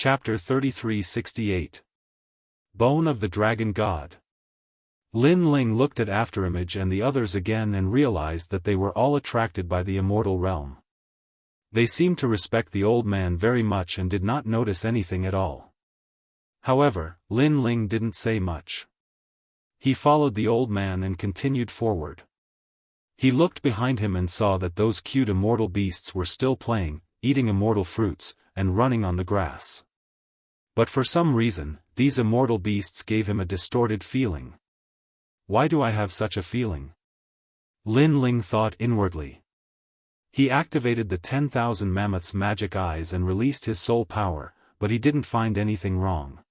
Chapter 3368. Bone of the Dragon God. Lin Ling looked at Afterimage and the others again and realized that they were all attracted by the immortal realm. They seemed to respect the old man very much and did not notice anything at all. However, Lin Ling didn't say much. He followed the old man and continued forward. He looked behind him and saw that those cute immortal beasts were still playing, eating immortal fruits, and running on the grass. But for some reason, these immortal beasts gave him a distorted feeling. Why do I have such a feeling? Lin Ling thought inwardly. He activated the 10,000 mammoths' magic eyes and released his soul power, but he didn't find anything wrong.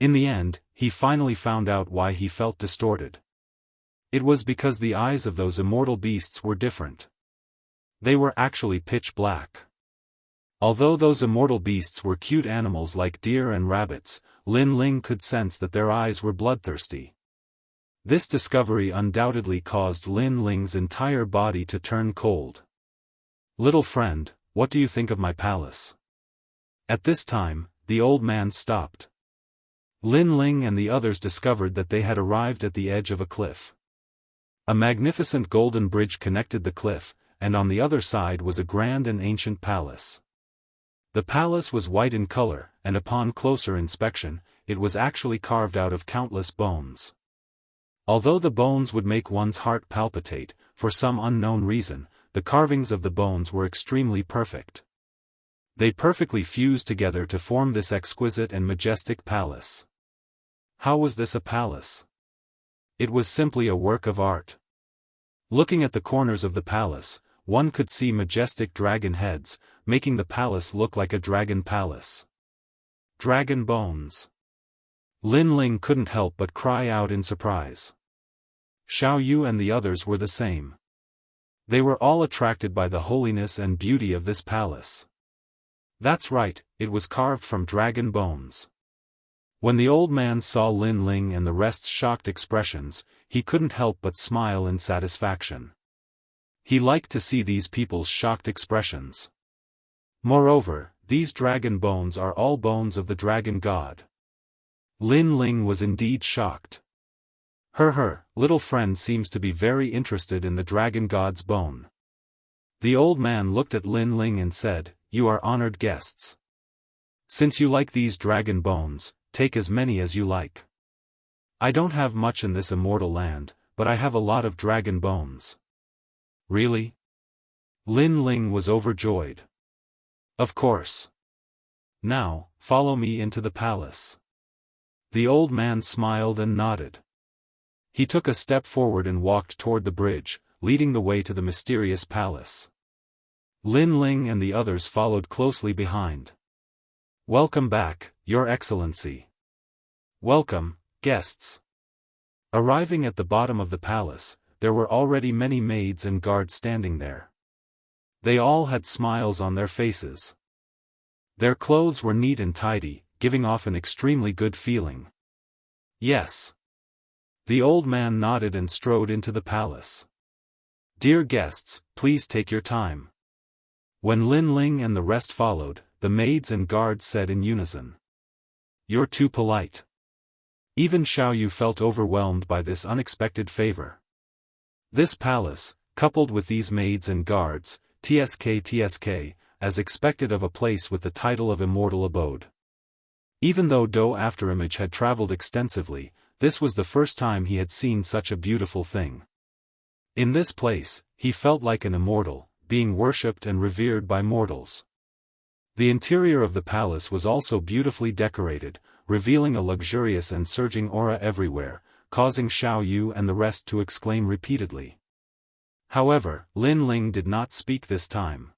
In the end, he finally found out why he felt distorted. It was because the eyes of those immortal beasts were different. They were actually pitch black. Although those immortal beasts were cute animals like deer and rabbits, Lin Ling could sense that their eyes were bloodthirsty. This discovery undoubtedly caused Lin Ling's entire body to turn cold. "Little friend, what do you think of my palace?" At this time, the old man stopped. Lin Ling and the others discovered that they had arrived at the edge of a cliff. A magnificent golden bridge connected the cliff, and on the other side was a grand and ancient palace. The palace was white in color, and upon closer inspection, it was actually carved out of countless bones. Although the bones would make one's heart palpitate, for some unknown reason, the carvings of the bones were extremely perfect. They perfectly fused together to form this exquisite and majestic palace. How was this a palace? It was simply a work of art. Looking at the corners of the palace, one could see majestic dragon heads, making the palace look like a dragon palace. Dragon bones. Lin Ling couldn't help but cry out in surprise. Xiao Yu and the others were the same. They were all attracted by the holiness and beauty of this palace. That's right, it was carved from dragon bones. When the old man saw Lin Ling and the rest's shocked expressions, he couldn't help but smile in satisfaction. He liked to see these people's shocked expressions. Moreover, these dragon bones are all bones of the dragon god. Lin Ling was indeed shocked. Her little friend seems to be very interested in the dragon god's bone. The old man looked at Lin Ling and said, "You are honored guests. Since you like these dragon bones, take as many as you like. I don't have much in this immortal land, but I have a lot of dragon bones." "Really?" Lin Ling was overjoyed. "Of course. Now, follow me into the palace." The old man smiled and nodded. He took a step forward and walked toward the bridge, leading the way to the mysterious palace. Lin Ling and the others followed closely behind. "Welcome back, Your Excellency." "Welcome, guests." Arriving at the bottom of the palace, there were already many maids and guards standing there. They all had smiles on their faces. Their clothes were neat and tidy, giving off an extremely good feeling. "Yes." The old man nodded and strode into the palace. "Dear guests, please take your time." When Lin Ling and the rest followed, the maids and guards said in unison, "You're too polite." Even Xiao Yu felt overwhelmed by this unexpected favor. This palace, coupled with these maids and guards, TSK, as expected of a place with the title of Immortal Abode. Even though Afterimage had traveled extensively, this was the first time he had seen such a beautiful thing. In this place, he felt like an immortal, being worshipped and revered by mortals. The interior of the palace was also beautifully decorated, revealing a luxurious and surging aura everywhere, causing Xiao Yu and the rest to exclaim repeatedly. However, Lin Ling did not speak this time.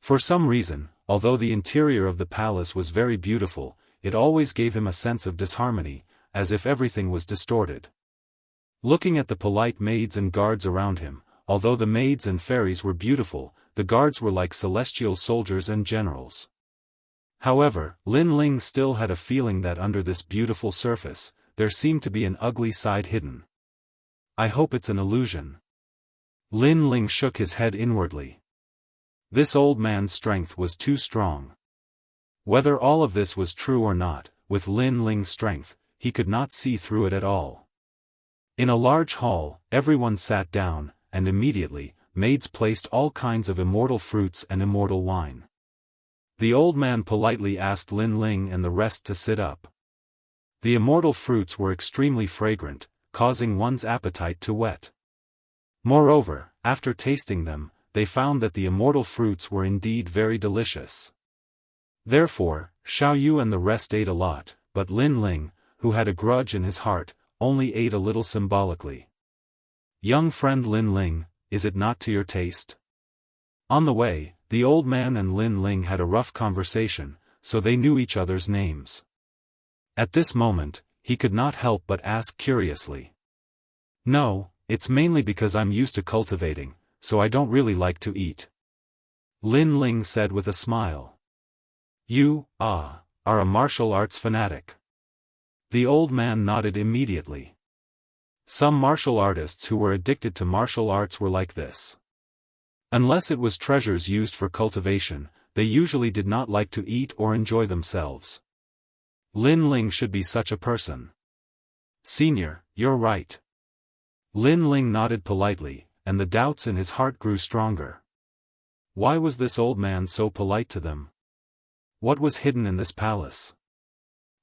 For some reason, although the interior of the palace was very beautiful, it always gave him a sense of disharmony, as if everything was distorted. Looking at the polite maids and guards around him, although the maids and fairies were beautiful, the guards were like celestial soldiers and generals. However, Lin Ling still had a feeling that under this beautiful surface, there seemed to be an ugly side hidden. "I hope it's an illusion." Lin Ling shook his head inwardly. This old man's strength was too strong. Whether all of this was true or not, with Lin Ling's strength, he could not see through it at all. In a large hall, everyone sat down, and immediately, maids placed all kinds of immortal fruits and immortal wine. The old man politely asked Lin Ling and the rest to sit up. The immortal fruits were extremely fragrant, causing one's appetite to whet. Moreover, after tasting them, they found that the immortal fruits were indeed very delicious. Therefore, Xiao Yu and the rest ate a lot, but Lin Ling, who had a grudge in his heart, only ate a little symbolically. Young friend Lin Ling, is it not to your taste? On the way, the old man and Lin Ling had a rough conversation, so they knew each other's names. At this moment, he could not help but ask curiously. No, it's mainly because I'm used to cultivating, so I don't really like to eat. Lin Ling said with a smile. You, are a martial arts fanatic. The old man nodded immediately. Some martial artists who were addicted to martial arts were like this. Unless it was treasures used for cultivation, they usually did not like to eat or enjoy themselves. Lin Ling should be such a person. Senior, you're right. Lin Ling nodded politely, and the doubts in his heart grew stronger. Why was this old man so polite to them? What was hidden in this palace?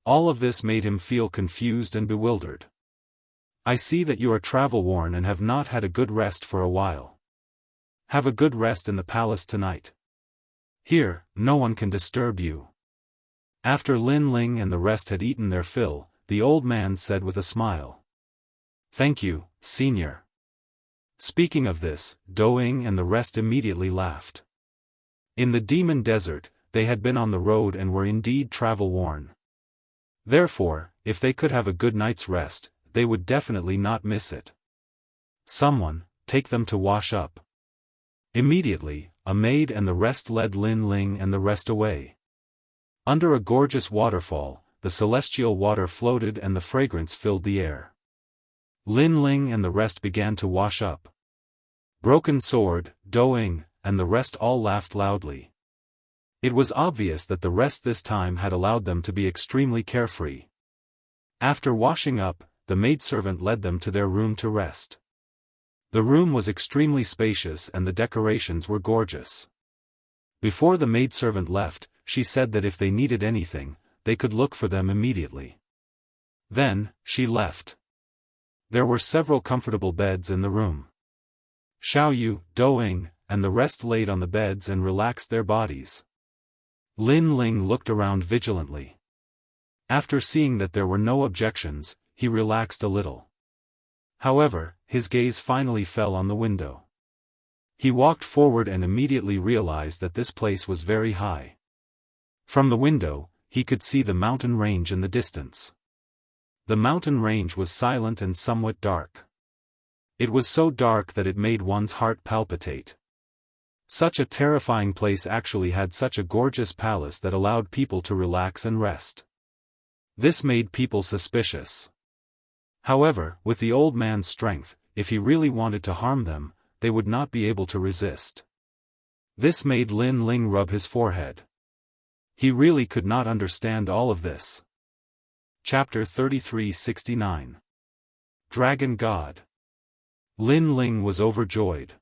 All of this made him feel confused and bewildered. I see that you are travel-worn and have not had a good rest for a while. Have a good rest in the palace tonight. Here, no one can disturb you. After Lin Ling and the rest had eaten their fill, the old man said with a smile. Thank you, senior. Speaking of this, Daoist and the rest immediately laughed. In the demon desert, they had been on the road and were indeed travel-worn. Therefore, if they could have a good night's rest, they would definitely not miss it. Someone, take them to wash up. Immediately, a maid and the rest led Lin Ling and the rest away. Under a gorgeous waterfall, the celestial water floated and the fragrance filled the air. Lin Ling and the rest began to wash up. Broken Sword, Daoist, and the rest all laughed loudly. It was obvious that the rest this time had allowed them to be extremely carefree. After washing up, the maidservant led them to their room to rest. The room was extremely spacious and the decorations were gorgeous. Before the maidservant left, she said that if they needed anything, they could look for them immediately. Then, she left. There were several comfortable beds in the room. Xiao Yu, Daoist, and the rest laid on the beds and relaxed their bodies. Lin Ling looked around vigilantly. After seeing that there were no objections, he relaxed a little. However, his gaze finally fell on the window. He walked forward and immediately realized that this place was very high. From the window, he could see the mountain range in the distance. The mountain range was silent and somewhat dark. It was so dark that it made one's heart palpitate. Such a terrifying place actually had such a gorgeous palace that allowed people to relax and rest. This made people suspicious. However, with the old man's strength, if he really wanted to harm them, they would not be able to resist. This made Lin Ling rub his forehead. He really could not understand all of this. Chapter 3369. Dragon God. Lin Ling was overjoyed.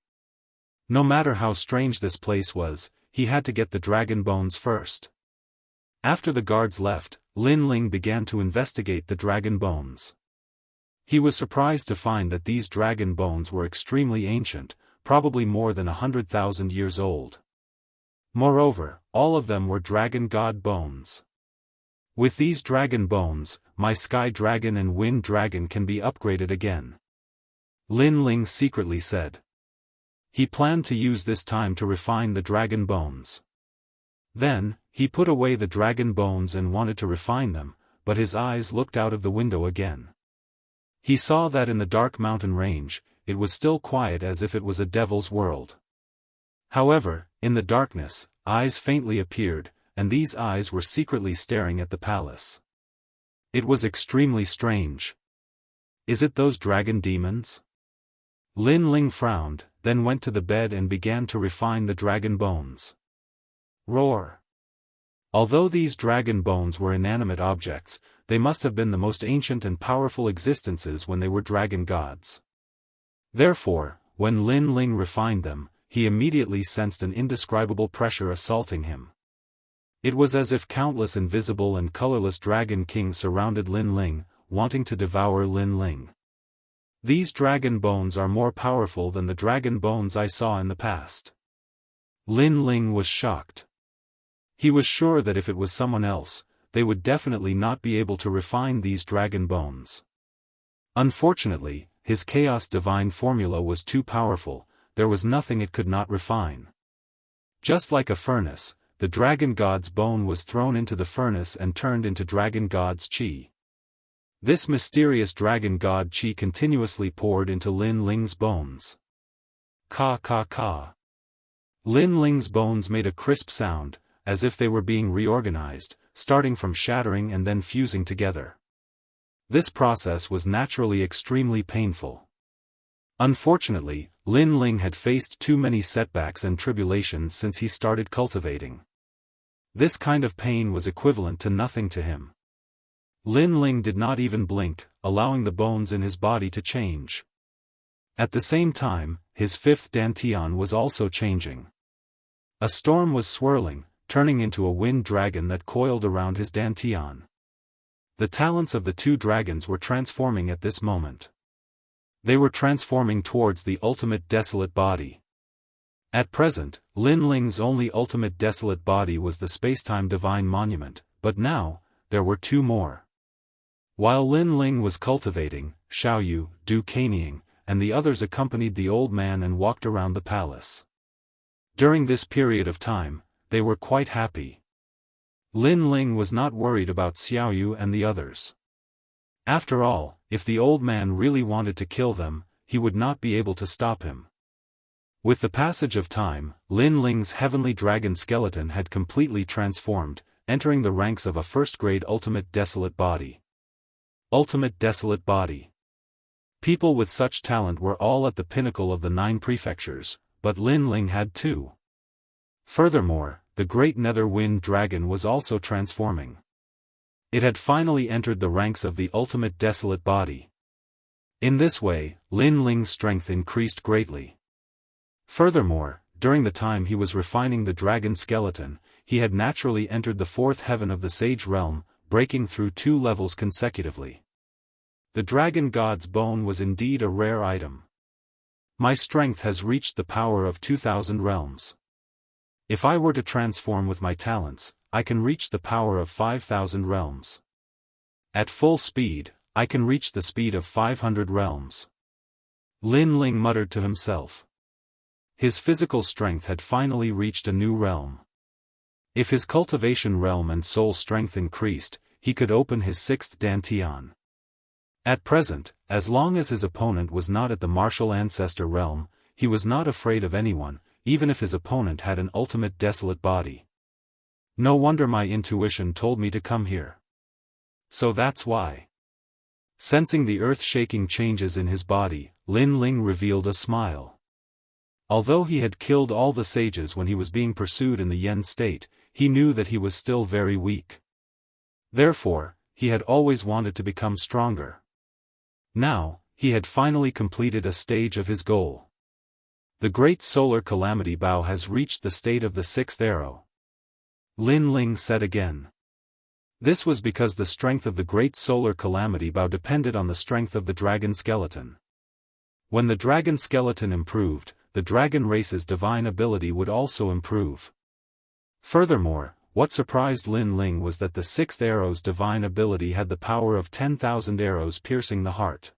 No matter how strange this place was, he had to get the dragon bones first. After the guards left, Lin Ling began to investigate the dragon bones. He was surprised to find that these dragon bones were extremely ancient, probably more than 100,000 years old. Moreover, all of them were dragon god bones. With these dragon bones, my sky dragon and wind dragon can be upgraded again. Lin Ling secretly said. He planned to use this time to refine the dragon bones. Then, he put away the dragon bones and wanted to refine them, but his eyes looked out of the window again. He saw that in the dark mountain range, it was still quiet as if it was a devil's world. However, in the darkness, eyes faintly appeared, and these eyes were secretly staring at the palace. It was extremely strange. Is it those dragon demons? Lin Ling frowned, then went to the bed and began to refine the dragon bones. Roar! Although these dragon bones were inanimate objects, they must have been the most ancient and powerful existences when they were dragon gods. Therefore, when Lin Ling refined them, he immediately sensed an indescribable pressure assaulting him. It was as if countless invisible and colorless dragon kings surrounded Lin Ling, wanting to devour Lin Ling. These dragon bones are more powerful than the dragon bones I saw in the past. Lin Ling was shocked. He was sure that if it was someone else, they would definitely not be able to refine these dragon bones. Unfortunately, his Chaos Divine formula was too powerful, there was nothing it could not refine. Just like a furnace, the dragon god's bone was thrown into the furnace and turned into dragon god's chi. This mysterious dragon god chi continuously poured into Lin Ling's bones. Ka ka ka. Lin Ling's bones made a crisp sound, as if they were being reorganized, starting from shattering and then fusing together. This process was naturally extremely painful. Unfortunately, Lin Ling had faced too many setbacks and tribulations since he started cultivating. This kind of pain was equivalent to nothing to him. Lin Ling did not even blink, allowing the bones in his body to change. At the same time, his fifth dantian was also changing. A storm was swirling, turning into a wind dragon that coiled around his dantian. The talents of the two dragons were transforming at this moment. They were transforming towards the ultimate desolate body. At present, Lin Ling's only ultimate desolate body was the spacetime divine monument, but now, there were two more. While Lin Ling was cultivating, Xiaoyu, Du Caneying, and the others accompanied the old man and walked around the palace. During this period of time, they were quite happy. Lin Ling was not worried about Xiaoyu and the others. After all, if the old man really wanted to kill them, he would not be able to stop him. With the passage of time, Lin Ling's heavenly dragon skeleton had completely transformed, entering the ranks of a first-grade ultimate desolate body. Ultimate desolate body. People with such talent were all at the pinnacle of the 9 prefectures, but Lin Ling had 2. Furthermore, the great nether wind dragon was also transforming. It had finally entered the ranks of the ultimate desolate body. In this way, Lin Ling's strength increased greatly. Furthermore, during the time he was refining the dragon skeleton, he had naturally entered the 4th heaven of the Sage Realm, breaking through 2 levels consecutively. The dragon god's bone was indeed a rare item. My strength has reached the power of 2,000 realms. If I were to transform with my talents, I can reach the power of 5,000 realms. At full speed, I can reach the speed of 500 realms. Lin Ling muttered to himself. His physical strength had finally reached a new realm. If his cultivation realm and soul strength increased, he could open his 6th dantian. At present, as long as his opponent was not at the martial ancestor realm, he was not afraid of anyone, even if his opponent had an ultimate desolate body. No wonder my intuition told me to come here. So that's why. Sensing the earth-shaking changes in his body, Lin Ling revealed a smile. Although he had killed all the sages when he was being pursued in the Yen state, he knew that he was still very weak. Therefore, he had always wanted to become stronger. Now, he had finally completed a stage of his goal. The great solar calamity bow has reached the state of the 6th arrow. Lin Ling said again. This was because the strength of the great solar calamity bow depended on the strength of the dragon skeleton. When the dragon skeleton improved, the dragon race's divine ability would also improve. Furthermore, what surprised Lin Ling was that the 6th arrow's divine ability had the power of 10,000 arrows piercing the heart.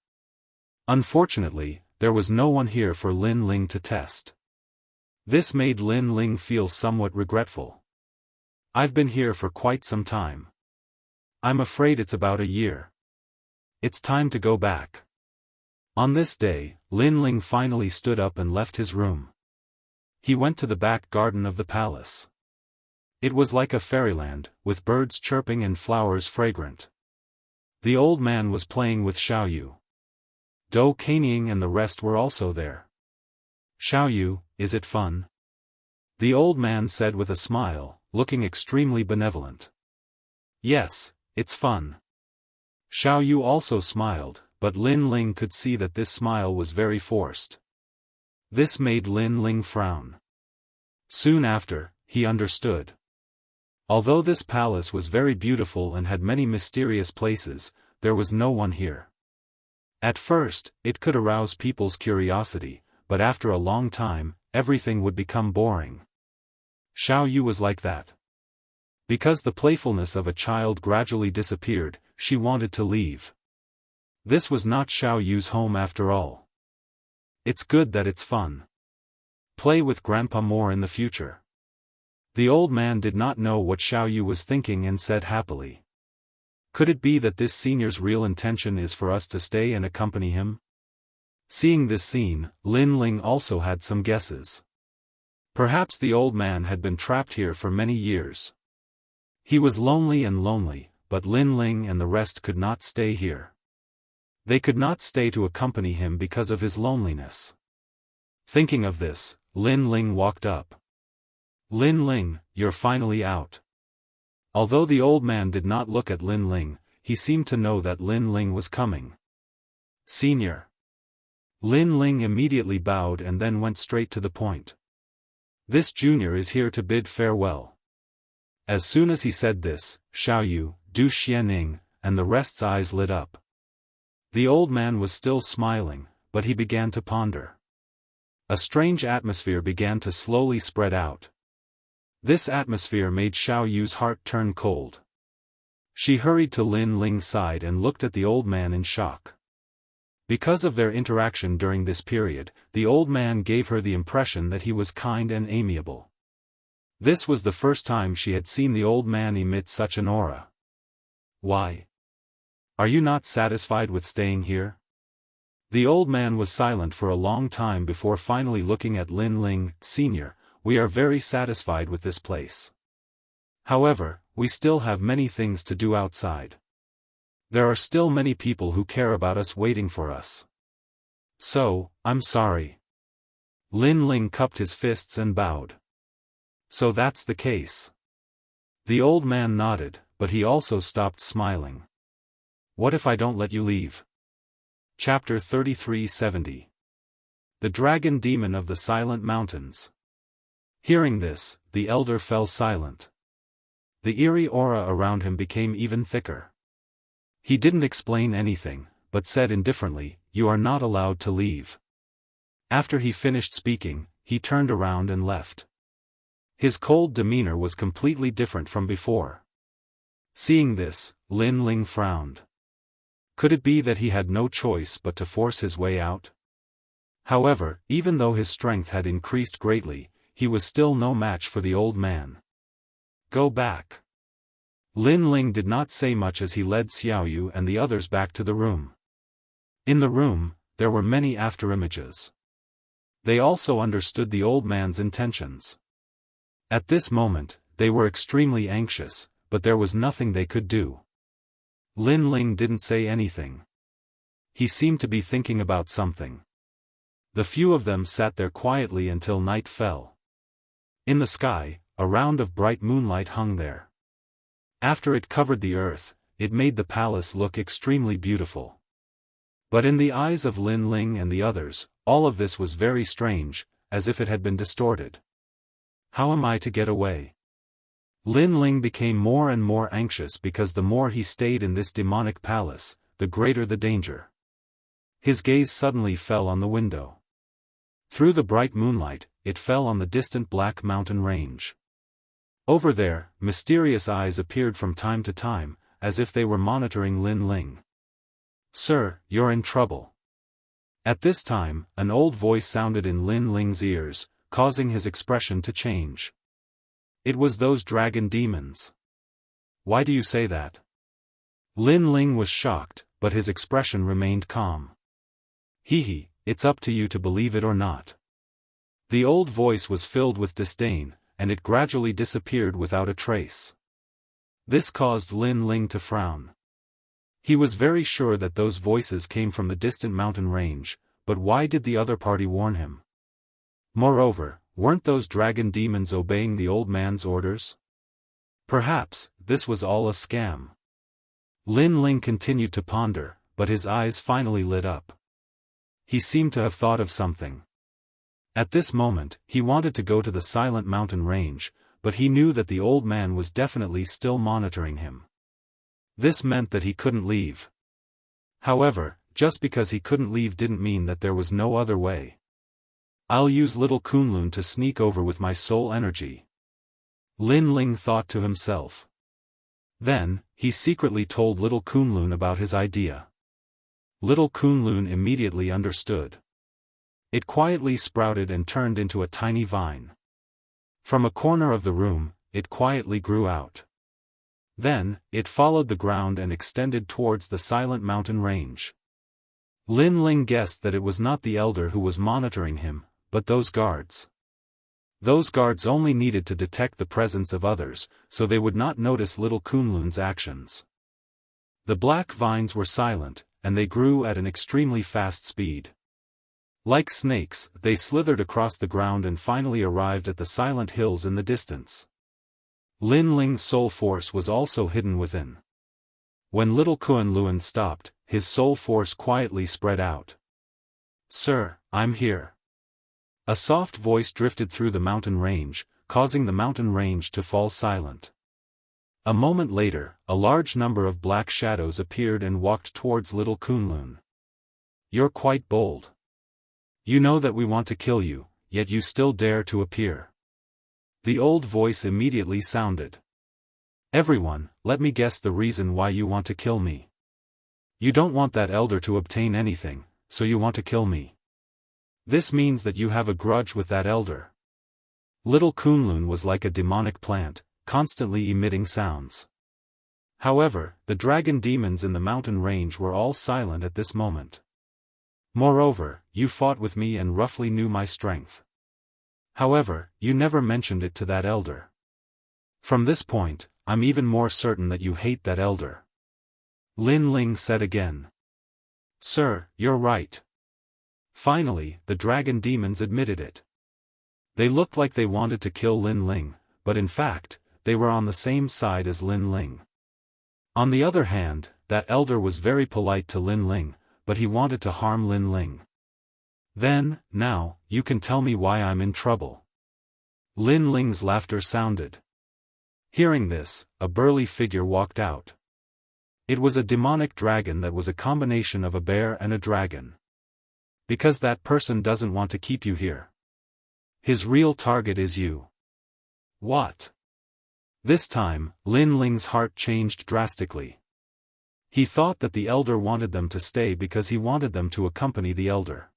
Unfortunately, there was no one here for Lin Ling to test. This made Lin Ling feel somewhat regretful. I've been here for quite some time. I'm afraid it's about a year. It's time to go back. On this day, Lin Ling finally stood up and left his room. He went to the back garden of the palace. It was like a fairyland, with birds chirping and flowers fragrant. The old man was playing with Xiaoyu. Du Caneying and the rest were also there. Xiaoyu, is it fun? The old man said with a smile, looking extremely benevolent. Yes, it's fun. Xiao Yu also smiled, but Lin Ling could see that this smile was very forced. This made Lin Ling frown. Soon after, he understood. Although this palace was very beautiful and had many mysterious places, there was no one here. At first, it could arouse people's curiosity, but after a long time, everything would become boring. Xiao Yu was like that. Because the playfulness of a child gradually disappeared, she wanted to leave. This was not Xiao Yu's home after all. It's good that it's fun. Play with Grandpa more in the future. The old man did not know what Xiao Yu was thinking and said happily. Could it be that this senior's real intention is for us to stay and accompany him? Seeing this scene, Lin Ling also had some guesses. Perhaps the old man had been trapped here for many years. He was lonely, but Lin Ling and the rest could not stay here. They could not stay to accompany him because of his loneliness. Thinking of this, Lin Ling walked up. Lin Ling, you're finally out. Although the old man did not look at Lin Ling, he seemed to know that Lin Ling was coming. Senior. Lin Ling immediately bowed and then went straight to the point. This junior is here to bid farewell. As soon as he said this, Xiao Yu, Du Xianing, and the rest's eyes lit up. The old man was still smiling, but he began to ponder. A strange atmosphere began to slowly spread out. This atmosphere made Xiao Yu's heart turn cold. She hurried to Lin Ling's side and looked at the old man in shock. Because of their interaction during this period, the old man gave her the impression that he was kind and amiable. This was the first time she had seen the old man emit such an aura. Why? Are you not satisfied with staying here? The old man was silent for a long time before finally looking at Lin Ling. Senior, we are very satisfied with this place. However, we still have many things to do outside. There are still many people who care about us waiting for us. So, I'm sorry. Lin Ling cupped his fists and bowed. So that's the case. The old man nodded, but he also stopped smiling. What if I don't let you leave? Chapter 3370. The Dragon Demon of the Silent Mountains. Hearing this, the elder fell silent. The eerie aura around him became even thicker. He didn't explain anything, but said indifferently, "You are not allowed to leave." After he finished speaking, he turned around and left. His cold demeanor was completely different from before. Seeing this, Lin Ling frowned. Could it be that he had no choice but to force his way out? However, even though his strength had increased greatly, he was still no match for the old man. Go back. Lin Ling did not say much as he led Xiao Yu and the others back to the room. In the room, there were many afterimages. They also understood the old man's intentions. At this moment, they were extremely anxious, but there was nothing they could do. Lin Ling didn't say anything. He seemed to be thinking about something. The few of them sat there quietly until night fell. In the sky, a round of bright moonlight hung there. After it covered the earth, it made the palace look extremely beautiful. But in the eyes of Lin Ling and the others, all of this was very strange, as if it had been distorted. How am I to get away? Lin Ling became more and more anxious because the more he stayed in this demonic palace, the greater the danger. His gaze suddenly fell on the window. Through the bright moonlight, it fell on the distant Black Mountain range. Over there, mysterious eyes appeared from time to time, as if they were monitoring Lin Ling. Sir, you're in trouble. At this time, an old voice sounded in Lin Ling's ears, causing his expression to change. It was those dragon demons. Why do you say that? Lin Ling was shocked, but his expression remained calm. It's up to you to believe it or not. The old voice was filled with disdain, and it gradually disappeared without a trace. This caused Lin Ling to frown. He was very sure that those voices came from the distant mountain range, but why did the other party warn him? Moreover, weren't those dragon demons obeying the old man's orders? Perhaps, this was all a scam. Lin Ling continued to ponder, but his eyes finally lit up. He seemed to have thought of something. At this moment, he wanted to go to the silent mountain range, but he knew that the old man was definitely still monitoring him. This meant that he couldn't leave. However, just because he couldn't leave didn't mean that there was no other way. I'll use little Kunlun to sneak over with my soul energy. Lin Ling thought to himself. Then, he secretly told little Kunlun about his idea. Little Kunlun immediately understood. It quietly sprouted and turned into a tiny vine. From a corner of the room, it quietly grew out. Then, it followed the ground and extended towards the silent mountain range. Lin Ling guessed that it was not the elder who was monitoring him, but those guards. Those guards only needed to detect the presence of others, so they would not notice little Kunlun's actions. The black vines were silent, and they grew at an extremely fast speed. Like snakes, they slithered across the ground and finally arrived at the silent hills in the distance. Lin Ling's soul force was also hidden within. When little Kunlun stopped, his soul force quietly spread out. "Sir, I'm here." A soft voice drifted through the mountain range, causing the mountain range to fall silent. A moment later, a large number of black shadows appeared and walked towards little Kunlun. "You're quite bold. You know that we want to kill you, yet you still dare to appear." The old voice immediately sounded. "Everyone, let me guess the reason why you want to kill me. You don't want that elder to obtain anything, so you want to kill me. This means that you have a grudge with that elder." Little Kunlun was like a demonic plant, constantly emitting sounds. However, the dragon demons in the mountain range were all silent at this moment. "Moreover, you fought with me and roughly knew my strength. However, you never mentioned it to that elder. From this point, I'm even more certain that you hate that elder." Lin Ling said again. "Sir, you're right." Finally, the dragon demons admitted it. They looked like they wanted to kill Lin Ling, but in fact, they were on the same side as Lin Ling. On the other hand, that elder was very polite to Lin Ling, but he wanted to harm Lin Ling. "Then, now, you can tell me why I'm in trouble." Lin Ling's laughter sounded. Hearing this, a burly figure walked out. It was a demonic dragon that was a combination of a bear and a dragon. "Because that person doesn't want to keep you here. His real target is you." "What?" This time, Lin Ling's heart changed drastically. He thought that the elder wanted them to stay because he wanted them to accompany the elder.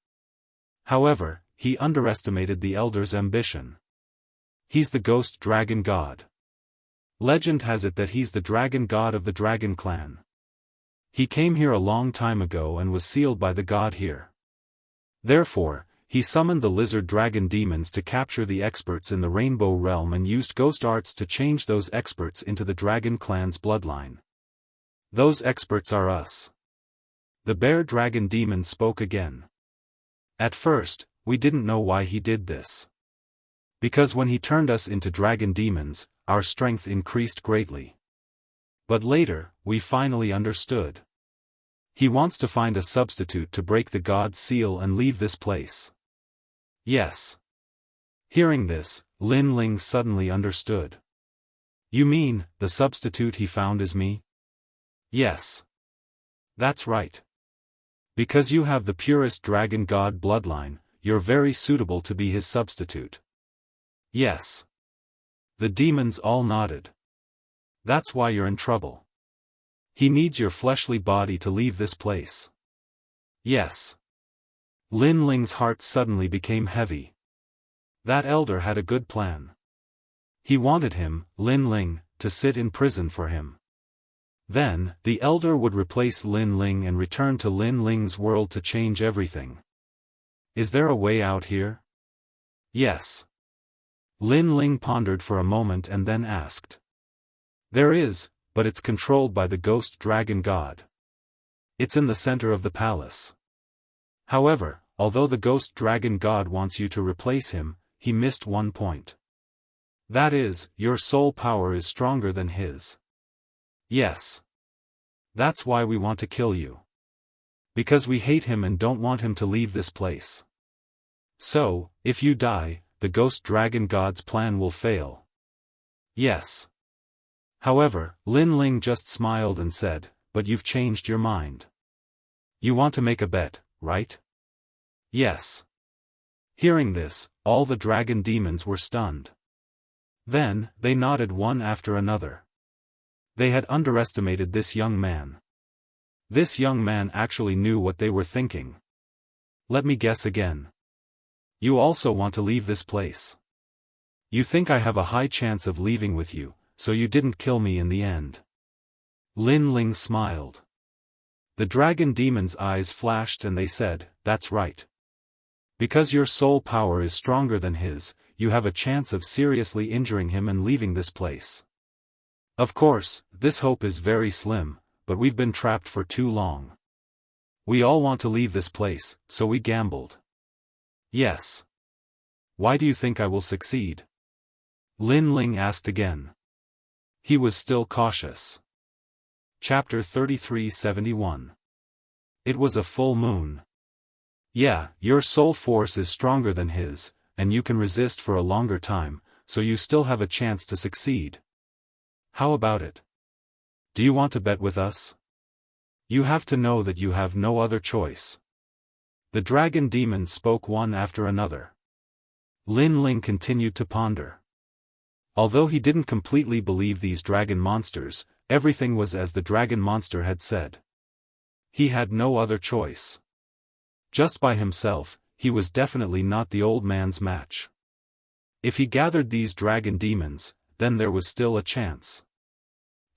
However, he underestimated the elder's ambition. He's the ghost dragon god. Legend has it that he's the dragon god of the dragon clan. He came here a long time ago and was sealed by the god here. Therefore, he summoned the lizard dragon demons to capture the experts in the Rainbow Realm and used ghost arts to change those experts into the dragon clan's bloodline. "Those experts are us." The bear dragon demon spoke again. "At first, we didn't know why he did this. Because when he turned us into dragon demons, our strength increased greatly. But later, we finally understood. He wants to find a substitute to break the god's seal and leave this place." "Yes." Hearing this, Lin Ling suddenly understood. "You mean, the substitute he found is me?" "Yes. That's right. Because you have the purest dragon god bloodline, you're very suitable to be his substitute." "Yes." The demons all nodded. "That's why you're in trouble. He needs your fleshly body to leave this place." "Yes." Lin Ling's heart suddenly became heavy. That elder had a good plan. He wanted him, Lin Ling, to sit in prison for him. Then, the elder would replace Lin Ling and return to Lin Ling's world to change everything. Is there a way out here? Yes. Lin Ling pondered for a moment and then asked. There is, but it's controlled by the ghost dragon god. It's in the center of the palace. However, although the ghost dragon god wants you to replace him, he missed one point. That is, your soul power is stronger than his. Yes. That's why we want to kill you. Because we hate him and don't want him to leave this place. So, if you die, the ghost dragon god's plan will fail. Yes. However, Lin Ling just smiled and said, but you've changed your mind. You want to make a bet, right? Yes. Hearing this, all the dragon demons were stunned. Then, they nodded one after another. They had underestimated this young man. This young man actually knew what they were thinking. Let me guess again. You also want to leave this place. You think I have a high chance of leaving with you, so you didn't kill me in the end. Lin Ling smiled. The dragon demon's eyes flashed and they said, that's right. Because your soul power is stronger than his, you have a chance of seriously injuring him and leaving this place. Of course, this hope is very slim, but we've been trapped for too long. We all want to leave this place, so we gambled. Yes. Why do you think I will succeed? Lin Ling asked again. He was still cautious. Chapter 33-71. It was a full moon. Yeah, your soul force is stronger than his, and you can resist for a longer time, so you still have a chance to succeed. How about it? Do you want to bet with us? You have to know that you have no other choice. The dragon demons spoke one after another. Lin Ling continued to ponder. Although he didn't completely believe these dragon monsters, everything was as the dragon monster had said. He had no other choice. Just by himself, he was definitely not the old man's match. If he gathered these dragon demons, then there was still a chance.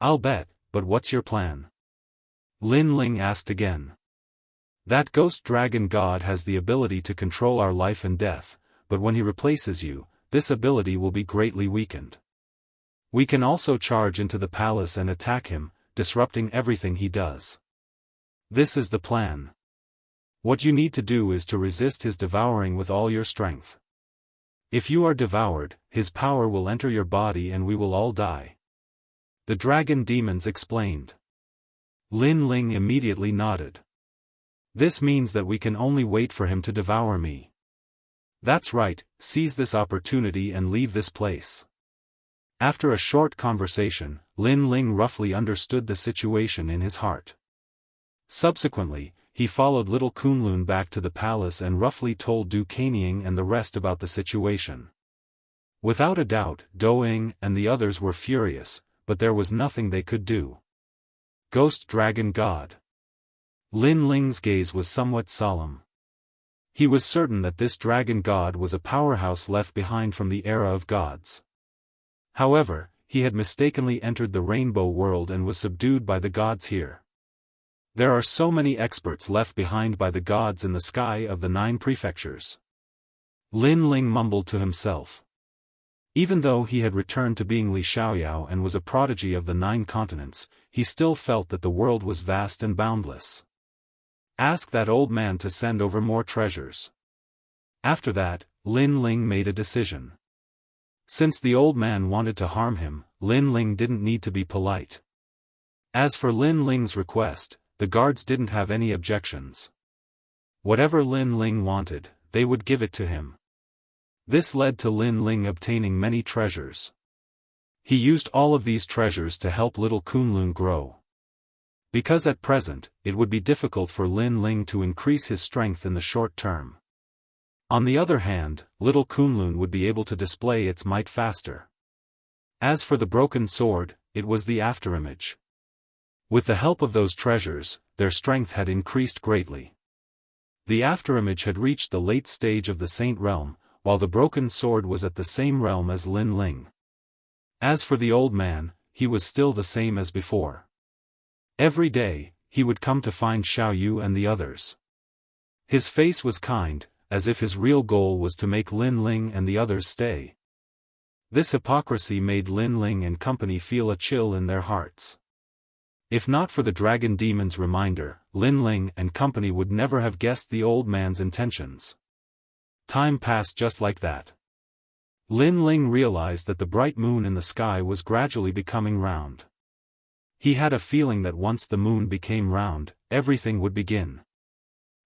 I'll bet, but what's your plan? Lin Ling asked again. That ghost dragon god has the ability to control our life and death, but when he replaces you, this ability will be greatly weakened. We can also charge into the palace and attack him, disrupting everything he does. This is the plan. What you need to do is to resist his devouring with all your strength. If you are devoured, his power will enter your body and we will all die. The dragon demons explained. Lin Ling immediately nodded. This means that we can only wait for him to devour me. That's right, seize this opportunity and leave this place. After a short conversation, Lin Ling roughly understood the situation in his heart. Subsequently, he followed little Kunlun back to the palace and roughly told Du Kanying and the rest about the situation. Without a doubt, Doing and the others were furious, but there was nothing they could do. Ghost Dragon God. Lin Ling's gaze was somewhat solemn. He was certain that this dragon god was a powerhouse left behind from the era of gods. However, he had mistakenly entered the rainbow world and was subdued by the gods here. There are so many experts left behind by the gods in the sky of the 9 prefectures. Lin Ling mumbled to himself. Even though he had returned to being Li Xiaoyao and was a prodigy of the 9 continents, he still felt that the world was vast and boundless. Ask that old man to send over more treasures. After that, Lin Ling made a decision. Since the old man wanted to harm him, Lin Ling didn't need to be polite. As for Lin Ling's request, the guards didn't have any objections. Whatever Lin Ling wanted, they would give it to him. This led to Lin Ling obtaining many treasures. He used all of these treasures to help little Kunlun grow. Because at present, it would be difficult for Lin Ling to increase his strength in the short term. On the other hand, little Kunlun would be able to display its might faster. As for the broken sword, it was the afterimage. With the help of those treasures, their strength had increased greatly. The afterimage had reached the late stage of the Saint Realm, while the broken sword was at the same realm as Lin Ling. As for the old man, he was still the same as before. Every day, he would come to find Xiao Yu and the others. His face was kind, as if his real goal was to make Lin Ling and the others stay. This hypocrisy made Lin Ling and company feel a chill in their hearts. If not for the dragon demon's reminder, Lin Ling and company would never have guessed the old man's intentions. Time passed just like that. Lin Ling realized that the bright moon in the sky was gradually becoming round. He had a feeling that once the moon became round, everything would begin.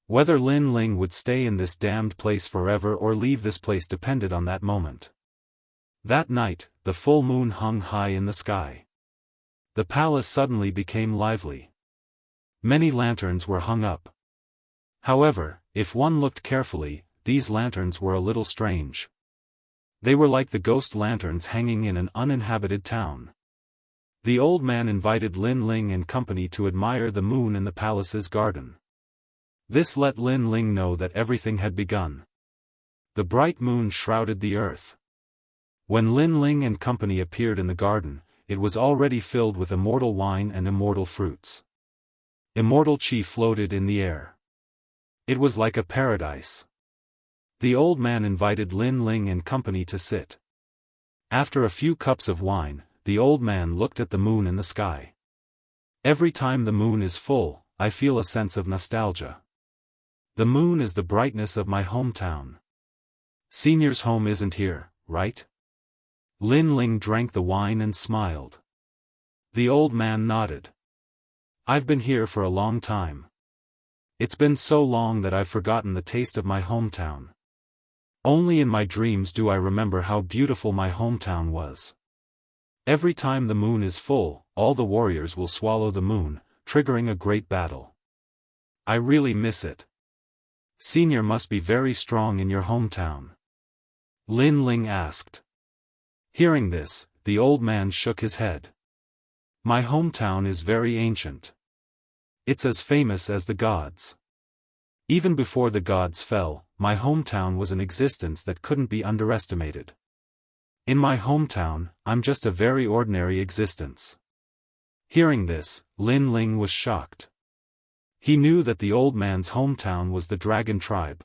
Whether Lin Ling would stay in this damned place forever or leave this place depended on that moment. That night, the full moon hung high in the sky. The palace suddenly became lively. Many lanterns were hung up. However, if one looked carefully, these lanterns were a little strange. They were like the ghost lanterns hanging in an uninhabited town. The old man invited Lin Ling and company to admire the moon in the palace's garden. This let Lin Ling know that everything had begun. The bright moon shrouded the earth. When Lin Ling and company appeared in the garden, it was already filled with immortal wine and immortal fruits. Immortal qi floated in the air. It was like a paradise. The old man invited Lin Ling and company to sit. After a few cups of wine, the old man looked at the moon in the sky. Every time the moon is full, I feel a sense of nostalgia. The moon is the brightness of my hometown. Senior's home isn't here, right? Lin Ling drank the wine and smiled. The old man nodded. I've been here for a long time. It's been so long that I've forgotten the taste of my hometown. Only in my dreams do I remember how beautiful my hometown was. Every time the moon is full, all the warriors will swallow the moon, triggering a great battle. I really miss it. Senior must be very strong in your hometown. Lin Ling asked. Hearing this, the old man shook his head. My hometown is very ancient. It's as famous as the gods. Even before the gods fell, my hometown was an existence that couldn't be underestimated. In my hometown, I'm just a very ordinary existence. Hearing this, Lin Ling was shocked. He knew that the old man's hometown was the dragon tribe.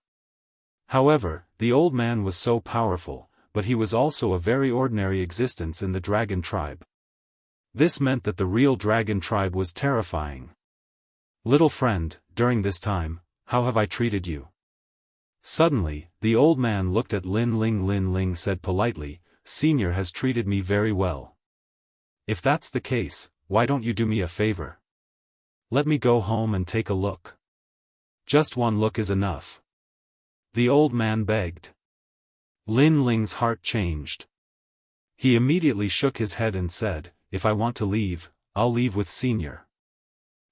However, the old man was so powerful, but he was also a very ordinary existence in the dragon tribe. This meant that the real dragon tribe was terrifying. Little friend, during this time, how have I treated you? Suddenly, the old man looked at Lin Ling. Lin Ling said politely, Senior has treated me very well. If that's the case, why don't you do me a favor? Let me go home and take a look. Just one look is enough. The old man begged. Lin Ling's heart changed. He immediately shook his head and said, If I want to leave, I'll leave with Senior.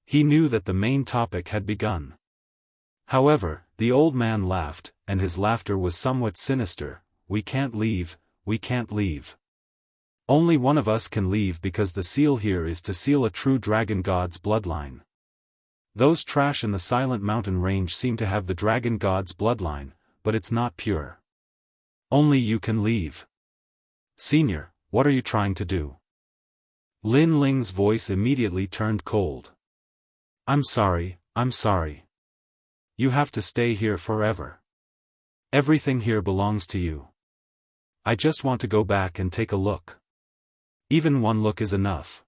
He knew that the main topic had begun. However, the old man laughed, and his laughter was somewhat sinister. We can't leave, we can't leave. Only one of us can leave because the seal here is to seal a true dragon god's bloodline. Those trash in the Silent Mountain range seem to have the dragon god's bloodline, but it's not pure. Only you can leave. Senior, what are you trying to do? Lin Ling's voice immediately turned cold. I'm sorry. You have to stay here forever. Everything here belongs to you. I just want to go back and take a look. Even one look is enough.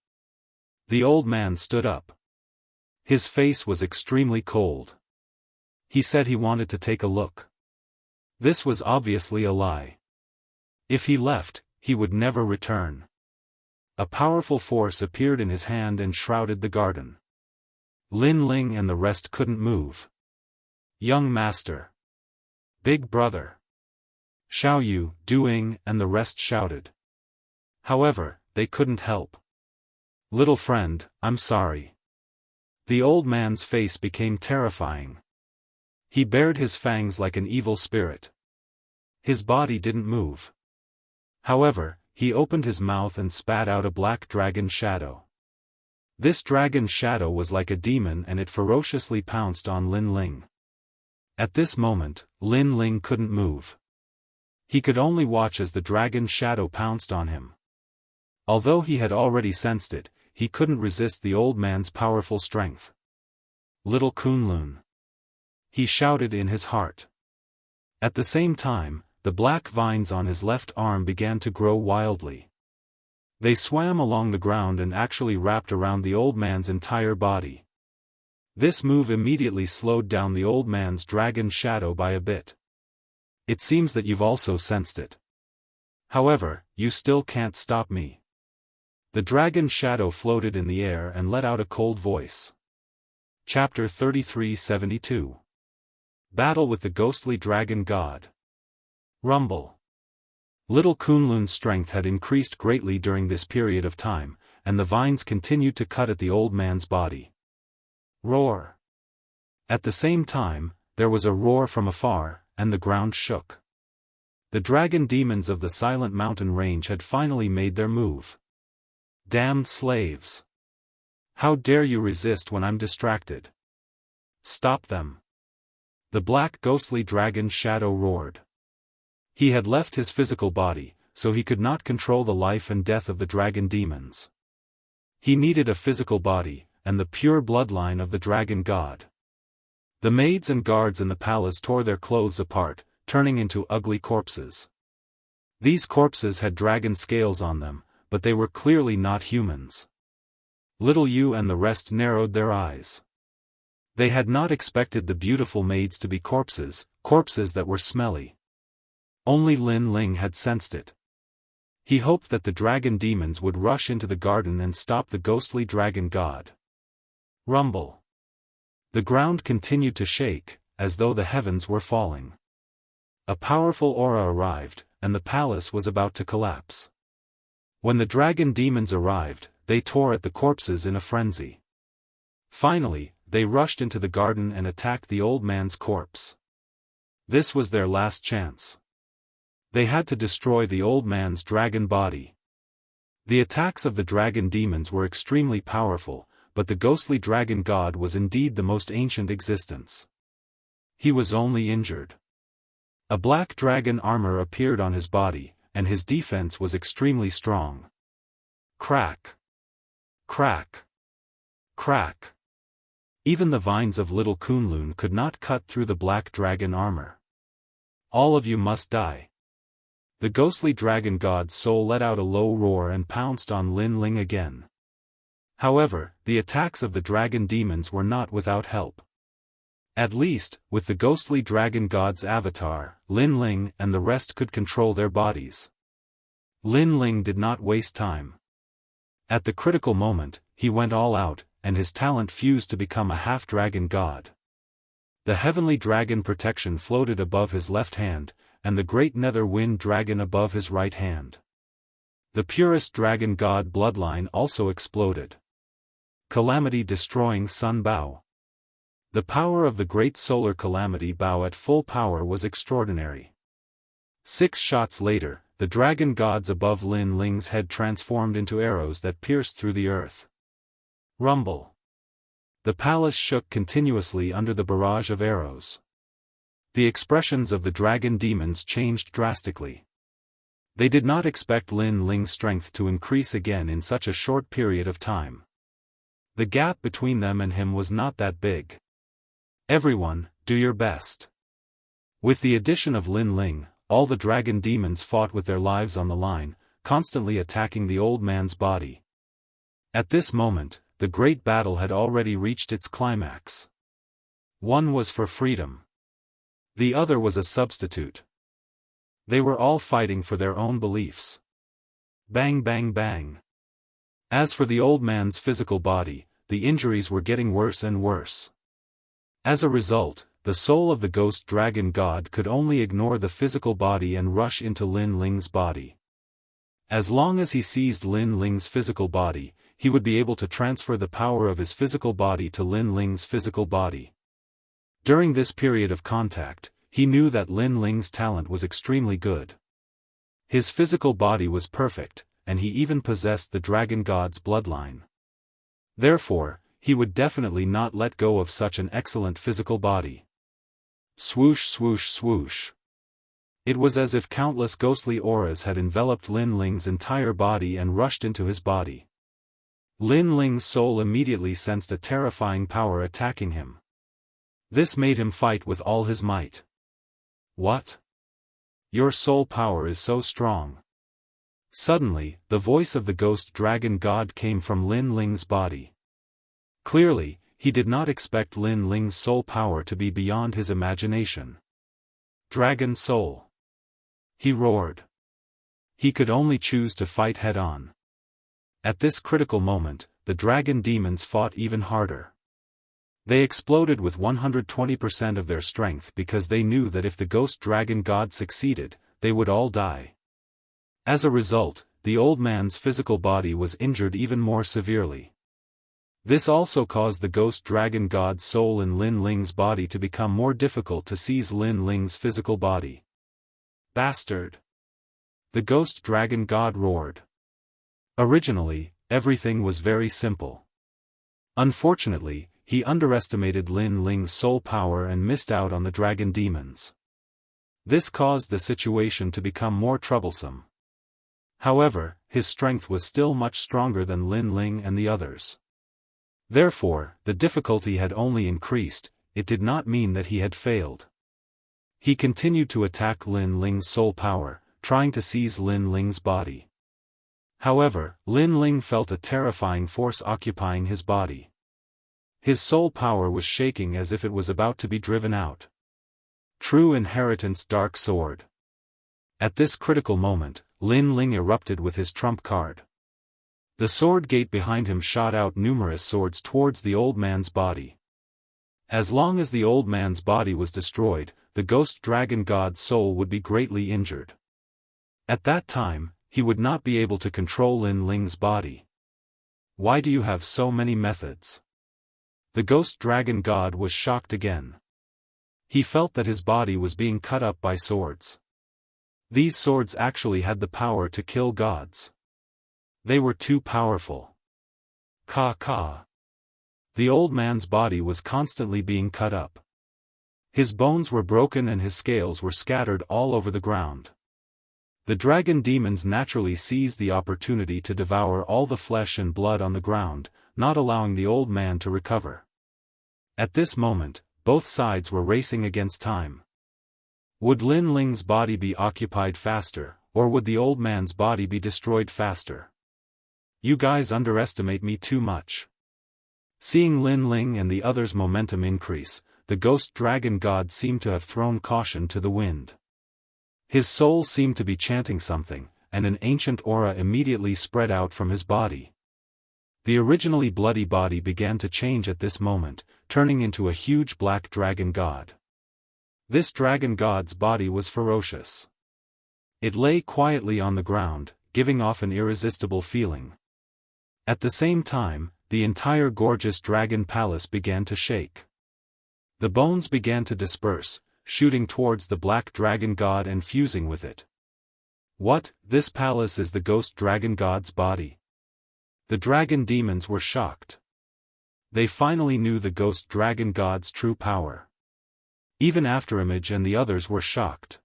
The old man stood up. His face was extremely cold. He said he wanted to take a look. This was obviously a lie. If he left, he would never return. A powerful force appeared in his hand and shrouded the garden. Lin Ling and the rest couldn't move. Young master. Big brother. Xiao Yu, Duing, and the rest shouted. However, they couldn't help. Little friend, I'm sorry. The old man's face became terrifying. He bared his fangs like an evil spirit. His body didn't move. However, he opened his mouth and spat out a black dragon shadow. This dragon shadow was like a demon and it ferociously pounced on Lin Ling. At this moment, Lin Ling couldn't move. He could only watch as the dragon shadow pounced on him. Although he had already sensed it, he couldn't resist the old man's powerful strength. Little Kunlun. He shouted in his heart. At the same time, the black vines on his left arm began to grow wildly. They swam along the ground and actually wrapped around the old man's entire body. This move immediately slowed down the old man's dragon shadow by a bit. It seems that you've also sensed it. However, you still can't stop me. The dragon shadow floated in the air and let out a cold voice. Chapter 3372. Battle with the Ghostly Dragon God. Rumble. Little Kunlun's strength had increased greatly during this period of time, and the vines continued to cut at the old man's body. Roar. At the same time, there was a roar from afar, and the ground shook. The dragon demons of the Silent Mountain Range had finally made their move. Damned slaves! How dare you resist when I'm distracted? Stop them! The black ghostly dragon shadow roared. He had left his physical body, so he could not control the life and death of the dragon demons. He needed a physical body, and the pure bloodline of the dragon god. The maids and guards in the palace tore their clothes apart, turning into ugly corpses. These corpses had dragon scales on them, but they were clearly not humans. Little Yu and the rest narrowed their eyes. They had not expected the beautiful maids to be corpses that were smelly. Only Lin Ling had sensed it. He hoped that the dragon demons would rush into the garden and stop the ghostly dragon god. Rumble. The ground continued to shake, as though the heavens were falling. A powerful aura arrived, and the palace was about to collapse. When the dragon demons arrived, they tore at the corpses in a frenzy. Finally, they rushed into the garden and attacked the old man's corpse. This was their last chance. They had to destroy the old man's dragon body. The attacks of the dragon demons were extremely powerful, but the ghostly dragon god was indeed the most ancient existence. He was only injured. A black dragon armor appeared on his body, and his defense was extremely strong. Crack! Crack! Crack! Even the vines of little Kunlun could not cut through the black dragon armor. All of you must die. The ghostly dragon god's soul let out a low roar and pounced on Lin Ling again. However, the attacks of the dragon demons were not without help. At least, with the ghostly dragon god's avatar, Lin Ling and the rest could control their bodies. Lin Ling did not waste time. At the critical moment, he went all out, and his talent fused to become a half-dragon god. The heavenly dragon protection floated above his left hand, and the great nether wind dragon above his right hand. The purest dragon god bloodline also exploded. Calamity destroying Sun Bao. The power of the great solar calamity Bao at full power was extraordinary. 6 shots later, the dragon gods above Lin Ling's head transformed into arrows that pierced through the earth. Rumble. The palace shook continuously under the barrage of arrows. The expressions of the dragon demons changed drastically. They did not expect Lin Ling's strength to increase again in such a short period of time. The gap between them and him was not that big. Everyone, do your best. With the addition of Lin Ling, all the dragon demons fought with their lives on the line, constantly attacking the old man's body. At this moment, the great battle had already reached its climax. One was for freedom. The other was a substitute. They were all fighting for their own beliefs. Bang bang bang. As for the old man's physical body, the injuries were getting worse and worse. As a result, the soul of the ghost dragon god could only ignore the physical body and rush into Lin Ling's body. As long as he seized Lin Ling's physical body, he would be able to transfer the power of his physical body to Lin Ling's physical body. During this period of contact, he knew that Lin Ling's talent was extremely good. His physical body was perfect, and he even possessed the dragon god's bloodline. Therefore, he would definitely not let go of such an excellent physical body. Swoosh swoosh swoosh. It was as if countless ghostly auras had enveloped Lin Ling's entire body and rushed into his body. Lin Ling's soul immediately sensed a terrifying power attacking him. This made him fight with all his might. What? Your soul power is so strong. Suddenly, the voice of the ghost dragon god came from Lin Ling's body. Clearly, he did not expect Lin Ling's soul power to be beyond his imagination. Dragon soul. He roared. He could only choose to fight head-on. At this critical moment, the dragon demons fought even harder. They exploded with 120% of their strength because they knew that if the ghost dragon god succeeded, they would all die. As a result, the old man's physical body was injured even more severely. This also caused the ghost dragon god's soul in Lin Ling's body to become more difficult to seize Lin Ling's physical body. Bastard! The ghost dragon god roared. Originally, everything was very simple. Unfortunately, he underestimated Lin Ling's soul power and missed out on the dragon demons. This caused the situation to become more troublesome. However, his strength was still much stronger than Lin Ling and the others. Therefore, the difficulty had only increased. It did not mean that he had failed. He continued to attack Lin Ling's soul power, trying to seize Lin Ling's body. However, Lin Ling felt a terrifying force occupying his body. His soul power was shaking as if it was about to be driven out. True Inheritance Dark Sword. At this critical moment, Lin Ling erupted with his trump card. The sword gate behind him shot out numerous swords towards the old man's body. As long as the old man's body was destroyed, the ghost dragon god's soul would be greatly injured. At that time, he would not be able to control Lin Ling's body. Why do you have so many methods? The ghost dragon god was shocked again. He felt that his body was being cut up by swords. These swords actually had the power to kill gods. They were too powerful. Ka. The old man's body was constantly being cut up. His bones were broken and his scales were scattered all over the ground. The dragon demons naturally seized the opportunity to devour all the flesh and blood on the ground, not allowing the old man to recover. At this moment, both sides were racing against time. Would Lin Ling's body be occupied faster, or would the old man's body be destroyed faster? You guys underestimate me too much. Seeing Lin Ling and the others' momentum increase, the ghost dragon god seemed to have thrown caution to the wind. His soul seemed to be chanting something, and an ancient aura immediately spread out from his body. The originally bloody body began to change at this moment, turning into a huge black dragon god. This dragon god's body was ferocious. It lay quietly on the ground, giving off an irresistible feeling. At the same time, the entire gorgeous dragon palace began to shake. The bones began to disperse, shooting towards the black dragon god and fusing with it. What? This palace is the ghost dragon god's body? The dragon demons were shocked. They finally knew the ghost dragon god's true power. Even Afterimage and the others were shocked.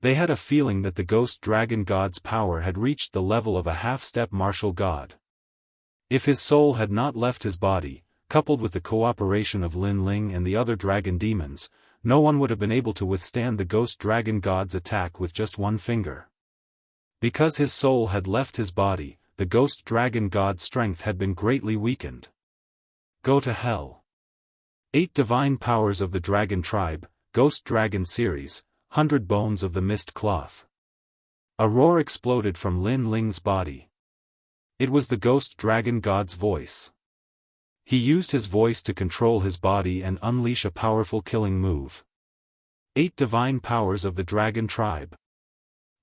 They had a feeling that the ghost dragon god's power had reached the level of a half-step martial god. If his soul had not left his body, coupled with the cooperation of Lin Ling and the other dragon demons, no one would have been able to withstand the ghost dragon god's attack with just one finger. Because his soul had left his body, the ghost dragon god's strength had been greatly weakened. Go to hell. 8 divine powers of the dragon tribe, ghost dragon series, 100 bones of the mist cloth. A roar exploded from Lin Ling's body. It was the ghost dragon god's voice. He used his voice to control his body and unleash a powerful killing move. 8 divine powers of the dragon tribe.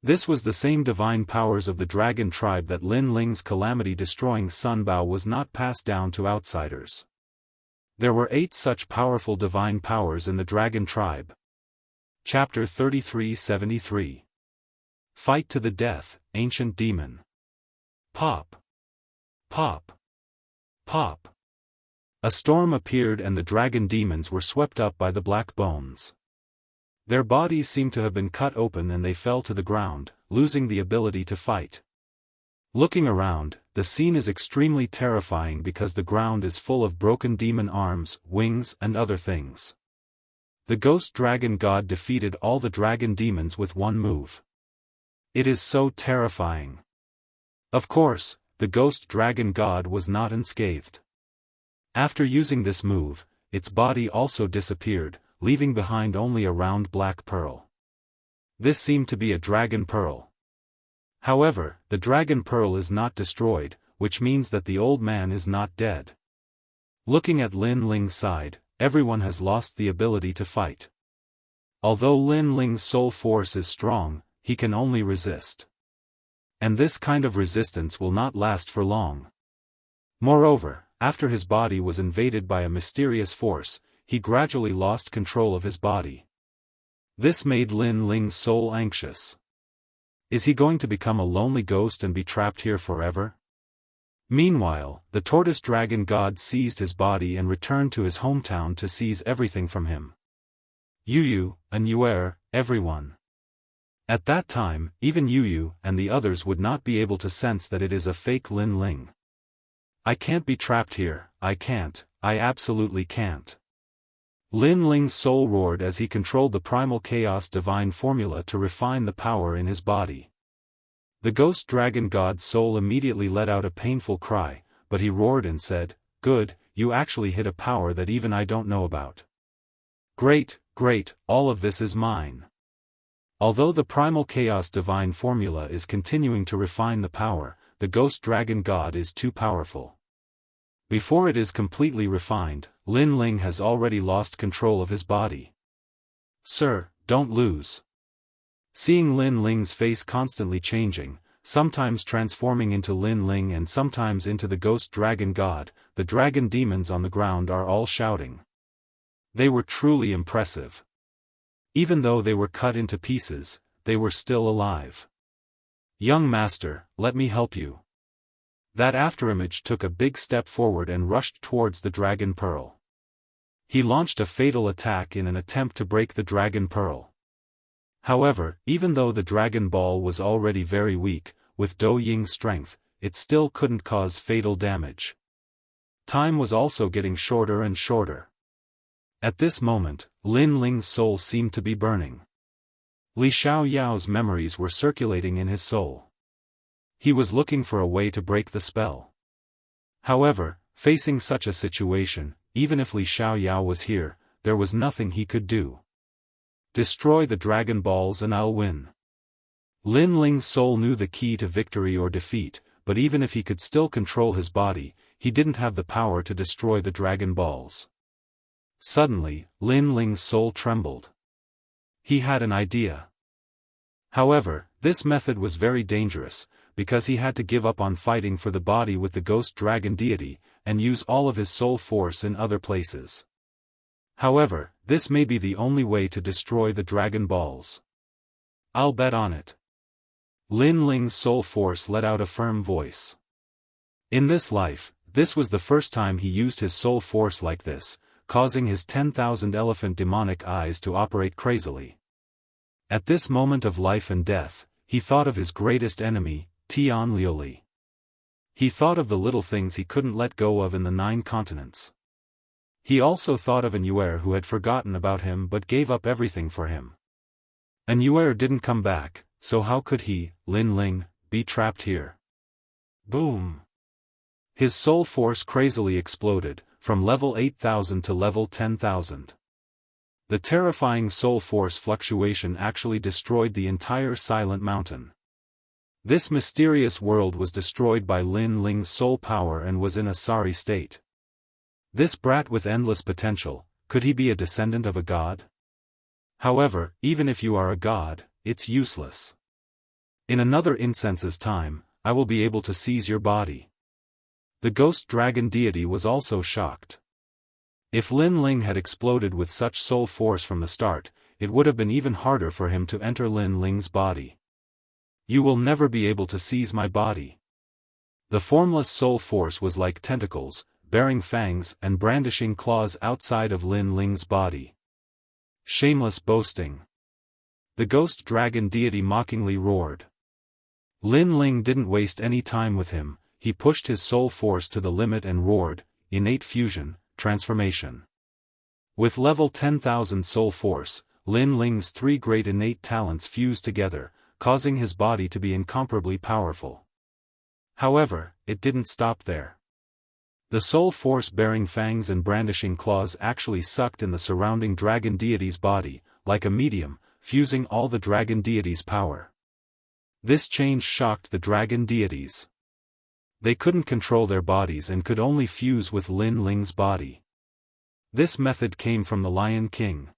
This was the same divine powers of the dragon tribe that Lin Ling's calamity-destroying sunbow was not passed down to outsiders. There were 8 such powerful divine powers in the dragon tribe. Chapter 3373. Fight to the death, ancient demon. Pop. Pop. Pop. A storm appeared and the dragon demons were swept up by the black bones. Their bodies seemed to have been cut open and they fell to the ground, losing the ability to fight. Looking around, the scene is extremely terrifying because the ground is full of broken demon arms, wings, and other things. The ghost dragon god defeated all the dragon demons with one move. It is so terrifying. Of course, the ghost dragon god was not unscathed. After using this move, its body also disappeared, leaving behind only a round black pearl. This seemed to be a dragon pearl. However, the dragon pearl is not destroyed, which means that the old man is not dead. Looking at Lin Ling's side, everyone has lost the ability to fight. Although Lin Ling's soul force is strong, he can only resist. And this kind of resistance will not last for long. Moreover, after his body was invaded by a mysterious force, he gradually lost control of his body. This made Lin Ling's soul anxious. Is he going to become a lonely ghost and be trapped here forever? Meanwhile, the tortoise dragon god seized his body and returned to his hometown to seize everything from him. Yu, and Yuer, everyone. At that time, even Yu and the others would not be able to sense that it is a fake Lin Ling. I can't be trapped here, I absolutely can't. Lin Ling's soul roared as he controlled the primal chaos divine formula to refine the power in his body. The ghost dragon god's soul immediately let out a painful cry, but he roared and said, "Good, you actually hit a power that even I don't know about. Great, all of this is mine." Although the primal chaos divine formula is continuing to refine the power, the ghost dragon god is too powerful. Before it is completely refined, Lin Ling has already lost control of his body. "Sir, don't lose." Seeing Lin Ling's face constantly changing, sometimes transforming into Lin Ling and sometimes into the ghost dragon god, the dragon demons on the ground are all shouting. They were truly impressive. Even though they were cut into pieces, they were still alive. "Young master, let me help you." That afterimage took a big step forward and rushed towards the dragon pearl. He launched a fatal attack in an attempt to break the dragon pearl. However, even though the dragon ball was already very weak, with Do Ying's strength, it still couldn't cause fatal damage. Time was also getting shorter and shorter. At this moment, Lin Ling's soul seemed to be burning. Li Xiaoyao's memories were circulating in his soul. He was looking for a way to break the spell. However, facing such a situation, even if Li Xiaoyao was here, there was nothing he could do. Destroy the dragon balls and I'll win. Lin Ling's soul knew the key to victory or defeat, but even if he could still control his body, he didn't have the power to destroy the dragon balls. Suddenly, Lin Ling's soul trembled. He had an idea. However, this method was very dangerous, because he had to give up on fighting for the body with the ghost dragon deity, and use all of his soul force in other places. However, this may be the only way to destroy the dragon balls. I'll bet on it. Lin Ling's soul force let out a firm voice. In this life, this was the first time he used his soul force like this, causing his 10,000 elephant demonic eyes to operate crazily. At this moment of life and death, he thought of his greatest enemy, Tian Liuli. He thought of the little things he couldn't let go of in the 9 continents. He also thought of an Yuer who had forgotten about him but gave up everything for him. An Yuer didn't come back, so how could he, Lin Ling, be trapped here? Boom! His soul force crazily exploded, from level 8,000 to level 10,000. The terrifying soul force fluctuation actually destroyed the entire Silent Mountain. This mysterious world was destroyed by Lin Ling's soul power and was in a sorry state. This brat with endless potential, could he be a descendant of a god? However, even if you are a god, it's useless. In another incense's time, I will be able to seize your body. The ghost dragon deity was also shocked. If Lin Ling had exploded with such soul force from the start, it would have been even harder for him to enter Lin Ling's body. You will never be able to seize my body. The formless soul force was like tentacles, bearing fangs and brandishing claws outside of Lin Ling's body. Shameless boasting. The ghost dragon deity mockingly roared. Lin Ling didn't waste any time with him, he pushed his soul force to the limit and roared, innate fusion, transformation. With level 10,000 soul force, Lin Ling's 3 great innate talents fused together, causing his body to be incomparably powerful. However, it didn't stop there. The soul force bearing fangs and brandishing claws actually sucked in the surrounding dragon deity's body, like a medium, fusing all the dragon deity's power. This change shocked the dragon deities. They couldn't control their bodies and could only fuse with Lin Ling's body. This method came from the Lion King.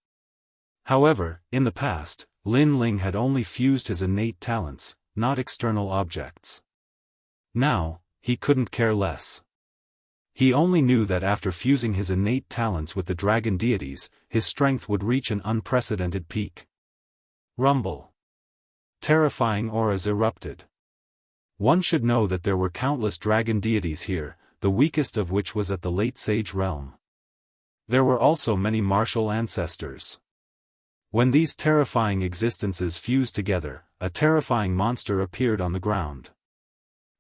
However, in the past, Lin Ling had only fused his innate talents, not external objects. Now, he couldn't care less. He only knew that after fusing his innate talents with the dragon deities, his strength would reach an unprecedented peak. Rumble. Terrifying auras erupted. One should know that there were countless dragon deities here, the weakest of which was at the late Sage realm. There were also many martial ancestors. When these terrifying existences fused together, a terrifying monster appeared on the ground.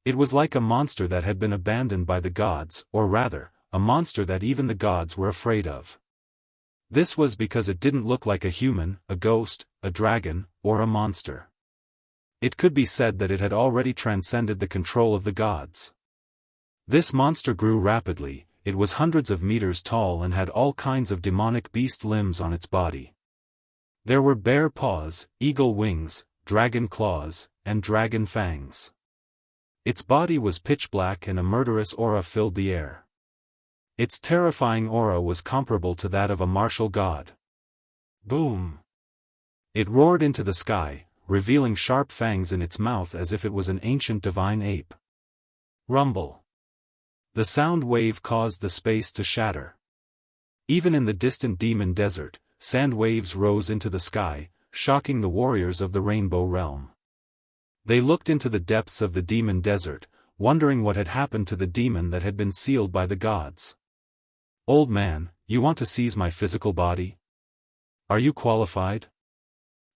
It was like a monster that had been abandoned by the gods, or rather, a monster that even the gods were afraid of. This was because it didn't look like a human, a ghost, a dragon, or a monster. It could be said that it had already transcended the control of the gods. This monster grew rapidly, it was hundreds of meters tall and had all kinds of demonic beast limbs on its body. There were bear paws, eagle wings, dragon claws, and dragon fangs. Its body was pitch black and a murderous aura filled the air. Its terrifying aura was comparable to that of a martial god. Boom! It roared into the sky, revealing sharp fangs in its mouth as if it was an ancient divine ape. Rumble. The sound wave caused the space to shatter. Even in the distant demon desert, sand waves rose into the sky, shocking the warriors of the Rainbow Realm. They looked into the depths of the demon desert, wondering what had happened to the demon that had been sealed by the gods. "Old man, you want to seize my physical body? Are you qualified?"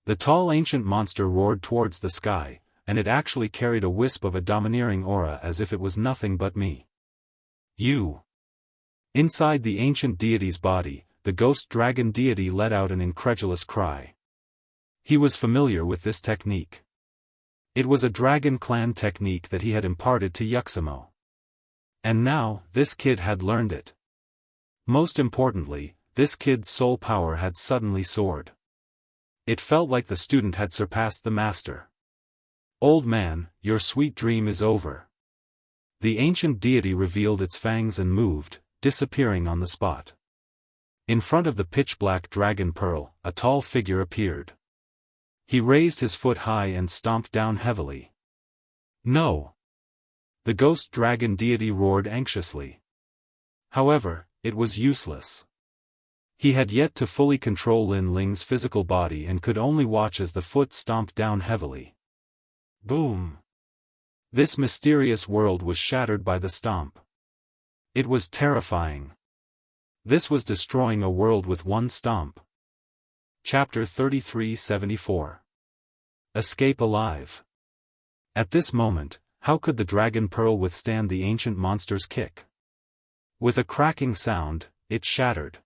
The tall ancient monster roared towards the sky, and it actually carried a wisp of a domineering aura as if it was nothing but me. "You." Inside the ancient deity's body, the ghost dragon deity let out an incredulous cry. He was familiar with this technique. It was a dragon clan technique that he had imparted to Yuxamo. And now, this kid had learned it. Most importantly, this kid's soul power had suddenly soared. It felt like the student had surpassed the master. "Old man, your sweet dream is over." The ancient deity revealed its fangs and moved, disappearing on the spot. In front of the pitch-black dragon pearl, a tall figure appeared. He raised his foot high and stomped down heavily. "No!" The ghost dragon deity roared anxiously. However, it was useless. He had yet to fully control Lin Ling's physical body and could only watch as the foot stomped down heavily. Boom! This mysterious world was shattered by the stomp. It was terrifying. This was destroying a world with one stomp. Chapter 33-74. Escape alive. At this moment, how could the dragon pearl withstand the ancient monster's kick? With a cracking sound, it shattered.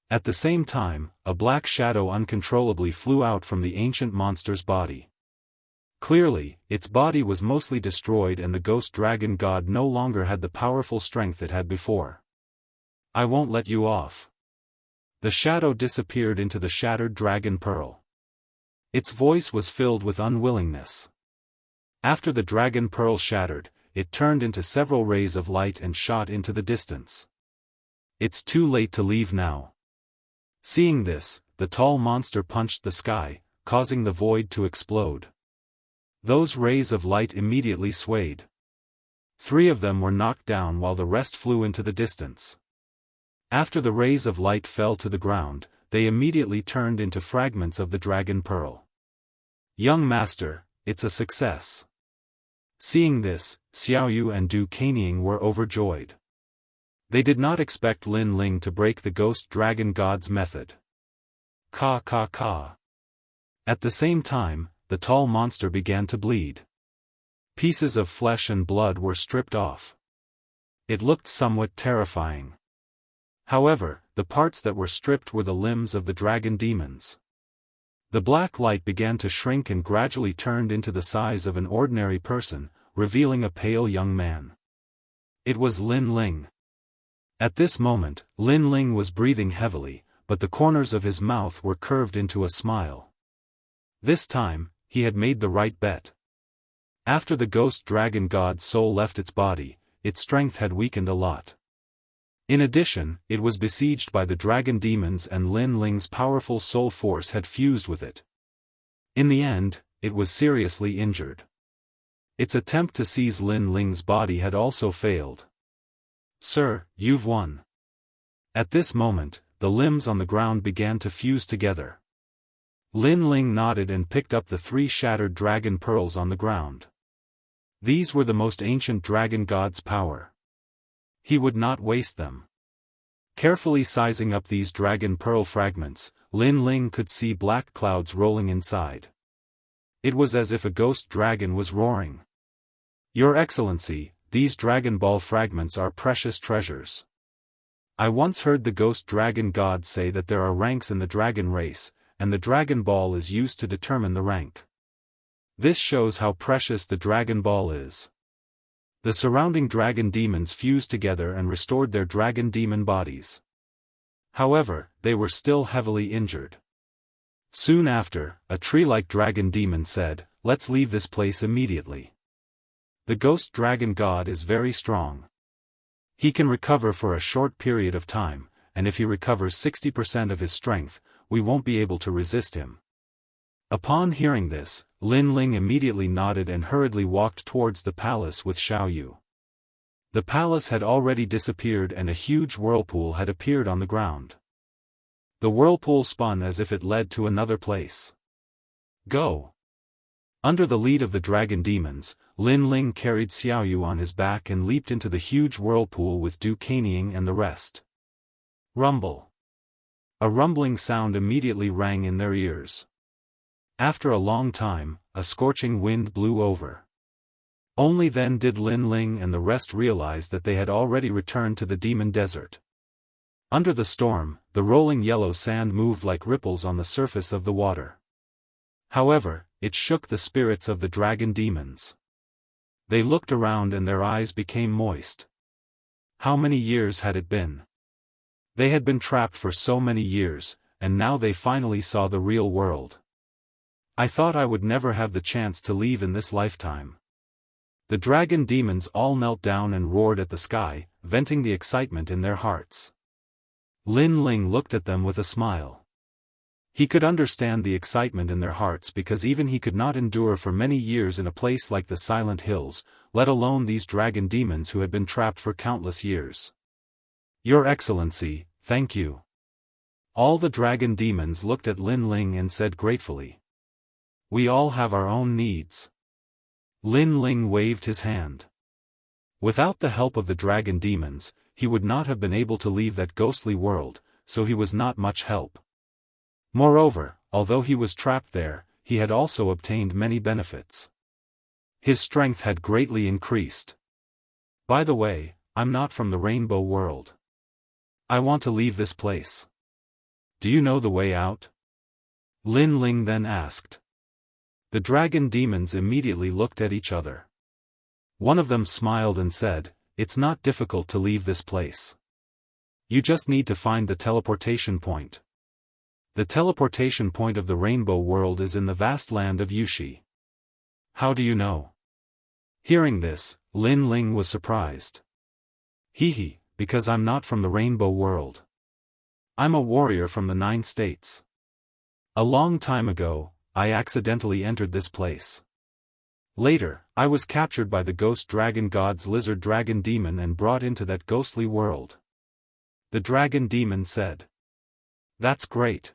At the same time, a black shadow uncontrollably flew out from the ancient monster's body. Clearly, its body was mostly destroyed and the ghost dragon god no longer had the powerful strength it had before. "I won't let you off." The shadow disappeared into the shattered dragon pearl. Its voice was filled with unwillingness. After the dragon pearl shattered, it turned into several rays of light and shot into the distance. "It's too late to leave now." Seeing this, the tall monster punched the sky, causing the void to explode. Those rays of light immediately swayed. 3 of them were knocked down while the rest flew into the distance. After the rays of light fell to the ground, they immediately turned into fragments of the dragon pearl. "Young master, it's a success." Seeing this, Xiaoyu and Du Kanying were overjoyed. They did not expect Lin Ling to break the ghost dragon god's method. Ka ka ka. At the same time, the tall monster began to bleed. Pieces of flesh and blood were stripped off. It looked somewhat terrifying. However, the parts that were stripped were the limbs of the dragon demons. The black light began to shrink and gradually turned into the size of an ordinary person, revealing a pale young man. It was Lin Ling. At this moment, Lin Ling was breathing heavily, but the corners of his mouth were curved into a smile. This time, he had made the right bet. After the ghost dragon god's soul left its body, its strength had weakened a lot. In addition, it was besieged by the dragon demons and Lin Ling's powerful soul force had fused with it. In the end, it was seriously injured. Its attempt to seize Lin Ling's body had also failed. "Sir, you've won." At this moment, the limbs on the ground began to fuse together. Lin Ling nodded and picked up the 3 shattered dragon pearls on the ground. These were the most ancient dragon god's power. He would not waste them. Carefully sizing up these dragon pearl fragments, Lin Ling could see black clouds rolling inside. It was as if a ghost dragon was roaring. "Your Excellency, these Dragon Ball fragments are precious treasures. I once heard the ghost dragon god say that there are ranks in the dragon race, and the Dragon Ball is used to determine the rank. This shows how precious the Dragon Ball is." The surrounding dragon demons fused together and restored their dragon demon bodies. However, they were still heavily injured. Soon after, a tree-like dragon demon said, "Let's leave this place immediately. The ghost dragon god is very strong. He can recover for a short period of time, and if he recovers 60% of his strength, we won't be able to resist him." Upon hearing this, Lin Ling immediately nodded and hurriedly walked towards the palace with Xiaoyu. The palace had already disappeared and a huge whirlpool had appeared on the ground. The whirlpool spun as if it led to another place. "Go!" Under the lead of the dragon demons, Lin Ling carried Xiaoyu on his back and leaped into the huge whirlpool with Du Kanying and the rest. Rumble. A rumbling sound immediately rang in their ears. After a long time, a scorching wind blew over. Only then did Lin Ling and the rest realize that they had already returned to the demon desert. Under the storm, the rolling yellow sand moved like ripples on the surface of the water. However, it shook the spirits of the dragon demons. They looked around and their eyes became moist. How many years had it been? They had been trapped for so many years, and now they finally saw the real world. "I thought I would never have the chance to leave in this lifetime." The dragon demons all knelt down and roared at the sky, venting the excitement in their hearts. Lin Ling looked at them with a smile. He could understand the excitement in their hearts because even he could not endure for many years in a place like the Silent Hills, let alone these dragon demons who had been trapped for countless years. "Your Excellency, thank you." All the dragon demons looked at Lin Ling and said gratefully. "We all have our own needs." Lin Ling waved his hand. Without the help of the dragon demons, he would not have been able to leave that ghostly world, so he was not much help. Moreover, although he was trapped there, he had also obtained many benefits. His strength had greatly increased. "By the way, I'm not from the Rainbow World. I want to leave this place. Do you know the way out?" Lin Ling then asked. The dragon demons immediately looked at each other. One of them smiled and said, "It's not difficult to leave this place. You just need to find the teleportation point. The teleportation point of the Rainbow World is in the vast land of Yushi." "How do you know?" Hearing this, Lin Ling was surprised. "Hee, because I'm not from the Rainbow World. I'm a warrior from the 9 states. A long time ago, I accidentally entered this place. Later, I was captured by the ghost dragon god's lizard dragon demon and brought into that ghostly world." The dragon demon said. "That's great.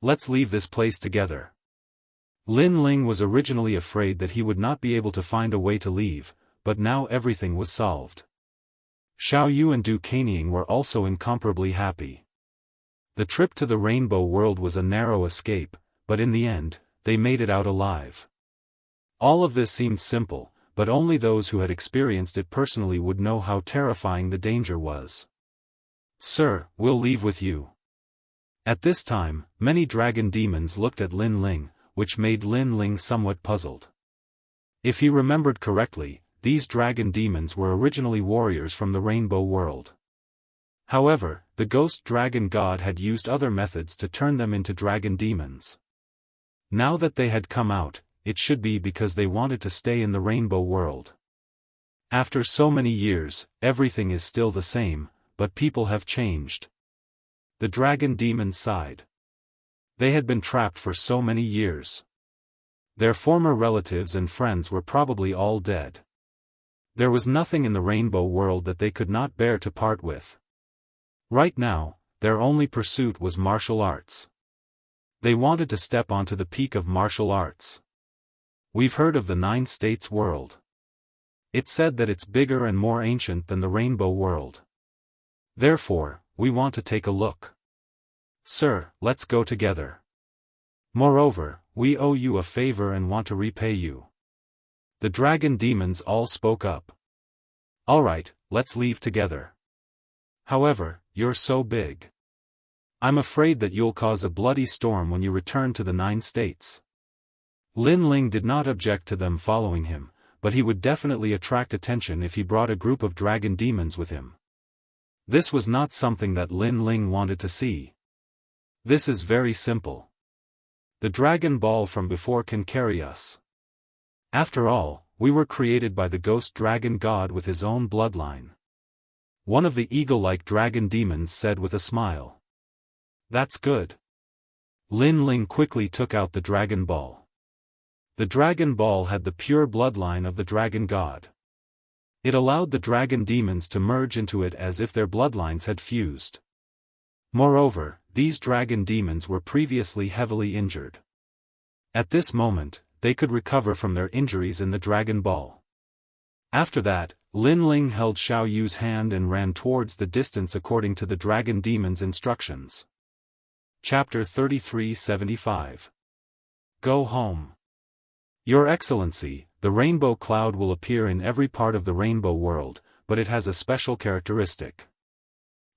Let's leave this place together." Lin Ling was originally afraid that he would not be able to find a way to leave, but now everything was solved. Xiaoyu and Du Kanying were also incomparably happy. The trip to the Rainbow World was a narrow escape, but in the end, they made it out alive. All of this seemed simple, but only those who had experienced it personally would know how terrifying the danger was. "Sir, we'll leave with you." At this time, many dragon demons looked at Lin Ling, which made Lin Ling somewhat puzzled. If he remembered correctly, these dragon demons were originally warriors from the Rainbow World. However, the ghost dragon god had used other methods to turn them into dragon demons. Now that they had come out, it should be because they wanted to stay in the rainbow world. After so many years, everything is still the same, but people have changed. The dragon demons sighed. They had been trapped for so many years. Their former relatives and friends were probably all dead. There was nothing in the rainbow world that they could not bear to part with. Right now, their only pursuit was martial arts. They wanted to step onto the peak of martial arts. We've heard of the 9 states world. It's said that it's bigger and more ancient than the rainbow world. Therefore, we want to take a look. Sir, let's go together. Moreover, we owe you a favor and want to repay you. The dragon demons all spoke up. Alright, let's leave together. However, you're so big. I'm afraid that you'll cause a bloody storm when you return to the 9 states. Lin Ling did not object to them following him, but he would definitely attract attention if he brought a group of dragon demons with him. This was not something that Lin Ling wanted to see. This is very simple. The Dragon Ball from before can carry us. After all, we were created by the ghost dragon god with his own bloodline. One of the eagle-like dragon demons said with a smile. That's good. Lin Ling quickly took out the Dragon Ball. The Dragon Ball had the pure bloodline of the dragon god. It allowed the dragon demons to merge into it as if their bloodlines had fused. Moreover, these dragon demons were previously heavily injured. At this moment, they could recover from their injuries in the Dragon Ball. After that, Lin Ling held Xiao Yu's hand and ran towards the distance according to the dragon demon's instructions. Chapter 3375. Go home. Your Excellency, the rainbow cloud will appear in every part of the rainbow world, but it has a special characteristic.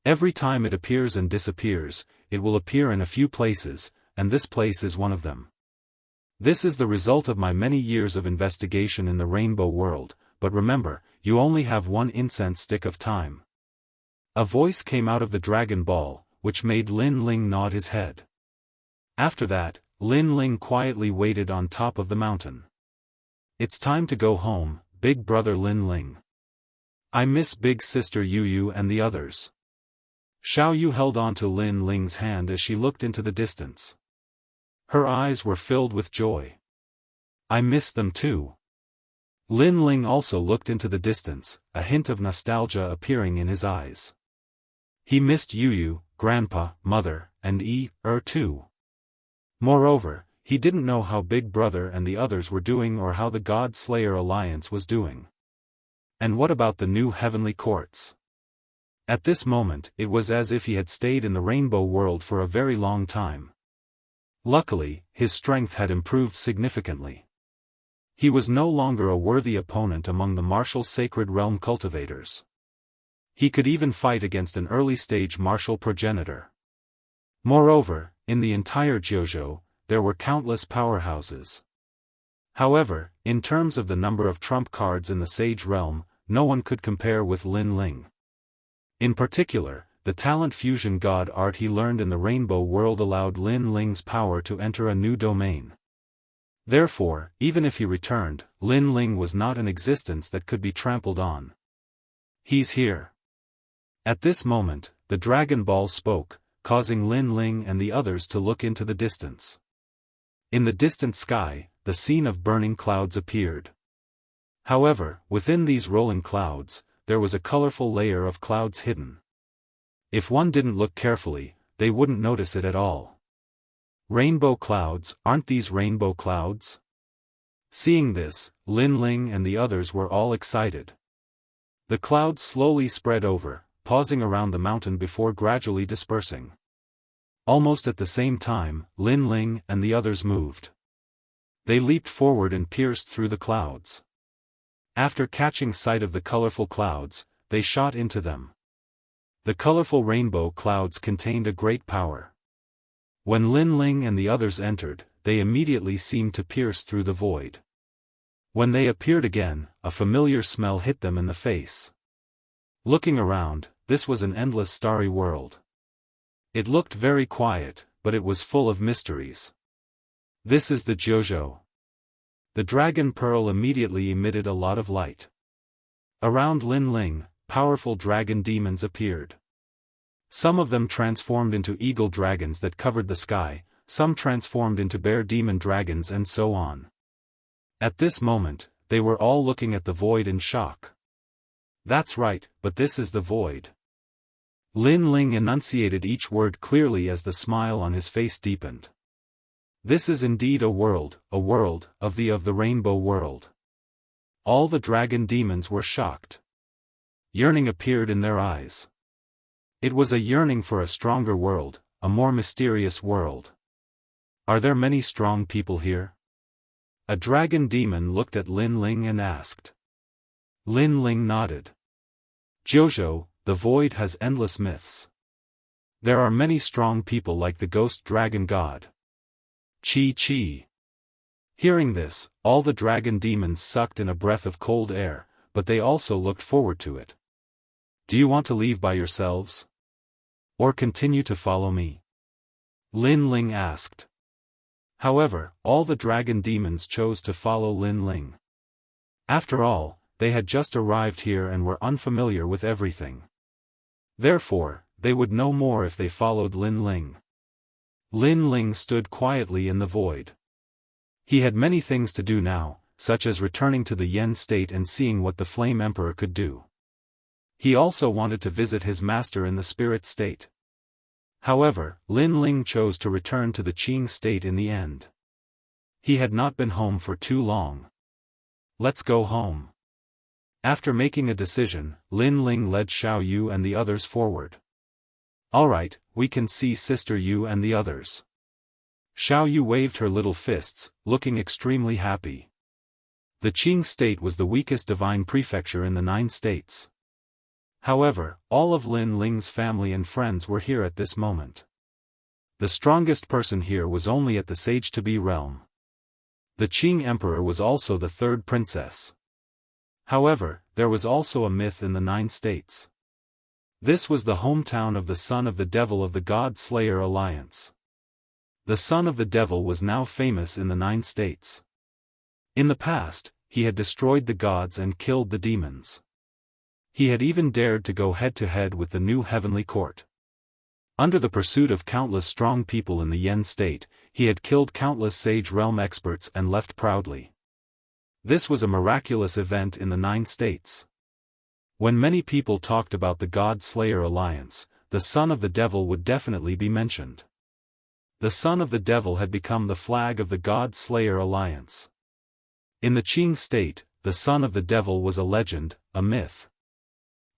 Every time it appears and disappears, it will appear in a few places, and this place is one of them. This is the result of my many years of investigation in the rainbow world, but remember, you only have one incense stick of time. A voice came out of the Dragon Ball, which made Lin Ling nod his head. After that, Lin Ling quietly waited on top of the mountain. It's time to go home, big brother Lin Ling. I miss big sister Yu Yu and the others. Xiao Yu held on to Lin Ling's hand as she looked into the distance. Her eyes were filled with joy. I miss them too. Lin Ling also looked into the distance, a hint of nostalgia appearing in his eyes. He missed Yu Yu, Grandpa, Mother, and too. Moreover, he didn't know how Big Brother and the others were doing or how the God Slayer Alliance was doing. And what about the new heavenly courts? At this moment, it was as if he had stayed in the rainbow world for a very long time. Luckily, his strength had improved significantly. He was no longer a worthy opponent among the martial sacred realm cultivators. He could even fight against an early-stage martial progenitor. Moreover, in the entire Jianghu, there were countless powerhouses. However, in terms of the number of trump cards in the Sage realm, no one could compare with Lin Ling. In particular, the talent fusion god art he learned in the rainbow world allowed Lin Ling's power to enter a new domain. Therefore, even if he returned, Lin Ling was not an existence that could be trampled on. He's here. At this moment, the Dragon Ball spoke, causing Lin Ling and the others to look into the distance. In the distant sky, the scene of burning clouds appeared. However, within these rolling clouds, there was a colorful layer of clouds hidden. If one didn't look carefully, they wouldn't notice it at all. Rainbow clouds, aren't these rainbow clouds? Seeing this, Lin Ling and the others were all excited. The clouds slowly spread over, pausing around the mountain before gradually dispersing. Almost at the same time, Lin Ling and the others moved. They leaped forward and pierced through the clouds. After catching sight of the colorful clouds, they shot into them. The colorful rainbow clouds contained a great power. When Lin Ling and the others entered, they immediately seemed to pierce through the void. When they appeared again, a familiar smell hit them in the face. Looking around, this was an endless starry world. It looked very quiet, but it was full of mysteries. This is the Jianghu. The dragon pearl immediately emitted a lot of light. Around Lin Ling, powerful dragon demons appeared. Some of them transformed into eagle dragons that covered the sky, some transformed into bear demon dragons and so on. At this moment, they were all looking at the void in shock. That's right, but this is the void. Lin Ling enunciated each word clearly as the smile on his face deepened. This is indeed a world of the rainbow world. All the dragon demons were shocked. Yearning appeared in their eyes. It was a yearning for a stronger world, a more mysterious world. Are there many strong people here? A dragon demon looked at Lin Ling and asked. Lin Ling nodded. Jiuzhou, the void has endless myths. There are many strong people like the ghost dragon god. Chi. Hearing this, all the dragon demons sucked in a breath of cold air, but they also looked forward to it. Do you want to leave by yourselves? Or continue to follow me? Lin Ling asked. However, all the dragon demons chose to follow Lin Ling. After all, they had just arrived here and were unfamiliar with everything. Therefore, they would know more if they followed Lin Ling. Lin Ling stood quietly in the void. He had many things to do now, such as returning to the Yen state and seeing what the Flame Emperor could do. He also wanted to visit his master in the spirit state. However, Lin Ling chose to return to the Qing state in the end. He had not been home for too long. Let's go home. After making a decision, Lin Ling led Xiao Yu and the others forward. Alright, we can see Sister Yu and the others. Xiao Yu waved her little fists, looking extremely happy. The Qing state was the weakest divine prefecture in the 9 states. However, all of Lin Ling's family and friends were here at this moment. The strongest person here was only at the Sage-to-be realm. The Qing Emperor was also the 3rd princess. However, there was also a myth in the 9 states. This was the hometown of the son of the devil of the God Slayer Alliance. The son of the devil was now famous in the 9 states. In the past, he had destroyed the gods and killed the demons. He had even dared to go head-to-head with the new heavenly court. Under the pursuit of countless strong people in the Yen state, he had killed countless sage realm experts and left proudly. This was a miraculous event in the 9 states. When many people talked about the God Slayer Alliance, the son of the devil would definitely be mentioned. The son of the devil had become the flag of the God Slayer Alliance. In the Qing state, the son of the devil was a legend, a myth.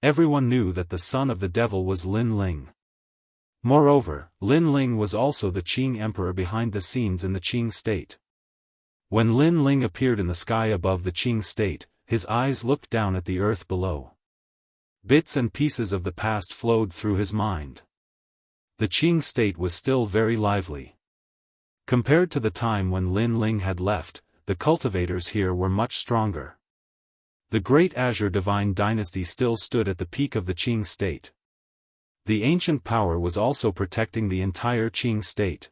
Everyone knew that the son of the devil was Lin Ling. Moreover, Lin Ling was also the Qing emperor behind the scenes in the Qing state. When Lin Ling appeared in the sky above the Qing state, his eyes looked down at the earth below. Bits and pieces of the past flowed through his mind. The Qing state was still very lively. Compared to the time when Lin Ling had left, the cultivators here were much stronger. The Great Azure Divine Dynasty still stood at the peak of the Qing state. The ancient power was also protecting the entire Qing state.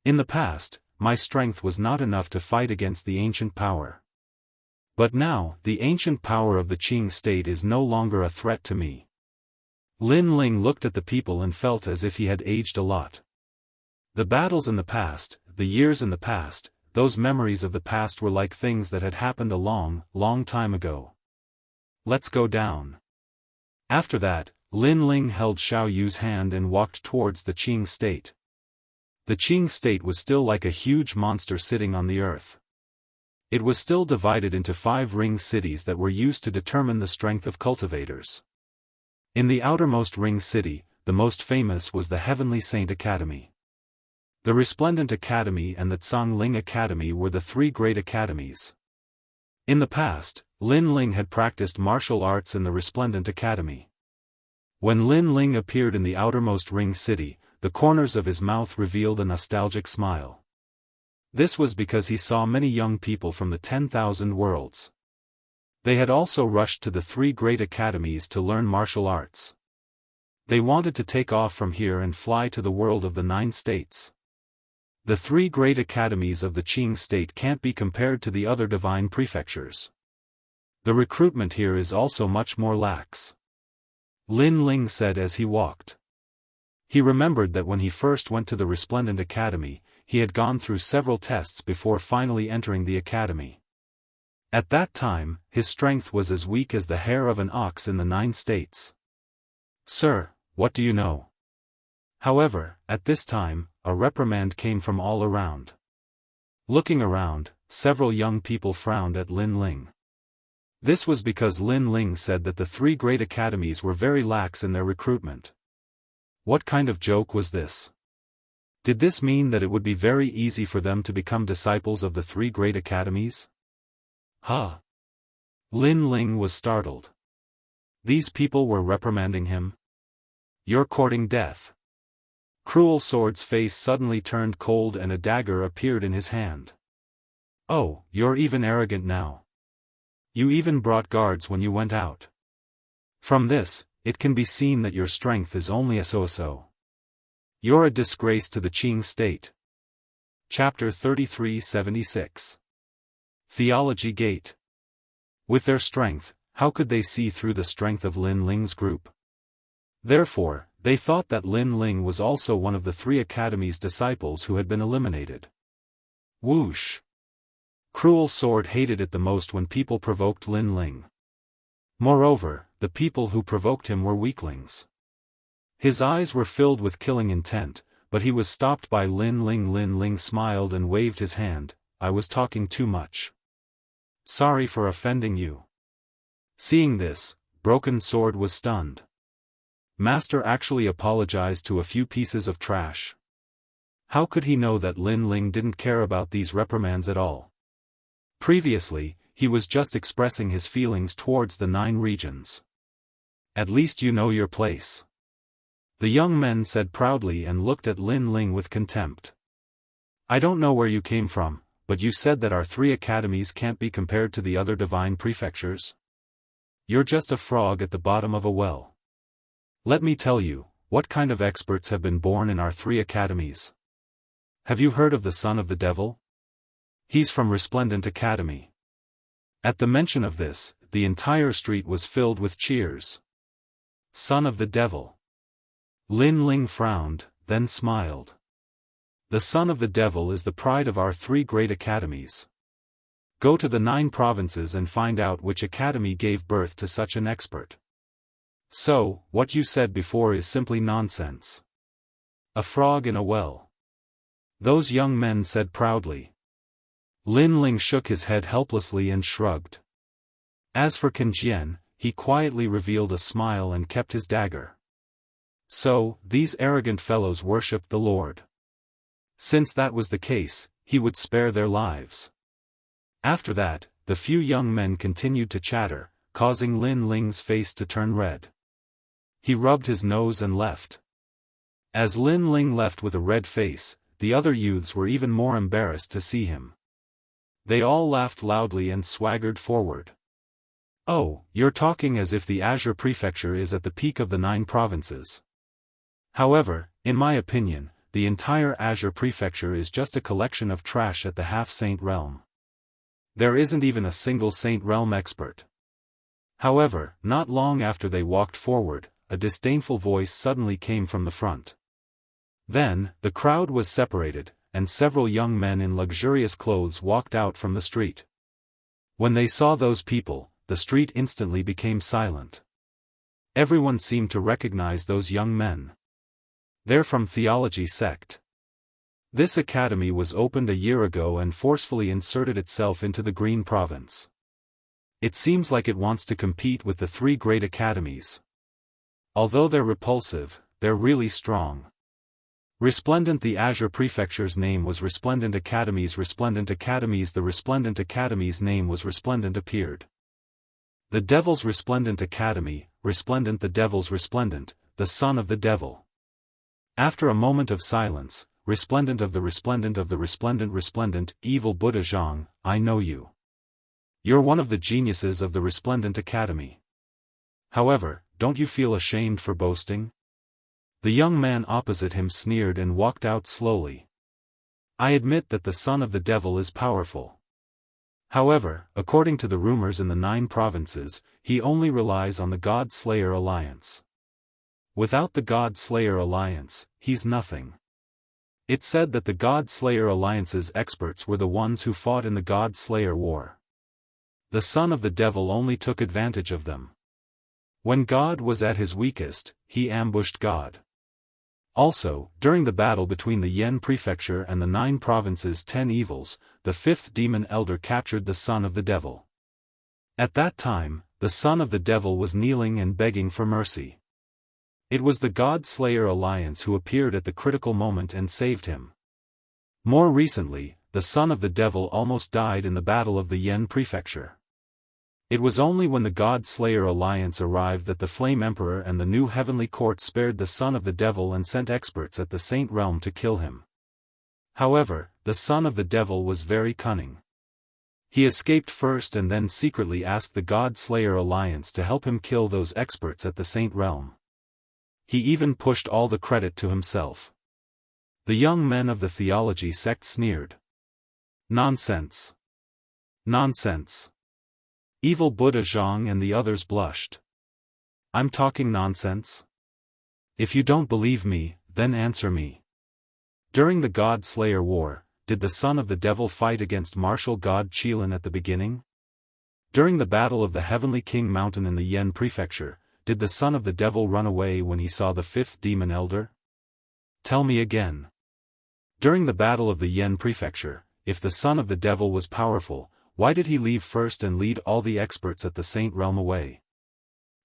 In the past, my strength was not enough to fight against the ancient power. But now, the ancient power of the Qing state is no longer a threat to me. Lin Ling looked at the people and felt as if he had aged a lot. The battles in the past, the years in the past, those memories of the past were like things that had happened a long, long time ago. Let's go down. After that, Lin Ling held Xiao Yu's hand and walked towards the Qing state. The Qing state was still like a huge monster sitting on the earth. It was still divided into 5 ring cities that were used to determine the strength of cultivators. In the outermost ring city, the most famous was the Heavenly Saint Academy. The Resplendent Academy and the Tsangling Academy were the 3 great academies. In the past, Lin Ling had practiced martial arts in the Resplendent Academy. When Lin Ling appeared in the outermost ring city, the corners of his mouth revealed a nostalgic smile. This was because he saw many young people from the 10,000 worlds. They had also rushed to the 3 great academies to learn martial arts. They wanted to take off from here and fly to the world of the 9 states. The three great academies of the Qing state can't be compared to the other divine prefectures. The recruitment here is also much more lax. Lin Ling said as he walked. He remembered that when he first went to the Resplendent Academy, he had gone through several tests before finally entering the academy. At that time, his strength was as weak as the hair of an ox in the 9 states. "Sir, what do you know?" However, at this time, a reprimand came from all around. Looking around, several young people frowned at Lin Ling. This was because Lin Ling said that the 3 great academies were very lax in their recruitment. What kind of joke was this? Did this mean that it would be very easy for them to become disciples of the 3 great academies? Huh? Lin Ling was startled. These people were reprimanding him? "You're courting death." Cruel Sword's face suddenly turned cold and a dagger appeared in his hand. "Oh, you're even arrogant now. You even brought guards when you went out. From this, it can be seen that your strength is only a so-so. You're a disgrace to the Qing state." Chapter 3376. Theology Gate. With their strength, how could they see through the strength of Lin Ling's group? Therefore, they thought that Lin Ling was also one of the 3 academies' disciples who had been eliminated. Whoosh! Cruel Sword hated it the most when people provoked Lin Ling. Moreover, the people who provoked him were weaklings. His eyes were filled with killing intent, but he was stopped by Lin Ling. Lin Ling smiled and waved his hand. "I was talking too much. Sorry for offending you." Seeing this, Broken Sword was stunned. Master actually apologized to a few pieces of trash. How could he know that Lin Ling didn't care about these reprimands at all? Previously, he was just expressing his feelings towards the 9 regions. "At least you know your place," the young men said proudly and looked at Lin Ling with contempt. "I don't know where you came from, but you said that our 3 academies can't be compared to the other divine prefectures? You're just a frog at the bottom of a well. Let me tell you, what kind of experts have been born in our 3 academies? Have you heard of the son of the devil? He's from Resplendent Academy." At the mention of this, the entire street was filled with cheers. Son of the devil. Lin Ling frowned, then smiled. The son of the devil is the pride of our 3 great academies. Go to the 9 provinces and find out which academy gave birth to such an expert. So, what you said before is simply nonsense. A frog in a well. Those young men said proudly. Lin Ling shook his head helplessly and shrugged. As for Qin Jian, he quietly revealed a smile and kept his dagger. So, these arrogant fellows worshipped the Lord. Since that was the case, he would spare their lives. After that, the few young men continued to chatter, causing Lin Ling's face to turn red. He rubbed his nose and left. As Lin Ling left with a red face, the other youths were even more embarrassed to see him. They all laughed loudly and swaggered forward. "Oh, you're talking as if the Azure Prefecture is at the peak of the 9 provinces. However, in my opinion, the entire Azure Prefecture is just a collection of trash at the half-saint realm. There isn't even a single saint realm expert." However, not long after they walked forward, a disdainful voice suddenly came from the front. Then, the crowd was separated, and several young men in luxurious clothes walked out from the street. When they saw those people, the street instantly became silent. Everyone seemed to recognize those young men. They're from Theology Sect. This academy was opened a year ago and forcefully inserted itself into the Green Province. It seems like it wants to compete with the 3 great academies. Although they're repulsive, they're really strong. Resplendent. The Azure Prefecture's name was Resplendent Academies. Resplendent Academies. The Resplendent Academy's name was Resplendent appeared. The Devil's Resplendent Academy, Resplendent. The Devil's Resplendent, the son of the devil. After a moment of silence, Resplendent of the Resplendent of the Resplendent. Resplendent, evil Buddha Zhang, I know you. You're one of the geniuses of the Resplendent Academy. However, don't you feel ashamed for boasting? The young man opposite him sneered and walked out slowly. I admit that the son of the devil is powerful. However, according to the rumors in the 9 provinces, he only relies on the God-Slayer alliance. Without the God-Slayer alliance, he's nothing. It's said that the God-Slayer alliance's experts were the ones who fought in the God-Slayer war. The son of the devil only took advantage of them. When God was at his weakest, he ambushed God. Also, during the battle between the Yan prefecture and the 9 provinces' 10 evils, the 5th demon elder captured the son of the devil. At that time, the son of the devil was kneeling and begging for mercy. It was the God-Slayer alliance who appeared at the critical moment and saved him. More recently, the son of the devil almost died in the battle of the Yan prefecture. It was only when the God-Slayer alliance arrived that the Flame Emperor and the new heavenly court spared the son of the devil and sent experts at the Saint Realm to kill him. However, the son of the devil was very cunning. He escaped first and then secretly asked the God-Slayer alliance to help him kill those experts at the Saint Realm. He even pushed all the credit to himself. The young men of the theology sect sneered. Nonsense. Nonsense. Evil Buddha Zhang and the others blushed. I'm talking nonsense? If you don't believe me, then answer me. During the God-Slayer war, did the son of the devil fight against martial god Qilin at the beginning? During the battle of the Heavenly King Mountain in the Yan prefecture, did the son of the devil run away when he saw the 5th demon elder? Tell me again. During the battle of the Yan prefecture, if the son of the devil was powerful, why did he leave first and lead all the experts at the Saint Realm away?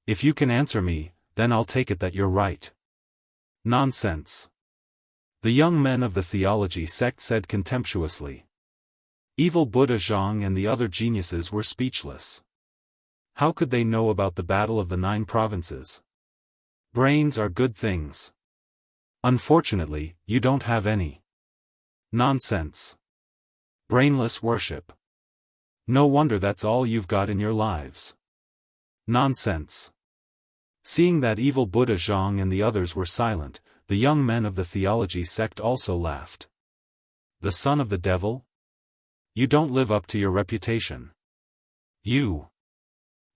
If you can answer me, then I'll take it that you're right. Nonsense. The young men of the theology sect said contemptuously. Evil Buddha Zhang and the other geniuses were speechless. How could they know about the battle of the 9 provinces? Brains are good things. Unfortunately, you don't have any. Nonsense. Brainless worship. No wonder that's all you've got in your lives. Nonsense. Seeing that evil Buddha Zhang and the others were silent, the young men of the theology sect also laughed. The son of the devil? You don't live up to your reputation. You.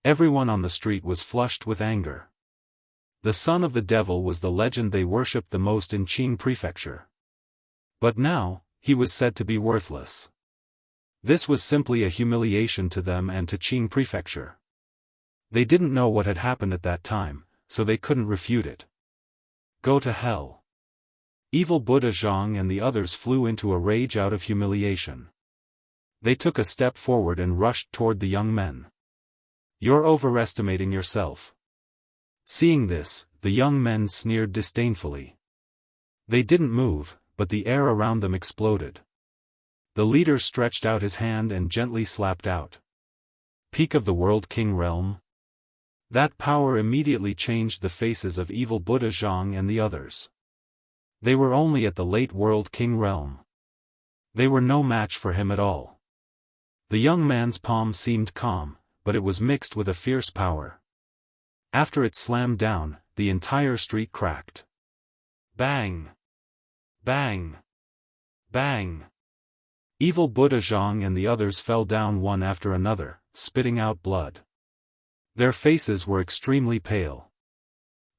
Everyone on the street was flushed with anger. The son of the devil was the legend they worshipped the most in Qing prefecture. But now, he was said to be worthless. This was simply a humiliation to them and to Qing prefecture. They didn't know what had happened at that time, so they couldn't refute it. Go to hell. Evil Buddha Zhang and the others flew into a rage out of humiliation. They took a step forward and rushed toward the young men. You're overestimating yourself. Seeing this, the young men sneered disdainfully. They didn't move, but the air around them exploded. The leader stretched out his hand and gently slapped out. Peak of the World King Realm? That power immediately changed the faces of evil Buddha Zhang and the others. They were only at the late World King Realm. They were no match for him at all. The young man's palm seemed calm, but it was mixed with a fierce power. After it slammed down, the entire street cracked. Bang! Bang! Bang! Evil Buddha Zhang and the others fell down one after another, spitting out blood. Their faces were extremely pale.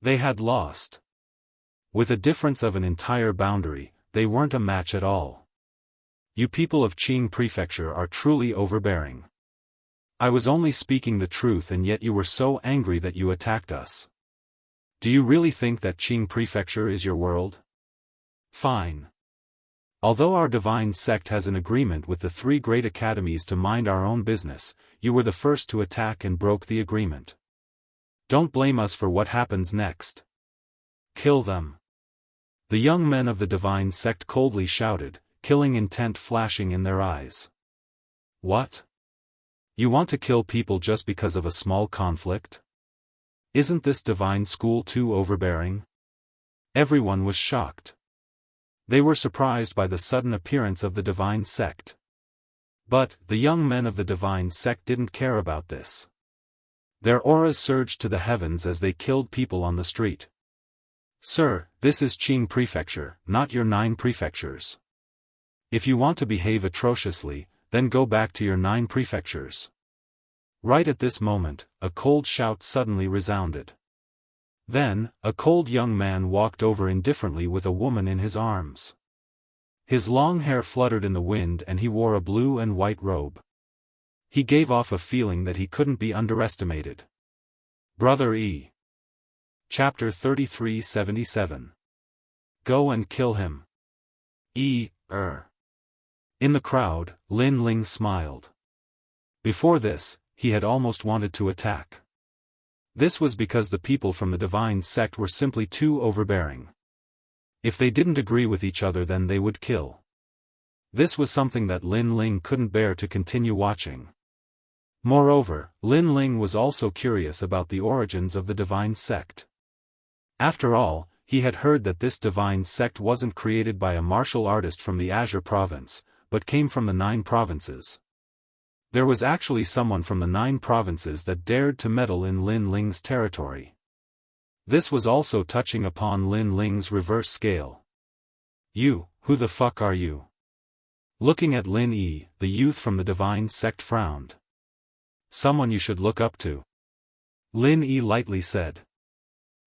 They had lost. With a difference of an entire boundary, they weren't a match at all. You people of Qing prefecture are truly overbearing. I was only speaking the truth and yet you were so angry that you attacked us. Do you really think that Qing prefecture is your world? Fine. Although our divine sect has an agreement with the 3 great academies to mind our own business, you were the first to attack and broke the agreement. Don't blame us for what happens next. Kill them. The young men of the divine sect coldly shouted, killing intent flashing in their eyes. What? You want to kill people just because of a small conflict? Isn't this divine school too overbearing? Everyone was shocked. They were surprised by the sudden appearance of the divine sect. But, the young men of the divine sect didn't care about this. Their auras surged to the heavens as they killed people on the street. Sir, this is Qing prefecture, not your 9 prefectures. If you want to behave atrociously, then go back to your 9 prefectures. Right at this moment, a cold shout suddenly resounded. Then, a cold young man walked over indifferently with a woman in his arms. His long hair fluttered in the wind and he wore a blue and white robe. He gave off a feeling that he couldn't be underestimated. Brother E. Chapter 3377. Go and kill him. In the crowd, Lin Ling smiled. Before this, he had almost wanted to attack. This was because the people from the divine sect were simply too overbearing. If they didn't agree with each other, then they would kill. This was something that Lin Ling couldn't bear to continue watching. Moreover, Lin Ling was also curious about the origins of the divine sect. After all, he had heard that this divine sect wasn't created by a martial artist from the Azure province, but came from the 9 provinces. There was actually someone from the 9 provinces that dared to meddle in Lin Ling's territory. This was also touching upon Lin Ling's reverse scale. You, who the fuck are you? Looking at Lin Yi, the youth from the divine sect frowned. Someone you should look up to. Lin Yi lightly said.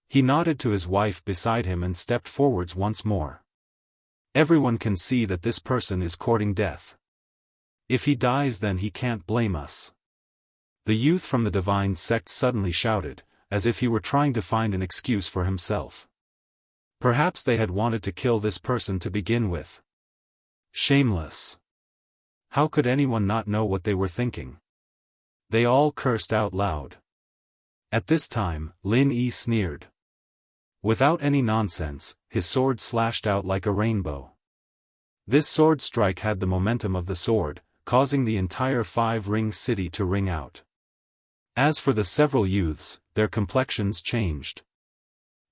He nodded to his wife beside him and stepped forwards once more. Everyone can see that this person is courting death. If he dies, then he can't blame us. The youth from the divine sect suddenly shouted, as if he were trying to find an excuse for himself. Perhaps they had wanted to kill this person to begin with. Shameless. How could anyone not know what they were thinking? They all cursed out loud. At this time, Lin Yi sneered. Without any nonsense, his sword slashed out like a rainbow. This sword strike had the momentum of the sword, causing the entire 5-ring city to ring out. As for the several youths, their complexions changed.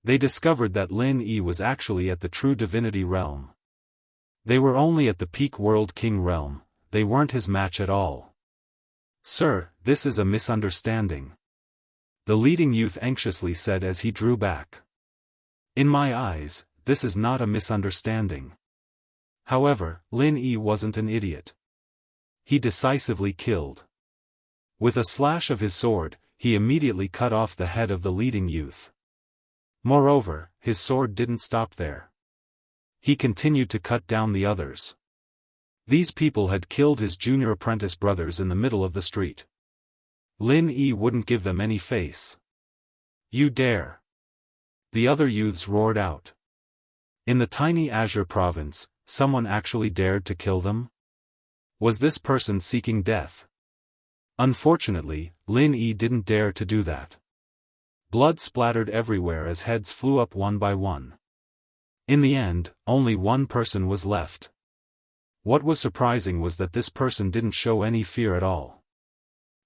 They discovered that Lin Yi was actually at the true divinity realm. They were only at the peak world king realm, they weren't his match at all. Sir, this is a misunderstanding. The leading youth anxiously said as he drew back. In my eyes, this is not a misunderstanding. However, Lin Yi wasn't an idiot. He decisively killed. With a slash of his sword, he immediately cut off the head of the leading youth. Moreover, his sword didn't stop there. He continued to cut down the others. These people had killed his junior apprentice brothers in the middle of the street. Lin Yi wouldn't give them any face. You dare! The other youths roared out. In the tiny Azure province, someone actually dared to kill them? Was this person seeking death? Unfortunately, Lin Yi didn't dare to do that. Blood splattered everywhere as heads flew up one by one. In the end, only one person was left. What was surprising was that this person didn't show any fear at all.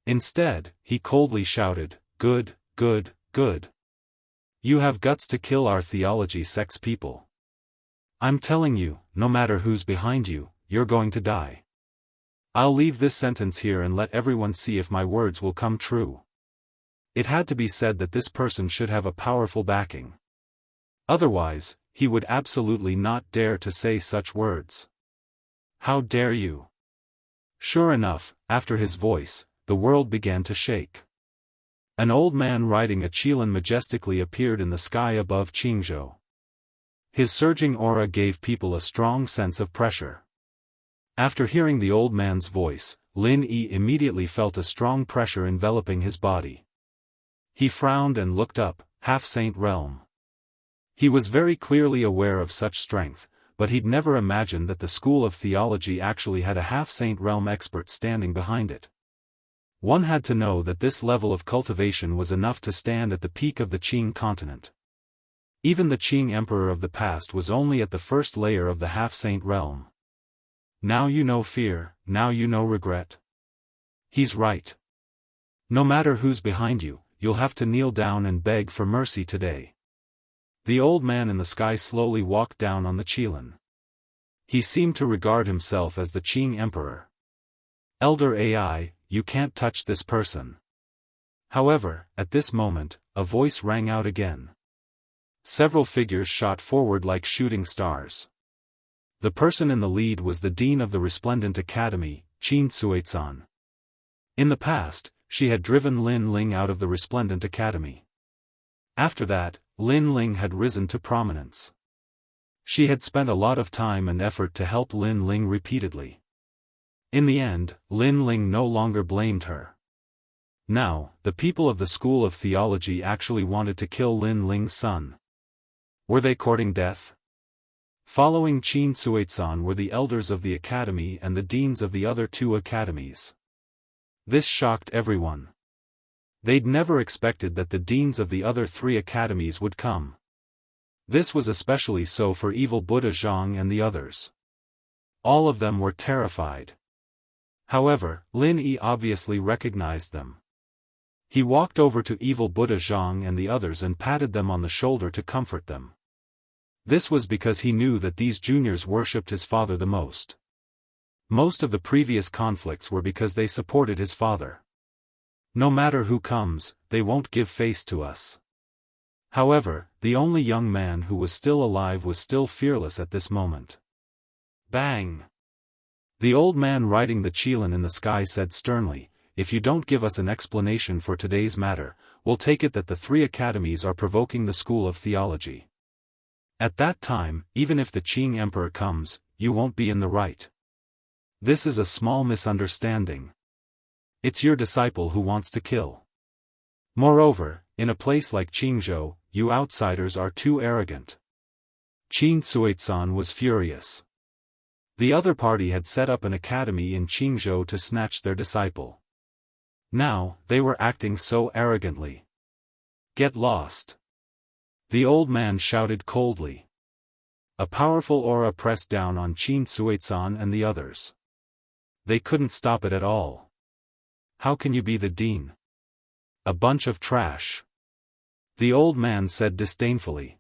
Instead, he coldly shouted, "Good, good, good. You have guts to kill our theology sect's people. I'm telling you, no matter who's behind you, you're going to die. I'll leave this sentence here and let everyone see if my words will come true." It had to be said that this person should have a powerful backing. Otherwise, he would absolutely not dare to say such words. How dare you? Sure enough, after his voice, the world began to shake. An old man riding a qilin majestically appeared in the sky above Jianghu. His surging aura gave people a strong sense of pressure. After hearing the old man's voice, Lin Yi immediately felt a strong pressure enveloping his body. He frowned and looked up, half-saint realm. He was very clearly aware of such strength, but he'd never imagined that the school of theology actually had a half-saint realm expert standing behind it. One had to know that this level of cultivation was enough to stand at the peak of the Qing continent. Even the Qing emperor of the past was only at the first layer of the half-saint realm. Now you know fear, now you know regret. He's right. No matter who's behind you, you'll have to kneel down and beg for mercy today. The old man in the sky slowly walked down on the qilin. He seemed to regard himself as the Qing emperor. Elder AI, you can't touch this person. However, at this moment, a voice rang out again. Several figures shot forward like shooting stars. The person in the lead was the dean of the Resplendent Academy, Qin Suizan. In the past, she had driven Lin Ling out of the Resplendent Academy. After that, Lin Ling had risen to prominence. She had spent a lot of time and effort to help Lin Ling repeatedly. In the end, Lin Ling no longer blamed her. Now, the people of the School of Theology actually wanted to kill Lin Ling's son. Were they courting death? Following Qin Suizan were the elders of the academy and the deans of the other two academies. This shocked everyone. They'd never expected that the deans of the other three academies would come. This was especially so for Evil Buddha Zhang and the others. All of them were terrified. However, Lin Yi obviously recognized them. He walked over to Evil Buddha Zhang and the others and patted them on the shoulder to comfort them. This was because he knew that these juniors worshipped his father the most. Most of the previous conflicts were because they supported his father. No matter who comes, they won't give face to us. However, the only young man who was still alive was still fearless at this moment. Bang! The old man riding the qilin in the sky said sternly, "If you don't give us an explanation for today's matter, we'll take it that the three academies are provoking the School of Theology. At that time, even if the Qing Emperor comes, you won't be in the right. This is a small misunderstanding. It's your disciple who wants to kill. Moreover, in a place like Qingzhou, you outsiders are too arrogant." Qin Suizan was furious. The other party had set up an academy in Qingzhou to snatch their disciple. Now, they were acting so arrogantly. "Get lost!" The old man shouted coldly. A powerful aura pressed down on Qin Suizan and the others. They couldn't stop it at all. "How can you be the dean? A bunch of trash," the old man said disdainfully.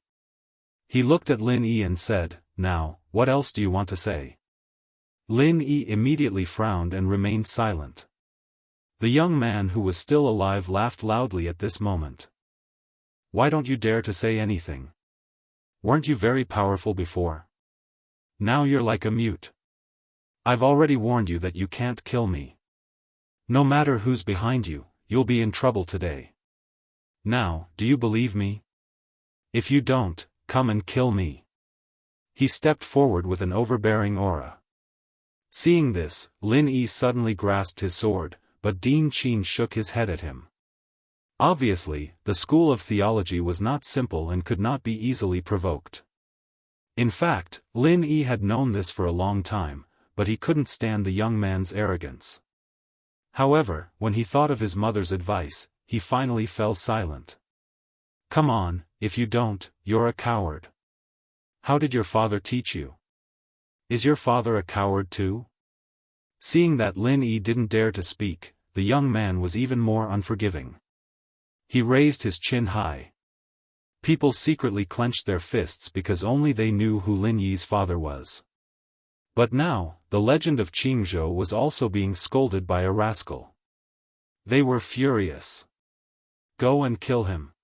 He looked at Lin Yi and said, "Now, what else do you want to say?" Lin Yi immediately frowned and remained silent. The young man who was still alive laughed loudly at this moment. "Why don't you dare to say anything? Weren't you very powerful before? Now you're like a mute. I've already warned you that you can't kill me. No matter who's behind you, you'll be in trouble today. Now, do you believe me? If you don't, come and kill me." He stepped forward with an overbearing aura. Seeing this, Lin Yi suddenly grasped his sword, but Dean Qin shook his head at him. Obviously, the School of Theology was not simple and could not be easily provoked. In fact, Lin Yi had known this for a long time, but he couldn't stand the young man's arrogance. However, when he thought of his mother's advice, he finally fell silent. "Come on, if you don't, you're a coward. How did your father teach you? Is your father a coward too?" Seeing that Lin Yi didn't dare to speak, the young man was even more unforgiving. He raised his chin high. People secretly clenched their fists because only they knew who Lin Yi's father was. But now, the legend of Qingzhou was also being scolded by a rascal. They were furious. "Go and kill him.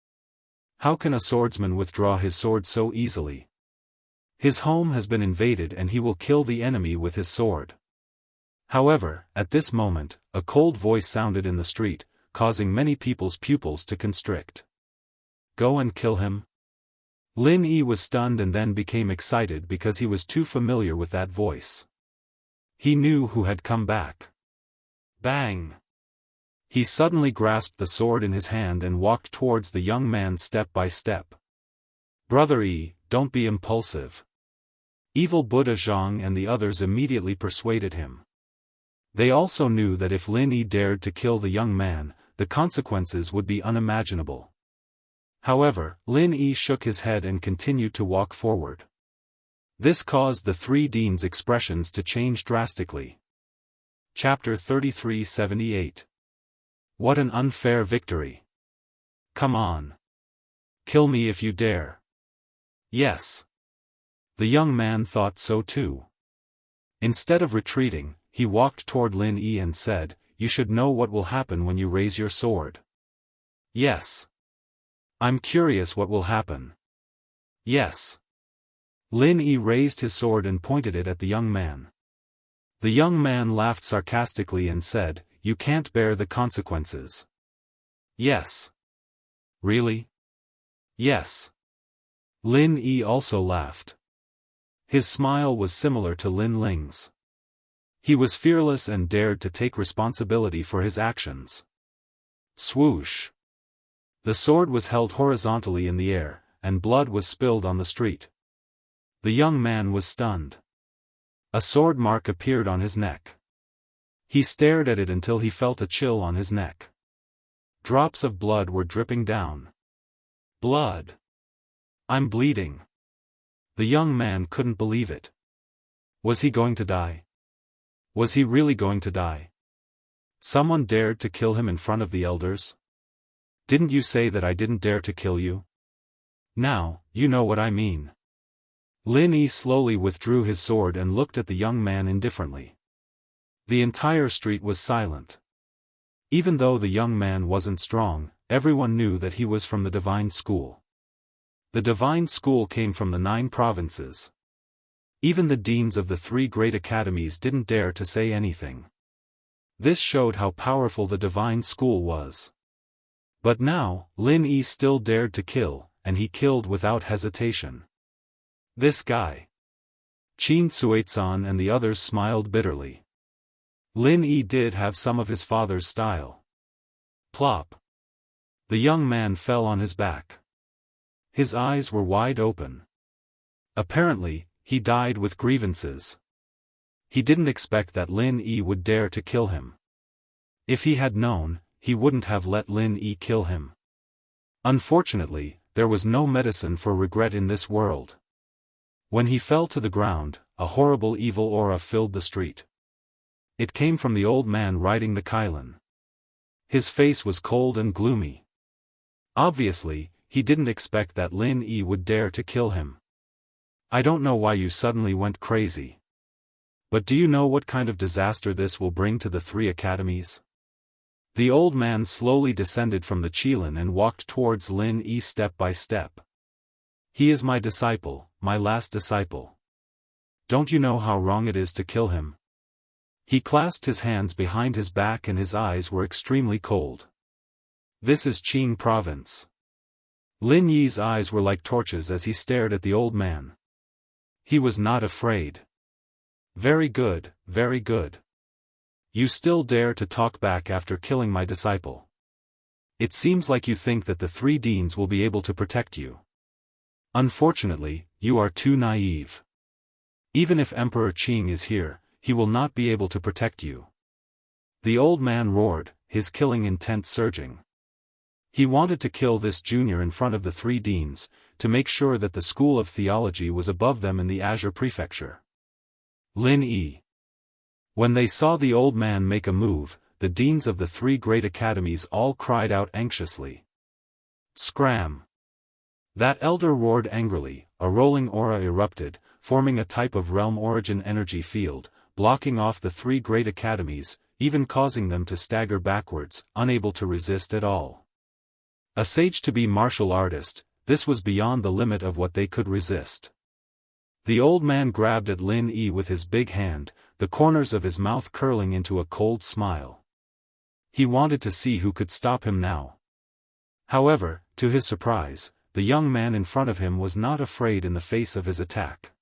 How can a swordsman withdraw his sword so easily? His home has been invaded and he will kill the enemy with his sword." However, at this moment, a cold voice sounded in the street, causing many people's pupils to constrict. "Go and kill him?" Lin Yi was stunned and then became excited because he was too familiar with that voice. He knew who had come back. Bang! He suddenly grasped the sword in his hand and walked towards the young man step by step. "Brother Yi, don't be impulsive." Evil Buddha Zhang and the others immediately persuaded him. They also knew that if Lin Yi dared to kill the young man, the consequences would be unimaginable. However, Lin Yi shook his head and continued to walk forward. This caused the three deans' expressions to change drastically. Chapter 3378. What an unfair victory. Come on. Kill me if you dare. Yes. The young man thought so too. Instead of retreating, he walked toward Lin Yi and said, "You should know what will happen when you raise your sword." "Yes. I'm curious what will happen." "Yes." Lin Yi raised his sword and pointed it at the young man. The young man laughed sarcastically and said, "You can't bear the consequences." "Yes." "Really?" "Yes." Lin Yi also laughed. His smile was similar to Lin Ling's. He was fearless and dared to take responsibility for his actions. Swoosh! The sword was held horizontally in the air, and blood was spilled on the street. The young man was stunned. A sword mark appeared on his neck. He stared at it until he felt a chill on his neck. Drops of blood were dripping down. Blood! "I'm bleeding." The young man couldn't believe it. Was he going to die? Was he really going to die? Someone dared to kill him in front of the elders? "Didn't you say that I didn't dare to kill you? Now, you know what I mean." Lin Yi slowly withdrew his sword and looked at the young man indifferently. The entire street was silent. Even though the young man wasn't strong, everyone knew that he was from the divine school. The divine school came from the 9 provinces. Even the deans of the 3 great academies didn't dare to say anything. This showed how powerful the divine school was. But now, Lin Yi still dared to kill, and he killed without hesitation. This guy. Qin Suizan and the others smiled bitterly. Lin Yi did have some of his father's style. Plop. The young man fell on his back. His eyes were wide open. Apparently, he died with grievances. He didn't expect that Lin Yi would dare to kill him. If he had known, he wouldn't have let Lin Yi kill him. Unfortunately, there was no medicine for regret in this world. When he fell to the ground, a horrible evil aura filled the street. It came from the old man riding the Kailan. His face was cold and gloomy. Obviously, he didn't expect that Lin Yi would dare to kill him. "I don't know why you suddenly went crazy. But do you know what kind of disaster this will bring to the 3 academies?" The old man slowly descended from the Qilin and walked towards Lin Yi step by step. "He is my disciple, my last disciple. Don't you know how wrong it is to kill him?" He clasped his hands behind his back and his eyes were extremely cold. "This is Qing province." Lin Yi's eyes were like torches as he stared at the old man. He was not afraid. "Very good, very good. You still dare to talk back after killing my disciple. It seems like you think that the 3 deans will be able to protect you. Unfortunately, you are too naive. Even if Emperor Qing is here, he will not be able to protect you." The old man roared, his killing intent surging. He wanted to kill this junior in front of the 3 deans, to make sure that the school of theology was above them in the Azure Prefecture. Lin Yi. When they saw the old man make a move, the deans of the 3 great academies all cried out anxiously. Scram! That elder roared angrily, a rolling aura erupted, forming a type of realm origin energy field, blocking off the 3 great academies, even causing them to stagger backwards, unable to resist at all. A sage-to-be martial artist, this was beyond the limit of what they could resist. The old man grabbed at Lin Yi with his big hand, the corners of his mouth curling into a cold smile. He wanted to see who could stop him now. However, to his surprise, the young man in front of him was not afraid in the face of his attack.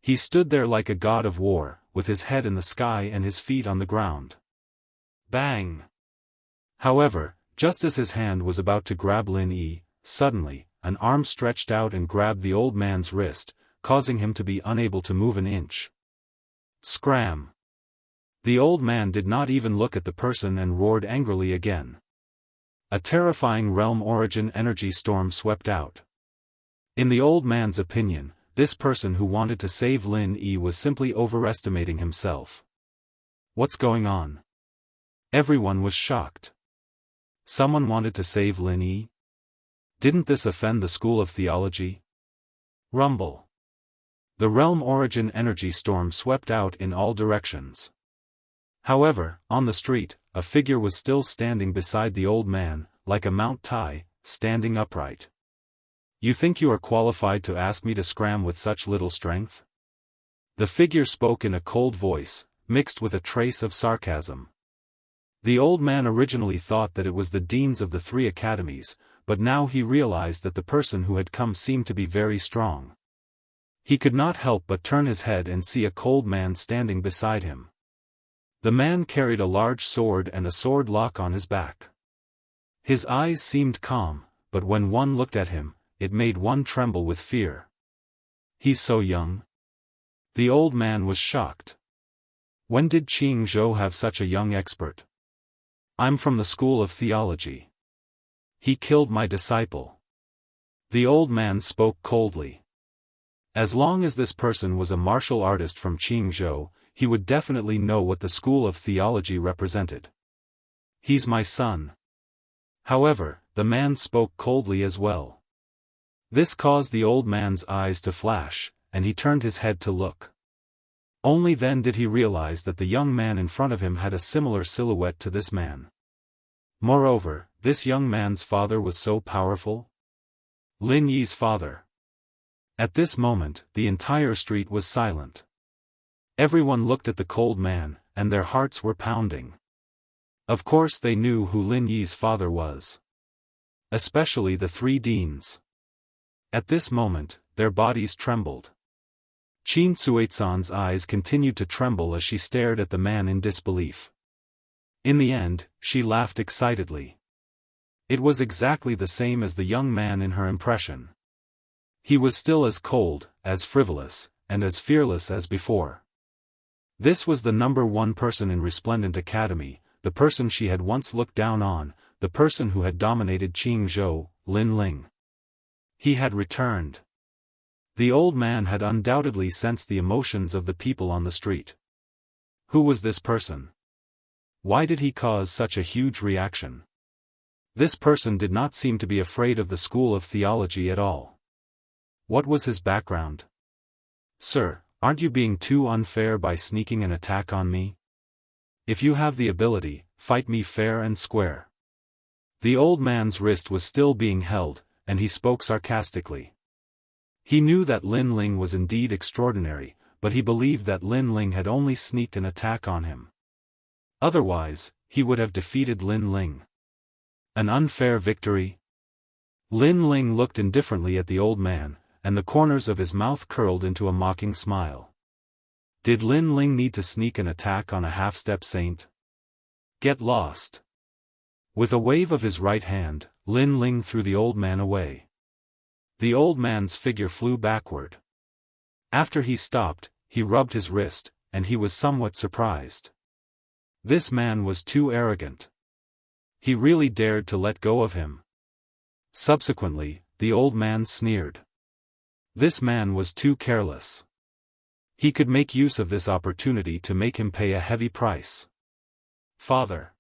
He stood there like a god of war, with his head in the sky and his feet on the ground. Bang! However, just as his hand was about to grab Lin Yi, suddenly, an arm stretched out and grabbed the old man's wrist, causing him to be unable to move an inch. Scram! The old man did not even look at the person and roared angrily again. A terrifying realm origin energy storm swept out. In the old man's opinion, this person who wanted to save Lin Yi was simply overestimating himself. What's going on? Everyone was shocked. Someone wanted to save Lin Yi? Didn't this offend the school of theology? Rumble. The realm origin energy storm swept out in all directions. However, on the street, a figure was still standing beside the old man, like a Mount Tai, standing upright. You think you are qualified to ask me to scram with such little strength? The figure spoke in a cold voice, mixed with a trace of sarcasm. The old man originally thought that it was the deans of the 3 academies, but now he realized that the person who had come seemed to be very strong. He could not help but turn his head and see a cold man standing beside him. The man carried a large sword and a sword lock on his back. His eyes seemed calm, but when one looked at him, it made one tremble with fear. He's so young? The old man was shocked. When did Jianghu have such a young expert? I'm from the school of theology. He killed my disciple. The old man spoke coldly. As long as this person was a martial artist from Jianghu, he would definitely know what the school of theology represented. He's my son. However, the man spoke coldly as well. This caused the old man's eyes to flash, and he turned his head to look. Only then did he realize that the young man in front of him had a similar silhouette to this man. Moreover, this young man's father was so powerful. Lin Yi's father. At this moment, the entire street was silent. Everyone looked at the cold man, and their hearts were pounding. Of course they knew who Lin Yi's father was. Especially the 3 deans. At this moment, their bodies trembled. Qin Suizan's eyes continued to tremble as she stared at the man in disbelief. In the end, she laughed excitedly. It was exactly the same as the young man in her impression. He was still as cold, as frivolous, and as fearless as before. This was the #1 person in Resplendent Academy, the person she had once looked down on, the person who had dominated Jianghu, Lin Ling. He had returned. The old man had undoubtedly sensed the emotions of the people on the street. Who was this person? Why did he cause such a huge reaction? This person did not seem to be afraid of the school of theology at all. What was his background? Sir, aren't you being too unfair by sneaking an attack on me? If you have the ability, fight me fair and square. The old man's wrist was still being held, and he spoke sarcastically. He knew that Lin Ling was indeed extraordinary, but he believed that Lin Ling had only sneaked an attack on him. Otherwise, he would have defeated Lin Ling. An unfair victory? Lin Ling looked indifferently at the old man, and the corners of his mouth curled into a mocking smile. Did Lin Ling need to sneak an attack on a half-step saint? Get lost. With a wave of his right hand, Lin Ling threw the old man away. The old man's figure flew backward. After he stopped, he rubbed his wrist, and he was somewhat surprised. This man was too arrogant. He really dared to let go of him. Subsequently, the old man sneered. This man was too careless. He could make use of this opportunity to make him pay a heavy price. Father.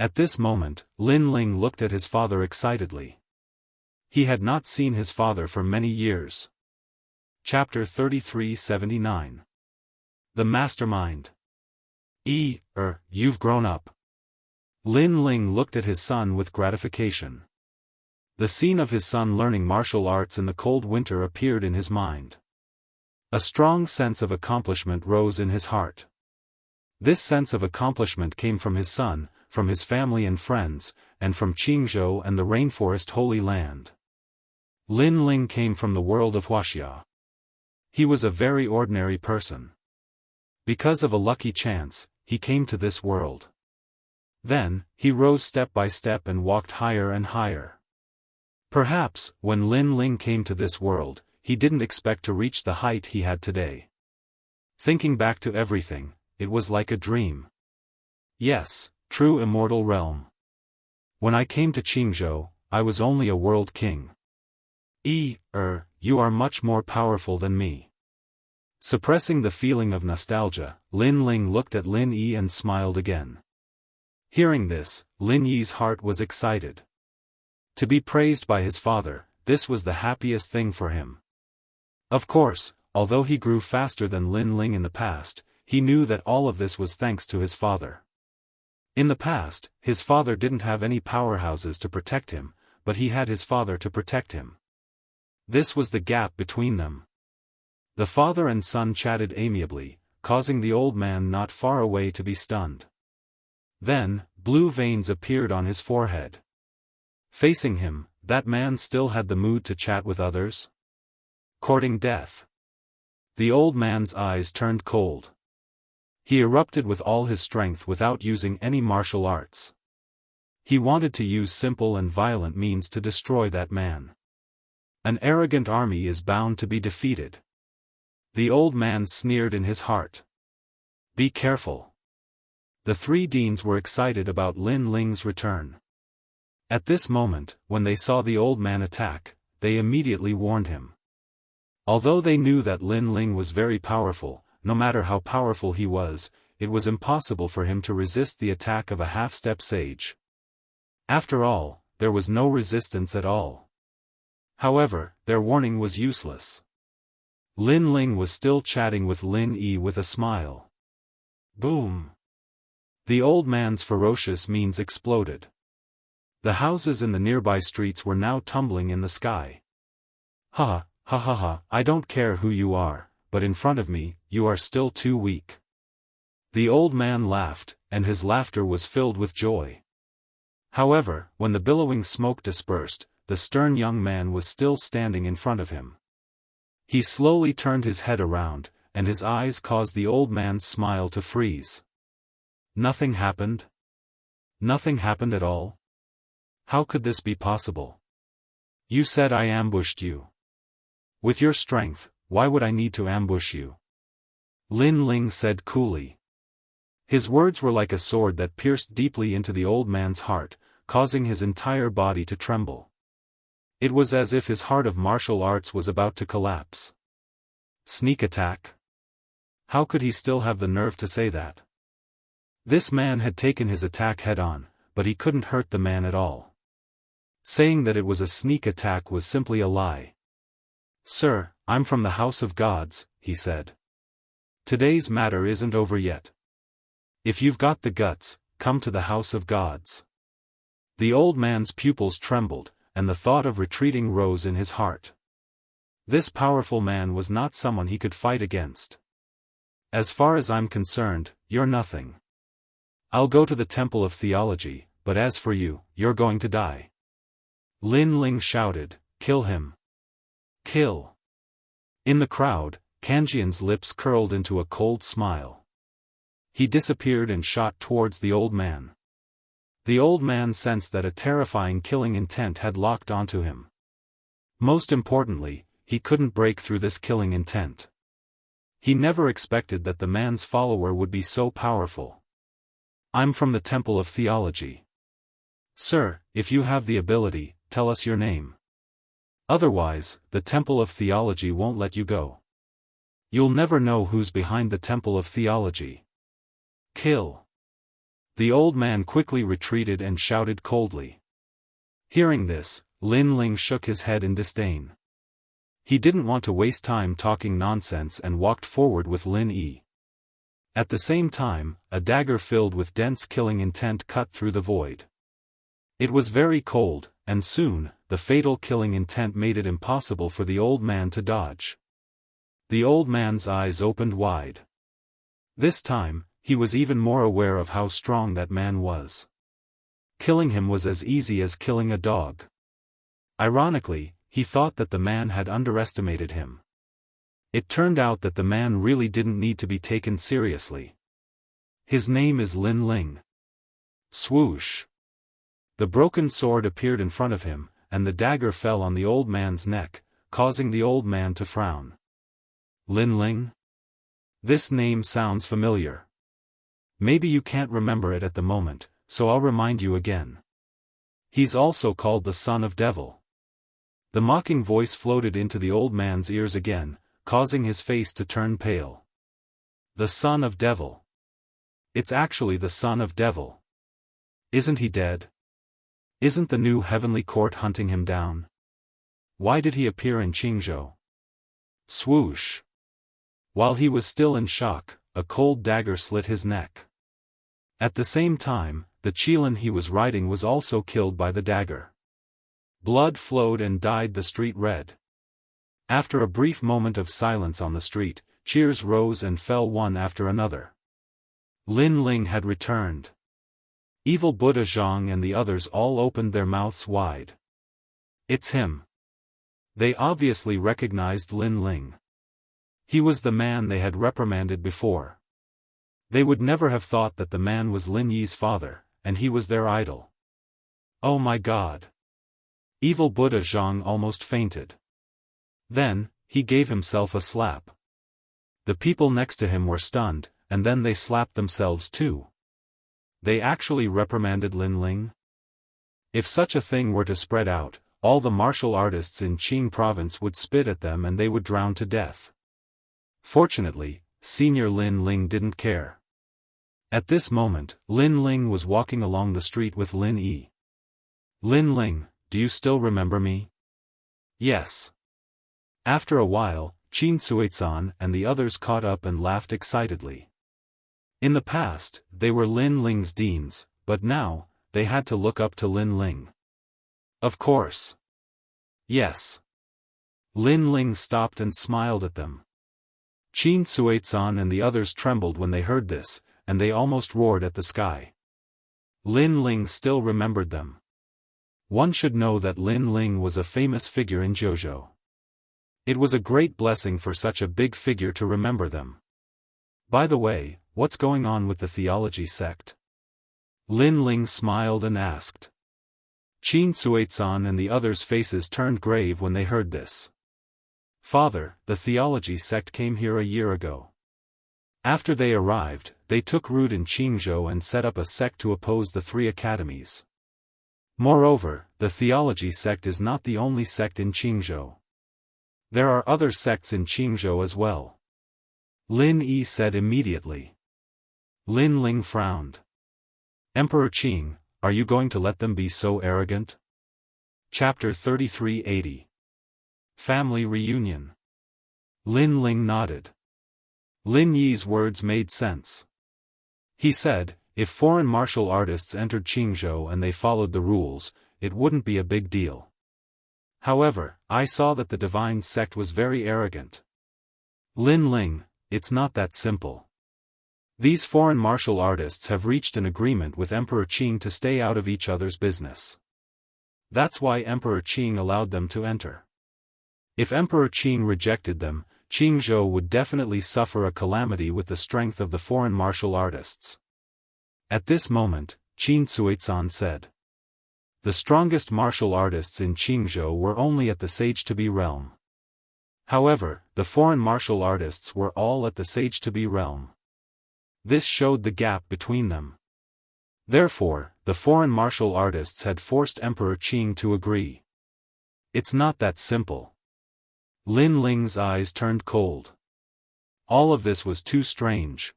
At this moment, Lin Ling looked at his father excitedly. He had not seen his father for many years. Chapter 3379. The Mastermind. You've grown up. Lin Ling looked at his son with gratification. The scene of his son learning martial arts in the cold winter appeared in his mind. A strong sense of accomplishment rose in his heart. This sense of accomplishment came from his son, from his family and friends, and from Jianghu and the rainforest Holy Land. Lin Ling came from the world of Wuxia. He was a very ordinary person. Because of a lucky chance, he came to this world. Then, he rose step by step and walked higher and higher. Perhaps, when Lin Ling came to this world, he didn't expect to reach the height he had today. Thinking back to everything, it was like a dream. Yes, true immortal realm. When I came to Jianghu, I was only a world king. You are much more powerful than me. Suppressing the feeling of nostalgia, Lin Ling looked at Lin Yi and smiled again. Hearing this, Lin Yi's heart was excited. To be praised by his father, this was the happiest thing for him. Of course, although he grew faster than Lin Ling in the past, he knew that all of this was thanks to his father. In the past, his father didn't have any powerhouses to protect him, but he had his father to protect him. This was the gap between them. The father and son chatted amiably, causing the old man not far away to be stunned. Then, blue veins appeared on his forehead. Facing him, that man still had the mood to chat with others? Courting death. The old man's eyes turned cold. He erupted with all his strength without using any martial arts. He wanted to use simple and violent means to destroy that man. An arrogant army is bound to be defeated. The old man sneered in his heart. Be careful. The three deans were excited about Lin Ling's return. At this moment, when they saw the old man attack, they immediately warned him. Although they knew that Lin Ling was very powerful, no matter how powerful he was, it was impossible for him to resist the attack of a half-step sage. After all, there was no resistance at all. However, their warning was useless. Lin Ling was still chatting with Lin Yi with a smile. Boom! The old man's ferocious means exploded. The houses in the nearby streets were now tumbling in the sky. Ha ha, I don't care who you are, but in front of me, you are still too weak. The old man laughed, and his laughter was filled with joy. However, when the billowing smoke dispersed, the stern young man was still standing in front of him. He slowly turned his head around, and his eyes caused the old man's smile to freeze. Nothing happened? Nothing happened at all? How could this be possible? You said I ambushed you. With your strength, why would I need to ambush you? Lin Ling said coolly. His words were like a sword that pierced deeply into the old man's heart, causing his entire body to tremble. It was as if his heart of martial arts was about to collapse. Sneak attack? How could he still have the nerve to say that? This man had taken his attack head-on, but he couldn't hurt the man at all. Saying that it was a sneak attack was simply a lie. Sir, I'm from the House of Gods, he said. Today's matter isn't over yet. If you've got the guts, come to the House of Gods. The old man's pupils trembled, and the thought of retreating rose in his heart. This powerful man was not someone he could fight against. As far as I'm concerned, you're nothing. I'll go to the Temple of Theology, but as for you, you're going to die. Lin Ling shouted, kill him. Kill. In the crowd, Kanjian's lips curled into a cold smile. He disappeared and shot towards the old man. The old man sensed that a terrifying killing intent had locked onto him. Most importantly, he couldn't break through this killing intent. He never expected that the man's follower would be so powerful. I'm from the Temple of Theology. Sir, if you have the ability, tell us your name. Otherwise, the Temple of Theology won't let you go. You'll never know who's behind the Temple of Theology. Kill. The old man quickly retreated and shouted coldly. Hearing this, Lin Ling shook his head in disdain. He didn't want to waste time talking nonsense and walked forward with Lin Yi. At the same time, a dagger filled with dense killing intent cut through the void. It was very cold, and soon, the fatal killing intent made it impossible for the old man to dodge. The old man's eyes opened wide. This time, he was even more aware of how strong that man was. Killing him was as easy as killing a dog. Ironically, he thought that the man had underestimated him. It turned out that the man really didn't need to be taken seriously. His name is Lin Ling. Swoosh. The broken sword appeared in front of him, and the dagger fell on the old man's neck, causing the old man to frown. Lin Ling? This name sounds familiar. Maybe you can't remember it at the moment, so I'll remind you again. He's also called the Son of Devil. The mocking voice floated into the old man's ears again, causing his face to turn pale. The Son of Devil. It's actually the Son of Devil. Isn't he dead? Isn't the new heavenly court hunting him down? Why did he appear in Qingzhou? Swoosh. While he was still in shock, a cold dagger slit his neck. At the same time, the Qilin he was riding was also killed by the dagger. Blood flowed and dyed the street red. After a brief moment of silence on the street, cheers rose and fell one after another. Lin Ling had returned. Evil Buddha Zhang and the others all opened their mouths wide. It's him. They obviously recognized Lin Ling. He was the man they had reprimanded before. They would never have thought that the man was Lin Yi's father, and he was their idol. Oh my God! Evil Buddha Zhang almost fainted. Then, he gave himself a slap. The people next to him were stunned, and then they slapped themselves too. They actually reprimanded Lin Ling? If such a thing were to spread out, all the martial artists in Qing province would spit at them and they would drown to death. Fortunately, Senior Lin Ling didn't care. At this moment, Lin Ling was walking along the street with Lin Yi. Lin Ling, do you still remember me? Yes. After a while, Qin Suizan and the others caught up and laughed excitedly. In the past, they were Lin Ling's deans, but now, they had to look up to Lin Ling. Of course. Yes. Lin Ling stopped and smiled at them. Qin Suizan and the others trembled when they heard this, and they almost roared at the sky. Lin Ling still remembered them. One should know that Lin Ling was a famous figure in Jianghu. It was a great blessing for such a big figure to remember them. By the way, what's going on with the theology sect? Lin Ling smiled and asked. Qin Suizan and the others' faces turned grave when they heard this. Father, the theology sect came here a year ago. After they arrived, they took root in Qingzhou and set up a sect to oppose the three academies. Moreover, the theology sect is not the only sect in Qingzhou. There are other sects in Qingzhou as well. Lin Yi said immediately. Lin Ling frowned. Emperor Qing, are you going to let them be so arrogant? Chapter 3380. Family Reunion. Lin Ling nodded. Lin Yi's words made sense. He said, if foreign martial artists entered Qingzhou and they followed the rules, it wouldn't be a big deal. However, I saw that the divine sect was very arrogant. Lin Ling, it's not that simple. These foreign martial artists have reached an agreement with Emperor Qing to stay out of each other's business. That's why Emperor Qing allowed them to enter. If Emperor Qing rejected them, Qingzhou would definitely suffer a calamity with the strength of the foreign martial artists. At this moment, Qin Suizan said. The strongest martial artists in Qingzhou were only at the Sage-to-be realm. However, the foreign martial artists were all at the Sage-to-be realm. This showed the gap between them. Therefore, the foreign martial artists had forced Emperor Qing to agree. It's not that simple. Lin Ling's eyes turned cold. All of this was too strange.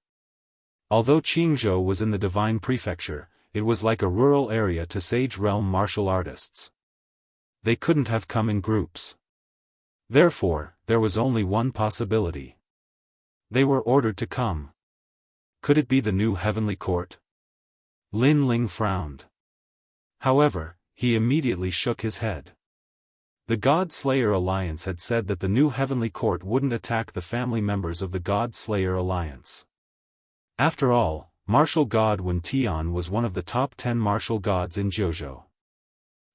Although Qingzhou was in the Divine Prefecture, it was like a rural area to Sage Realm martial artists. They couldn't have come in groups. Therefore, there was only one possibility. They were ordered to come. Could it be the new heavenly court? Lin Ling frowned. However, he immediately shook his head. The God Slayer Alliance had said that the new heavenly court wouldn't attack the family members of the God Slayer Alliance. After all, martial god Wen Tian was one of the top 10 martial gods in Jianghu.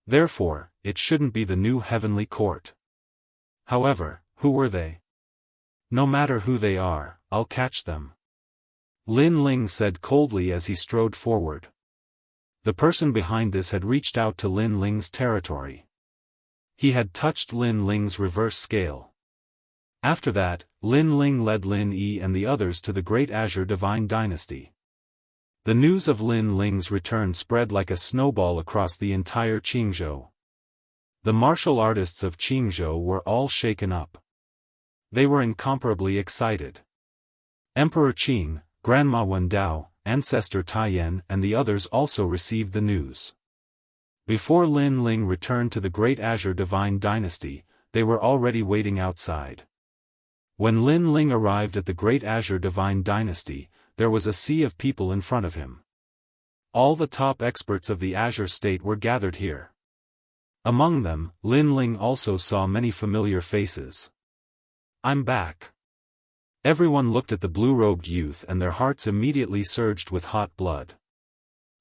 Therefore, it shouldn't be the new heavenly court. However, who were they? No matter who they are, I'll catch them. Lin Ling said coldly as he strode forward. The person behind this had reached out to Lin Ling's territory. He had touched Lin Ling's reverse scale. After that, Lin Ling led Lin Yi and the others to the Great Azure Divine Dynasty. The news of Lin Ling's return spread like a snowball across the entire Qingzhou. The martial artists of Qingzhou were all shaken up. They were incomparably excited. Emperor Qing, Grandma Wen Dao, Ancestor Taiyan and the others also received the news. Before Lin Ling returned to the Great Azure Divine Dynasty, they were already waiting outside. When Lin Ling arrived at the Great Azure Divine Dynasty, there was a sea of people in front of him. All the top experts of the Azure State were gathered here. Among them, Lin Ling also saw many familiar faces. I'm back. Everyone looked at the blue-robed youth and their hearts immediately surged with hot blood.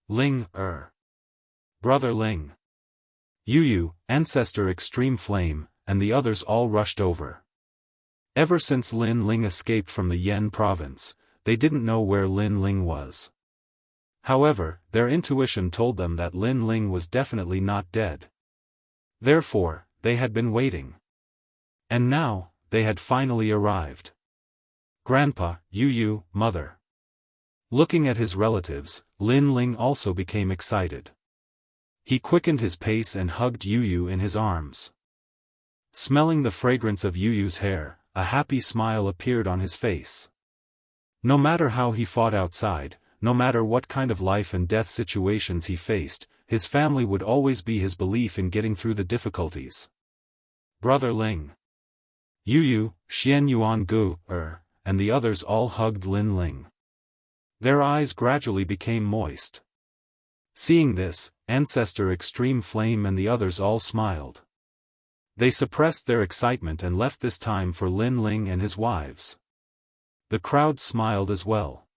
Ling, Brother Ling. Yu, Ancestor Extreme Flame, and the others all rushed over. Ever since Lin Ling escaped from the Yan province, they didn't know where Lin Ling was. However, their intuition told them that Lin Ling was definitely not dead. Therefore, they had been waiting. And now, they had finally arrived. Grandpa, Yu, Mother. Looking at his relatives, Lin Ling also became excited. He quickened his pace and hugged Yu in his arms. Smelling the fragrance of Yu's hair, a happy smile appeared on his face. No matter how he fought outside, no matter what kind of life and death situations he faced, his family would always be his belief in getting through the difficulties. Brother Ling. Yu, Xianxia, and the others all hugged Lin Ling. Their eyes gradually became moist. Seeing this, Ancestor Extreme Flame and the others all smiled. They suppressed their excitement and left this time for Lin Ling and his wives. The crowd smiled as well.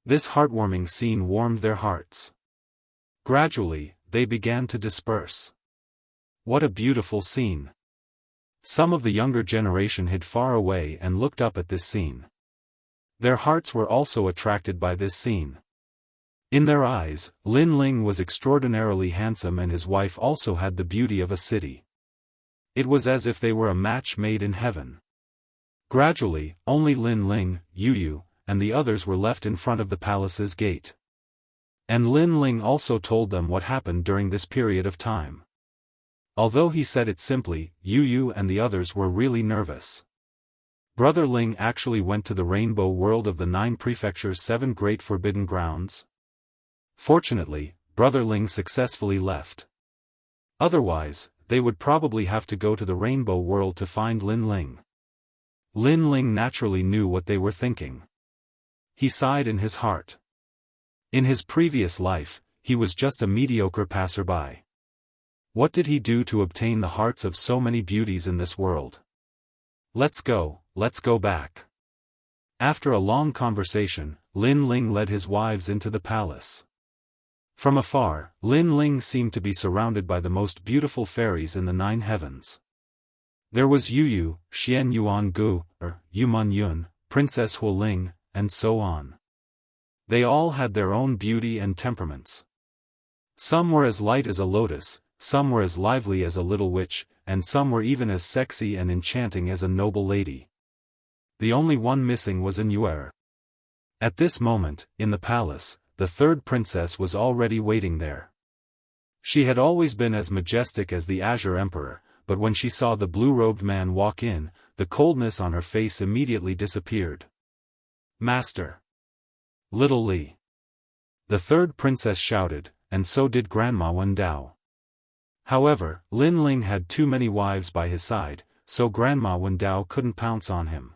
This heartwarming scene warmed their hearts. Gradually, they began to disperse. What a beautiful scene. Some of the younger generation hid far away and looked up at this scene. Their hearts were also attracted by this scene. In their eyes, Lin Ling was extraordinarily handsome and his wife also had the beauty of a city. It was as if they were a match made in heaven. Gradually, only Lin Ling, Yu, and the others were left in front of the palace's gate. And Lin Ling also told them what happened during this period of time. Although he said it simply, Yu and the others were really nervous. Brother Ling actually went to the rainbow world of the 9 prefectures' 7 great forbidden grounds. Fortunately, Brother Ling successfully left. Otherwise, they would probably have to go to the rainbow world to find Lin Ling. Lin Ling naturally knew what they were thinking. He sighed in his heart. In his previous life, he was just a mediocre passerby. What did he do to obtain the hearts of so many beauties in this world? Let's go back. After a long conversation, Lin Ling led his wives into the palace. From afar, Lin Ling seemed to be surrounded by the most beautiful fairies in the 9 heavens. There was Yu, Xianxia, Yuman Yun, Princess Hu Ling, and so on. They all had their own beauty and temperaments. Some were as light as a lotus, some were as lively as a little witch, and some were even as sexy and enchanting as a noble lady. The only one missing was Yu. At this moment, in the palace, the 3rd princess was already waiting there. She had always been as majestic as the Azure Emperor, but when she saw the blue-robed man walk in, the coldness on her face immediately disappeared. Master! Little Li! The 3rd princess shouted, and so did Grandma Wendao. However, Lin Ling had too many wives by his side, so Grandma Wendao couldn't pounce on him.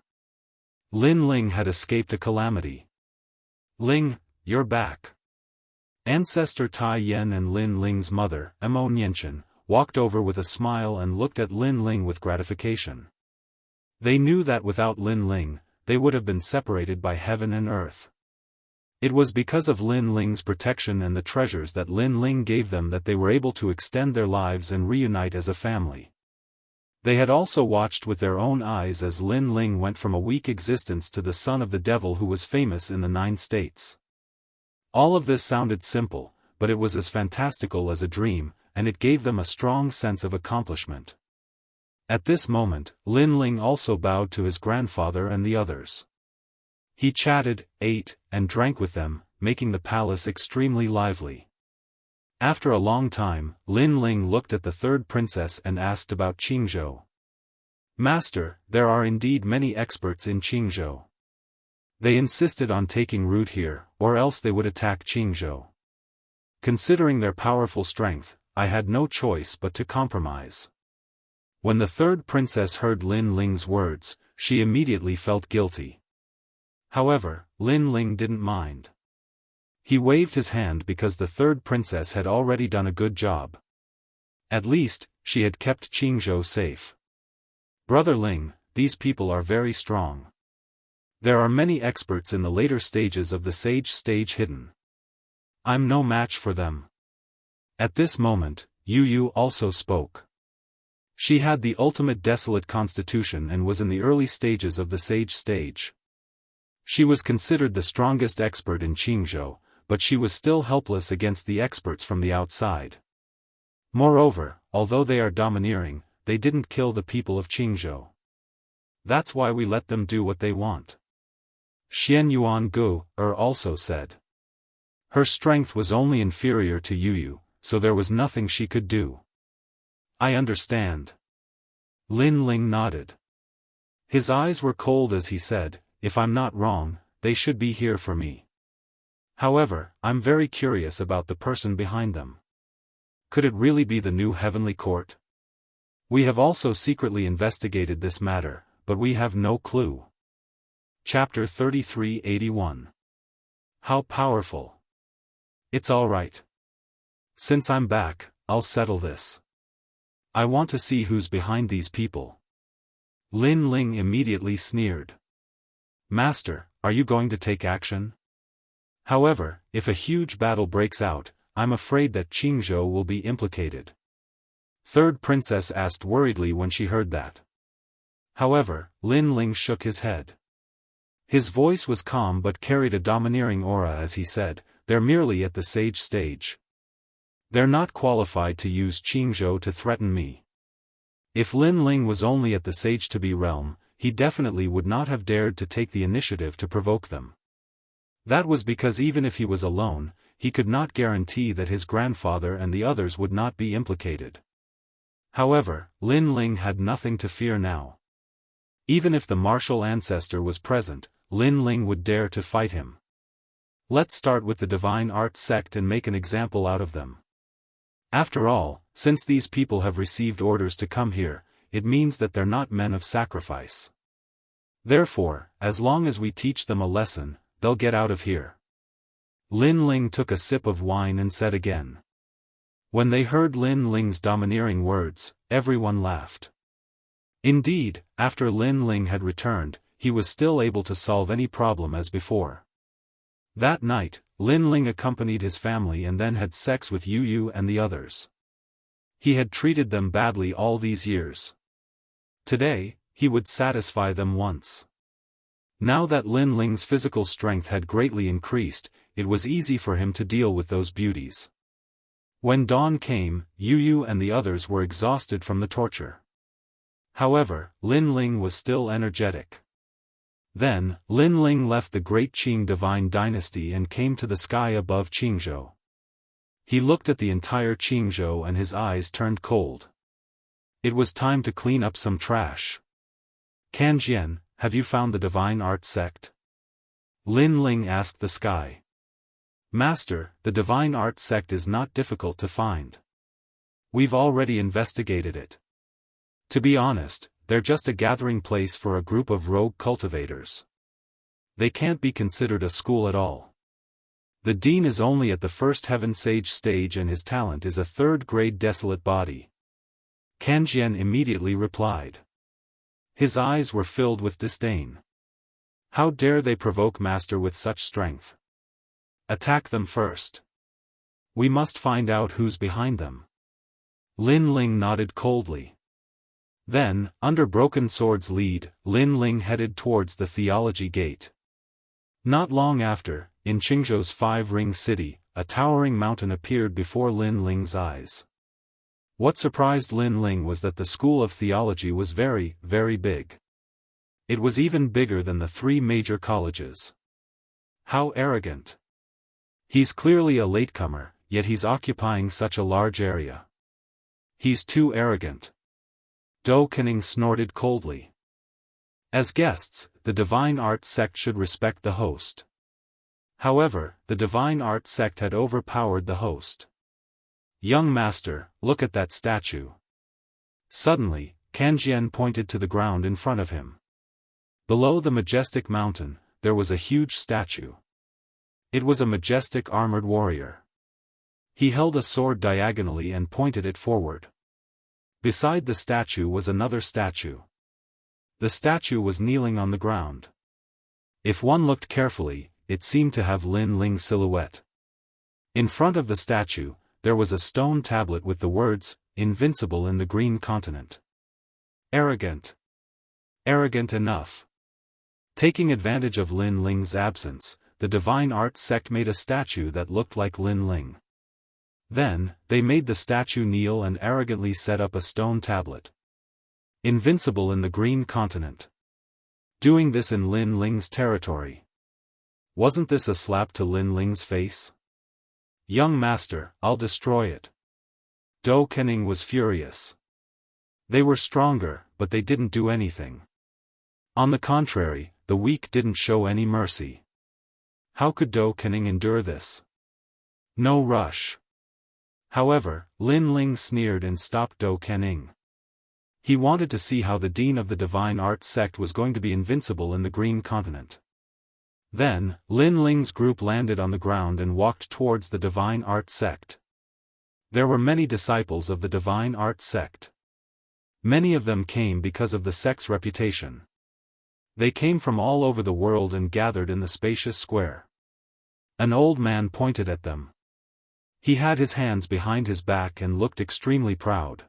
Lin Ling had escaped a calamity. Ling, you're back. Ancestor Tai Yen and Lin Ling's mother, Mo Nianchen, walked over with a smile and looked at Lin Ling with gratification. They knew that without Lin Ling, they would have been separated by heaven and earth. It was because of Lin Ling's protection and the treasures that Lin Ling gave them that they were able to extend their lives and reunite as a family. They had also watched with their own eyes as Lin Ling went from a weak existence to the son of the devil who was famous in the 9 states. All of this sounded simple, but it was as fantastical as a dream, and it gave them a strong sense of accomplishment. At this moment, Lin Ling also bowed to his grandfather and the others. He chatted, ate, and drank with them, making the palace extremely lively. After a long time, Lin Ling looked at the 3rd princess and asked about Qingzhou. Master, there are indeed many experts in Qingzhou. They insisted on taking root here, or else they would attack Qingzhou. Considering their powerful strength, I had no choice but to compromise. When the 3rd princess heard Lin Ling's words, she immediately felt guilty. However, Lin Ling didn't mind. He waved his hand because the 3rd princess had already done a good job. At least, she had kept Qingzhou safe. Brother Ling, these people are very strong. There are many experts in the later stages of the sage stage hidden. I'm no match for them. At this moment, Yu also spoke. She had the ultimate desolate constitution and was in the early stages of the sage stage. She was considered the strongest expert in Jianghu, but she was still helpless against the experts from the outside. Moreover, although they are domineering, they didn't kill the people of Jianghu. That's why we let them do what they want. Xian Yuan Gu also said. Her strength was only inferior to Yu, so there was nothing she could do. I understand. Lin Ling nodded. His eyes were cold as he said, if I'm not wrong, they should be here for me. However, I'm very curious about the person behind them. Could it really be the new heavenly court? We have also secretly investigated this matter, but we have no clue. Chapter 3381. How powerful. It's alright. Since I'm back, I'll settle this. I want to see who's behind these people. Lin Ling immediately sneered. Master, are you going to take action? However, if a huge battle breaks out, I'm afraid that Jianghu will be implicated. Third princess asked worriedly when she heard that. However, Lin Ling shook his head. His voice was calm but carried a domineering aura as he said, they're merely at the sage stage. They're not qualified to use Jianghu to threaten me. If Lin Ling was only at the sage-to-be realm, he definitely would not have dared to take the initiative to provoke them. That was because even if he was alone, he could not guarantee that his grandfather and the others would not be implicated. However, Lin Ling had nothing to fear now. Even if the martial ancestor was present, Lin Ling would dare to fight him. Let's start with the Divine Art sect and make an example out of them. After all, since these people have received orders to come here, it means that they're not men of sacrifice. Therefore, as long as we teach them a lesson, they'll get out of here. Lin Ling took a sip of wine and said again. When they heard Lin Ling's domineering words, everyone laughed. Indeed, after Lin Ling had returned, he was still able to solve any problem as before. That night, Lin Ling accompanied his family and then had sex with Yu and the others. He had treated them badly all these years. Today, he would satisfy them once. Now that Lin Ling's physical strength had greatly increased, it was easy for him to deal with those beauties. When dawn came, Yu and the others were exhausted from the torture. However, Lin Ling was still energetic. Then, Lin Ling left the great Qing divine dynasty and came to the sky above Jianghu. He looked at the entire Jianghu and his eyes turned cold. It was time to clean up some trash. Kanjian, have you found the Divine Art sect? Lin Ling asked the sky. Master, the Divine Art sect is not difficult to find. We've already investigated it. To be honest, they're just a gathering place for a group of rogue cultivators. They can't be considered a school at all. The dean is only at the first heaven sage stage and his talent is a third-grade desolate body. Kanjian immediately replied. His eyes were filled with disdain. How dare they provoke Master with such strength? Attack them first. We must find out who's behind them. Lin Ling nodded coldly. Then, under Broken Sword's lead, Lin Ling headed towards the Theology Gate. Not long after, in Jianghu's five-ring city, a towering mountain appeared before Lin Ling's eyes. What surprised Lin Ling was that the School of Theology was very, very big. It was even bigger than the three major colleges. How arrogant. He's clearly a latecomer, yet he's occupying such a large area. He's too arrogant. Do Kening snorted coldly. As guests, the Divine Art sect should respect the host. However, the Divine Art sect had overpowered the host. Young master, look at that statue. Suddenly, Kanjian pointed to the ground in front of him. Below the majestic mountain, there was a huge statue. It was a majestic armored warrior. He held a sword diagonally and pointed it forward. Beside the statue was another statue. The statue was kneeling on the ground. If one looked carefully, it seemed to have Lin Ling's silhouette. In front of the statue, there was a stone tablet with the words, "Invincible in the Green Continent." Arrogant. Arrogant enough. Taking advantage of Lin Ling's absence, the Divine Art sect made a statue that looked like Lin Ling. Then, they made the statue kneel and arrogantly set up a stone tablet. Invincible in the Green Continent. Doing this in Lin Ling's territory. Wasn't this a slap to Lin Ling's face? Young master, I'll destroy it. Dou Kening was furious. They were stronger, but they didn't do anything. On the contrary, the weak didn't show any mercy. How could Dou Kening endure this? No rush. However, Lin Ling sneered and stopped Dou Kening. He wanted to see how the dean of the Divine Art sect was going to be invincible in the Green Continent. Then, Lin Ling's group landed on the ground and walked towards the Divine Art sect. There were many disciples of the Divine Art sect. Many of them came because of the sect's reputation. They came from all over the world and gathered in the spacious square. An old man pointed at them. He had his hands behind his back and looked extremely proud.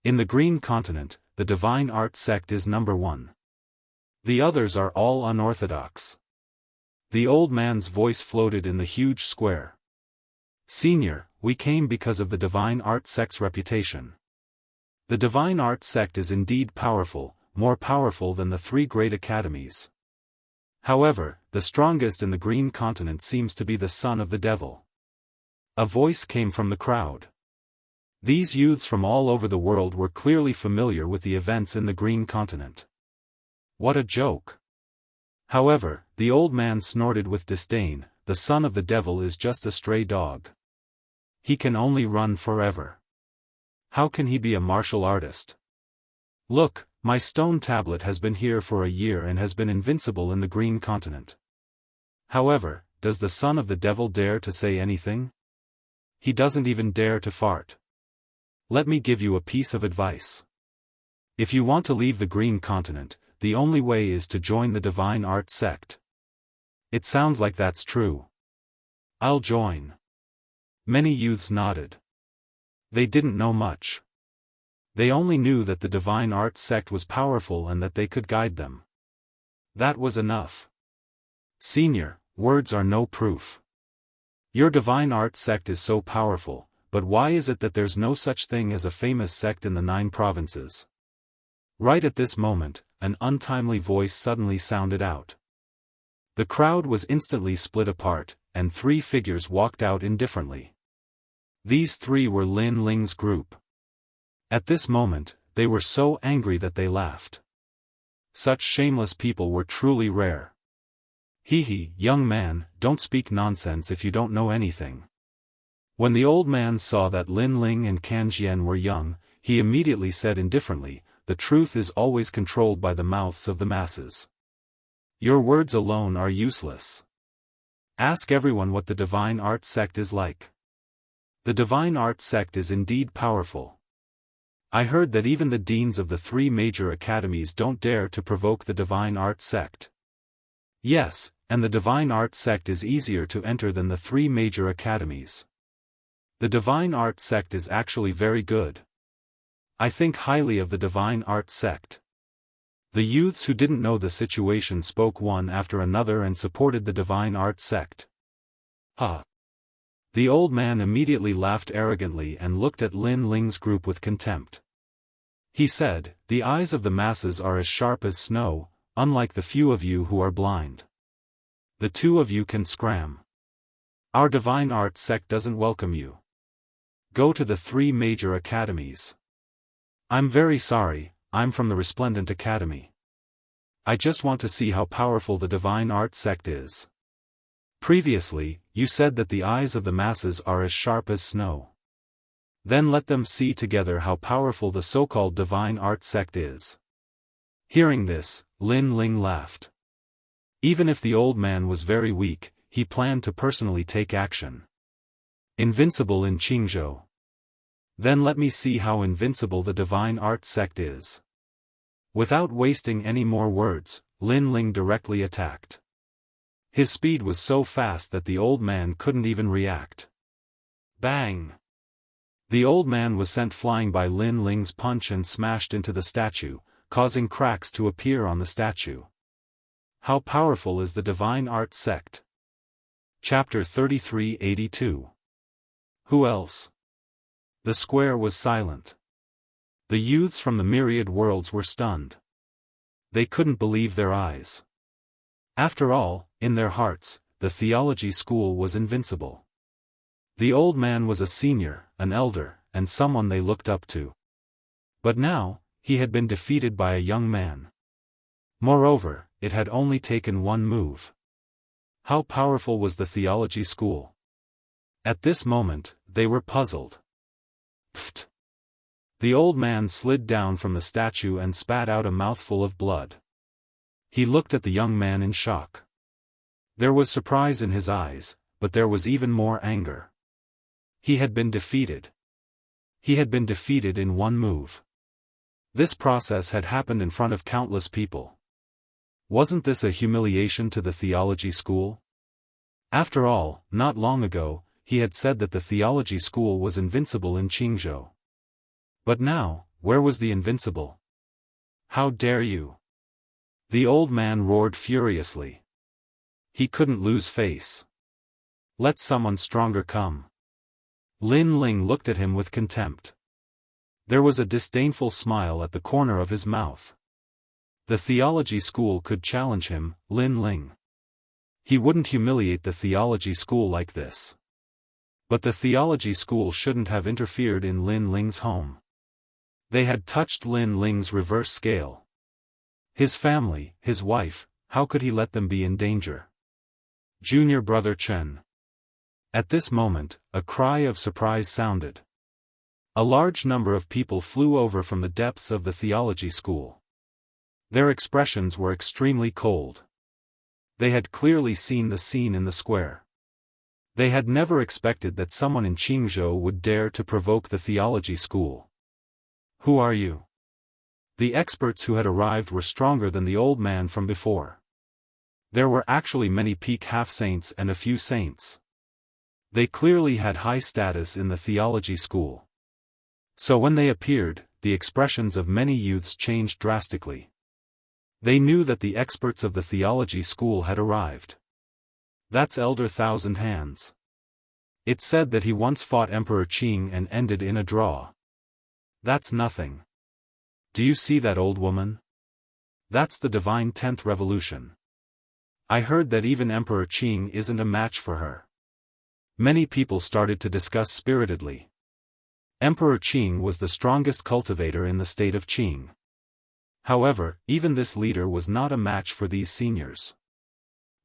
In the Green Continent, the Divine Art sect is number 1. The others are all unorthodox. The old man's voice floated in the huge square. Senior, we came because of the Divine Art sect's reputation. The Divine Art sect is indeed powerful, more powerful than the 3 great academies. However, the strongest in the Green Continent seems to be the son of the devil. A voice came from the crowd. These youths from all over the world were clearly familiar with the events in the Green Continent. What a joke! However, the old man snorted with disdain, the son of the devil is just a stray dog. He can only run forever. How can he be a martial artist? Look, my stone tablet has been here for a year and has been invincible in the Green Continent. However, does the son of the devil dare to say anything? He doesn't even dare to fart. Let me give you a piece of advice. If you want to leave the Green Continent, the only way is to join the Divine Art sect. It sounds like that's true. I'll join. Many youths nodded. They didn't know much. They only knew that the Divine Art sect was powerful and that they could guide them. That was enough. Senior, words are no proof. Your Divine Art sect is so powerful, but why is it that there's no such thing as a famous sect in the 9 provinces? Right at this moment, an untimely voice suddenly sounded out. The crowd was instantly split apart, and 3 figures walked out indifferently. These 3 were Lin Ling's group. At this moment, they were so angry that they laughed. Such shameless people were truly rare. Hee, young man, don't speak nonsense if you don't know anything. When the old man saw that Lin Ling and Kan Jian were young, he immediately said indifferently, the truth is always controlled by the mouths of the masses. Your words alone are useless. Ask everyone what the Divine Art sect is like. The Divine Art sect is indeed powerful. I heard that even the deans of the 3 major academies don't dare to provoke the Divine Art sect. Yes, and the Divine Art sect is easier to enter than the 3 major academies. The Divine Art sect is actually very good. I think highly of the Divine Art sect. The youths who didn't know the situation spoke one after another and supported the Divine Art sect. Ha! The old man immediately laughed arrogantly and looked at Lin Ling's group with contempt. He said, the eyes of the masses are as sharp as snow, unlike the few of you who are blind. The 2 of you can scram. Our Divine Art sect doesn't welcome you. Go to the 3 major academies. I'm very sorry, I'm from the Resplendent Academy. I just want to see how powerful the Divine Art sect is. Previously, you said that the eyes of the masses are as sharp as snow. Then let them see together how powerful the so-called Divine Art sect is. Hearing this, Lin Ling laughed. Even if the old man was very weak, he planned to personally take action. Invincible in Qingzhou. Then let me see how invincible the Divine Art sect is. Without wasting any more words, Lin Ling directly attacked. His speed was so fast that the old man couldn't even react. Bang! The old man was sent flying by Lin Ling's punch and smashed into the statue, causing cracks to appear on the statue. How powerful is the Divine Art Sect? Chapter 3382. Who else? The square was silent. The youths from the myriad worlds were stunned. They couldn't believe their eyes. After all, in their hearts, the theology school was invincible. The old man was a senior, an elder, and someone they looked up to. But now, he had been defeated by a young man. Moreover, it had only taken one move. How powerful was the theology school? At this moment, they were puzzled. Pfft! The old man slid down from the statue and spat out a mouthful of blood. He looked at the young man in shock. There was surprise in his eyes, but there was even more anger. He had been defeated. He had been defeated in one move. This process had happened in front of countless people. Wasn't this a humiliation to the theology school? After all, not long ago, he had said that the theology school was invincible in Jianghu. But now, where was the invincible? How dare you? The old man roared furiously. He couldn't lose face. Let someone stronger come. Lin Ling looked at him with contempt. There was a disdainful smile at the corner of his mouth. The theology school could challenge him, Lin Ling. He wouldn't humiliate the theology school like this. But the theology school shouldn't have interfered in Lin Ling's home. They had touched Lin Ling's reverse scale. His family, his wife, how could he let them be in danger? Junior brother Chen. At this moment, a cry of surprise sounded. A large number of people flew over from the depths of the theology school. Their expressions were extremely cold. They had clearly seen the scene in the square. They had never expected that someone in Jianghu would dare to provoke the theology school. Who are you? The experts who had arrived were stronger than the old man from before. There were actually many peak half-saints and a few saints. They clearly had high status in the theology school. So when they appeared, the expressions of many youths changed drastically. They knew that the experts of the theology school had arrived. That's Elder Thousand Hands. It said that he once fought Emperor Qing and ended in a draw. That's nothing. Do you see that old woman? That's the divine 10th revolution. I heard that even Emperor Qing isn't a match for her. Many people started to discuss spiritedly. Emperor Qing was the strongest cultivator in the state of Qing. However, even this leader was not a match for these seniors.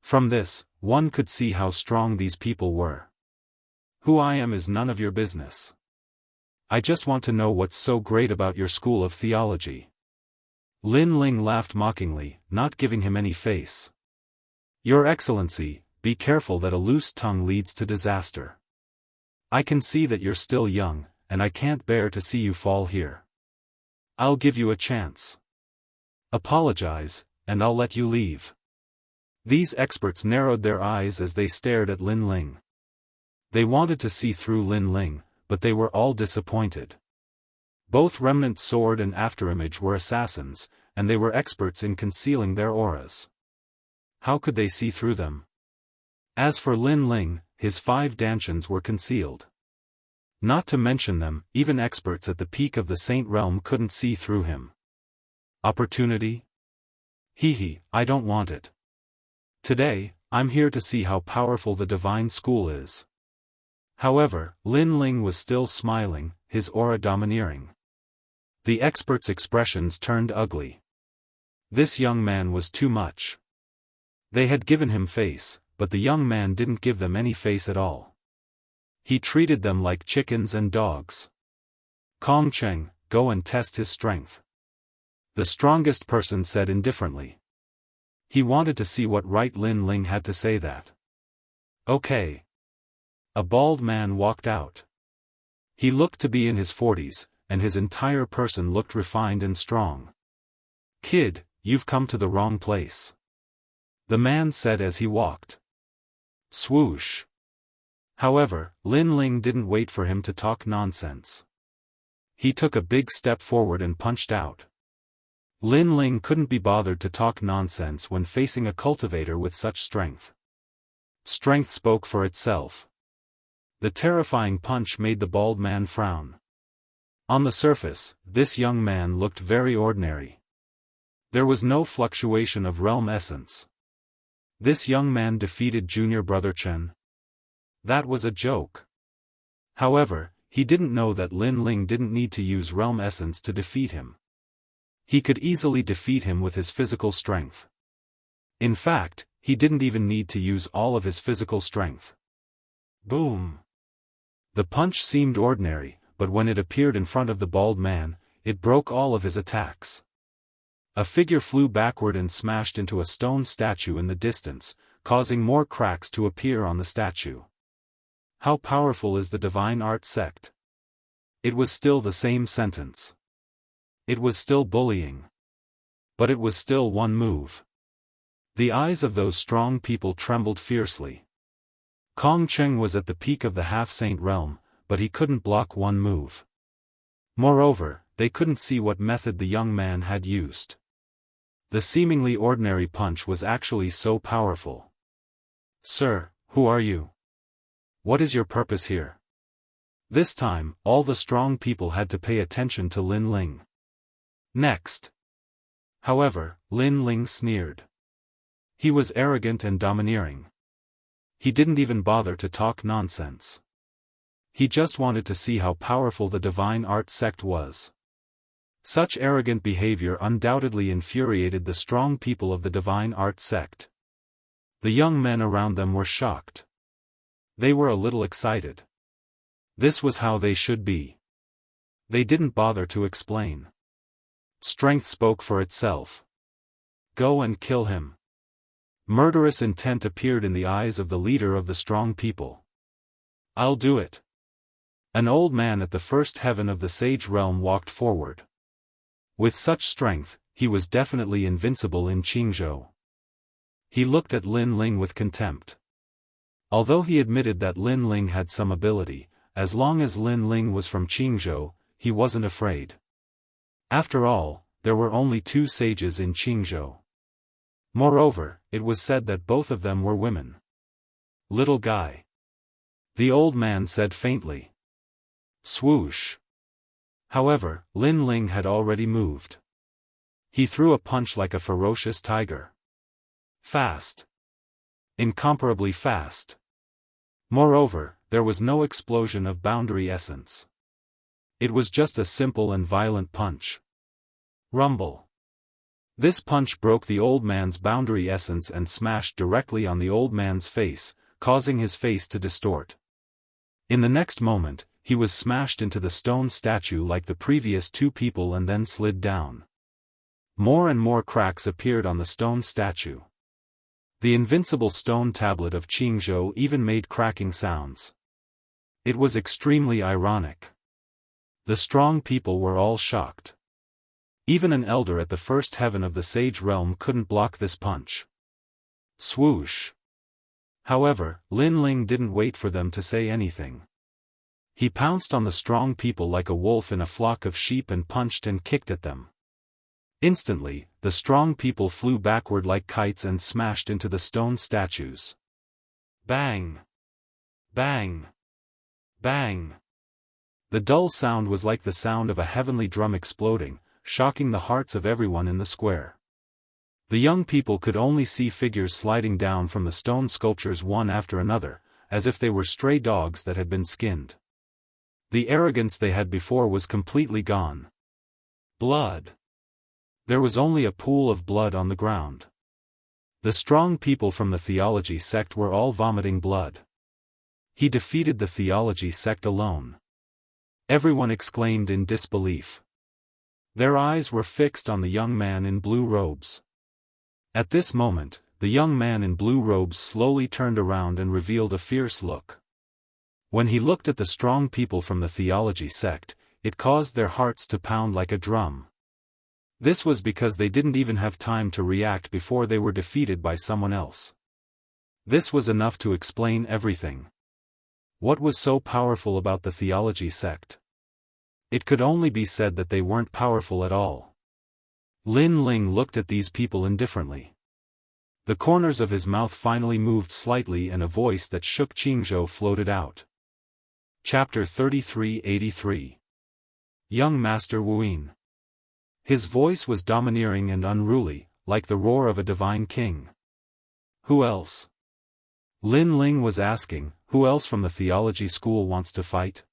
From this, one could see how strong these people were. Who I am is none of your business. I just want to know what's so great about your school of theology. Lin Ling laughed mockingly, not giving him any face. Your Excellency, be careful that a loose tongue leads to disaster. I can see that you're still young, and I can't bear to see you fall here. I'll give you a chance. Apologize, and I'll let you leave. These experts narrowed their eyes as they stared at Lin Ling. They wanted to see through Lin Ling, but they were all disappointed. Both Remnant Sword and Afterimage were assassins, and they were experts in concealing their auras. How could they see through them? As for Lin Ling, his 5 dantians were concealed. Not to mention them, even experts at the peak of the Saint Realm couldn't see through him. Opportunity? Hee, I don't want it. Today, I'm here to see how powerful the divine school is. However, Lin Ling was still smiling, his aura domineering. The experts' expressions turned ugly. This young man was too much. They had given him face, but the young man didn't give them any face at all. He treated them like chickens and dogs. Kong Cheng, go and test his strength. The strongest person said indifferently. He wanted to see what right Lin Ling had to say that. Okay. A bald man walked out. He looked to be in his 40s, and his entire person looked refined and strong. "Kid, you've come to the wrong place," the man said as he walked. Swoosh. However, Lin Ling didn't wait for him to talk nonsense. He took a big step forward and punched out. Lin Ling couldn't be bothered to talk nonsense when facing a cultivator with such strength. Strength spoke for itself. The terrifying punch made the bald man frown. On the surface, this young man looked very ordinary. There was no fluctuation of realm essence. This young man defeated junior brother Chen. That was a joke. However, he didn't know that Lin Ling didn't need to use realm essence to defeat him. He could easily defeat him with his physical strength. In fact, he didn't even need to use all of his physical strength. Boom! The punch seemed ordinary, but when it appeared in front of the bald man, it broke all of his attacks. A figure flew backward and smashed into a stone statue in the distance, causing more cracks to appear on the statue. How powerful is the Divine Art sect? It was still the same sentence. It was still bullying. But it was still one move. The eyes of those strong people trembled fiercely. Kong Cheng was at the peak of the half-saint realm, but he couldn't block one move. Moreover, they couldn't see what method the young man had used. The seemingly ordinary punch was actually so powerful. "Sir, who are you? What is your purpose here?" This time, all the strong people had to pay attention to Lin Ling. Next. However, Lin Ling sneered. He was arrogant and domineering. He didn't even bother to talk nonsense. He just wanted to see how powerful the Divine Art sect was. Such arrogant behavior undoubtedly infuriated the strong people of the Divine Art sect. The young men around them were shocked. They were a little excited. This was how they should be. They didn't bother to explain. Strength spoke for itself. Go and kill him. Murderous intent appeared in the eyes of the leader of the strong people. I'll do it. An old man at the first heaven of the sage realm walked forward. With such strength, he was definitely invincible in Jianghu. He looked at Lin Ling with contempt. Although he admitted that Lin Ling had some ability, as long as Lin Ling was from Jianghu, he wasn't afraid. After all, there were only 2 sages in Jianghu. Moreover, it was said that both of them were women. Little guy. The old man said faintly. Swoosh. However, Lin Ling had already moved. He threw a punch like a ferocious tiger. Fast. Incomparably fast. Moreover, there was no explosion of boundary essence. It was just a simple and violent punch. Rumble. This punch broke the old man's boundary essence and smashed directly on the old man's face, causing his face to distort. In the next moment, he was smashed into the stone statue like the previous 2 people and then slid down. More and more cracks appeared on the stone statue. The invincible stone tablet of Jianghu even made cracking sounds. It was extremely ironic. The strong people were all shocked. Even an elder at the first heaven of the sage realm couldn't block this punch. Swoosh. However, Lin Ling didn't wait for them to say anything. He pounced on the strong people like a wolf in a flock of sheep and punched and kicked at them. Instantly, the strong people flew backward like kites and smashed into the stone statues. Bang! Bang! Bang! The dull sound was like the sound of a heavenly drum exploding, shocking the hearts of everyone in the square. The young people could only see figures sliding down from the stone sculptures one after another, as if they were stray dogs that had been skinned. The arrogance they had before was completely gone. Blood. There was only a pool of blood on the ground. The strong people from the theology sect were all vomiting blood. He defeated the theology sect alone. Everyone exclaimed in disbelief. Their eyes were fixed on the young man in blue robes. At this moment, the young man in blue robes slowly turned around and revealed a fierce look. When he looked at the strong people from the theology sect, it caused their hearts to pound like a drum. This was because they didn't even have time to react before they were defeated by someone else. This was enough to explain everything. What was so powerful about the theology sect? It could only be said that they weren't powerful at all. Lin Ling looked at these people indifferently. The corners of his mouth finally moved slightly and a voice that shook Qingzhou floated out. Chapter 3383. Young Master Wuyin. His voice was domineering and unruly, like the roar of a divine king. Who else? Lin Ling was asking, who else from the theology school wants to fight?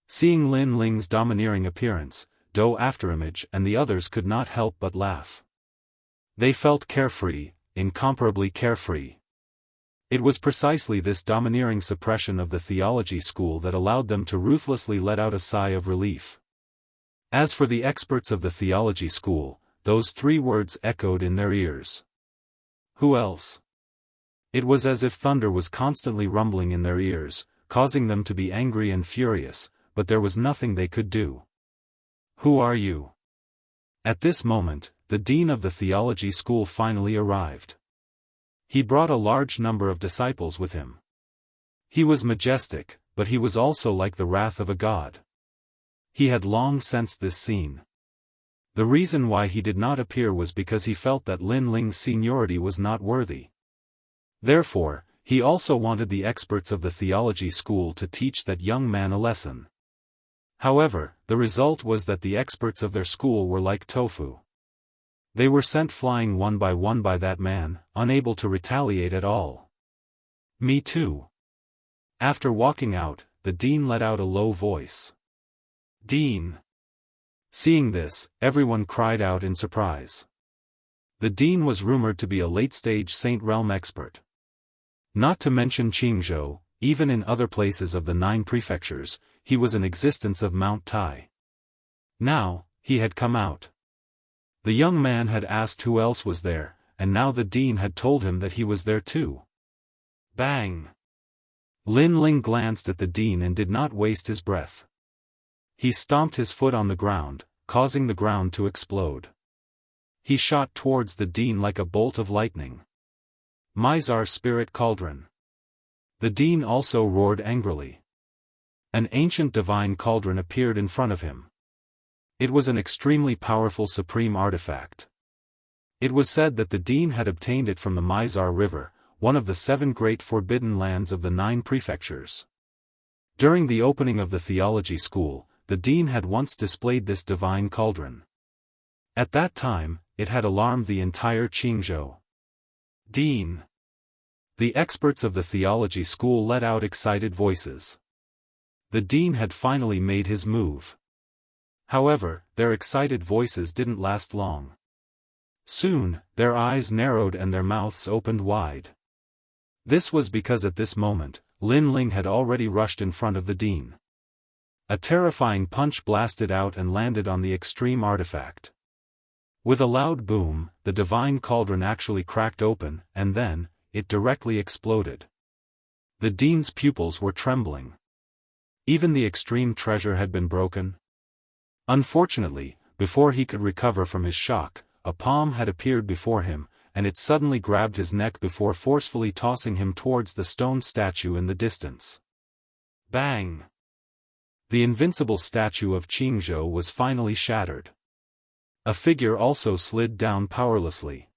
Seeing Lin Ling's domineering appearance, Dou Afterimage and the others could not help but laugh. They felt carefree, incomparably carefree. It was precisely this domineering suppression of the theology school that allowed them to ruthlessly let out a sigh of relief. As for the experts of the theology school, those three words echoed in their ears. Who else? It was as if thunder was constantly rumbling in their ears, causing them to be angry and furious, but there was nothing they could do. Who are you? At this moment, the dean of the theology school finally arrived. He brought a large number of disciples with him. He was majestic, but he was also like the wrath of a god. He had long sensed this scene. The reason why he did not appear was because he felt that Lin Ling's seniority was not worthy. Therefore, he also wanted the experts of the theology school to teach that young man a lesson. However, the result was that the experts of their school were like tofu. They were sent flying one by that man, unable to retaliate at all. Me too. After walking out, the dean let out a low voice. Dean. Seeing this, everyone cried out in surprise. The dean was rumored to be a late-stage Saint Realm expert. Not to mention Qingzhou, even in other places of the 9 prefectures, he was an existence of Mount Tai. Now, he had come out. The young man had asked who else was there, and now the dean had told him that he was there too. Bang! Lin Ling glanced at the dean and did not waste his breath. He stomped his foot on the ground, causing the ground to explode. He shot towards the dean like a bolt of lightning. Mizar Spirit Cauldron. The dean also roared angrily. An ancient divine cauldron appeared in front of him. It was an extremely powerful supreme artifact. It was said that the dean had obtained it from the Mizar River, one of the 7 great forbidden lands of the 9 prefectures. During the opening of the theology school, the dean had once displayed this divine cauldron. At that time, it had alarmed the entire Qingzhou. Dean. The experts of the theology school let out excited voices. The dean had finally made his move. However, their excited voices didn't last long. Soon, their eyes narrowed and their mouths opened wide. This was because at this moment, Lin Ling had already rushed in front of the dean. A terrifying punch blasted out and landed on the extreme artifact. With a loud boom, the divine cauldron actually cracked open, and then, it directly exploded. The dean's pupils were trembling. Even the extreme treasure had been broken. Unfortunately, before he could recover from his shock, a palm had appeared before him, and it suddenly grabbed his neck before forcefully tossing him towards the stone statue in the distance. Bang! The invincible statue of Qingzhou was finally shattered. A figure also slid down powerlessly.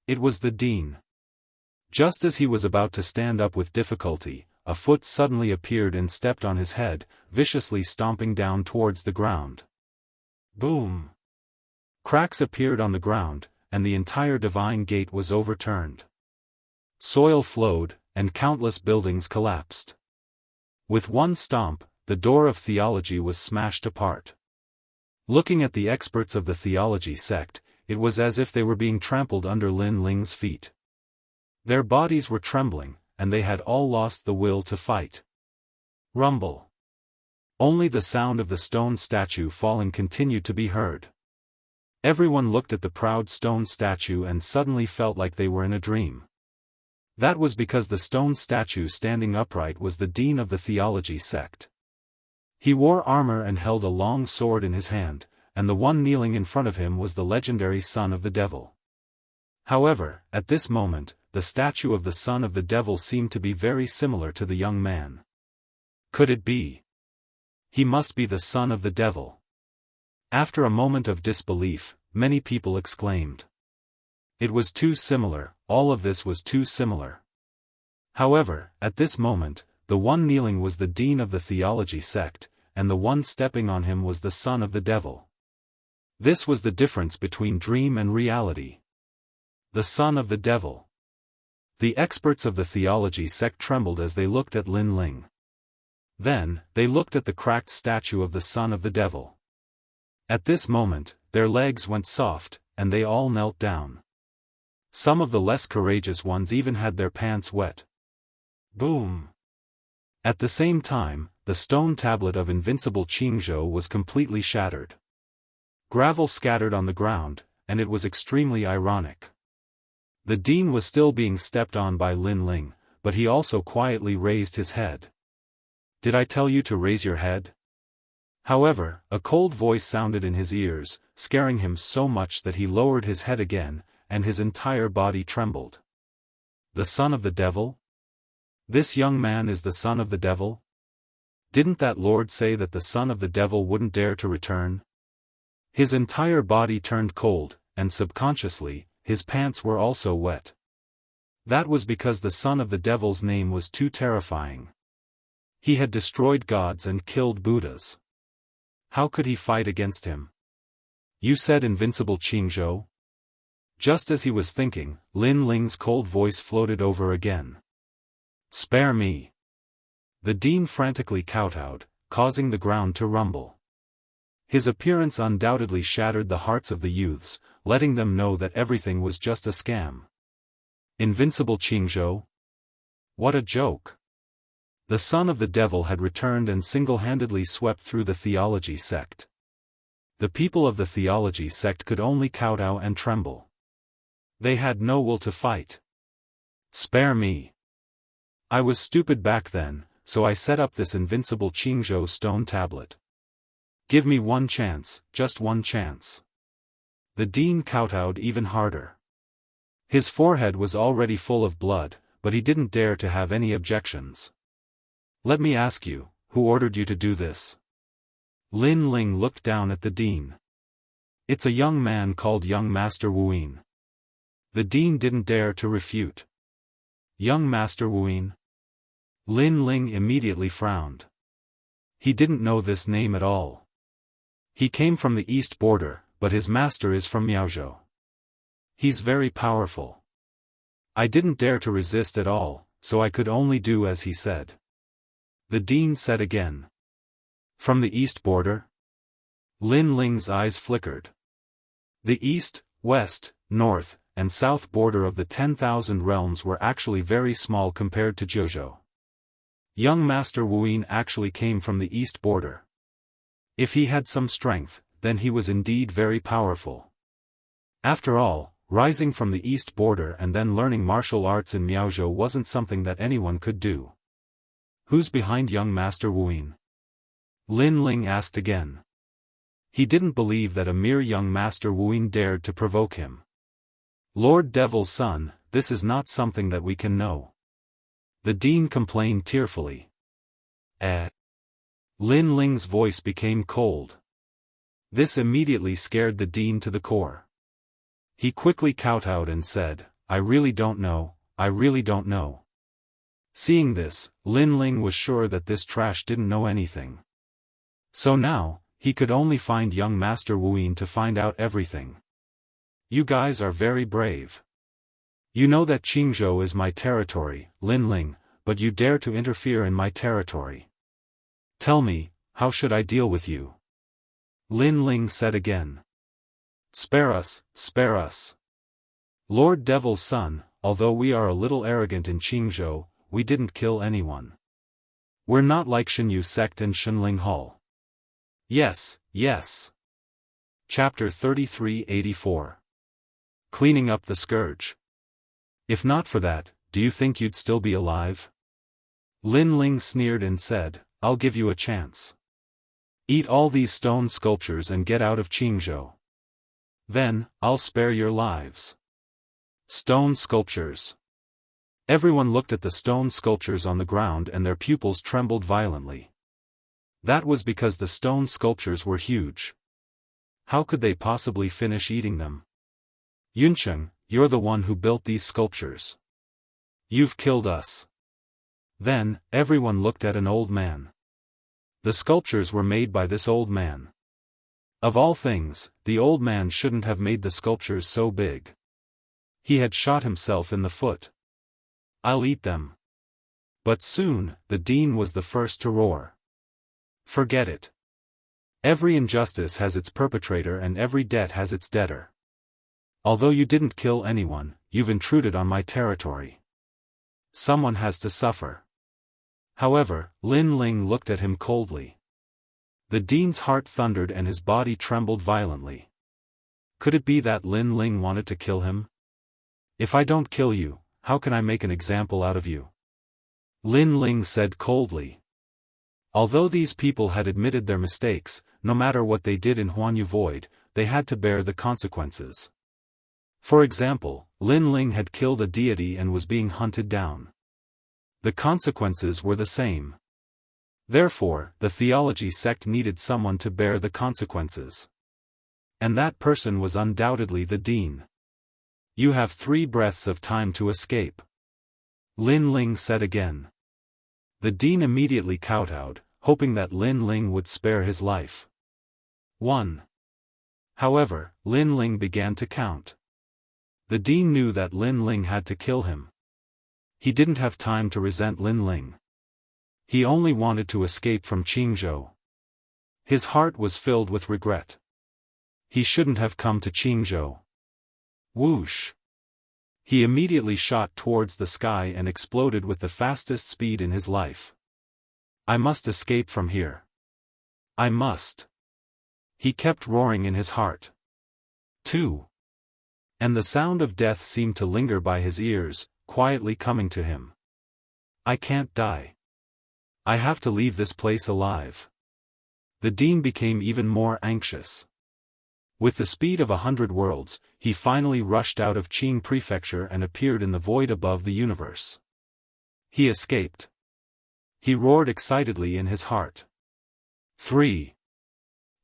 It was the dean. Just as he was about to stand up with difficulty, a foot suddenly appeared and stepped on his head, viciously stomping down towards the ground. Boom! Cracks appeared on the ground, and the entire divine gate was overturned. Soil flowed, and countless buildings collapsed. With one stomp, the door of theology was smashed apart. Looking at the experts of the theology sect, it was as if they were being trampled under Lin Ling's feet. Their bodies were trembling, and they had all lost the will to fight. Rumble. Only the sound of the stone statue falling continued to be heard. Everyone looked at the proud stone statue and suddenly felt like they were in a dream. That was because the stone statue standing upright was the dean of the theology sect. He wore armor and held a long sword in his hand, and the one kneeling in front of him was the legendary son of the devil. However, at this moment, the statue of the son of the devil seemed to be very similar to the young man. Could it be? He must be the son of the devil. After a moment of disbelief, many people exclaimed. It was too similar, all of this was too similar. However, at this moment, the one kneeling was the dean of the theology sect, and the one stepping on him was the son of the devil. This was the difference between dream and reality. The son of the devil. The experts of the theology sect trembled as they looked at Lin Ling. Then, they looked at the cracked statue of the son of the devil. At this moment, their legs went soft, and they all knelt down. Some of the less courageous ones even had their pants wet. Boom! At the same time, the stone tablet of invincible Jianghu was completely shattered. Gravel scattered on the ground, and it was extremely ironic. The dean was still being stepped on by Lin Ling, but he also quietly raised his head. Did I tell you to raise your head? However, a cold voice sounded in his ears, scaring him so much that he lowered his head again, and his entire body trembled. The son of the devil? This young man is the son of the devil? Didn't that Lord say that the son of the devil wouldn't dare to return? His entire body turned cold, and subconsciously, his pants were also wet. That was because the son of the devil's name was too terrifying. He had destroyed gods and killed Buddhas. How could he fight against him? You said invincible Jianghu? Just as he was thinking, Lin Ling's cold voice floated over again. Spare me! The dean frantically kowtowed, causing the ground to rumble. His appearance undoubtedly shattered the hearts of the youths, letting them know that everything was just a scam. Invincible Jianghu? What a joke! The son of the devil had returned and single-handedly swept through the theology sect. The people of the theology sect could only kowtow and tremble. They had no will to fight. Spare me! I was stupid back then, so I set up this invincible Jianghu stone tablet. Give me one chance, just one chance. The dean kowtowed even harder. His forehead was already full of blood, but he didn't dare to have any objections. Let me ask you, who ordered you to do this? Lin Ling looked down at the dean. It's a young man called young Master Wuyin. The dean didn't dare to refute. Young Master Wuyin? Lin Ling immediately frowned. He didn't know this name at all. He came from the east border, but his master is from Miaozhou. He's very powerful. I didn't dare to resist at all, so I could only do as he said. The dean said again. From the east border? Lin Ling's eyes flickered. The east, west, north, and south border of the 10,000 realms were actually very small compared to Jiuzhou. Young Master Wuyin actually came from the east border. If he had some strength, then he was indeed very powerful. After all, rising from the east border and then learning martial arts in Miaozhou wasn't something that anyone could do. Who's behind young Master Wuyin? Lin Ling asked again. He didn't believe that a mere young Master Wuyin dared to provoke him. Lord Devil's son, this is not something that we can know. The dean complained tearfully. Lin Ling's voice became cold. This immediately scared the dean to the core. He quickly kowtowed and said, I really don't know, I really don't know. Seeing this, Lin Ling was sure that this trash didn't know anything. So now, he could only find young Master Wuyin to find out everything. You guys are very brave. You know that Jianghu is my territory, Lin Ling, but you dare to interfere in my territory. Tell me, how should I deal with you? Lin Ling said again. Spare us, spare us. Lord Devil's son, although we are a little arrogant in Jianghu, we didn't kill anyone. We're not like Shenyu sect and Shenling Hall. Yes, yes. Chapter 3384. Cleaning up the scourge. If not for that, do you think you'd still be alive? Lin Ling sneered and said, I'll give you a chance. Eat all these stone sculptures and get out of Jianghu. Then, I'll spare your lives. Stone sculptures. Everyone looked at the stone sculptures on the ground and their pupils trembled violently. That was because the stone sculptures were huge. How could they possibly finish eating them? Yuncheng, you're the one who built these sculptures. You've killed us. Then, everyone looked at an old man. The sculptures were made by this old man. Of all things, the old man shouldn't have made the sculptures so big. He had shot himself in the foot. I'll eat them. But soon, the dean was the first to roar. Forget it. Every injustice has its perpetrator and every debt has its debtor. Although you didn't kill anyone, you've intruded on my territory. Someone has to suffer. However, Lin Ling looked at him coldly. The dean's heart thundered and his body trembled violently. Could it be that Lin Ling wanted to kill him? If I don't kill you, how can I make an example out of you? Lin Ling said coldly. Although these people had admitted their mistakes, no matter what they did in Huanyu Void, they had to bear the consequences. For example, Lin Ling had killed a deity and was being hunted down. The consequences were the same. Therefore, the theology sect needed someone to bear the consequences. And that person was undoubtedly the dean. You have 3 breaths of time to escape. Lin Ling said again. The dean immediately kowtowed, hoping that Lin Ling would spare his life. 1. However, Lin Ling began to count. The dean knew that Lin Ling had to kill him. He didn't have time to resent Lin Ling. He only wanted to escape from Jianghu. His heart was filled with regret. He shouldn't have come to Jianghu. Whoosh! He immediately shot towards the sky and exploded with the fastest speed in his life. I must escape from here. I must. He kept roaring in his heart. 2. And the sound of death seemed to linger by his ears, quietly coming to him. I can't die. I have to leave this place alive. The dean became even more anxious. With the speed of 100 worlds, he finally rushed out of Qing Prefecture and appeared in the void above the universe. He escaped. He roared excitedly in his heart. 3.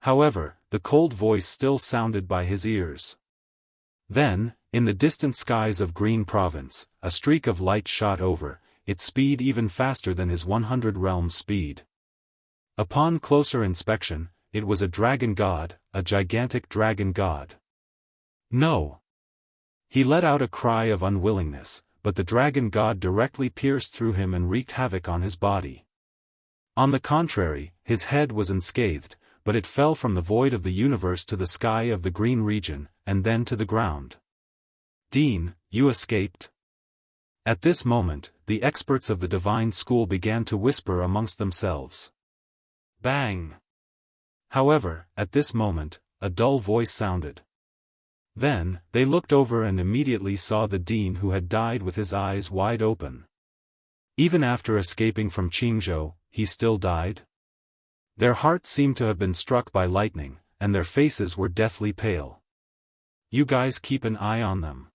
However, the cold voice still sounded by his ears. Then, in the distant skies of Green Province, a streak of light shot over, its speed even faster than his 100 realms speed. Upon closer inspection, it was a dragon god, a gigantic dragon god. No! He let out a cry of unwillingness, but the dragon god directly pierced through him and wreaked havoc on his body. On the contrary, his head was unscathed, but it fell from the void of the universe to the sky of the green region, and then to the ground. Dean, you escaped? At this moment, the experts of the divine school began to whisper amongst themselves. Bang! However, at this moment, a dull voice sounded. Then, they looked over and immediately saw the dean who had died with his eyes wide open. Even after escaping from Jianghu, he still died? Their hearts seemed to have been struck by lightning, and their faces were deathly pale. You guys keep an eye on them.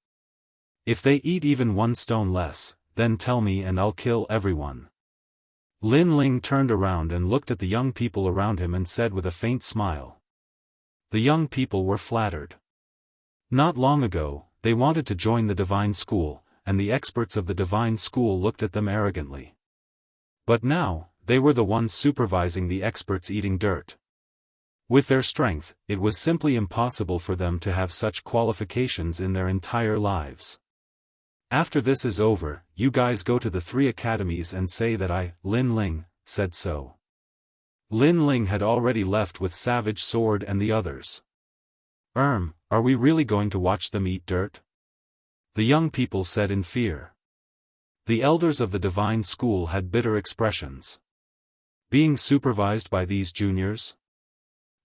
If they eat even 1 stone less, then tell me and I'll kill everyone. Lin Ling turned around and looked at the young people around him and said with a faint smile. The young people were flattered. Not long ago, they wanted to join the divine school, and the experts of the divine school looked at them arrogantly. But now, they were the ones supervising the experts eating dirt. With their strength, it was simply impossible for them to have such qualifications in their entire lives. After this is over, you guys go to the 3 academies and say that I, Lin Ling, said so. Lin Ling had already left with Savage Sword and the others. Are we really going to watch them eat dirt? The young people said in fear. The elders of the divine school had bitter expressions. Being supervised by these juniors?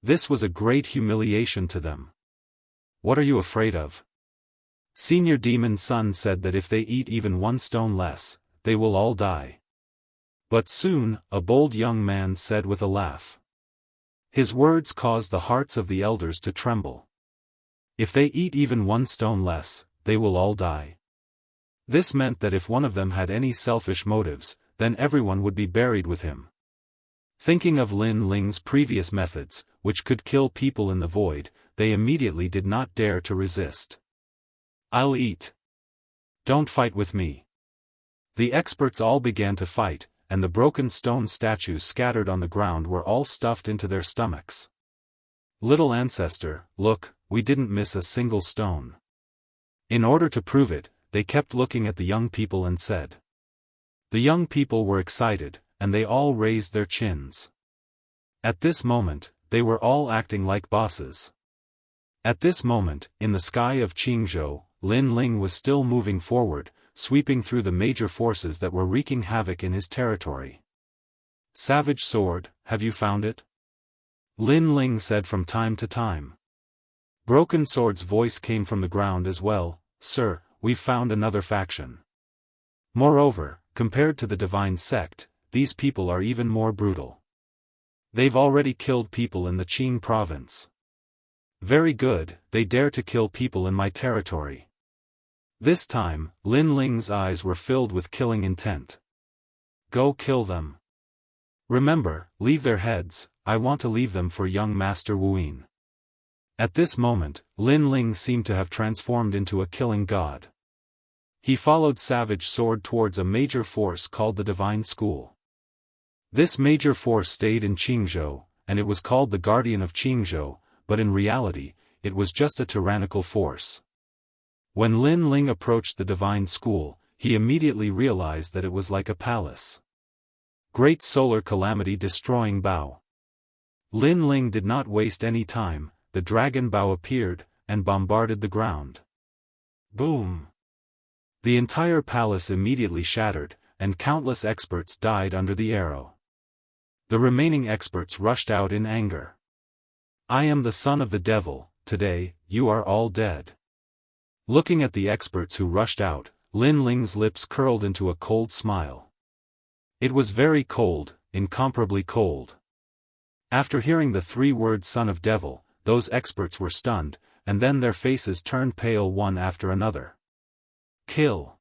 This was a great humiliation to them. What are you afraid of? Senior Demon Sun said that if they eat even 1 stone less, they will all die. But soon, a bold young man said with a laugh. His words caused the hearts of the elders to tremble. If they eat even one stone less, they will all die. This meant that if one of them had any selfish motives, then everyone would be buried with him. Thinking of Lin Ling's previous methods, which could kill people in the void, they immediately did not dare to resist. "I'll eat. Don't fight with me." The experts all began to fight, and the broken stone statues scattered on the ground were all stuffed into their stomachs. "Little ancestor, look, we didn't miss a single stone." In order to prove it, they kept looking at the young people and said. The young people were excited, and they all raised their chins. At this moment, they were all acting like bosses. At this moment, in the sky of Jianghu, Lin Ling was still moving forward, sweeping through the major forces that were wreaking havoc in his territory. "Savage sword, have you found it?" Lin Ling said from time to time. Broken Sword's voice came from the ground as well. "Sir, we've found another faction. Moreover, compared to the divine sect, these people are even more brutal. They've already killed people in the Qing province. Very good, they dare to kill people in my territory." This time, Lin Ling's eyes were filled with killing intent. "Go kill them. Remember, leave their heads, I want to leave them for young Master Wuyin." At this moment, Lin Ling seemed to have transformed into a killing god. He followed Savage Sword towards a major force called the Divine School. This major force stayed in Jianghu, and it was called the Guardian of Jianghu, but in reality, it was just a tyrannical force. When Lin Ling approached the Divine School, he immediately realized that it was like a palace. Great solar calamity destroying bow. Lin Ling did not waste any time, the dragon bow appeared, and bombarded the ground. Boom! The entire palace immediately shattered, and countless experts died under the arrow. The remaining experts rushed out in anger. "I am the son of the devil, today, you are all dead." Looking at the experts who rushed out, Lin Ling's lips curled into a cold smile. It was very cold, incomparably cold. After hearing the three-word son of devil, those experts were stunned, and then their faces turned pale one after another. Kill.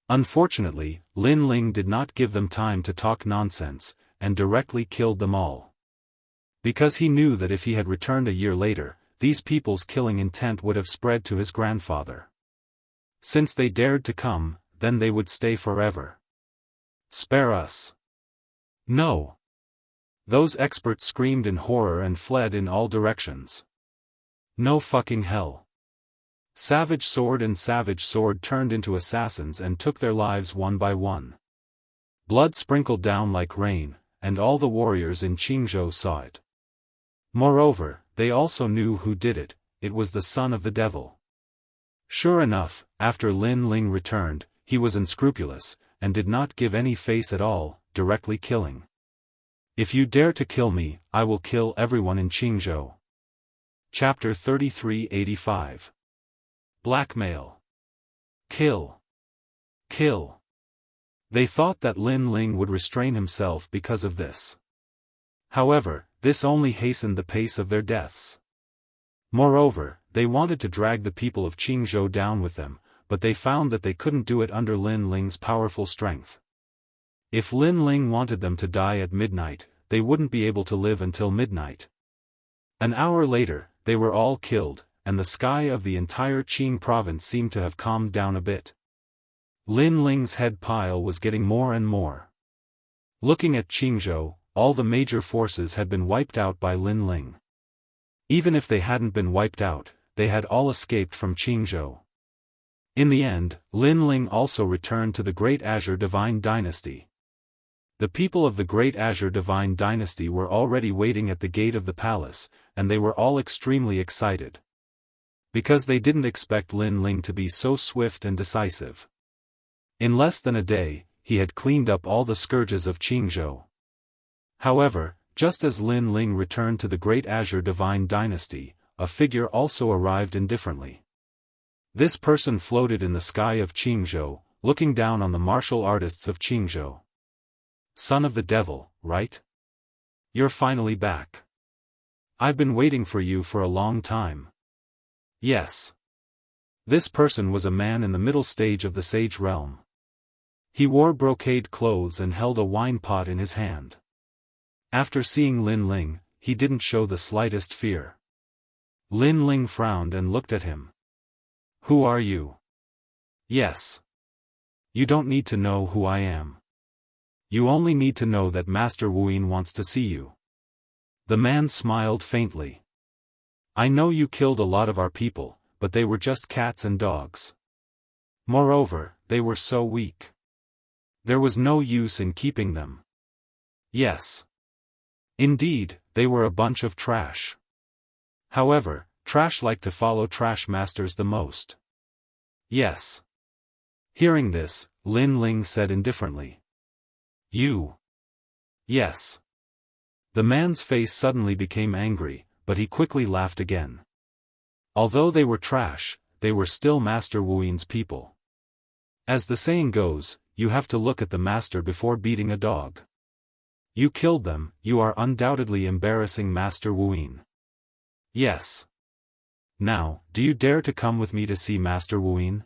Unfortunately, Lin Ling did not give them time to talk nonsense, and directly killed them all. Because he knew that if he had returned a year later, these people's killing intent would have spread to his grandfather. Since they dared to come, then they would stay forever. "Spare us." "No." Those experts screamed in horror and fled in all directions. "No fucking hell." Savage Sword and Savage Sword turned into assassins and took their lives one by one. Blood sprinkled down like rain, and all the warriors in Jianghu saw it. Moreover, they also knew who did it. It was the son of the devil. Sure enough, after Lin Ling returned, he was unscrupulous, and did not give any face at all, directly killing. "If you dare to kill me, I will kill everyone in Jianghu." Chapter 3385. Blackmail. Kill. Kill. They thought that Lin Ling would restrain himself because of this. However, this only hastened the pace of their deaths. Moreover, they wanted to drag the people of Jianghu down with them, but they found that they couldn't do it under Lin Ling's powerful strength. If Lin Ling wanted them to die at midnight, they wouldn't be able to live until midnight. An hour later, they were all killed, and the sky of the entire Qing province seemed to have calmed down a bit. Lin Ling's head pile was getting more and more. Looking at Jianghu, all the major forces had been wiped out by Lin Ling. Even if they hadn't been wiped out, they had all escaped from Jianghu. In the end, Lin Ling also returned to the Great Azure Divine Dynasty. The people of the Great Azure Divine Dynasty were already waiting at the gate of the palace, and they were all extremely excited. Because they didn't expect Lin Ling to be so swift and decisive. In less than a day, he had cleaned up all the scourges of Jianghu. However, just as Lin Ling returned to the Great Azure Divine Dynasty, a figure also arrived indifferently. This person floated in the sky of Jianghu, looking down on the martial artists of Jianghu. "Son of the devil, right? You're finally back. I've been waiting for you for a long time. Yes. This person was a man in the middle stage of the sage realm. He wore brocade clothes and held a wine pot in his hand. After seeing Lin Ling, he didn't show the slightest fear. Lin Ling frowned and looked at him. Who are you? Yes. You don't need to know who I am. You only need to know that Master Wuyin wants to see you. The man smiled faintly. I know you killed a lot of our people, but they were just cats and dogs. Moreover, they were so weak. There was no use in keeping them. Yes. Indeed, they were a bunch of trash. However, trash like to follow trash masters the most. Yes. Hearing this, Lin Ling said indifferently. You. Yes. The man's face suddenly became angry, but he quickly laughed again. Although they were trash, they were still Master Wuyin's people. As the saying goes, you have to look at the master before beating a dog. You killed them, you are undoubtedly embarrassing Master Wuyin. Yes. Now, do you dare to come with me to see Master Wuyin?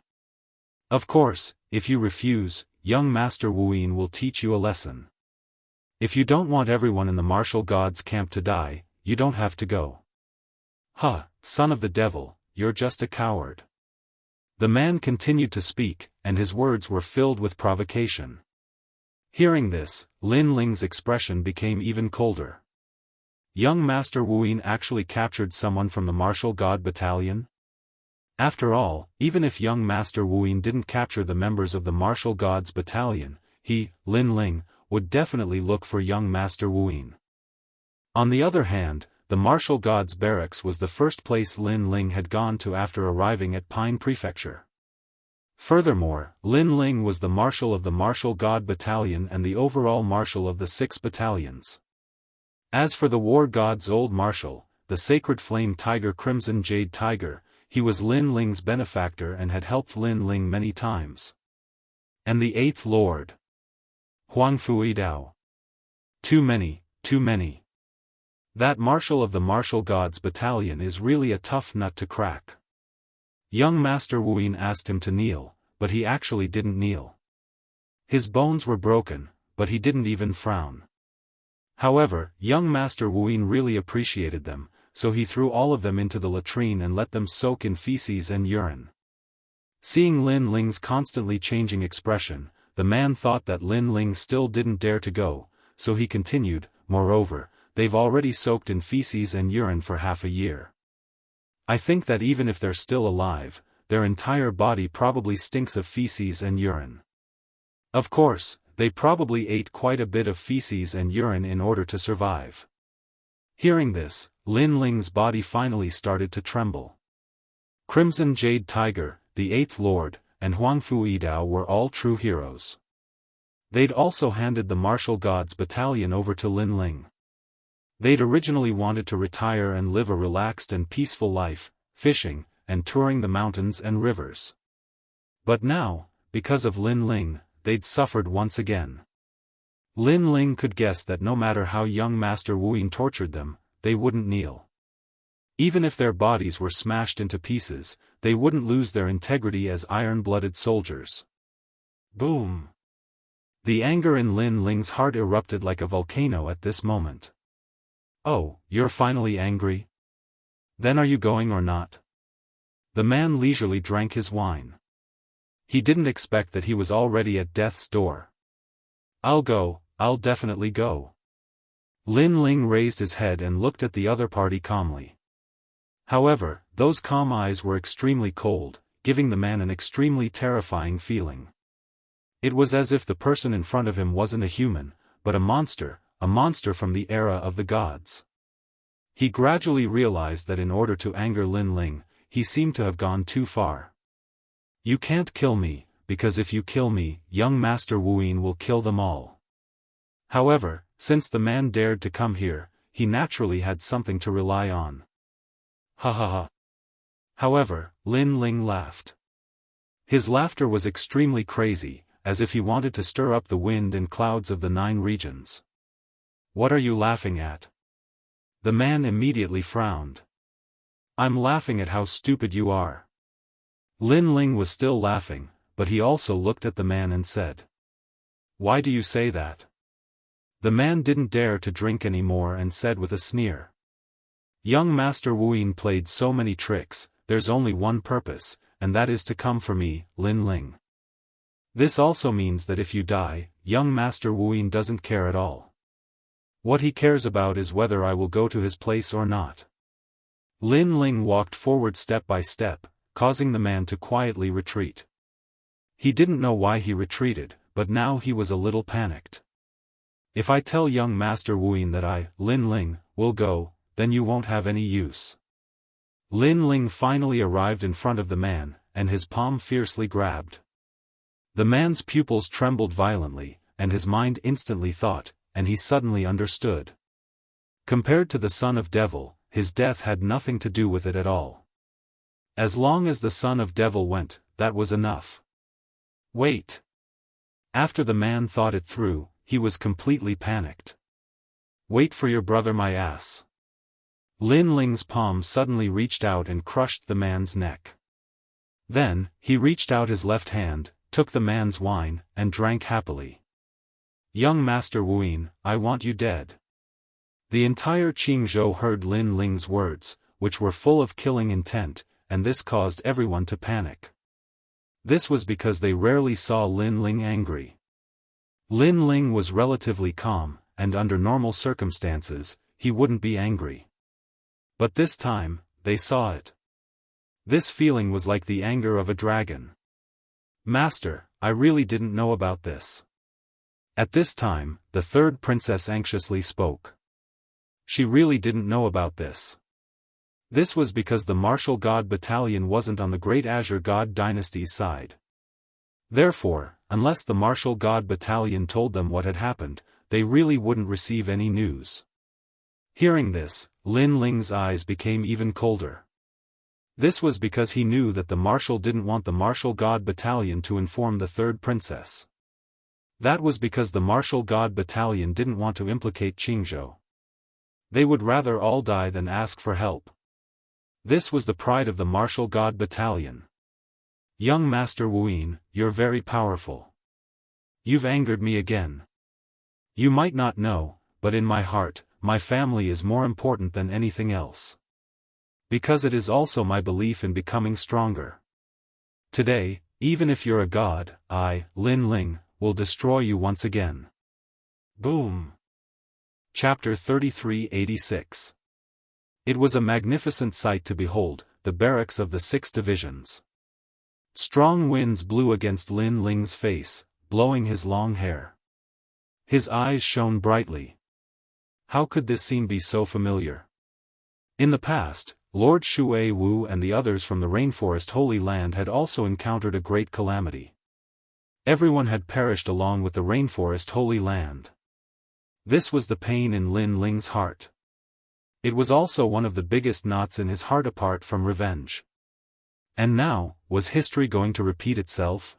Of course, if you refuse, young Master Wuyin will teach you a lesson. If you don't want everyone in the martial gods' camp to die, you don't have to go. Huh, son of the devil, you're just a coward. The man continued to speak, and his words were filled with provocation. Hearing this, Lin Ling's expression became even colder. Young Master Wuyin actually captured someone from the martial god battalion? After all, even if young Master Wuyin didn't capture the members of the martial gods battalion, he, Lin Ling, would definitely look for young Master Wuyin. On the other hand, the martial gods barracks was the first place Lin Ling had gone to after arriving at Pine Prefecture. Furthermore, Lin Ling was the marshal of the martial god battalion and the overall marshal of the 6 battalions. As for the war god's old marshal, the sacred flame tiger Crimson Jade Tiger, he was Lin Ling's benefactor and had helped Lin Ling many times. And the 8th Lord. Huang Fui Dao. Too many, too many. That marshal of the martial gods battalion is really a tough nut to crack. Young Master Wuyin asked him to kneel, but he actually didn't kneel. His bones were broken, but he didn't even frown. However, young Master Wuyin really appreciated them, so he threw all of them into the latrine and let them soak in feces and urine. Seeing Lin Ling's constantly changing expression, the man thought that Lin Ling still didn't dare to go, so he continued, moreover, they've already soaked in feces and urine for half a year. I think that even if they're still alive, their entire body probably stinks of feces and urine. Of course, they probably ate quite a bit of feces and urine in order to survive. Hearing this, Lin Ling's body finally started to tremble. Crimson Jade Tiger, the 8th Lord, and Huang Fui Dao were all true heroes. They'd also handed the martial gods battalion over to Lin Ling. They'd originally wanted to retire and live a relaxed and peaceful life, fishing, and touring the mountains and rivers. But now, because of Lin Ling, they'd suffered once again. Lin Ling could guess that no matter how young Master Wuyin tortured them, they wouldn't kneel. Even if their bodies were smashed into pieces, they wouldn't lose their integrity as iron-blooded soldiers. Boom! The anger in Lin Ling's heart erupted like a volcano at this moment. Oh, you're finally angry? Then are you going or not? The man leisurely drank his wine. He didn't expect that he was already at death's door. I'll go, I'll definitely go. Lin Ling raised his head and looked at the other party calmly. However, those calm eyes were extremely cold, giving the man an extremely terrifying feeling. It was as if the person in front of him wasn't a human, but a monster from the era of the gods. He gradually realized that in order to anger Lin Ling, he seemed to have gone too far. You can't kill me, because if you kill me, young Master Wuyin will kill them all. However, since the man dared to come here, he naturally had something to rely on. Ha ha ha. However, Lin Ling laughed. His laughter was extremely crazy, as if he wanted to stir up the wind and clouds of the 9 regions. What are you laughing at? The man immediately frowned. I'm laughing at how stupid you are. Lin Ling was still laughing, but he also looked at the man and said, Why do you say that? The man didn't dare to drink any more and said with a sneer. Young Master Wuyin played so many tricks, there's only one purpose, and that is to come for me, Lin Ling. This also means that if you die, young Master Wuyin doesn't care at all. What he cares about is whether I will go to his place or not. Lin Ling walked forward step by step, causing the man to quietly retreat. He didn't know why he retreated, but now he was a little panicked. If I tell young Master Wuyin that I, Lin Ling, will go, then you won't have any use. Lin Ling finally arrived in front of the man, and his palm fiercely grabbed. The man's pupils trembled violently, and his mind instantly thought, and he suddenly understood. Compared to the son of Devil, his death had nothing to do with it at all. As long as the son of Devil went, that was enough. Wait. After the man thought it through, he was completely panicked. Wait for your brother, my ass. Lin Ling's palm suddenly reached out and crushed the man's neck. Then, he reached out his left hand, took the man's wine, and drank happily. Young Master Wuyin, I want you dead. The entire Qingzhou heard Lin Ling's words, which were full of killing intent, and this caused everyone to panic. This was because they rarely saw Lin Ling angry. Lin Ling was relatively calm, and under normal circumstances, he wouldn't be angry. But this time, they saw it. This feeling was like the anger of a dragon. Master, I really didn't know about this. At this time, the third princess anxiously spoke. She really didn't know about this. This was because the martial god battalion wasn't on the Great Azure God dynasty's side. Therefore, unless the martial god battalion told them what had happened, they really wouldn't receive any news. Hearing this, Lin Ling's eyes became even colder. This was because he knew that the marshal didn't want the martial god battalion to inform the third princess. That was because the martial god battalion didn't want to implicate Qingzhou. They would rather all die than ask for help. This was the pride of the martial god battalion. Young Master Wuyin, you're very powerful. You've angered me again. You might not know, but in my heart, my family is more important than anything else. Because it is also my belief in becoming stronger. Today, even if you're a god, I, Lin Ling, will destroy you once again. Boom. Chapter 3386. It was a magnificent sight to behold, the barracks of the 6 divisions. Strong winds blew against Lin Ling's face, blowing his long hair. His eyes shone brightly. How could this scene be so familiar? In the past, Lord Shui Wu and the others from the Rainforest Holy Land had also encountered a great calamity. Everyone had perished along with the Rainforest Holy Land. This was the pain in Lin Ling's heart. It was also one of the biggest knots in his heart apart from revenge. And now, was history going to repeat itself?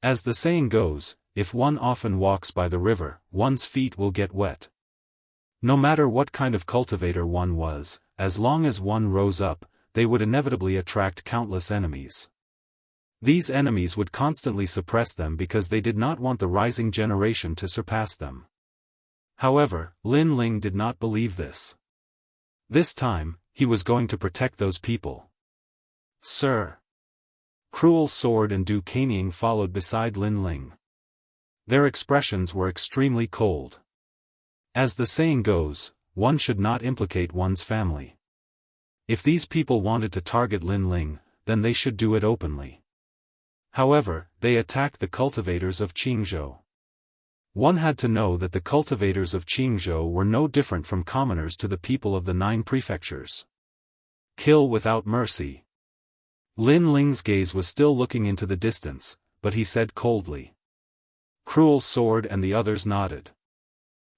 As the saying goes, if one often walks by the river, one's feet will get wet. No matter what kind of cultivator one was, as long as one rose up, they would inevitably attract countless enemies. These enemies would constantly suppress them because they did not want the rising generation to surpass them. However, Lin Ling did not believe this. This time, he was going to protect those people. Sir. Cruel Sword and Du Kanying followed beside Lin Ling. Their expressions were extremely cold. As the saying goes, one should not implicate one's family. If these people wanted to target Lin Ling, then they should do it openly. However, they attacked the cultivators of Qingzhou. One had to know that the cultivators of Qingzhou were no different from commoners to the people of the 9 prefectures. Kill without mercy. Lin Ling's gaze was still looking into the distance, but he said coldly. Cruel Sword and the others nodded.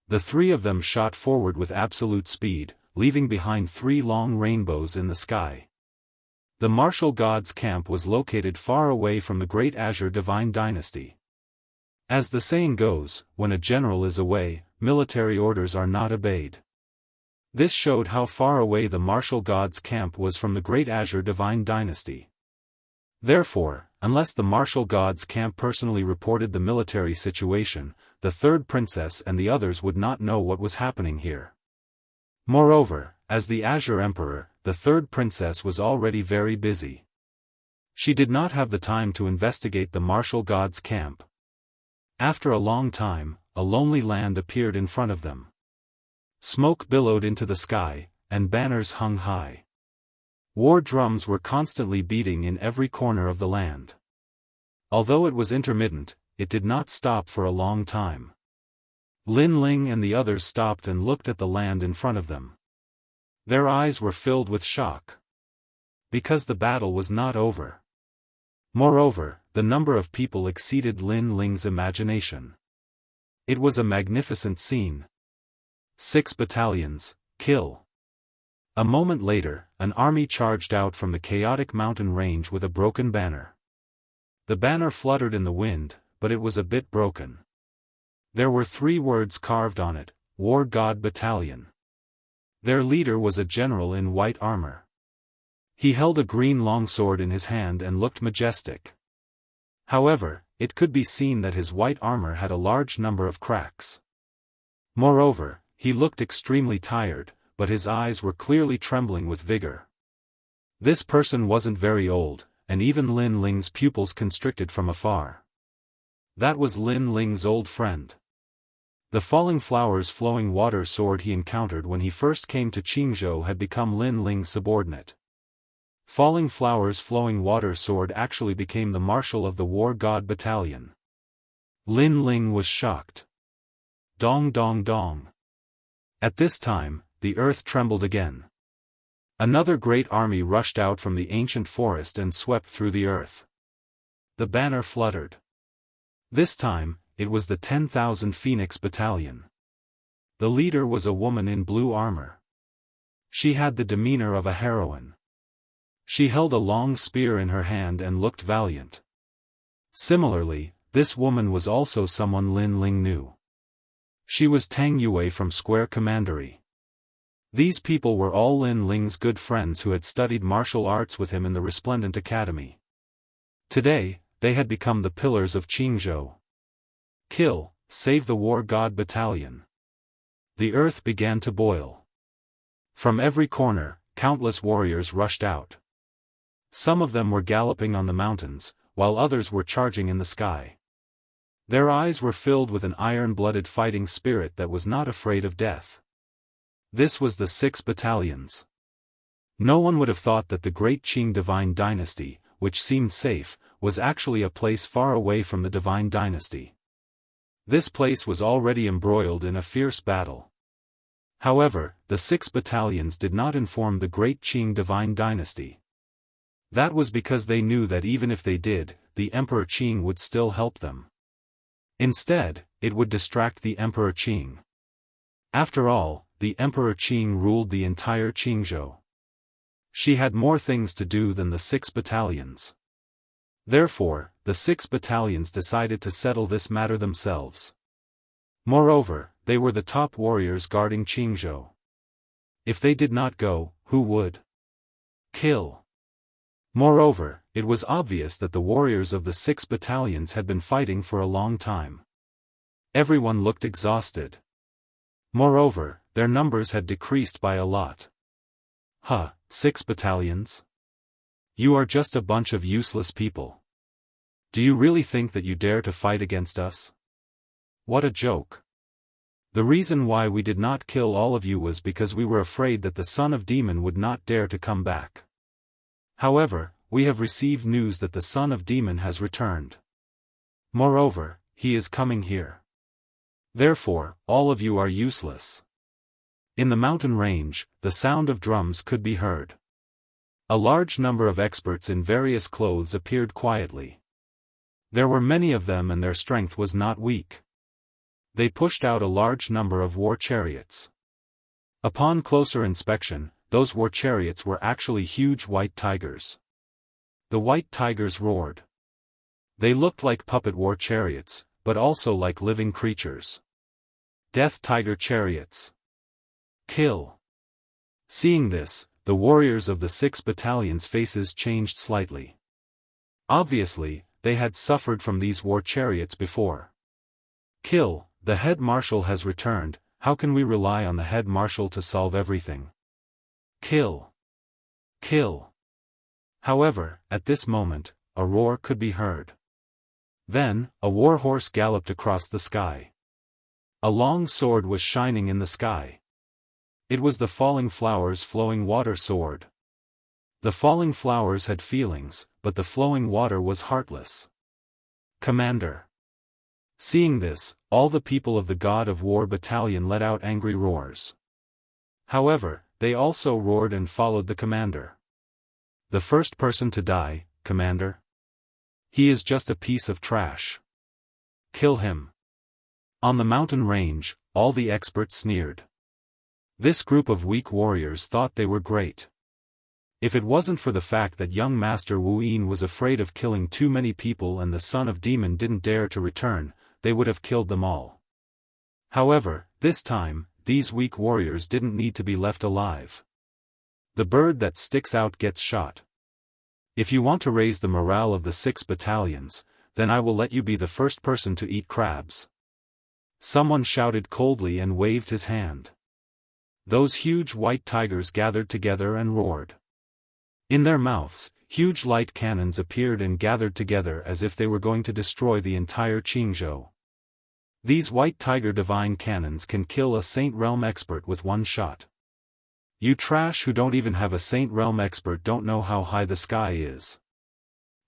The 3 of them shot forward with absolute speed, leaving behind 3 long rainbows in the sky. The martial god's camp was located far away from the Great Azure Divine Dynasty. As the saying goes, when a general is away, military orders are not obeyed. This showed how far away the martial god's camp was from the Great Azure Divine Dynasty. Therefore, unless the martial god's camp personally reported the military situation, the third princess and the others would not know what was happening here. Moreover, as the Azure Emperor, the third princess was already very busy. She did not have the time to investigate the martial god's camp. After a long time, a lonely land appeared in front of them. Smoke billowed into the sky, and banners hung high. War drums were constantly beating in every corner of the land. Although it was intermittent, it did not stop for a long time. Lin Ling and the others stopped and looked at the land in front of them. Their eyes were filled with shock. Because the battle was not over. Moreover, the number of people exceeded Lin Ling's imagination. It was a magnificent scene. 6 battalions, kill. A moment later, an army charged out from the chaotic mountain range with a broken banner. The banner fluttered in the wind, but it was a bit broken. There were 3 words carved on it, War God Battalion. Their leader was a general in white armor. He held a green longsword in his hand and looked majestic. However, it could be seen that his white armor had a large number of cracks. Moreover, he looked extremely tired, but his eyes were clearly trembling with vigor. This person wasn't very old, and even Lin Ling's pupils constricted from afar. That was Lin Ling's old friend. The falling flowers flowing water sword he encountered when he first came to Jianghu had become Lin Ling's subordinate. Falling flowers flowing water sword actually became the marshal of the War God Battalion. Lin Ling was shocked. Dong dong dong. At this time, the earth trembled again. Another great army rushed out from the ancient forest and swept through the earth. The banner fluttered. This time, it was the 10,000 Phoenix Battalion. The leader was a woman in blue armor. She had the demeanor of a heroine. She held a long spear in her hand and looked valiant. Similarly, this woman was also someone Lin Ling knew. She was Tang Yue from Square Commandery. These people were all Lin Ling's good friends who had studied martial arts with him in the Resplendent Academy. Today, they had become the pillars of Jianghu. Kill, save the War God Battalion. The earth began to boil. From every corner, countless warriors rushed out. Some of them were galloping on the mountains, while others were charging in the sky. Their eyes were filled with an iron-blooded fighting spirit that was not afraid of death. This was the 6 battalions. No one would have thought that the great Qing Divine Dynasty, which seemed safe, was actually a place far away from the Divine Dynasty. This place was already embroiled in a fierce battle. However, the 6 battalions did not inform the great Qing Divine Dynasty. That was because they knew that even if they did, the Emperor Qing would still help them. Instead, it would distract the Emperor Qing. After all, the Emperor Qing ruled the entire Jianghu. She had more things to do than the 6 battalions. Therefore, the 6 battalions decided to settle this matter themselves. Moreover, they were the top warriors guarding Jianghu. If they did not go, who would? Kill. Moreover, it was obvious that the warriors of the 6 battalions had been fighting for a long time. Everyone looked exhausted. Moreover, their numbers had decreased by a lot. 6 battalions? You are just a bunch of useless people. Do you really think that you dare to fight against us? What a joke. The reason why we did not kill all of you was because we were afraid that the son of demon would not dare to come back. However, we have received news that the son of demon has returned. Moreover, he is coming here. Therefore, all of you are useless. In the mountain range, the sound of drums could be heard. A large number of experts in various clothes appeared quietly. There were many of them and their strength was not weak. They pushed out a large number of war chariots. Upon closer inspection, those war chariots were actually huge white tigers. The white tigers roared. They looked like puppet war chariots, but also like living creatures. Death tiger chariots. Kill. Seeing this, the warriors of the 6 battalions' faces changed slightly. Obviously, they had suffered from these war chariots before. Kill, the head marshal has returned. How can we rely on the head marshal to solve everything? Kill. Kill. However, at this moment, a roar could be heard. Then, a war horse galloped across the sky. A long sword was shining in the sky. It was the falling flowers' flowing water sword. The falling flowers had feelings, but the flowing water was heartless. Commander. Seeing this, all the people of the God of War battalion let out angry roars. However, they also roared and followed the commander. The first person to die, Commander? He is just a piece of trash. Kill him. On the mountain range, all the experts sneered. This group of weak warriors thought they were great. If it wasn't for the fact that young Master Wu Yin was afraid of killing too many people and the son of demon didn't dare to return, they would have killed them all. However, this time, these weak warriors didn't need to be left alive. The bird that sticks out gets shot. If you want to raise the morale of the 6 battalions, then I will let you be the first person to eat crabs. Someone shouted coldly and waved his hand. Those huge white tigers gathered together and roared. In their mouths, huge light cannons appeared and gathered together as if they were going to destroy the entire Jianghu. These white tiger divine cannons can kill a Saint Realm expert with one shot. You trash who don't even have a Saint Realm expert don't know how high the sky is.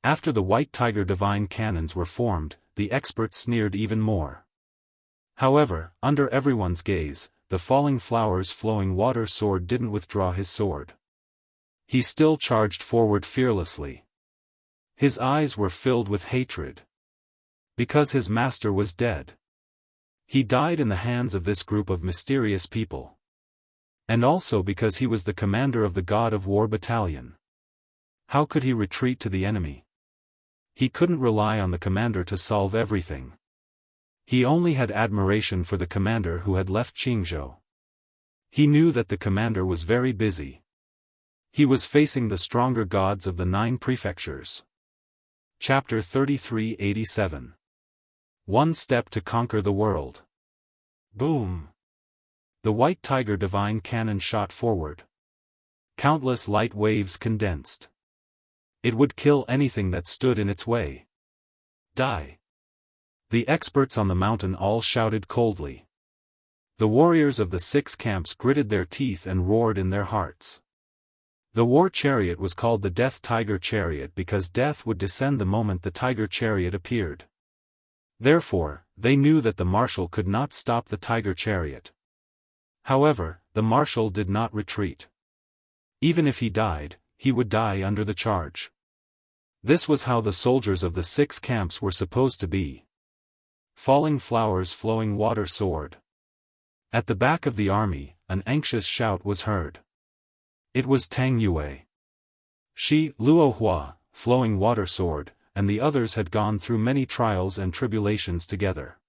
After the white tiger divine cannons were formed, the experts sneered even more. However, under everyone's gaze, the falling flowers flowing water sword didn't withdraw his sword. He still charged forward fearlessly. His eyes were filled with hatred. Because his master was dead. He died in the hands of this group of mysterious people. And also because he was the commander of the God of War battalion. How could he retreat to the enemy? He couldn't rely on the commander to solve everything. He only had admiration for the commander who had left Jianghu. He knew that the commander was very busy. He was facing the stronger gods of the 9 prefectures. Chapter 3387. One step to conquer the world. Boom! The white tiger divine cannon shot forward. Countless light waves condensed. It would kill anything that stood in its way. Die! The experts on the mountain all shouted coldly. The warriors of the 6 camps gritted their teeth and roared in their hearts. The war chariot was called the Death Tiger Chariot because death would descend the moment the tiger chariot appeared. Therefore, they knew that the marshal could not stop the tiger chariot. However, the marshal did not retreat. Even if he died, he would die under the charge. This was how the soldiers of the 6 camps were supposed to be. Falling flowers flowing water sword. At the back of the army, an anxious shout was heard. It was Tang Yue. She, Luo Hua, flowing water sword, and the others had gone through many trials and tribulations together.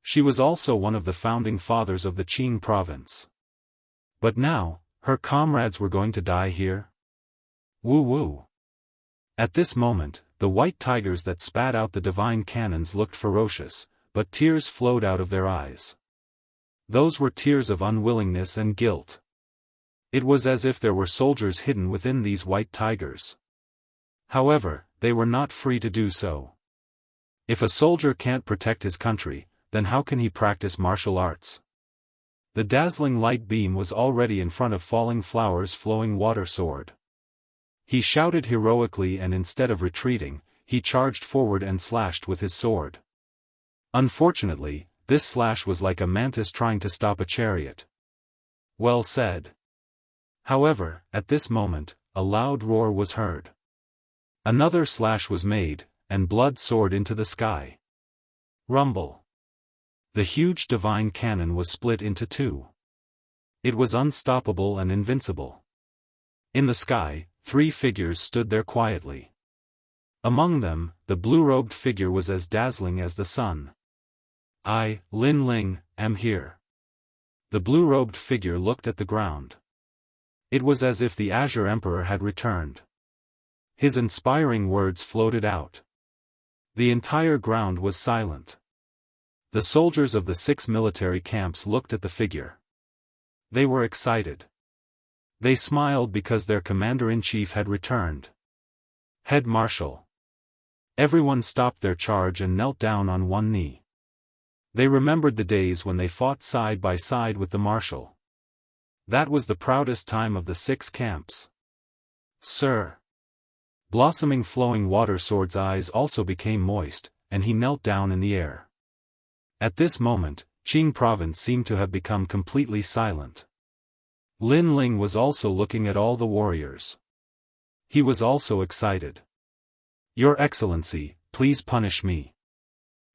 She was also one of the founding fathers of the Qing province. But now, her comrades were going to die here? Woo woo. At this moment, the white tigers that spat out the divine cannons looked ferocious, but tears flowed out of their eyes. Those were tears of unwillingness and guilt. It was as if there were soldiers hidden within these white tigers. However, they were not free to do so. If a soldier can't protect his country, then how can he practice martial arts? The dazzling light beam was already in front of falling flowers flowing water sword. He shouted heroically and instead of retreating, he charged forward and slashed with his sword. Unfortunately, this slash was like a mantis trying to stop a chariot. Well said. However, at this moment, a loud roar was heard. Another slash was made, and blood soared into the sky. Rumble. The huge divine cannon was split into 2. It was unstoppable and invincible. In the sky, 3 figures stood there quietly. Among them, the blue-robed figure was as dazzling as the sun. I, Lin Ling, am here. The blue-robed figure looked at the ground. It was as if the Azure Emperor had returned. His inspiring words floated out. The entire ground was silent. The soldiers of the 6 military camps looked at the figure. They were excited. They smiled because their commander-in-chief had returned. Head Marshal. Everyone stopped their charge and knelt down on one knee. They remembered the days when they fought side by side with the marshal. That was the proudest time of the 6 camps. Sir. Blossoming flowing water sword's eyes also became moist, and he knelt down in the air. At this moment, Qing province seemed to have become completely silent. Lin Ling was also looking at all the warriors. He was also excited. Your Excellency, please punish me.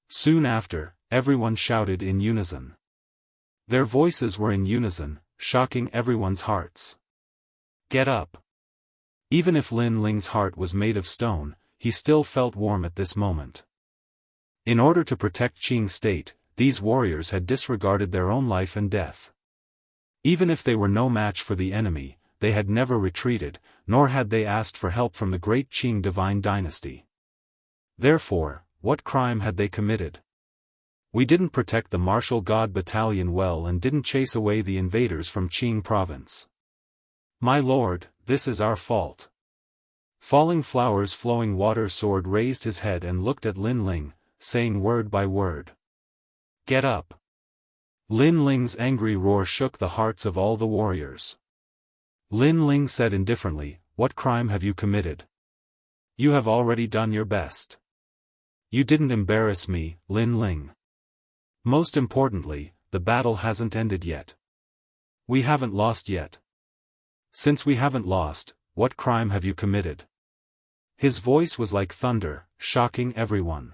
Soon after, everyone shouted in unison. Their voices were in unison, shocking everyone's hearts. Get up. Even if Lin Ling's heart was made of stone, he still felt warm at this moment. In order to protect Qing state, these warriors had disregarded their own life and death. Even if they were no match for the enemy, they had never retreated, nor had they asked for help from the great Qing divine dynasty. Therefore, what crime had they committed? We didn't protect the martial god battalion well and didn't chase away the invaders from Qing province. My lord, this is our fault. Falling Flowers Flowing Water Sword raised his head and looked at Lin Ling, saying word by word. Get up. Lin Ling's angry roar shook the hearts of all the warriors. Lin Ling said indifferently, what crime have you committed? You have already done your best. You didn't embarrass me, Lin Ling. Most importantly, the battle hasn't ended yet. We haven't lost yet. Since we haven't lost, what crime have you committed? His voice was like thunder, shocking everyone.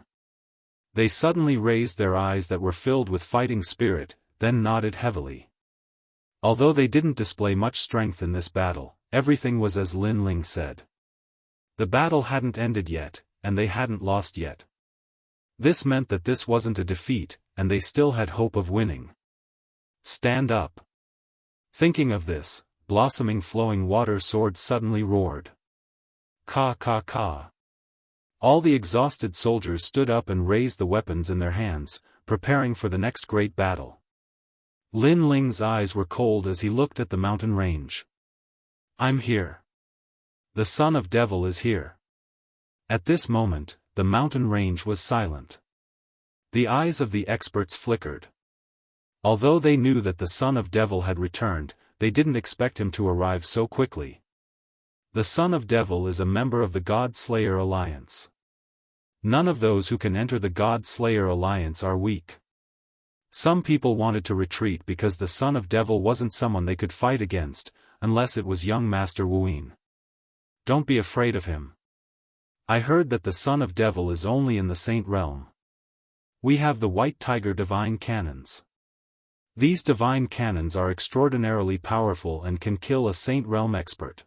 They suddenly raised their eyes that were filled with fighting spirit, then nodded heavily. Although they didn't display much strength in this battle, everything was as Lin Ling said. The battle hadn't ended yet, and they hadn't lost yet. This meant that this wasn't a defeat, and they still had hope of winning. Stand up. Thinking of this, Blossoming Flowing Water Sword suddenly roared. Ka ka ka. All the exhausted soldiers stood up and raised the weapons in their hands, preparing for the next great battle. Lin Ling's eyes were cold as he looked at the mountain range. I'm here. The son of devil is here. At this moment, the mountain range was silent. The eyes of the experts flickered. Although they knew that the son of devil had returned, they didn't expect him to arrive so quickly. The son of devil is a member of the God Slayer Alliance. None of those who can enter the God Slayer Alliance are weak. Some people wanted to retreat because the son of devil wasn't someone they could fight against, unless it was young Master Wuyin. Don't be afraid of him. I heard that the son of devil is only in the Saint Realm. We have the White Tiger Divine Cannons. These divine cannons are extraordinarily powerful and can kill a Saint Realm expert.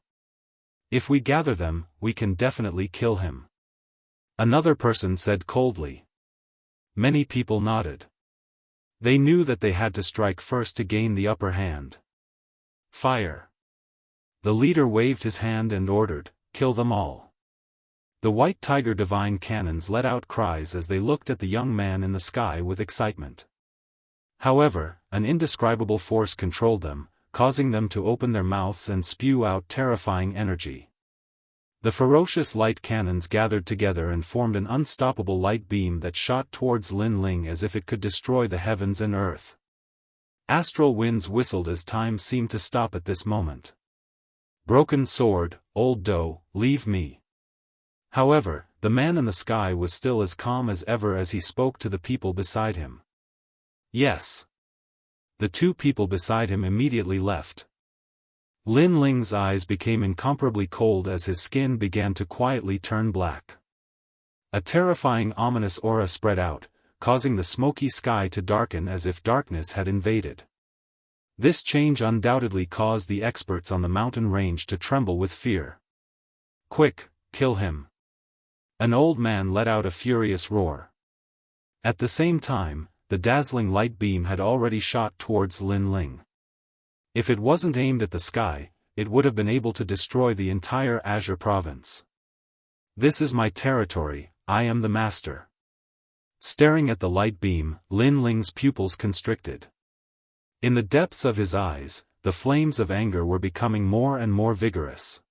If we gather them, we can definitely kill him. Another person said coldly. Many people nodded. They knew that they had to strike first to gain the upper hand. Fire. The leader waved his hand and ordered, kill them all. The White Tiger Divine Cannons let out cries as they looked at the young man in the sky with excitement. However, an indescribable force controlled them, causing them to open their mouths and spew out terrifying energy. The ferocious light cannons gathered together and formed an unstoppable light beam that shot towards Lin Ling as if it could destroy the heavens and earth. Astral winds whistled as time seemed to stop at this moment. Broken sword, old doe, leave me. However, the man in the sky was still as calm as ever as he spoke to the people beside him. Yes. The two people beside him immediately left. Lin Ling's eyes became incomparably cold as his skin began to quietly turn black. A terrifying ominous aura spread out, causing the smoky sky to darken as if darkness had invaded. This change undoubtedly caused the experts on the mountain range to tremble with fear. Quick, kill him. An old man let out a furious roar. At the same time, the dazzling light beam had already shot towards Lin Ling. If it wasn't aimed at the sky, it would have been able to destroy the entire Azure province. This is my territory, I am the master. Staring at the light beam, Lin Ling's pupils constricted. In the depths of his eyes, the flames of anger were becoming more and more vigorous.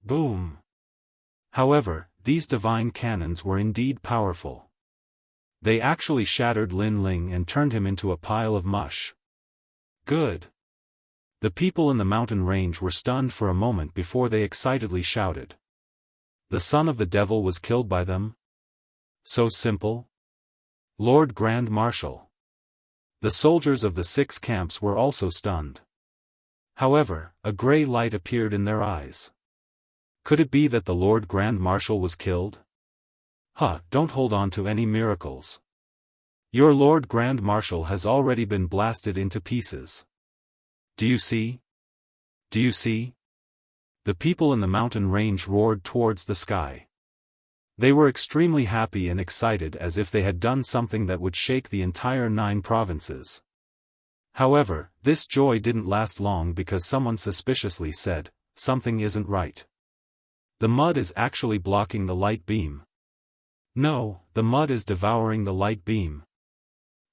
Boom! However, these divine cannons were indeed powerful. They actually shattered Lin Ling and turned him into a pile of mush. Good. The people in the mountain range were stunned for a moment before they excitedly shouted. The son of the devil was killed by them? So simple? Lord Grand Marshal. The soldiers of the 6 camps were also stunned. However, a grey light appeared in their eyes. Could it be that the Lord Grand Marshal was killed? Don't hold on to any miracles. Your Lord Grand Marshal has already been blasted into pieces. Do you see? Do you see? The people in the mountain range roared towards the sky. They were extremely happy and excited as if they had done something that would shake the entire 9 provinces. However, this joy didn't last long because someone suspiciously said, "Something isn't right. The mud is actually blocking the light beam." No, the mud is devouring the light beam.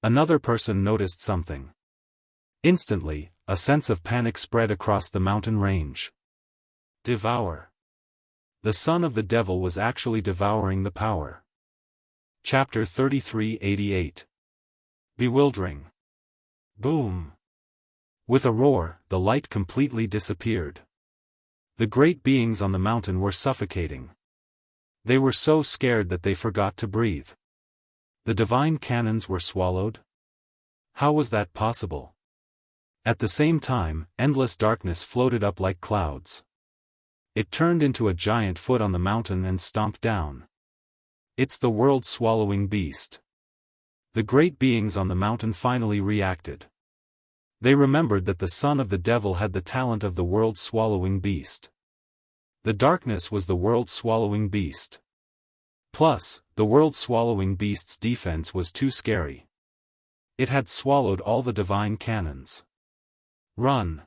Another person noticed something. Instantly, a sense of panic spread across the mountain range. Devour. The son of the devil was actually devouring the power. Chapter 3388. Bewildering. Boom. With a roar, the light completely disappeared. The great beings on the mountain were suffocating. They were so scared that they forgot to breathe. The divine cannons were swallowed? How was that possible? At the same time, endless darkness floated up like clouds. It turned into a giant foot on the mountain and stomped down. It's the world-swallowing beast. The great beings on the mountain finally reacted. They remembered that the son of the devil had the talent of the world-swallowing beast. The darkness was the world-swallowing beast. Plus, the world-swallowing beast's defense was too scary. It had swallowed all the divine cannons. Run!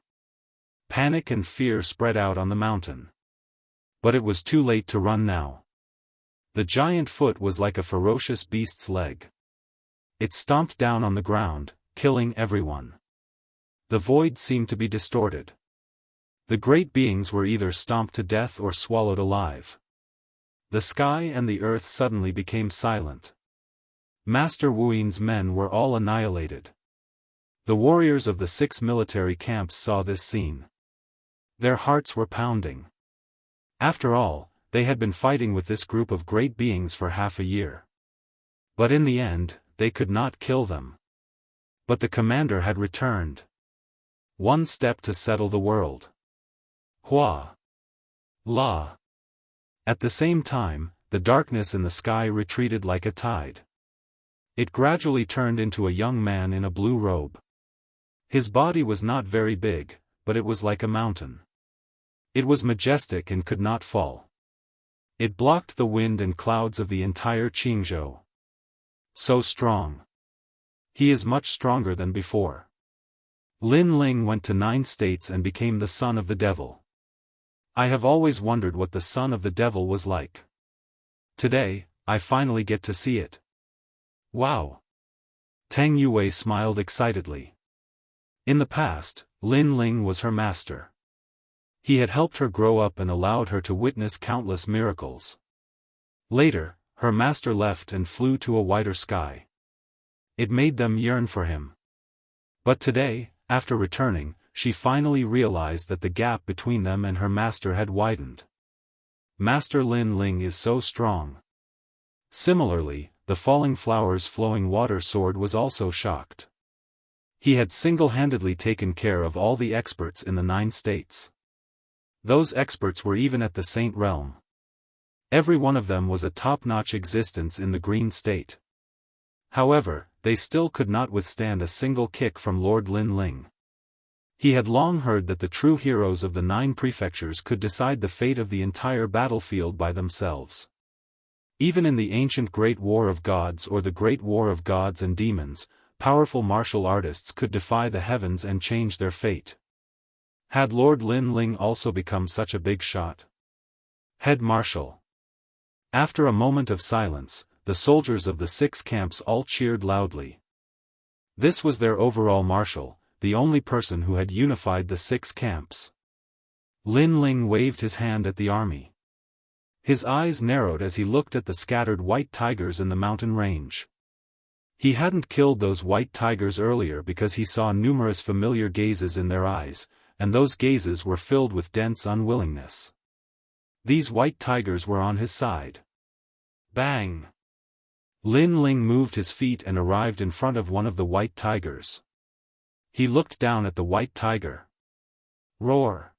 Panic and fear spread out on the mountain. But it was too late to run now. The giant foot was like a ferocious beast's leg. It stomped down on the ground, killing everyone. The void seemed to be distorted. The great beings were either stomped to death or swallowed alive. The sky and the earth suddenly became silent. Master Wuin's men were all annihilated. The warriors of the 6 military camps saw this scene. Their hearts were pounding. After all, they had been fighting with this group of great beings for half a year. But in the end, they could not kill them. But the commander had returned. One step to settle the world. Hua! La! At the same time, the darkness in the sky retreated like a tide. It gradually turned into a young man in a blue robe. His body was not very big, but it was like a mountain. It was majestic and could not fall. It blocked the wind and clouds of the entire Jianghu. So strong. He is much stronger than before. Lin Ling went to 9 states and became the son of the devil. I have always wondered what the son of the devil was like. Today, I finally get to see it. Wow! Tang Yue smiled excitedly. In the past, Lin Ling was her master. He had helped her grow up and allowed her to witness countless miracles. Later, her master left and flew to a wider sky. It made them yearn for him. But today, after returning, she finally realized that the gap between them and her master had widened. Master Lin Ling is so strong. Similarly, the falling flowers flowing water sword was also shocked. He had single-handedly taken care of all the experts in the 9 states. Those experts were even at the Saint Realm. Every one of them was a top-notch existence in the Green State. However, they still could not withstand a single kick from Lord Lin Ling. He had long heard that the true heroes of the 9 prefectures could decide the fate of the entire battlefield by themselves. Even in the ancient Great War of Gods or the Great War of Gods and Demons, powerful martial artists could defy the heavens and change their fate. Had Lord Lin Ling also become such a big shot? Head Marshal. After a moment of silence, the soldiers of the 6 camps all cheered loudly. This was their overall marshal, the only person who had unified the 6 camps. Lin Ling waved his hand at the army. His eyes narrowed as he looked at the scattered white tigers in the mountain range. He hadn't killed those white tigers earlier because he saw numerous familiar gazes in their eyes, and those gazes were filled with dense unwillingness. These white tigers were on his side. Bang! Lin Ling moved his feet and arrived in front of one of the white tigers. He looked down at the white tiger. Roar!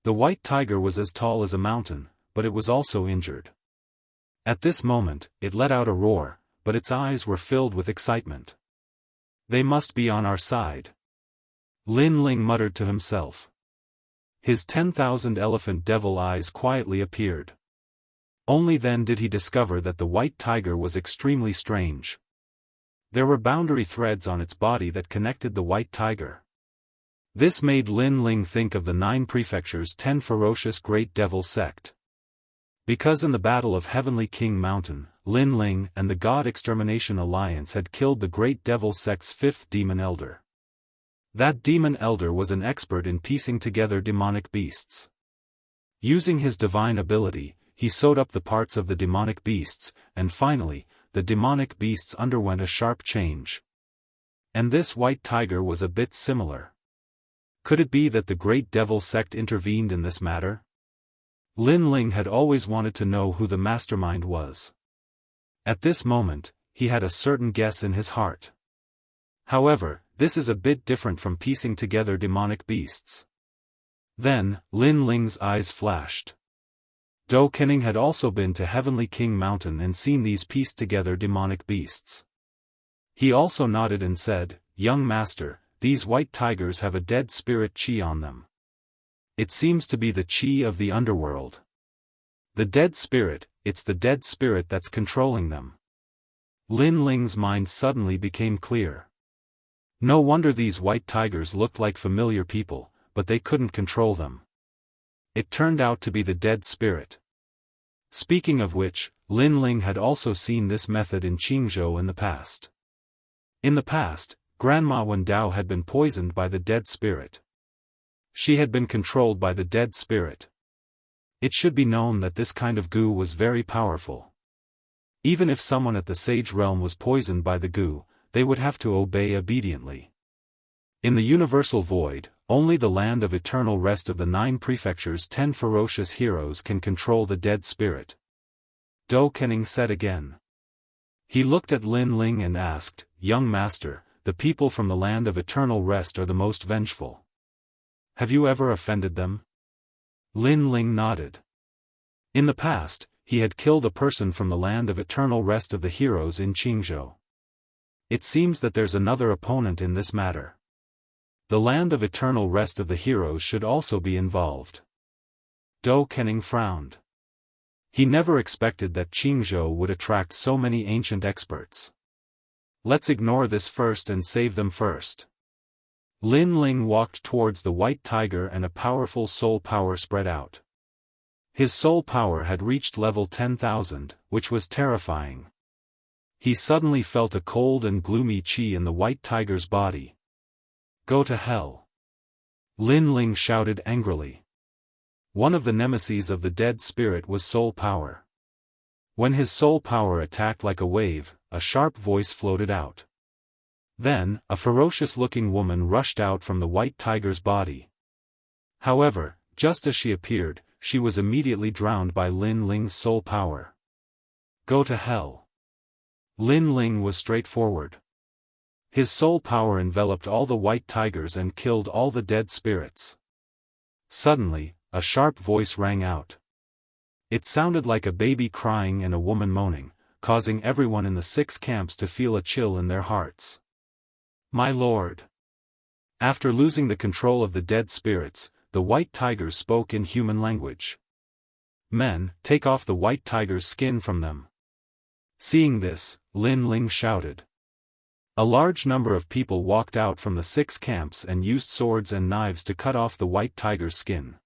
The white tiger was as tall as a mountain, but it was also injured. At this moment, it let out a roar, but its eyes were filled with excitement. They must be on our side. Lin Ling muttered to himself. His 10,000 elephant devil eyes quietly appeared. Only then did he discover that the white tiger was extremely strange. There were boundary threads on its body that connected the white tiger. This made Lin Ling think of the 9 prefectures' 10 ferocious great devil sect. Because in the Battle of Heavenly King Mountain, Lin Ling and the God Extermination Alliance had killed the great devil sect's 5th demon elder. That demon elder was an expert in piecing together demonic beasts. Using his divine ability, he sewed up the parts of the demonic beasts, and finally, the demonic beasts underwent a sharp change. And this white tiger was a bit similar. Could it be that the great devil sect intervened in this matter? Lin Ling had always wanted to know who the mastermind was. At this moment, he had a certain guess in his heart. However, this is a bit different from piecing together demonic beasts. Then, Lin Ling's eyes flashed. Do Kening had also been to Heavenly King Mountain and seen these pieced together demonic beasts. He also nodded and said, "Young master, these white tigers have a dead spirit chi on them. It seems to be the chi of the underworld. The dead spirit, it's the dead spirit that's controlling them." Lin Ling's mind suddenly became clear. No wonder these white tigers looked like familiar people, but they couldn't control them. It turned out to be the dead spirit. Speaking of which, Lin Ling had also seen this method in Jianghu in the past. In the past, Grandma Wen Dao had been poisoned by the dead spirit. She had been controlled by the dead spirit. It should be known that this kind of goo was very powerful. Even if someone at the sage realm was poisoned by the goo, they would have to obey obediently. In the universal void, only the land of eternal rest of the 9 prefectures' 10 ferocious heroes can control the dead spirit. Do Kening said again. He looked at Lin Ling and asked, "Young master, the people from the land of eternal rest are the most vengeful. Have you ever offended them?" Lin Ling nodded. In the past, he had killed a person from the land of eternal rest of the heroes in Jianghu. It seems that there's another opponent in this matter. The land of eternal rest of the heroes should also be involved. Do Kening frowned. He never expected that Jianghu would attract so many ancient experts. Let's ignore this first and save them first. Lin Ling walked towards the white tiger and a powerful soul power spread out. His soul power had reached level 10,000, which was terrifying. He suddenly felt a cold and gloomy chi in the white tiger's body. "Go to hell!" Lin Ling shouted angrily. One of the nemesis of the dead spirit was soul power. When his soul power attacked like a wave, a sharp voice floated out. Then, a ferocious-looking woman rushed out from the white tiger's body. However, just as she appeared, she was immediately drowned by Lin Ling's soul power. "Go to hell!" Lin Ling was straightforward. His soul power enveloped all the white tigers and killed all the dead spirits. Suddenly, a sharp voice rang out. It sounded like a baby crying and a woman moaning, causing everyone in the 6 camps to feel a chill in their hearts. "My lord." After losing the control of the dead spirits, the white tigers spoke in human language. "Men, take off the white tiger's skin from them." Seeing this, Lin Ling shouted. A large number of people walked out from the 6 camps and used swords and knives to cut off the white tiger's skin.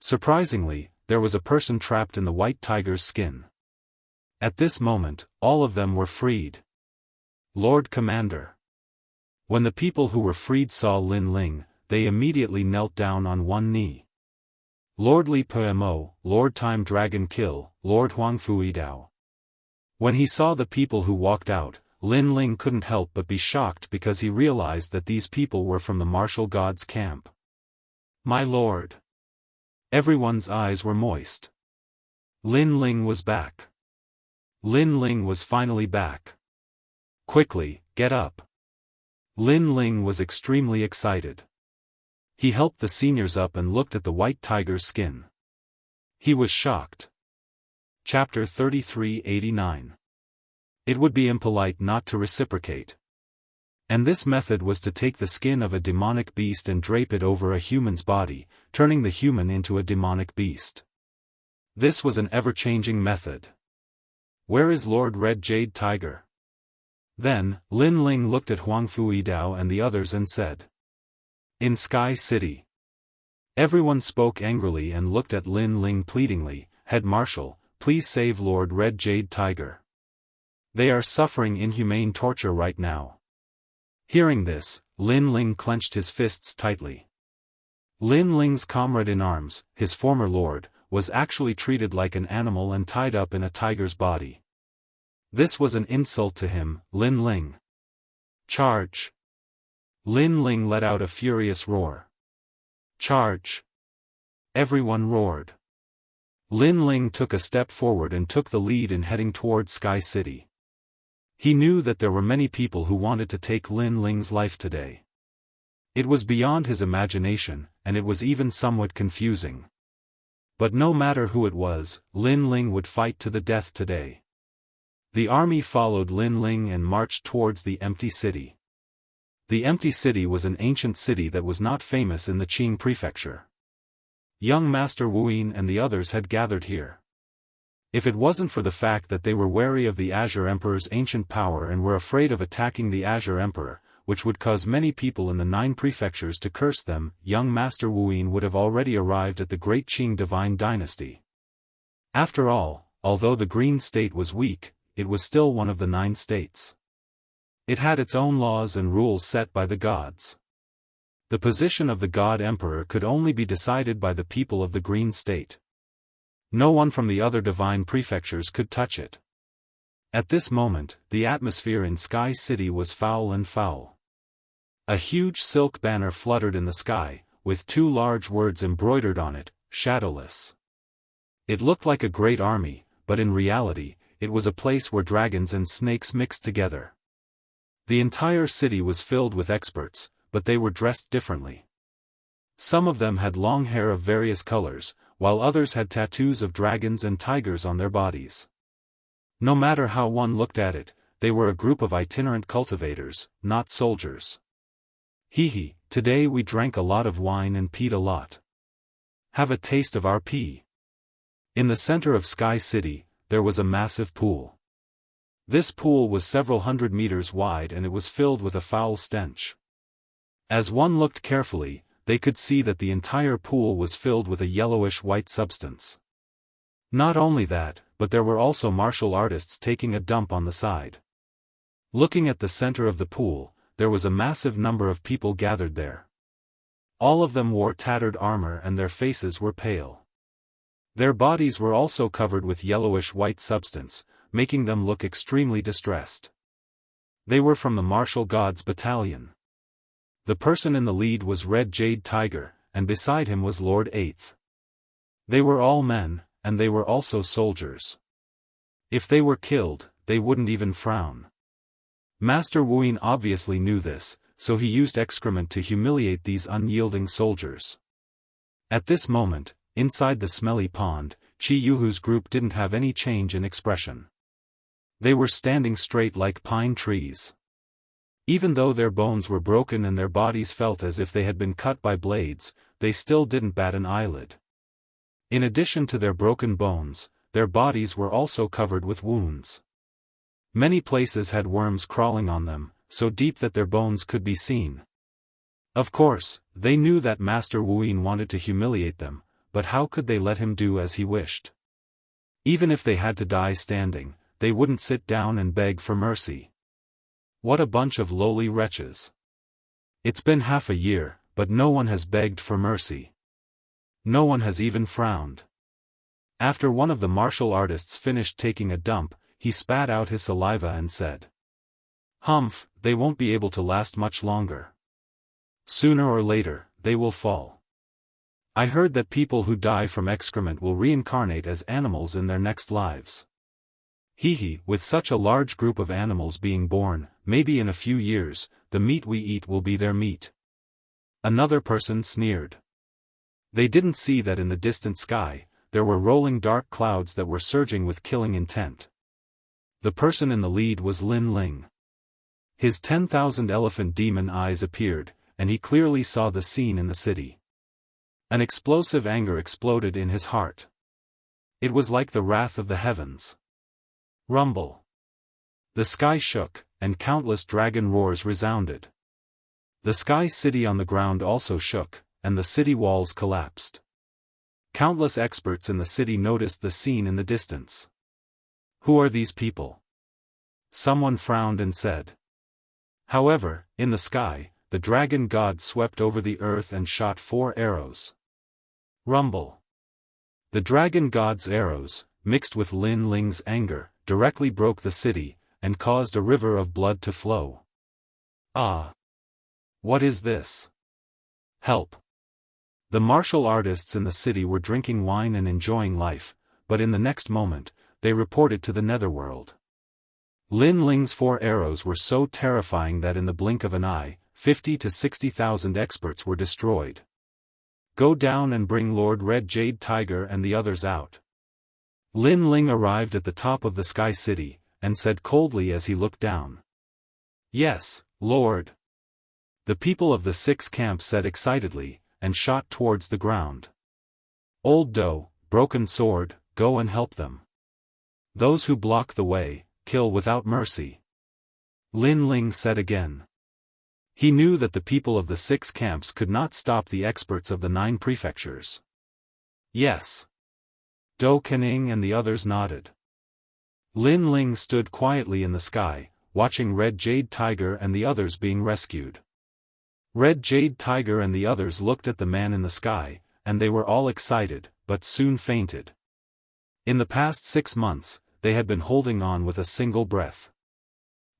Surprisingly, there was a person trapped in the white tiger's skin. At this moment, all of them were freed. Lord Commander. When the people who were freed saw Lin Ling, they immediately knelt down on one knee. Lord Li Pmo, Lord Time Dragon Kill, Lord Huang Fui Dao. When he saw the people who walked out, Lin Ling couldn't help but be shocked because he realized that these people were from the martial gods' camp. My lord. Everyone's eyes were moist. Lin Ling was back. Lin Ling was finally back. Quickly, get up. Lin Ling was extremely excited. He helped the seniors up and looked at the white tiger's skin. He was shocked. Chapter 3389. It would be impolite not to reciprocate. And this method was to take the skin of a demonic beast and drape it over a human's body, turning the human into a demonic beast. This was an ever-changing method. Where is Lord Red Jade Tiger? Then, Lin Ling looked at Huang Fui Dao and the others and said. In Sky City. Everyone spoke angrily and looked at Lin Ling pleadingly, Head Marshal, please save Lord Red Jade Tiger. They are suffering inhumane torture right now. Hearing this, Lin Ling clenched his fists tightly. Lin Ling's comrade in arms, his former lord, was actually treated like an animal and tied up in a tiger's body. This was an insult to him, Lin Ling. Charge! Lin Ling let out a furious roar. Charge! Everyone roared. Lin Ling took a step forward and took the lead in heading towards Sky City. He knew that there were many people who wanted to take Lin Ling's life today. It was beyond his imagination, and it was even somewhat confusing. But no matter who it was, Lin Ling would fight to the death today. The army followed Lin Ling and marched towards the empty city. The empty city was an ancient city that was not famous in the Qing prefecture. Young Master Wuyin and the others had gathered here. If it wasn't for the fact that they were wary of the Azure Emperor's ancient power and were afraid of attacking the Azure Emperor, which would cause many people in the 9 prefectures to curse them, young Master Wuyin would have already arrived at the great Qing divine dynasty. After all, although the Green State was weak, it was still one of the 9 states. It had its own laws and rules set by the gods. The position of the God Emperor could only be decided by the people of the Green State. No one from the other divine prefectures could touch it. At this moment, the atmosphere in Sky City was foul and foul. A huge silk banner fluttered in the sky, with 2 large words embroidered on it, Shadowless. It looked like a great army, but in reality, it was a place where dragons and snakes mixed together. The entire city was filled with experts, but they were dressed differently. Some of them had long hair of various colors, while others had tattoos of dragons and tigers on their bodies. No matter how one looked at it, they were a group of itinerant cultivators, not soldiers. Hee, today we drank a lot of wine and peed a lot. Have a taste of our pee. In the center of Sky City, there was a massive pool. This pool was several hundred meters wide and it was filled with a foul stench. As one looked carefully, they could see that the entire pool was filled with a yellowish-white substance. Not only that, but there were also martial artists taking a dump on the side. Looking at the center of the pool, there was a massive number of people gathered there. All of them wore tattered armor and their faces were pale. Their bodies were also covered with yellowish-white substance, making them look extremely distressed. They were from the Martial Gods Battalion. The person in the lead was Red Jade Tiger, and beside him was Lord Eighth. They were all men, and they were also soldiers. If they were killed, they wouldn't even frown. Master Wuyin obviously knew this, so he used excrement to humiliate these unyielding soldiers. At this moment, inside the smelly pond, Qi Yuhu's group didn't have any change in expression. They were standing straight like pine trees. Even though their bones were broken and their bodies felt as if they had been cut by blades, they still didn't bat an eyelid. In addition to their broken bones, their bodies were also covered with wounds. Many places had worms crawling on them, so deep that their bones could be seen. Of course, they knew that Master Wuyin wanted to humiliate them, but how could they let him do as he wished? Even if they had to die standing, they wouldn't sit down and beg for mercy. What a bunch of lowly wretches. It's been half a year, but no one has begged for mercy. No one has even frowned. After one of the martial artists finished taking a dump, he spat out his saliva and said, "Humph, they won't be able to last much longer. Sooner or later, they will fall. I heard that people who die from excrement will reincarnate as animals in their next lives. With such a large group of animals being born, maybe in a few years, the meat we eat will be their meat." Another person sneered. They didn't see that in the distant sky, there were rolling dark clouds that were surging with killing intent. The person in the lead was Lin Ling. His 10,000 elephant demon eyes appeared, and he clearly saw the scene in the city. An explosive anger exploded in his heart. It was like the wrath of the heavens. Rumble. The sky shook, and countless dragon roars resounded. The sky city on the ground also shook, and the city walls collapsed. Countless experts in the city noticed the scene in the distance. Who are these people? Someone frowned and said. However, in the sky, the dragon god swept over the earth and shot 4 arrows. Rumble. The dragon god's arrows, mixed with Lin Ling's anger, directly broke the city, and caused a river of blood to flow. Ah! What is this? Help! The martial artists in the city were drinking wine and enjoying life, but in the next moment, they reported to the netherworld. Lin Ling's 4 arrows were so terrifying that in the blink of an eye, 50 to 60,000 experts were destroyed. Go down and bring Lord Red Jade Tiger and the others out. Lin Ling arrived at the top of the Sky City, and said coldly as he looked down. Yes, Lord. The people of the 6 camps said excitedly, and shot towards the ground. Old Do, Broken Sword, go and help them. Those who block the way, kill without mercy. Lin Ling said again. He knew that the people of the 6 camps could not stop the experts of the 9 prefectures. Yes. Do Kening and the others nodded. Lin Ling stood quietly in the sky, watching Red Jade Tiger and the others being rescued. Red Jade Tiger and the others looked at the man in the sky, and they were all excited, but soon fainted. In the past 6 months, they had been holding on with a single breath.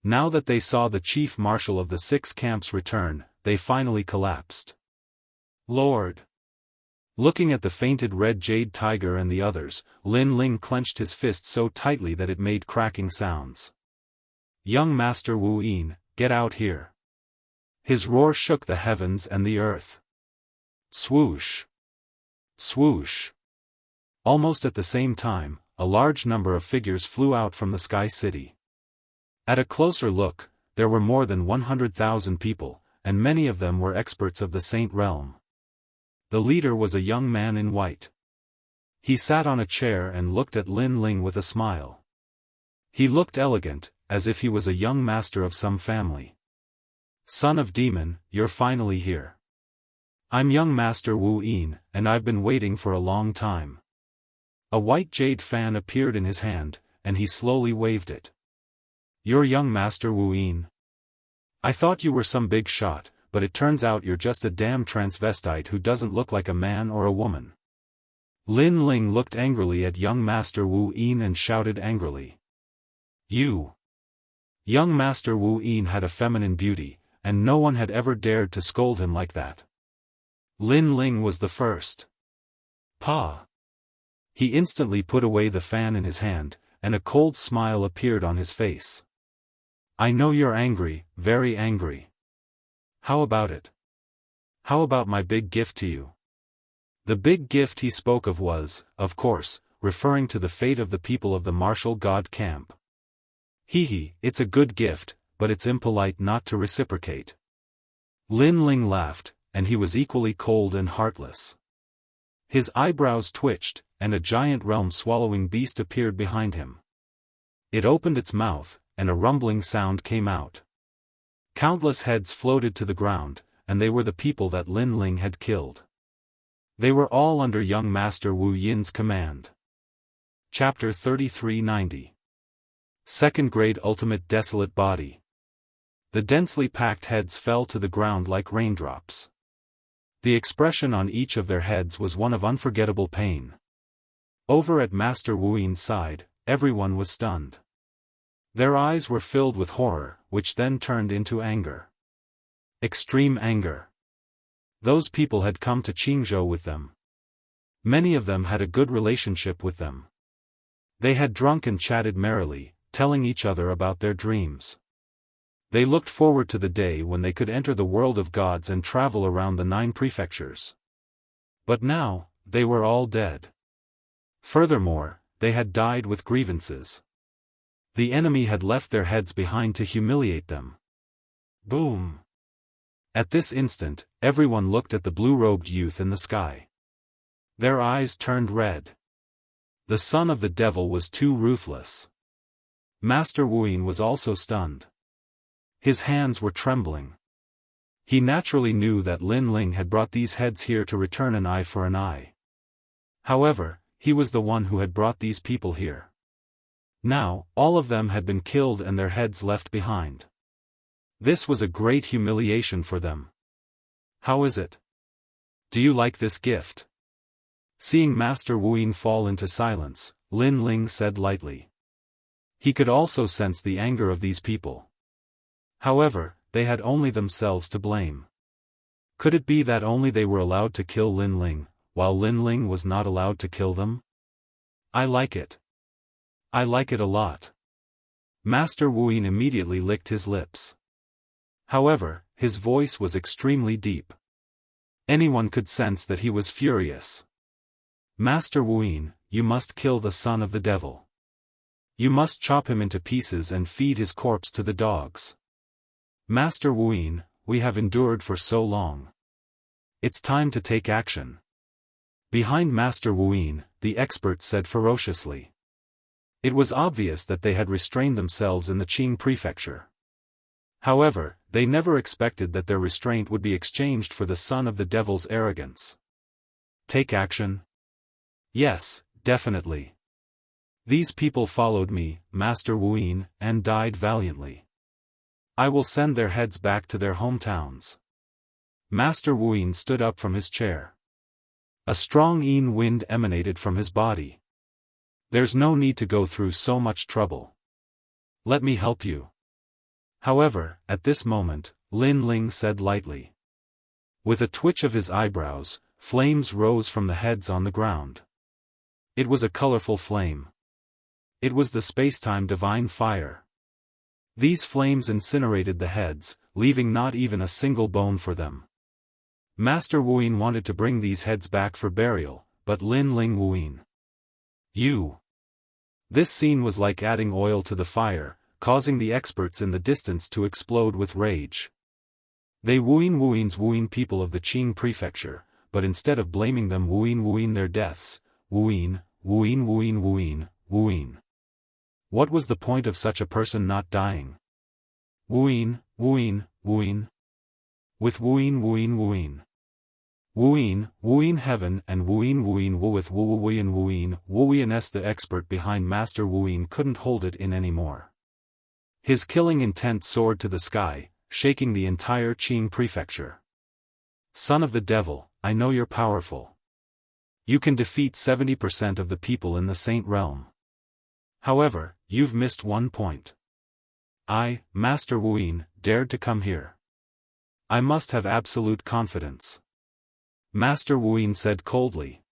Now that they saw the chief marshal of the 6 camps return, they finally collapsed. Lord! Looking at the fainted Red Jade Tiger and the others, Lin Ling clenched his fist so tightly that it made cracking sounds. Young Master Wu Yin, get out here. His roar shook the heavens and the earth. Swoosh! Swoosh! Almost at the same time, a large number of figures flew out from the Sky City. At a closer look, there were more than 100,000 people, and many of them were experts of the Saint Realm. The leader was a young man in white. He sat on a chair and looked at Lin Ling with a smile. He looked elegant, as if he was a young master of some family. Son of Demon, you're finally here. I'm young Master Wu Yin, and I've been waiting for a long time. A white jade fan appeared in his hand, and he slowly waved it. You're young Master Wu Yin. I thought you were some big shot, but it turns out you're just a damn transvestite who doesn't look like a man or a woman. Lin Ling looked angrily at young Master Wu Yin and shouted angrily. You! Young Master Wu Yin had a feminine beauty, and no one had ever dared to scold him like that. Lin Ling was the first. Pa! He instantly put away the fan in his hand, and a cold smile appeared on his face. I know you're angry, very angry. How about it? How about my big gift to you? The big gift he spoke of was, of course, referring to the fate of the people of the martial god camp. It's a good gift, but it's impolite not to reciprocate. Lin Ling laughed, and he was equally cold and heartless. His eyebrows twitched, and a giant realm-swallowing beast appeared behind him. It opened its mouth, and a rumbling sound came out. Countless heads floated to the ground, and they were the people that Lin Ling had killed. They were all under young Master Wu Yin's command. Chapter 3390. Second Grade Ultimate Desolate Body. The densely packed heads fell to the ground like raindrops. The expression on each of their heads was one of unforgettable pain. Over at Master Wu Yin's side, everyone was stunned. Their eyes were filled with horror, which then turned into anger. Extreme anger. Those people had come to Jianghu with them. Many of them had a good relationship with them. They had drunk and chatted merrily, telling each other about their dreams. They looked forward to the day when they could enter the world of gods and travel around the 9 prefectures. But now, they were all dead. Furthermore, they had died with grievances. The enemy had left their heads behind to humiliate them. Boom! At this instant, everyone looked at the blue-robed youth in the sky. Their eyes turned red. The son of the devil was too ruthless. Master Wu Yin was also stunned. His hands were trembling. He naturally knew that Lin Ling had brought these heads here to return an eye for an eye. However, he was the one who had brought these people here. Now, all of them had been killed and their heads left behind. This was a great humiliation for them. How is it? Do you like this gift? Seeing Master Wu Yin fall into silence, Lin Ling said lightly. He could also sense the anger of these people. However, they had only themselves to blame. Could it be that only they were allowed to kill Lin Ling, while Lin Ling was not allowed to kill them? I like it. I like it a lot. Master Wu Yin immediately licked his lips. However, his voice was extremely deep. Anyone could sense that he was furious. Master Wu Yin, you must kill the son of the devil. You must chop him into pieces and feed his corpse to the dogs. Master Wu Yin, we have endured for so long. It's time to take action. Behind Master Wu Yin, the expert said ferociously. It was obvious that they had restrained themselves in the Qing prefecture. However, they never expected that their restraint would be exchanged for the son of the devil's arrogance. Take action? Yes, definitely. These people followed me, Master Wu Yin, and died valiantly. I will send their heads back to their hometowns. Master Wu Yin stood up from his chair. A strong Yin wind emanated from his body. There's no need to go through so much trouble. Let me help you. However, at this moment, Lin Ling said lightly. With a twitch of his eyebrows, flames rose from the heads on the ground. It was a colorful flame. It was the space-time divine fire. These flames incinerated the heads, leaving not even a single bone for them. Master Wu Yin wanted to bring these heads back for burial, but Lin Ling Wu Yin. You. This scene was like adding oil to the fire, causing the experts in the distance to explode with rage. They Wu Yin people of the Qing prefecture, but instead of blaming them Wu Yin their deaths, Wu Yin. What was the point of such a person not dying? Wu Yin. With Wu Yin. Wu Yin heaven and Wu Yin with Wu Yin the expert behind Master Wu Yin couldn't hold it in anymore. His killing intent soared to the sky, shaking the entire Qing prefecture. Son of the devil, I know you're powerful. You can defeat 70% of the people in the Saint Realm. However, you've missed one point. I, Master Wu Yin, dared to come here. I must have absolute confidence. Master Wu Yin said coldly.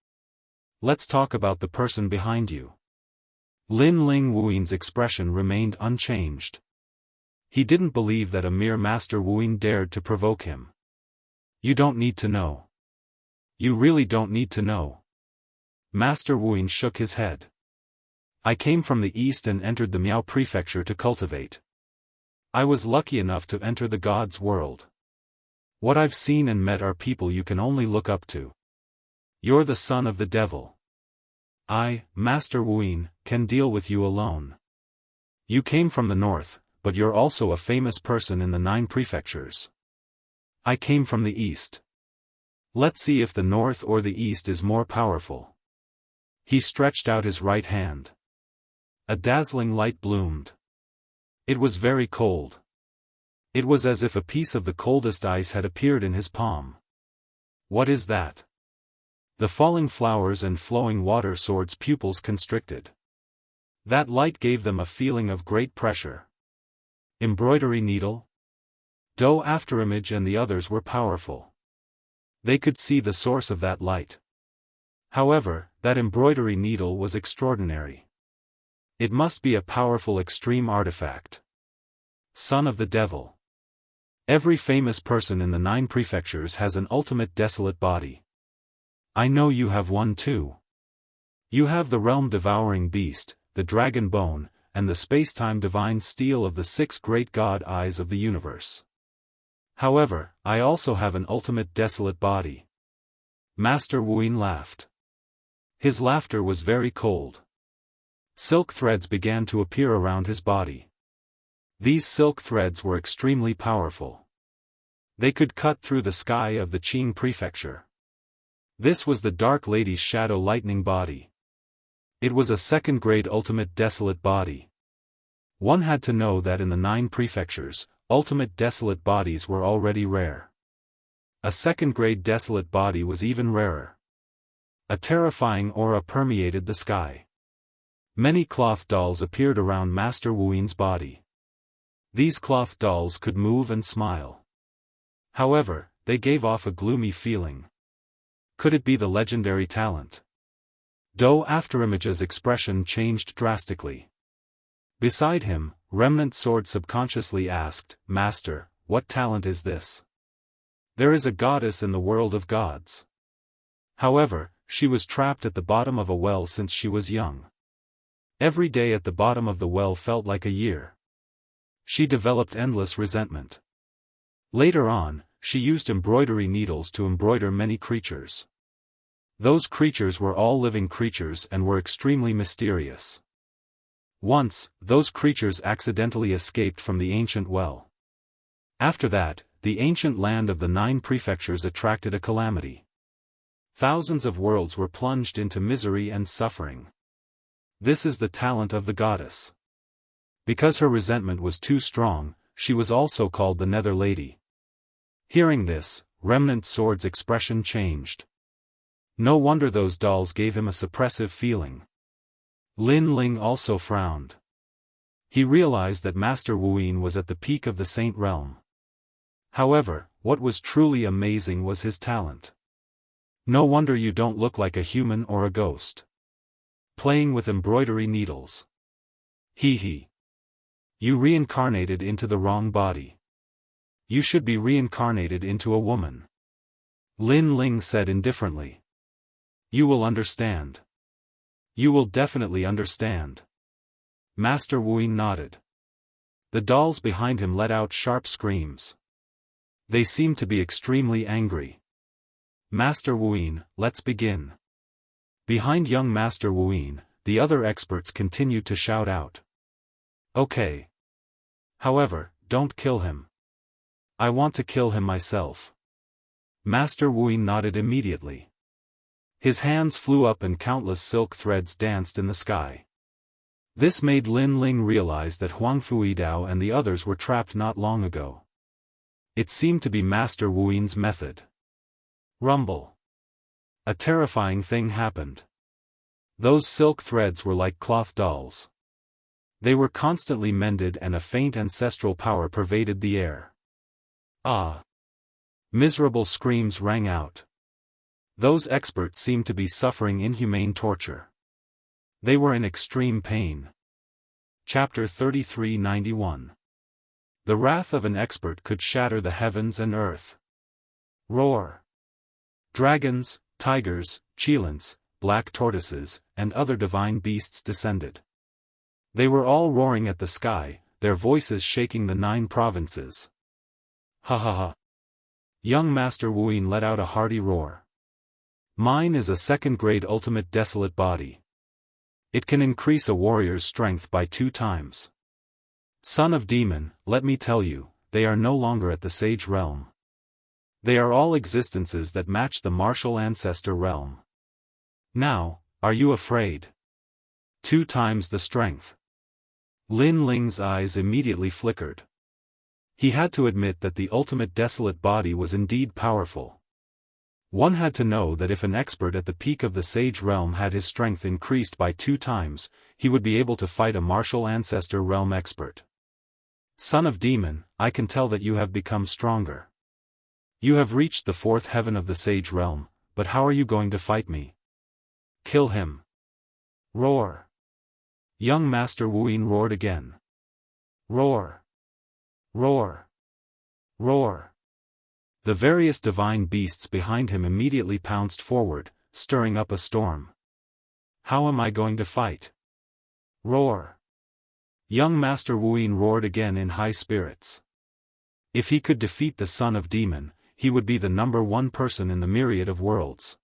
Let's talk about the person behind you. Lin Ling Wu Yin's expression remained unchanged. He didn't believe that a mere Master Wu Yin dared to provoke him. You don't need to know. You really don't need to know. Master Wu Yin shook his head. I came from the east and entered the Miao prefecture to cultivate. I was lucky enough to enter the God's world. What I've seen and met are people you can only look up to. You're the son of the devil. I, Master Wu Yin, can deal with you alone. You came from the north, but you're also a famous person in the 9 prefectures. I came from the east. Let's see if the north or the east is more powerful. He stretched out his right hand. A dazzling light bloomed. It was very cold. It was as if a piece of the coldest ice had appeared in his palm. What is that? The falling flowers and flowing water sword's pupils constricted. That light gave them a feeling of great pressure. Embroidery needle? Do Afterimage and the others were powerful. They could see the source of that light. However, that embroidery needle was extraordinary. It must be a powerful extreme artifact. Son of the devil. Every famous person in the 9 prefectures has an ultimate desolate body. I know you have one too. You have the realm-devouring beast, the dragon bone, and the space-time divine steel of the 6 great god eyes of the universe. However, I also have an ultimate desolate body. Master Wuyin laughed. His laughter was very cold. Silk threads began to appear around his body. These silk threads were extremely powerful. They could cut through the sky of the Qing prefecture. This was the Dark Lady's shadow lightning body. It was a 2nd-grade ultimate desolate body. One had to know that in the 9 prefectures, ultimate desolate bodies were already rare. A 2nd-grade desolate body was even rarer. A terrifying aura permeated the sky. Many cloth dolls appeared around Master Wuyin's body. These cloth dolls could move and smile. However, they gave off a gloomy feeling. Could it be the legendary talent? Do Afterimage's expression changed drastically. Beside him, Remnant Sword subconsciously asked, Master, what talent is this? There is a goddess in the world of gods. However, she was trapped at the bottom of a well since she was young. Every day at the bottom of the well felt like a year. She developed endless resentment. Later on, she used embroidery needles to embroider many creatures. Those creatures were all living creatures and were extremely mysterious. Once, those creatures accidentally escaped from the ancient well. After that, the ancient land of the 9 prefectures attracted a calamity. Thousands of worlds were plunged into misery and suffering. This is the talent of the goddess. Because her resentment was too strong, she was also called the Nether Lady. Hearing this, Remnant Sword's expression changed. No wonder those dolls gave him a suppressive feeling. Lin Ling also frowned. He realized that Master Wuyin was at the peak of the Saint Realm. However, what was truly amazing was his talent. No wonder you don't look like a human or a ghost. Playing with embroidery needles. Hee. You reincarnated into the wrong body. You should be reincarnated into a woman. Lin Ling said indifferently. You will understand. You will definitely understand. Master Wuyin nodded. The dolls behind him let out sharp screams. They seemed to be extremely angry. Master Wuyin, let's begin. Behind young Master Wuyin, the other experts continued to shout out. Okay. However, don't kill him. I want to kill him myself. Master Wuyin nodded immediately. His hands flew up and countless silk threads danced in the sky. This made Lin Ling realize that Huang Fuidao and the others were trapped not long ago. It seemed to be Master Wuyin's method. Rumble. A terrifying thing happened. Those silk threads were like cloth dolls. They were constantly mended and a faint ancestral power pervaded the air. Ah! Miserable screams rang out. Those experts seemed to be suffering inhumane torture. They were in extreme pain. Chapter 3391. The wrath of an expert could shatter the heavens and earth. Roar. Dragons, tigers, cheelants, black tortoises, and other divine beasts descended. They were all roaring at the sky, their voices shaking the 9 provinces. Ha ha ha. Young Master Wuyin let out a hearty roar. Mine is a 2nd-grade ultimate desolate body. It can increase a warrior's strength by 2 times. Son of demon, let me tell you, they are no longer at the sage realm. They are all existences that match the martial ancestor realm. Now, are you afraid? 2 times the strength. Lin Ling's eyes immediately flickered. He had to admit that the ultimate desolate body was indeed powerful. One had to know that if an expert at the peak of the sage realm had his strength increased by 2 times, he would be able to fight a martial ancestor realm expert. Son of demon, I can tell that you have become stronger. You have reached the 4th heaven of the sage realm, but how are you going to fight me? Kill him. Roar. Young Master Wuyin roared again. Roar. Roar. Roar. The various divine beasts behind him immediately pounced forward, stirring up a storm. How am I going to fight? Roar. Young Master Wuyin roared again in high spirits. If he could defeat the son of demon, he would be the number 1 person in the myriad of worlds.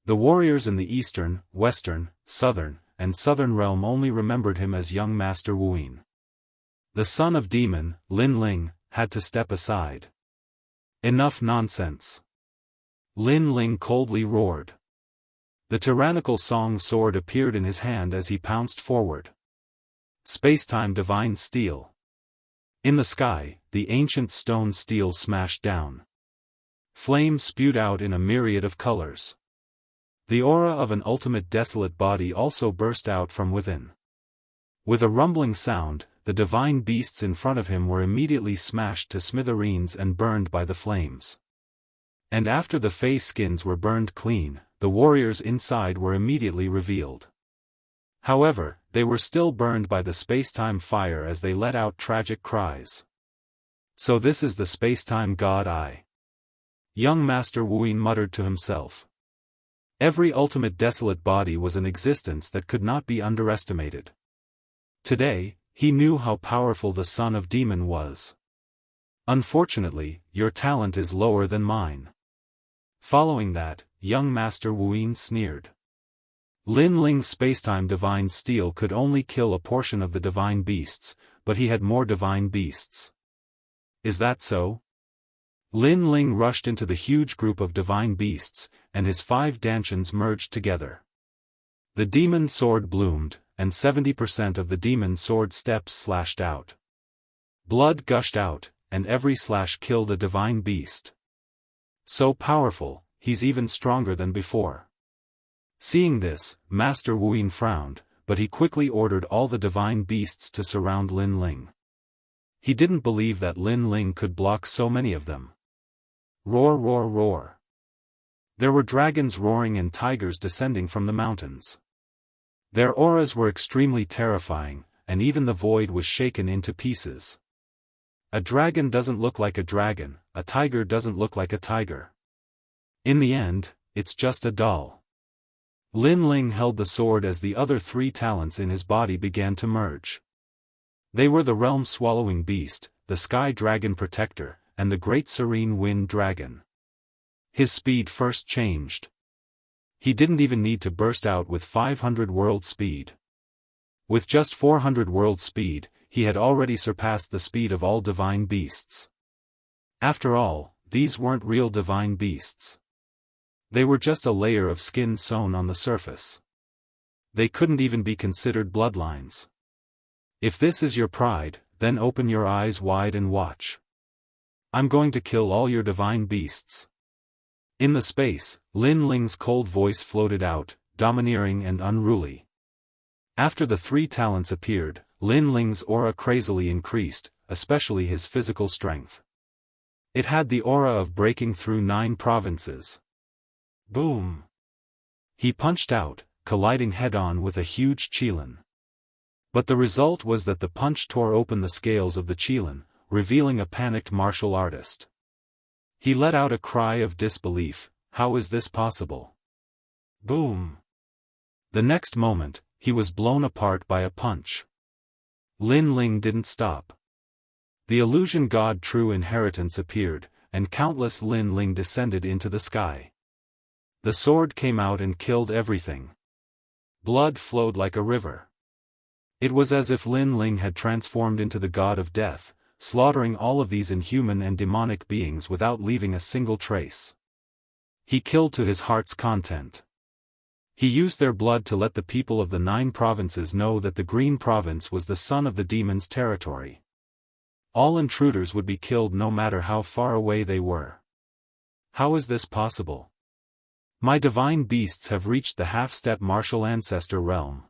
The warriors in the eastern, western, southern, and southern realm only remembered him as young Master Wuyin. The son of demon, Lin Ling, had to step aside. Enough nonsense. Lin Ling coldly roared. The tyrannical song sword appeared in his hand as he pounced forward. Spacetime divine steel. In the sky, the ancient stone steel smashed down. Flame spewed out in a myriad of colors. The aura of an ultimate desolate body also burst out from within. With a rumbling sound, the divine beasts in front of him were immediately smashed to smithereens and burned by the flames. And after the face skins were burned clean, the warriors inside were immediately revealed. However, they were still burned by the spacetime fire as they let out tragic cries. So this is the spacetime god Young Master Wuyin muttered to himself. Every ultimate desolate body was an existence that could not be underestimated. Today, he knew how powerful the son of demon was. Unfortunately, your talent is lower than mine. Following that, young Master Wuyin sneered. Lin Ling's spacetime divine steel could only kill a portion of the divine beasts, but he had more divine beasts. Is that so? Lin Ling rushed into the huge group of divine beasts, and his 5 dantians merged together. The demon sword bloomed, and 70% of the demon sword steps slashed out. Blood gushed out, and every slash killed a divine beast. So powerful, he's even stronger than before. Seeing this, Master Wuyin frowned, but he quickly ordered all the divine beasts to surround Lin Ling. He didn't believe that Lin Ling could block so many of them. Roar, roar, roar. There were dragons roaring and tigers descending from the mountains. Their auras were extremely terrifying, and even the void was shaken into pieces. A dragon doesn't look like a dragon, a tiger doesn't look like a tiger. In the end, it's just a doll. Lin Ling held the sword as the other 3 talents in his body began to merge. They were the realm-swallowing beast, the sky dragon protector, and the great serene wind dragon. His speed first changed. He didn't even need to burst out with 500 world speed. With just 400 world speed, he had already surpassed the speed of all divine beasts. After all, these weren't real divine beasts. They were just a layer of skin sewn on the surface. They couldn't even be considered bloodlines. If this is your pride, then open your eyes wide and watch. I'm going to kill all your divine beasts. In the space, Lin Ling's cold voice floated out, domineering and unruly. After the 3 talents appeared, Lin Ling's aura crazily increased, especially his physical strength. It had the aura of breaking through 9 provinces. Boom! He punched out, colliding head-on with a huge qilin. But the result was that the punch tore open the scales of the qilin, revealing a panicked martial artist. He let out a cry of disbelief. How is this possible? Boom! The next moment, he was blown apart by a punch. Lin Ling didn't stop. The illusion god True Inheritance appeared, and countless Lin Ling descended into the sky. The sword came out and killed everything. Blood flowed like a river. It was as if Lin Ling had transformed into the god of death, slaughtering all of these inhuman and demonic beings without leaving a single trace. He killed to his heart's content. He used their blood to let the people of the 9 provinces know that the Green Province was the son of the demon's territory. All intruders would be killed no matter how far away they were. How is this possible? My divine beasts have reached the half-step martial ancestor realm.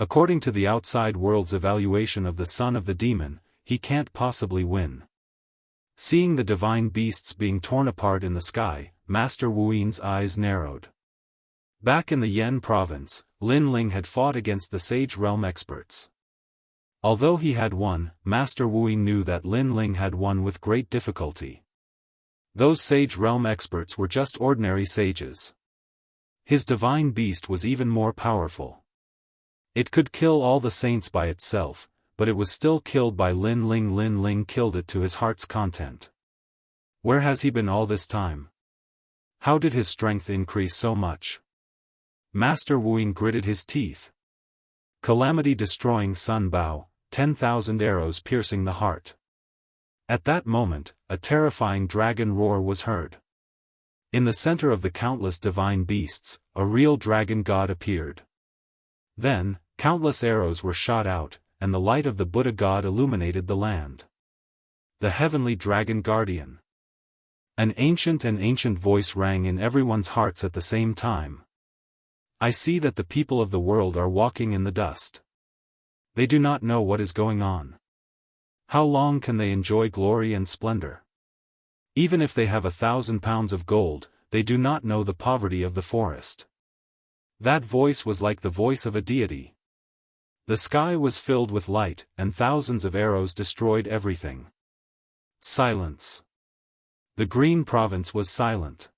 According to the outside world's evaluation of the son of the demon, he can't possibly win. Seeing the divine beasts being torn apart in the sky, Master Wu's eyes narrowed. Back in the Yan province, Lin Ling had fought against the Sage Realm experts. Although he had won, Master Wu knew that Lin Ling had won with great difficulty. Those Sage Realm experts were just ordinary sages. His divine beast was even more powerful. It could kill all the saints by itself, but it was still killed by Lin Ling. Lin Ling killed it to his heart's content. Where has he been all this time? How did his strength increase so much? Master Wu gritted his teeth. Calamity-destroying Sun Bao, 10,000 arrows piercing the heart. At that moment, a terrifying dragon roar was heard. In the center of the countless divine beasts, a real dragon god appeared. Then, countless arrows were shot out, and the light of the Buddha god illuminated the land. The heavenly dragon guardian. An ancient voice rang in everyone's hearts at the same time. I see that the people of the world are walking in the dust. They do not know what is going on. How long can they enjoy glory and splendor? Even if they have 1,000 pounds of gold, they do not know the poverty of the forest. That voice was like the voice of a deity. The sky was filled with light, and thousands of arrows destroyed everything. Silence. The Green Province was silent.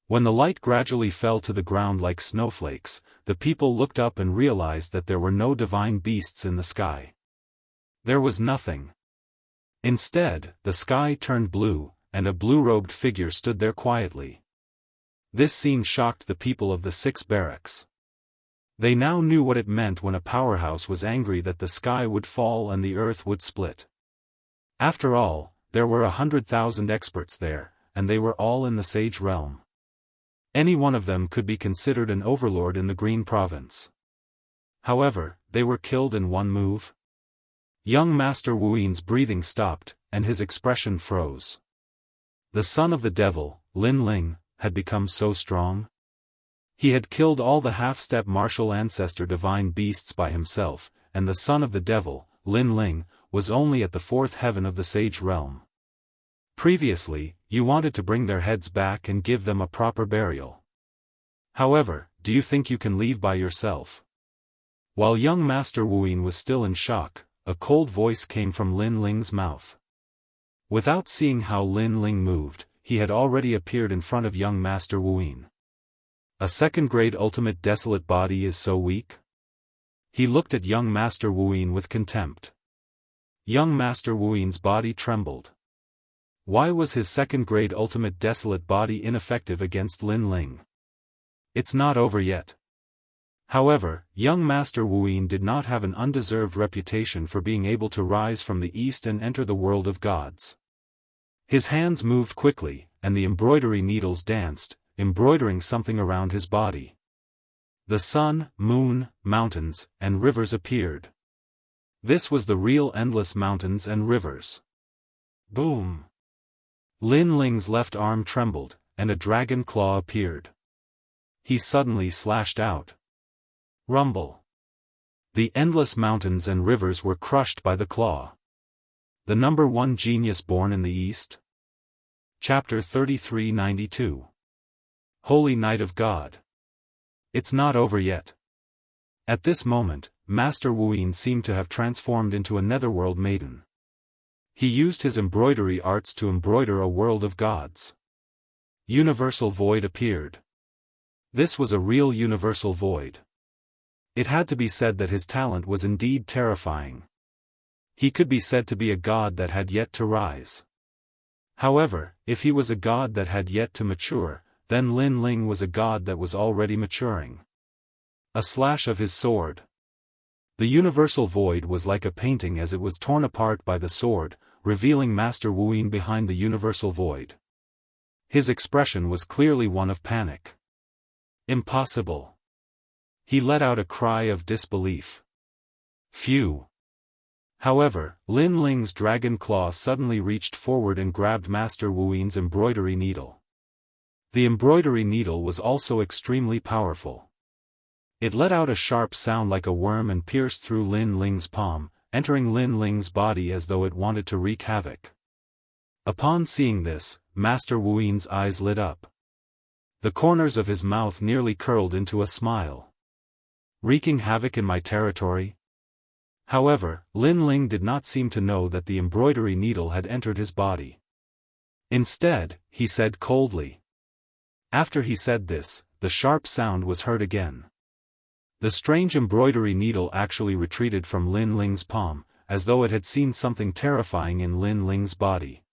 When the light gradually fell to the ground like snowflakes, the people looked up and realized that there were no divine beasts in the sky. There was nothing. Instead, the sky turned blue, and a blue-robed figure stood there quietly. This scene shocked the people of the 6 barracks. They now knew what it meant when a powerhouse was angry that the sky would fall and the earth would split. After all, there were 100,000 experts there, and they were all in the Sage Realm. Any one of them could be considered an overlord in the Green Province. However, they were killed in one move. Young Master Wu's breathing stopped, and his expression froze. The son of the devil, Lin Ling, had become so strong. He had killed all the half-step martial ancestor divine beasts by himself, and the son of the devil, Lin Ling, was only at the 4th heaven of the Sage Realm. Previously, you wanted to bring their heads back and give them a proper burial. However, do you think you can leave by yourself? While young Master Wu was still in shock, a cold voice came from Lin Ling's mouth. Without seeing how Lin Ling moved, he had already appeared in front of young Master Wu. A second-grade ultimate desolate body is so weak? He looked at young Master Wu with contempt. Young Master Wu's body trembled. Why was his second-grade ultimate desolate body ineffective against Lin Ling? It's not over yet. However, young Master Wu did not have an undeserved reputation for being able to rise from the east and enter the world of gods. His hands moved quickly, and the embroidery needles danced, embroidering something around his body. The sun, moon, mountains, and rivers appeared. This was the real endless mountains and rivers. Boom! Lin Ling's left arm trembled, and a dragon claw appeared. He suddenly slashed out. Rumble! The endless mountains and rivers were crushed by the claw. The number 1 genius born in the East? Chapter 3392. Holy Night of God. It's not over yet. At this moment, Master Wu seemed to have transformed into a netherworld maiden. He used his embroidery arts to embroider a world of gods. Universal void appeared. This was a real universal void. It had to be said that his talent was indeed terrifying. He could be said to be a god that had yet to rise. However, if he was a god that had yet to mature, then Lin Ling was a god that was already maturing. A slash of his sword. The universal void was like a painting as it was torn apart by the sword, revealing Master Wuyin behind the universal void. His expression was clearly one of panic. Impossible. He let out a cry of disbelief. Phew. However, Lin Ling's dragon claw suddenly reached forward and grabbed Master Wuyin's embroidery needle. The embroidery needle was also extremely powerful. It let out a sharp sound like a worm and pierced through Lin Ling's palm, entering Lin Ling's body as though it wanted to wreak havoc. Upon seeing this, Master Wuyin's eyes lit up. The corners of his mouth nearly curled into a smile. Wreaking havoc in my territory? However, Lin Ling did not seem to know that the embroidery needle had entered his body. Instead, he said coldly. After he said this, the sharp sound was heard again. The strange embroidery needle actually retreated from Lin Ling's palm, as though it had seen something terrifying in Lin Ling's body.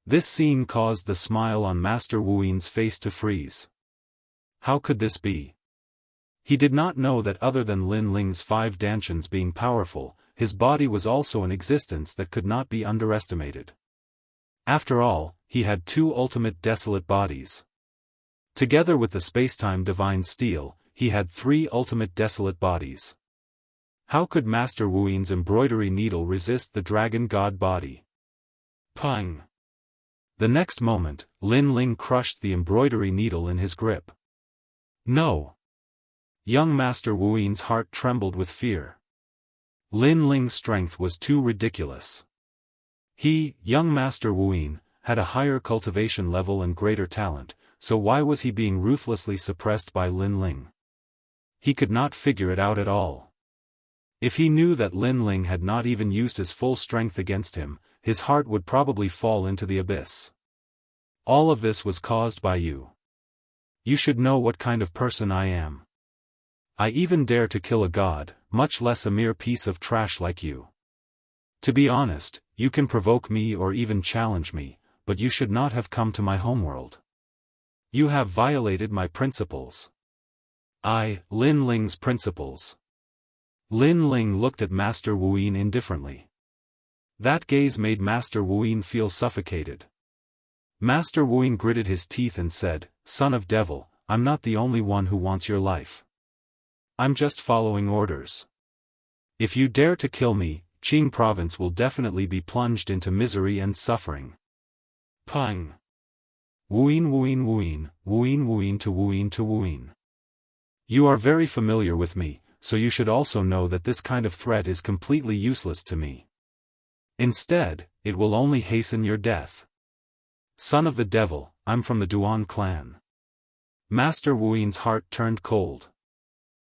This scene caused the smile on Master Wuyin's face to freeze. How could this be? He did not know that other than Lin Ling's 5 dantians being powerful, his body was also in existence that could not be underestimated. After all, he had 2 ultimate desolate bodies. Together with the spacetime divine steel, he had 3 ultimate desolate bodies. How could Master Wuyin's embroidery needle resist the dragon god body? Pang! The next moment, Lin Ling crushed the embroidery needle in his grip. No! Young Master Wuyin's heart trembled with fear. Lin Ling's strength was too ridiculous. He, young Master Wuyin, had a higher cultivation level and greater talent, so why was he being ruthlessly suppressed by Lin Ling? He could not figure it out at all. If he knew that Lin Ling had not even used his full strength against him, his heart would probably fall into the abyss. All of this was caused by you. You should know what kind of person I am. I even dare to kill a god, much less a mere piece of trash like you. To be honest, you can provoke me or even challenge me, but you should not have come to my homeworld. You have violated my principles. Lin Ling's principles. Lin Ling looked at Master Wuyin indifferently. That gaze made Master Wuyin feel suffocated. Master Wuyin gritted his teeth and said, "Son of Devil, I'm not the only one who wants your life. I'm just following orders. If you dare to kill me, Qing province will definitely be plunged into misery and suffering." Pang! Wuyin Wuyin Wuyin, Wuyin Wuyin to Wuyin to Wuyin. You are very familiar with me, so you should also know that this kind of threat is completely useless to me. Instead, it will only hasten your death. Son of the devil, I'm from the Duan clan. Master Wuyin's heart turned cold.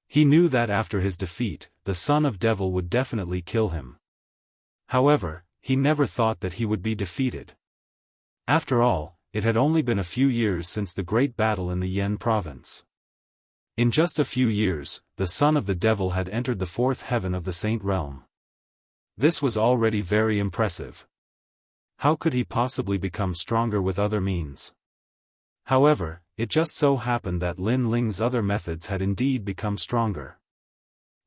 He knew that after his defeat, the son of devil would definitely kill him. However, he never thought that he would be defeated. After all, it had only been a few years since the great battle in the Yan province. In just a few years, the son of the devil had entered the 4th heaven of the Saint Realm. This was already very impressive. How could he possibly become stronger with other means? However, it just so happened that Lin Ling's other methods had indeed become stronger.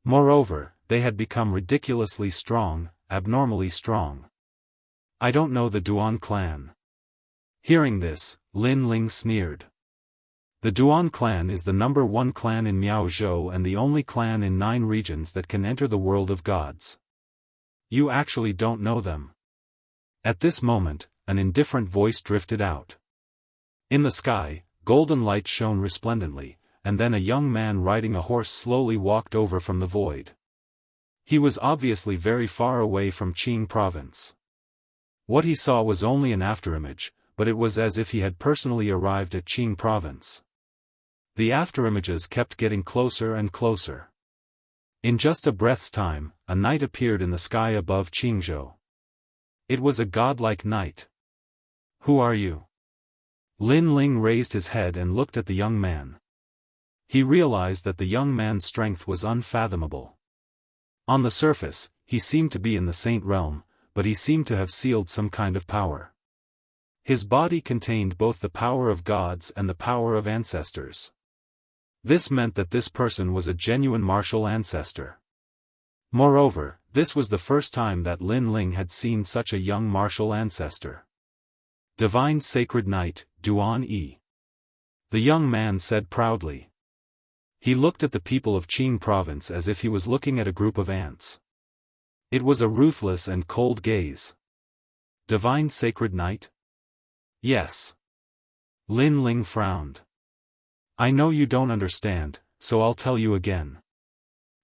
Moreover, they had become ridiculously strong, abnormally strong. I don't know the Duan clan. Hearing this, Lin Ling sneered. The Duan clan is the #1 clan in Miaozhou and the only clan in 9 regions that can enter the world of gods. You actually don't know them. At this moment, an indifferent voice drifted out. In the sky, golden light shone resplendently, and then a young man riding a horse slowly walked over from the void. He was obviously very far away from Qing province. What he saw was only an afterimage, but it was as if he had personally arrived at Qing province. The afterimages kept getting closer and closer. In just a breath's time, a knight appeared in the sky above Qingzhou. It was a godlike knight. Who are you? Lin Ling raised his head and looked at the young man. He realized that the young man's strength was unfathomable. On the surface, he seemed to be in the Saint Realm, but he seemed to have sealed some kind of power. His body contained both the power of gods and the power of ancestors. This meant that this person was a genuine martial ancestor. Moreover, this was the first time that Lin Ling had seen such a young martial ancestor. Divine Sacred Knight, Duan Yi. The young man said proudly. He looked at the people of Qing province as if he was looking at a group of ants. It was a ruthless and cold gaze. Divine Sacred Knight? Yes. Lin Ling frowned. I know you don't understand, so I'll tell you again.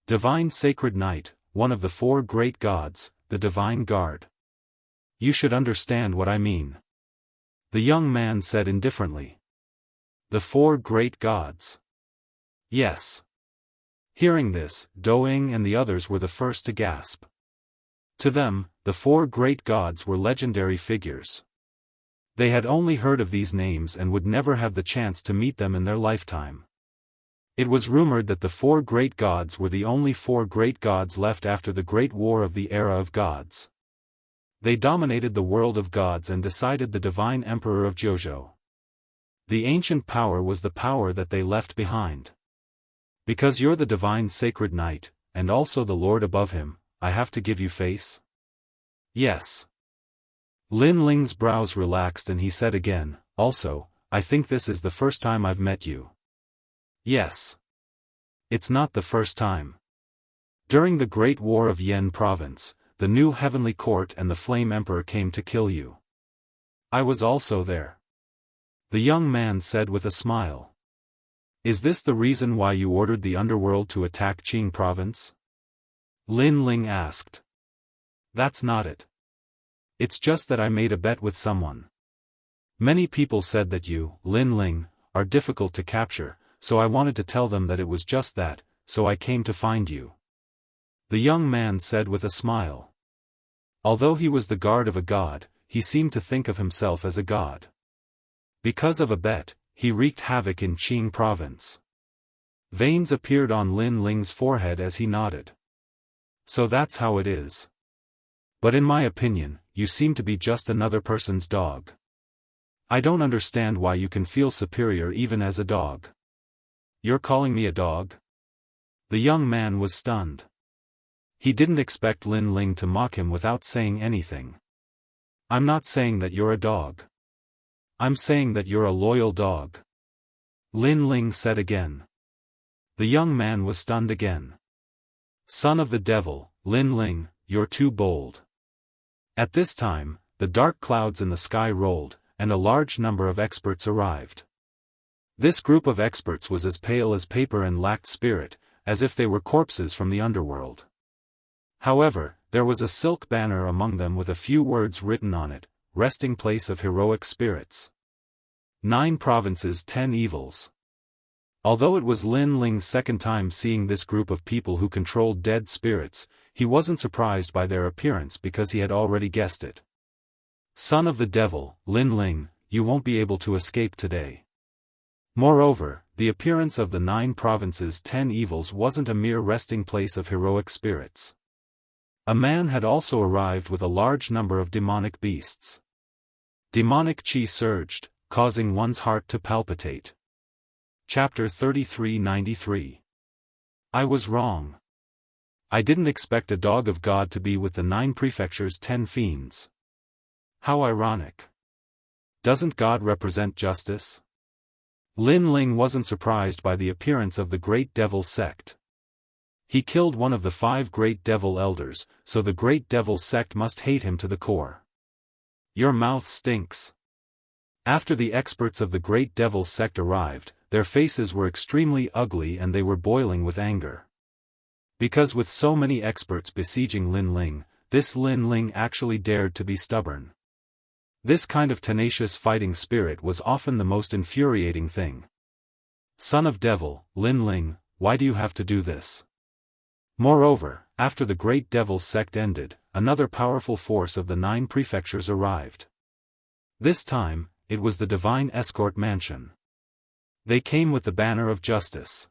Divine Sacred Knight, one of the 4 great gods, the Divine Guard. You should understand what I mean. The young man said indifferently. The 4 great gods. Yes. Hearing this, Doing and the others were the first to gasp. To them, the 4 great gods were legendary figures. They had only heard of these names and would never have the chance to meet them in their lifetime. It was rumored that the 4 great gods were the only 4 great gods left after the Great War of the Era of Gods. They dominated the world of gods and decided the divine emperor of Jianghu. The ancient power was the power that they left behind. Because you're the divine sacred knight, and also the lord above him, I have to give you face? Yes. Lin Ling's brows relaxed and he said again, also, I think this is the first time I've met you. Yes. It's not the first time. During the Great War of Yen Province, the new heavenly court and the Flame Emperor came to kill you. I was also there. The young man said with a smile. Is this the reason why you ordered the underworld to attack Qing Province? Lin Ling asked. That's not it. It's just that I made a bet with someone. Many people said that you, Lin Ling, are difficult to capture, so I wanted to tell them that it was just that, so I came to find you. The young man said with a smile. Although he was the guard of a god, he seemed to think of himself as a god. Because of a bet, he wreaked havoc in Qing Province. Veins appeared on Lin Ling's forehead as he nodded. So that's how it is. But in my opinion, you seem to be just another person's dog. I don't understand why you can feel superior even as a dog. You're calling me a dog? The young man was stunned. He didn't expect Lin Ling to mock him without saying anything. I'm not saying that you're a dog. I'm saying that you're a loyal dog. Lin Ling said again. The young man was stunned again. Son of the devil, Lin Ling, you're too bold. At this time, the dark clouds in the sky rolled, and a large number of experts arrived. This group of experts was as pale as paper and lacked spirit, as if they were corpses from the underworld. However, there was a silk banner among them with a few words written on it, resting place of heroic spirits. 9 provinces 10 evils. Although it was Lin Ling's second time seeing this group of people who controlled dead spirits, he wasn't surprised by their appearance because he had already guessed it. Son of the devil, Lin Ling, you won't be able to escape today. Moreover, the appearance of the 9 provinces 10 evils wasn't a mere resting place of heroic spirits. A man had also arrived with a large number of demonic beasts. Demonic chi surged, causing one's heart to palpitate. Chapter 3393. I was wrong. I didn't expect a dog of God to be with the 9 prefectures 10 fiends. How ironic. Doesn't God represent justice? Lin Ling wasn't surprised by the appearance of the Great Devil sect. He killed one of the 5 Great Devil elders, so the Great Devil sect must hate him to the core. Your mouth stinks. After the experts of the Great Devil sect arrived, their faces were extremely ugly and they were boiling with anger. Because with so many experts besieging Lin Ling, this Lin Ling actually dared to be stubborn. This kind of tenacious fighting spirit was often the most infuriating thing. Son of devil, Lin Ling, why do you have to do this? Moreover, after the Great Devil sect ended, another powerful force of the 9 prefectures arrived. This time, it was the Divine Escort Mansion. They came with the banner of justice.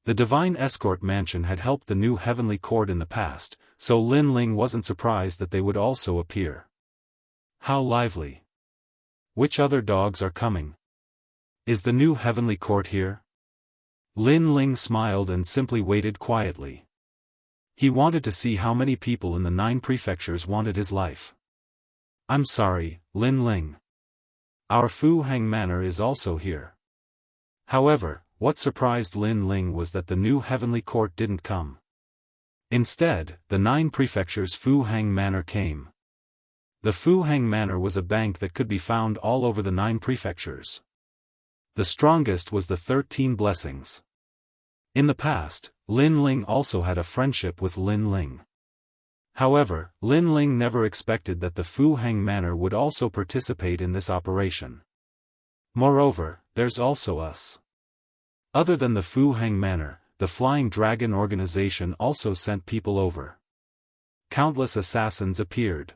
The Divine Escort Mansion had helped the new heavenly court in the past, so Lin Ling wasn't surprised that they would also appear. How lively. Which other dogs are coming? Is the new heavenly court here? Lin Ling smiled and simply waited quietly. He wanted to see how many people in the 9 prefectures wanted his life. I'm sorry, Lin Ling. Our Fu Hang Manor is also here. However, what surprised Lin Ling was that the new heavenly court didn't come. Instead, the 9 prefectures' Fu Hang Manor came. The Fu Hang Manor was a bank that could be found all over the 9 prefectures. The strongest was the 13 blessings. In the past, Lin Ling also had a friendship with Lin Ling. However, Lin Ling never expected that the Fu Hang Manor would also participate in this operation. Moreover, there's also us. Other than the Fu Hang Manor, the Flying Dragon organization also sent people over. Countless assassins appeared.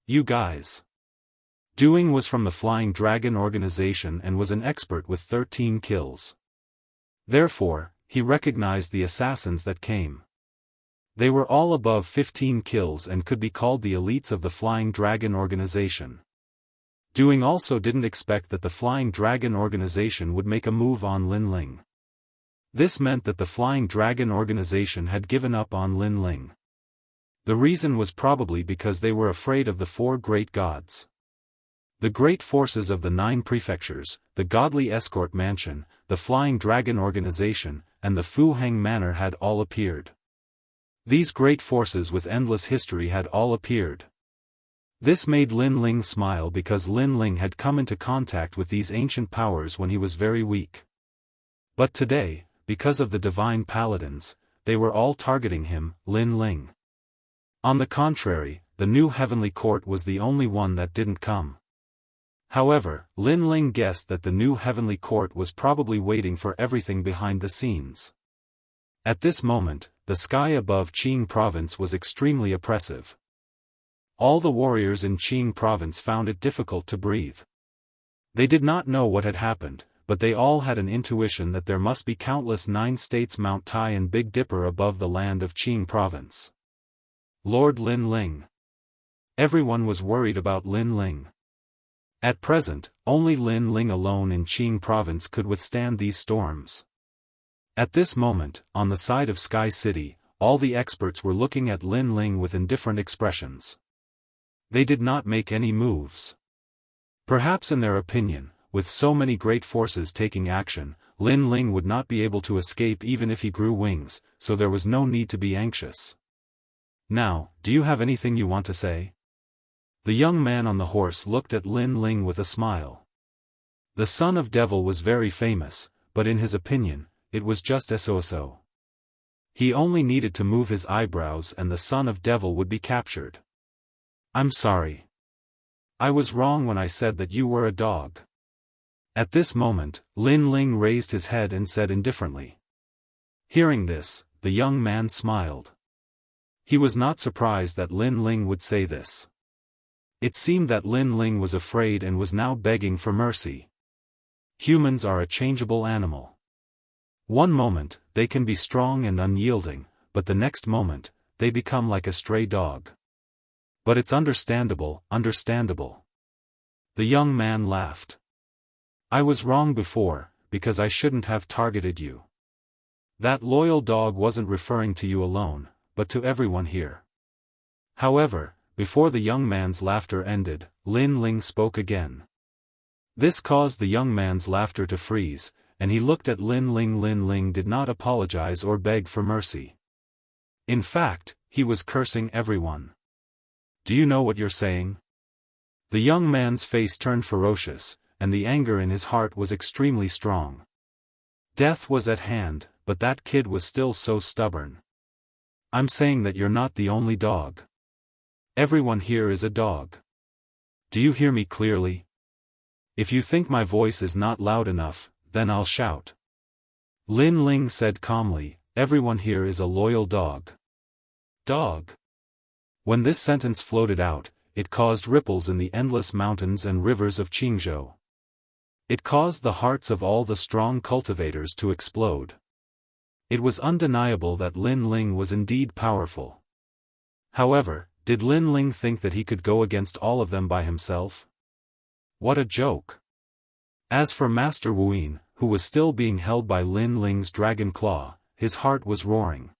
You guys. Doing was from the Flying Dragon organization and was an expert with 13 kills. Therefore, he recognized the assassins that came. They were all above 15 kills and could be called the elites of the Flying Dragon organization. Doing also didn't expect that the Flying Dragon organization would make a move on Lin Ling. This meant that the Flying Dragon organization had given up on Lin Ling. The reason was probably because they were afraid of the 4 great gods. The great forces of the 9 prefectures, the Godly Escort Mansion, the Flying Dragon organization, and the Fu Hang Manor had all appeared. These great forces with endless history had all appeared. This made Lin Ling smile because Lin Ling had come into contact with these ancient powers when he was very weak. But today, because of the divine paladins, they were all targeting him, Lin Ling. On the contrary, the new heavenly court was the only one that didn't come. However, Lin Ling guessed that the new heavenly court was probably waiting for everything behind the scenes. At this moment, the sky above Qing province was extremely oppressive. All the warriors in Qing province found it difficult to breathe. They did not know what had happened, but they all had an intuition that there must be countless 9 states Mount Tai and Big Dipper above the land of Qing province. Lord Lin Ling. Everyone was worried about Lin Ling. At present, only Lin Ling alone in Qing province could withstand these storms. At this moment, on the side of Sky City, all the experts were looking at Lin Ling with indifferent expressions. They did not make any moves. Perhaps in their opinion, with so many great forces taking action, Lin Ling would not be able to escape even if he grew wings, so there was no need to be anxious. Now, do you have anything you want to say? The young man on the horse looked at Lin Ling with a smile. The son of Devil was very famous, but in his opinion, it was just so. He only needed to move his eyebrows and the son of Devil would be captured. I'm sorry. I was wrong when I said that you were a dog. At this moment, Lin Ling raised his head and said indifferently. Hearing this, the young man smiled. He was not surprised that Lin Ling would say this. It seemed that Lin Ling was afraid and was now begging for mercy. Humans are a changeable animal. One moment, they can be strong and unyielding, but the next moment, they become like a stray dog. But it's understandable. The young man laughed. I was wrong before, because I shouldn't have targeted you. That loyal dog wasn't referring to you alone, but to everyone here. However, before the young man's laughter ended, Lin Ling spoke again. This caused the young man's laughter to freeze, and he looked at Lin Ling. Lin Ling did not apologize or beg for mercy. In fact, he was cursing everyone. Do you know what you're saying? The young man's face turned ferocious, and the anger in his heart was extremely strong. Death was at hand, but that kid was still so stubborn. I'm saying that you're not the only dog. Everyone here is a dog. Do you hear me clearly? If you think my voice is not loud enough, then I'll shout. Lin Ling said calmly, everyone here is a loyal dog. Dog. When this sentence floated out, it caused ripples in the endless mountains and rivers of Qingzhou. It caused the hearts of all the strong cultivators to explode. It was undeniable that Lin Ling was indeed powerful. However, did Lin Ling think that he could go against all of them by himself? What a joke! As for Master Wuyin, who was still being held by Lin Ling's dragon claw, his heart was roaring.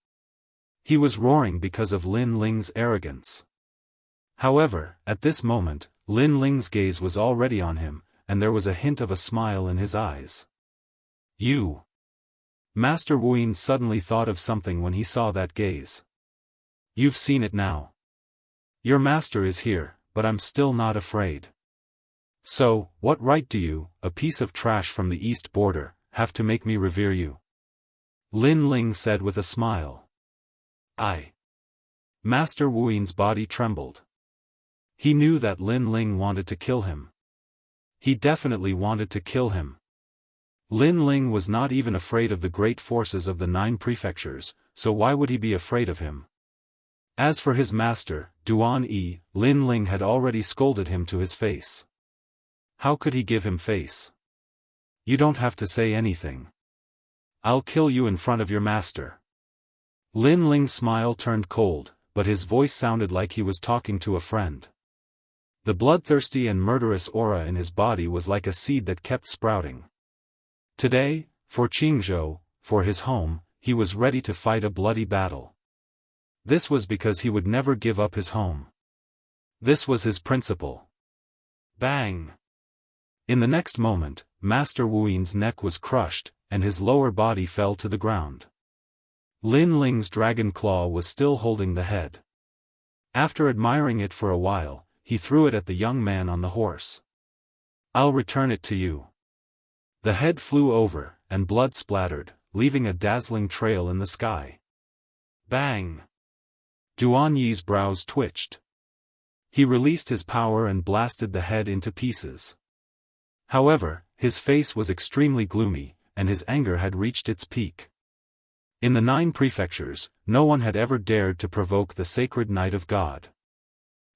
He was roaring because of Lin Ling's arrogance. However, at this moment, Lin Ling's gaze was already on him, and there was a hint of a smile in his eyes. You. Master Wuyin suddenly thought of something when he saw that gaze. You've seen it now. Your master is here, but I'm still not afraid. So, what right do you, a piece of trash from the east border, have to make me revere you? Lin Ling said with a smile. Master Wuyin's body trembled. He knew that Lin Ling wanted to kill him. He definitely wanted to kill him. Lin Ling was not even afraid of the great forces of the 9 prefectures, so why would he be afraid of him? As for his master, Duan Yi, Lin Ling had already scolded him to his face. How could he give him face? You don't have to say anything. I'll kill you in front of your master. Lin Ling's smile turned cold, but his voice sounded like he was talking to a friend. The bloodthirsty and murderous aura in his body was like a seed that kept sprouting. Today, for Jianghu, for his home, he was ready to fight a bloody battle. This was because he would never give up his home. This was his principle. Bang! In the next moment, Master Wuyin's neck was crushed, and his lower body fell to the ground. Lin Ling's dragon claw was still holding the head. After admiring it for a while, he threw it at the young man on the horse. I'll return it to you. The head flew over, and blood splattered, leaving a dazzling trail in the sky. Bang! Duan Yi's brows twitched. He released his power and blasted the head into pieces. However, his face was extremely gloomy, and his anger had reached its peak. In the 9 prefectures, no one had ever dared to provoke the sacred Knight of God.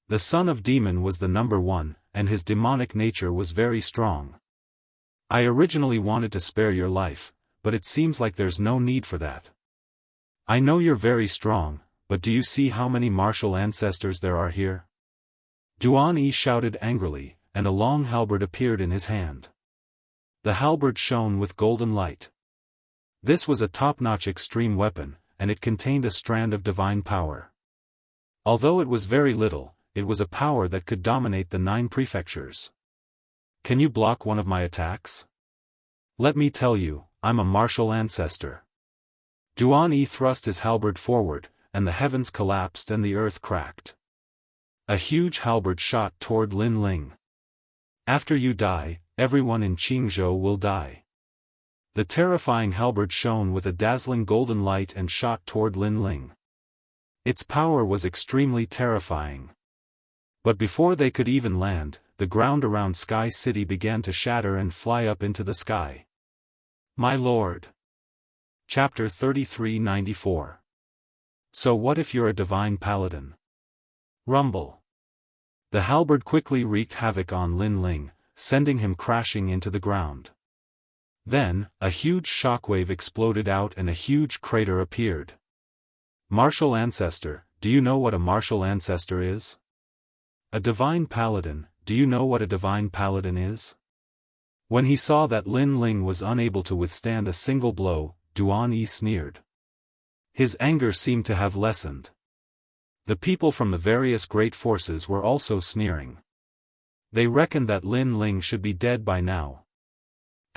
The son of demon was the number 1, and his demonic nature was very strong. I originally wanted to spare your life, but it seems like there's no need for that. I know you're very strong, but do you see how many martial ancestors there are here? Duan Yi shouted angrily, and a long halberd appeared in his hand. The halberd shone with golden light. This was a top-notch extreme weapon, and it contained a strand of divine power. Although it was very little, it was a power that could dominate the 9 prefectures. Can you block one of my attacks? Let me tell you, I'm a martial ancestor. Duan Yi thrust his halberd forward, and the heavens collapsed and the earth cracked. A huge halberd shot toward Lin Ling. After you die, everyone in Jianghu will die. The terrifying halberd shone with a dazzling golden light and shot toward Lin Ling. Its power was extremely terrifying. But before they could even land, the ground around Sky City began to shatter and fly up into the sky. My lord. Chapter 3394. So what if you're a divine paladin? Rumble. The halberd quickly wreaked havoc on Lin Ling, sending him crashing into the ground. Then, a huge shockwave exploded out and a huge crater appeared. Martial ancestor, do you know what a martial ancestor is? A divine paladin, do you know what a divine paladin is? When he saw that Lin Ling was unable to withstand a single blow, Duan Yi sneered. His anger seemed to have lessened. The people from the various great forces were also sneering. They reckoned that Lin Ling should be dead by now.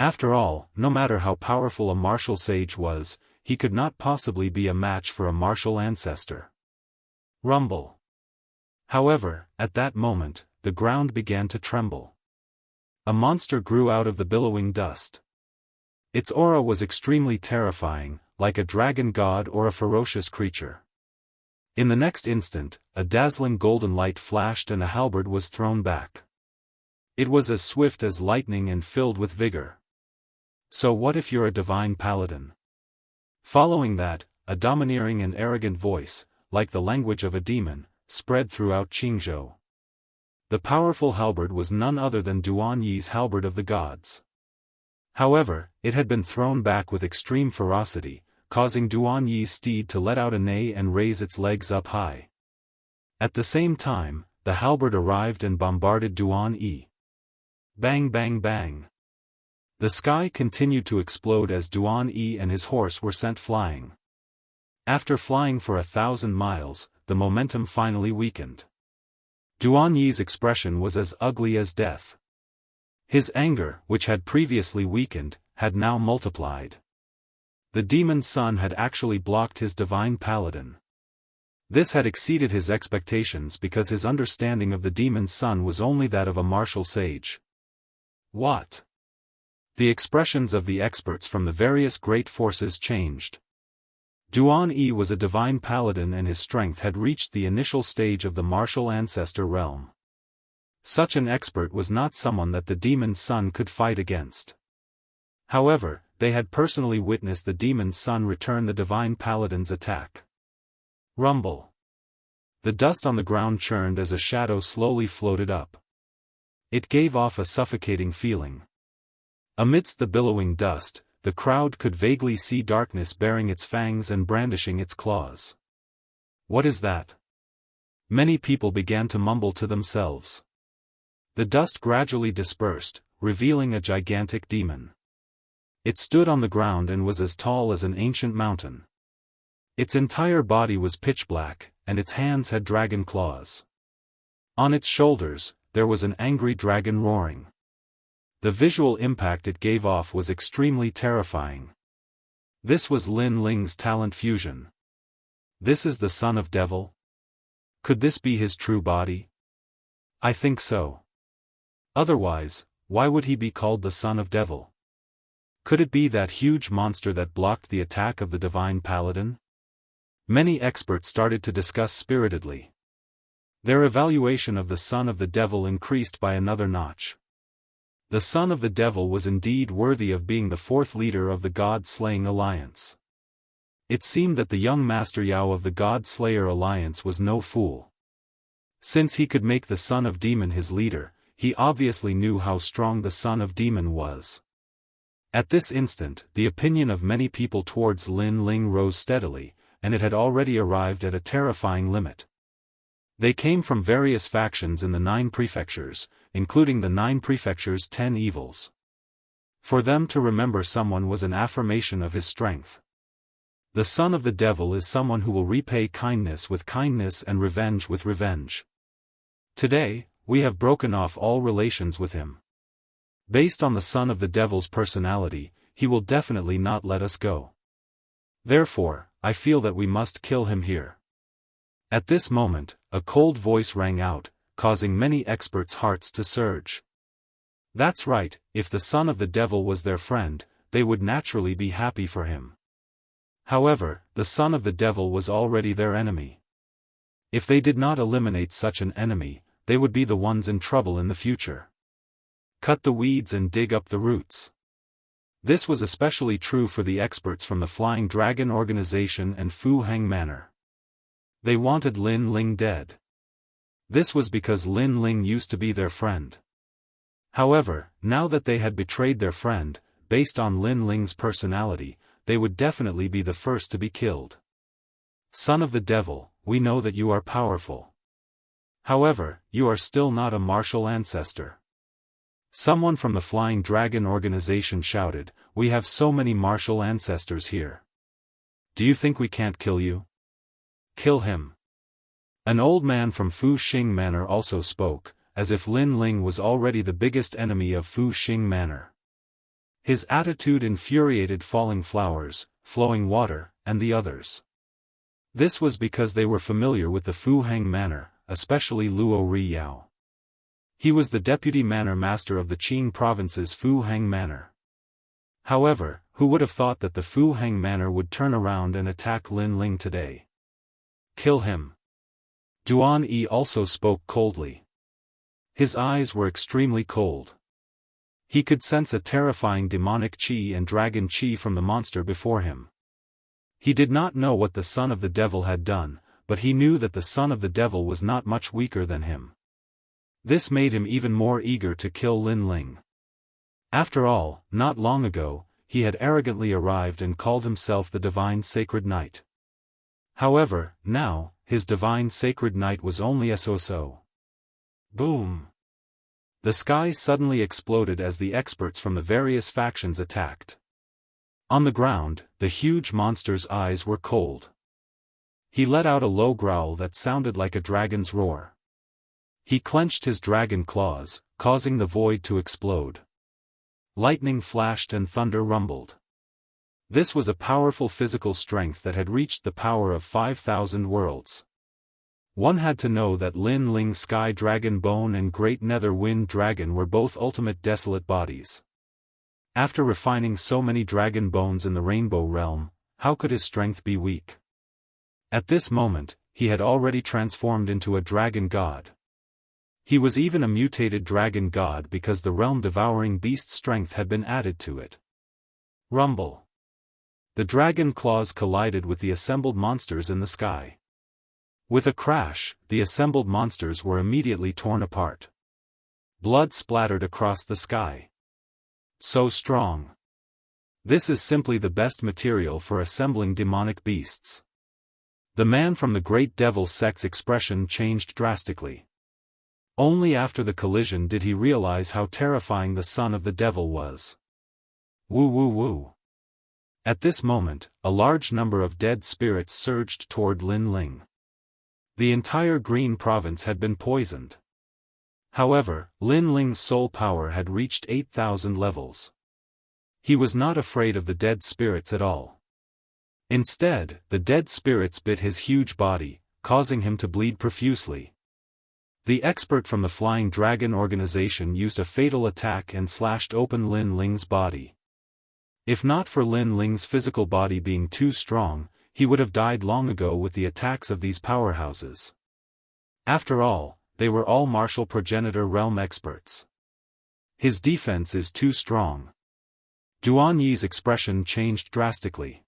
After all, no matter how powerful a martial sage was, he could not possibly be a match for a martial ancestor. Rumble. However, at that moment, the ground began to tremble. A monster grew out of the billowing dust. Its aura was extremely terrifying, like a dragon god or a ferocious creature. In the next instant, a dazzling golden light flashed and a halberd was thrown back. It was as swift as lightning and filled with vigor. So what if you're a divine paladin? Following that, a domineering and arrogant voice, like the language of a demon, spread throughout Jianghu. The powerful halberd was none other than Duan Yi's halberd of the gods. However, it had been thrown back with extreme ferocity, causing Duan Yi's steed to let out a neigh and raise its legs up high. At the same time, the halberd arrived and bombarded Duan Yi. Bang bang bang. The sky continued to explode as Duan Yi and his horse were sent flying. After flying for 1,000 miles, the momentum finally weakened. Duan Yi's expression was as ugly as death. His anger, which had previously weakened, had now multiplied. The demon sun had actually blocked his divine paladin. This had exceeded his expectations because his understanding of the demon sun was only that of a martial sage. What? The expressions of the experts from the various great forces changed. Duan Yi was a divine paladin and his strength had reached the initial stage of the martial ancestor realm. Such an expert was not someone that the demon sun could fight against. However, they had personally witnessed the demon sun return the divine paladin's attack. Rumble. The dust on the ground churned as a shadow slowly floated up. It gave off a suffocating feeling. Amidst the billowing dust, the crowd could vaguely see darkness baring its fangs and brandishing its claws. What is that? Many people began to mumble to themselves. The dust gradually dispersed, revealing a gigantic demon. It stood on the ground and was as tall as an ancient mountain. Its entire body was pitch black, and its hands had dragon claws. On its shoulders, there was an angry dragon roaring. The visual impact it gave off was extremely terrifying. This was Lin Ling's talent fusion. This is the son of devil? Could this be his true body? I think so. Otherwise, why would he be called the son of devil? Could it be that huge monster that blocked the attack of the divine paladin? Many experts started to discuss spiritedly. Their evaluation of the son of the devil increased by another notch. The son of the devil was indeed worthy of being the fourth leader of the God-slaying alliance. It seemed that the young Master Yao of the God-slayer alliance was no fool. Since he could make the son of demon his leader, he obviously knew how strong the son of demon was. At this instant, the opinion of many people towards Lin Ling rose steadily, and it had already arrived at a terrifying limit. They came from various factions in the 9 prefectures, including the 9 prefectures' 10 evils. For them to remember someone was an affirmation of his strength. The son of the devil is someone who will repay kindness with kindness and revenge with revenge. Today, we have broken off all relations with him. Based on the son of the devil's personality, he will definitely not let us go. Therefore, I feel that we must kill him here. At this moment, a cold voice rang out, causing many experts' hearts to surge. That's right, if the son of the devil was their friend, they would naturally be happy for him. However, the son of the devil was already their enemy. If they did not eliminate such an enemy, they would be the ones in trouble in the future. Cut the weeds and dig up the roots. This was especially true for the experts from the Flying Dragon Organization and Fu Hang Manor. They wanted Lin Ling dead. This was because Lin Ling used to be their friend. However, now that they had betrayed their friend, based on Lin Ling's personality, they would definitely be the first to be killed. Son of the devil, we know that you are powerful. However, you are still not a martial ancestor. Someone from the Flying Dragon Organization shouted, "We have so many martial ancestors here. Do you think we can't kill you? Kill him." An old man from Fu Xing Manor also spoke, as if Lin Ling was already the biggest enemy of Fu Xing Manor. His attitude infuriated Falling Flowers, Flowing Water, and the others. This was because they were familiar with the Fu Hang Manor, especially Luo Ri Yao. He was the deputy manor master of the Qing province's Fu Hang Manor. However, who would have thought that the Fu Hang Manor would turn around and attack Lin Ling today? Kill him. Duan Yi also spoke coldly. His eyes were extremely cold. He could sense a terrifying demonic qi and dragon qi from the monster before him. He did not know what the son of the devil had done, but he knew that the son of the devil was not much weaker than him. This made him even more eager to kill Lin Ling. After all, not long ago, he had arrogantly arrived and called himself the Divine Sacred Knight. However, now, his Divine Sacred Knight was only a so-so. Boom! The sky suddenly exploded as the experts from the various factions attacked. On the ground, the huge monster's eyes were cold. He let out a low growl that sounded like a dragon's roar. He clenched his dragon claws, causing the void to explode. Lightning flashed and thunder rumbled. This was a powerful physical strength that had reached the power of 5,000 worlds. One had to know that Lin Ling's Sky Dragon Bone and Great Nether Wind Dragon were both ultimate desolate bodies. After refining so many dragon bones in the Rainbow Realm, how could his strength be weak? At this moment, he had already transformed into a dragon god. He was even a mutated dragon god because the realm-devouring beast's strength had been added to it. Rumble. The dragon claws collided with the assembled monsters in the sky. With a crash, the assembled monsters were immediately torn apart. Blood splattered across the sky. So strong. This is simply the best material for assembling demonic beasts. The man from the Great Devil sect's expression changed drastically. Only after the collision did he realize how terrifying the son of the devil was. Woo woo woo. At this moment, a large number of dead spirits surged toward Lin Ling. The entire Green Province had been poisoned. However, Lin Ling's soul power had reached 8,000 levels. He was not afraid of the dead spirits at all. Instead, the dead spirits bit his huge body, causing him to bleed profusely. The expert from the Flying Dragon organization used a fatal attack and slashed open Lin Ling's body. If not for Lin Ling's physical body being too strong, he would have died long ago with the attacks of these powerhouses. After all, they were all martial progenitor realm experts. His defense is too strong. Duan Yi's expression changed drastically.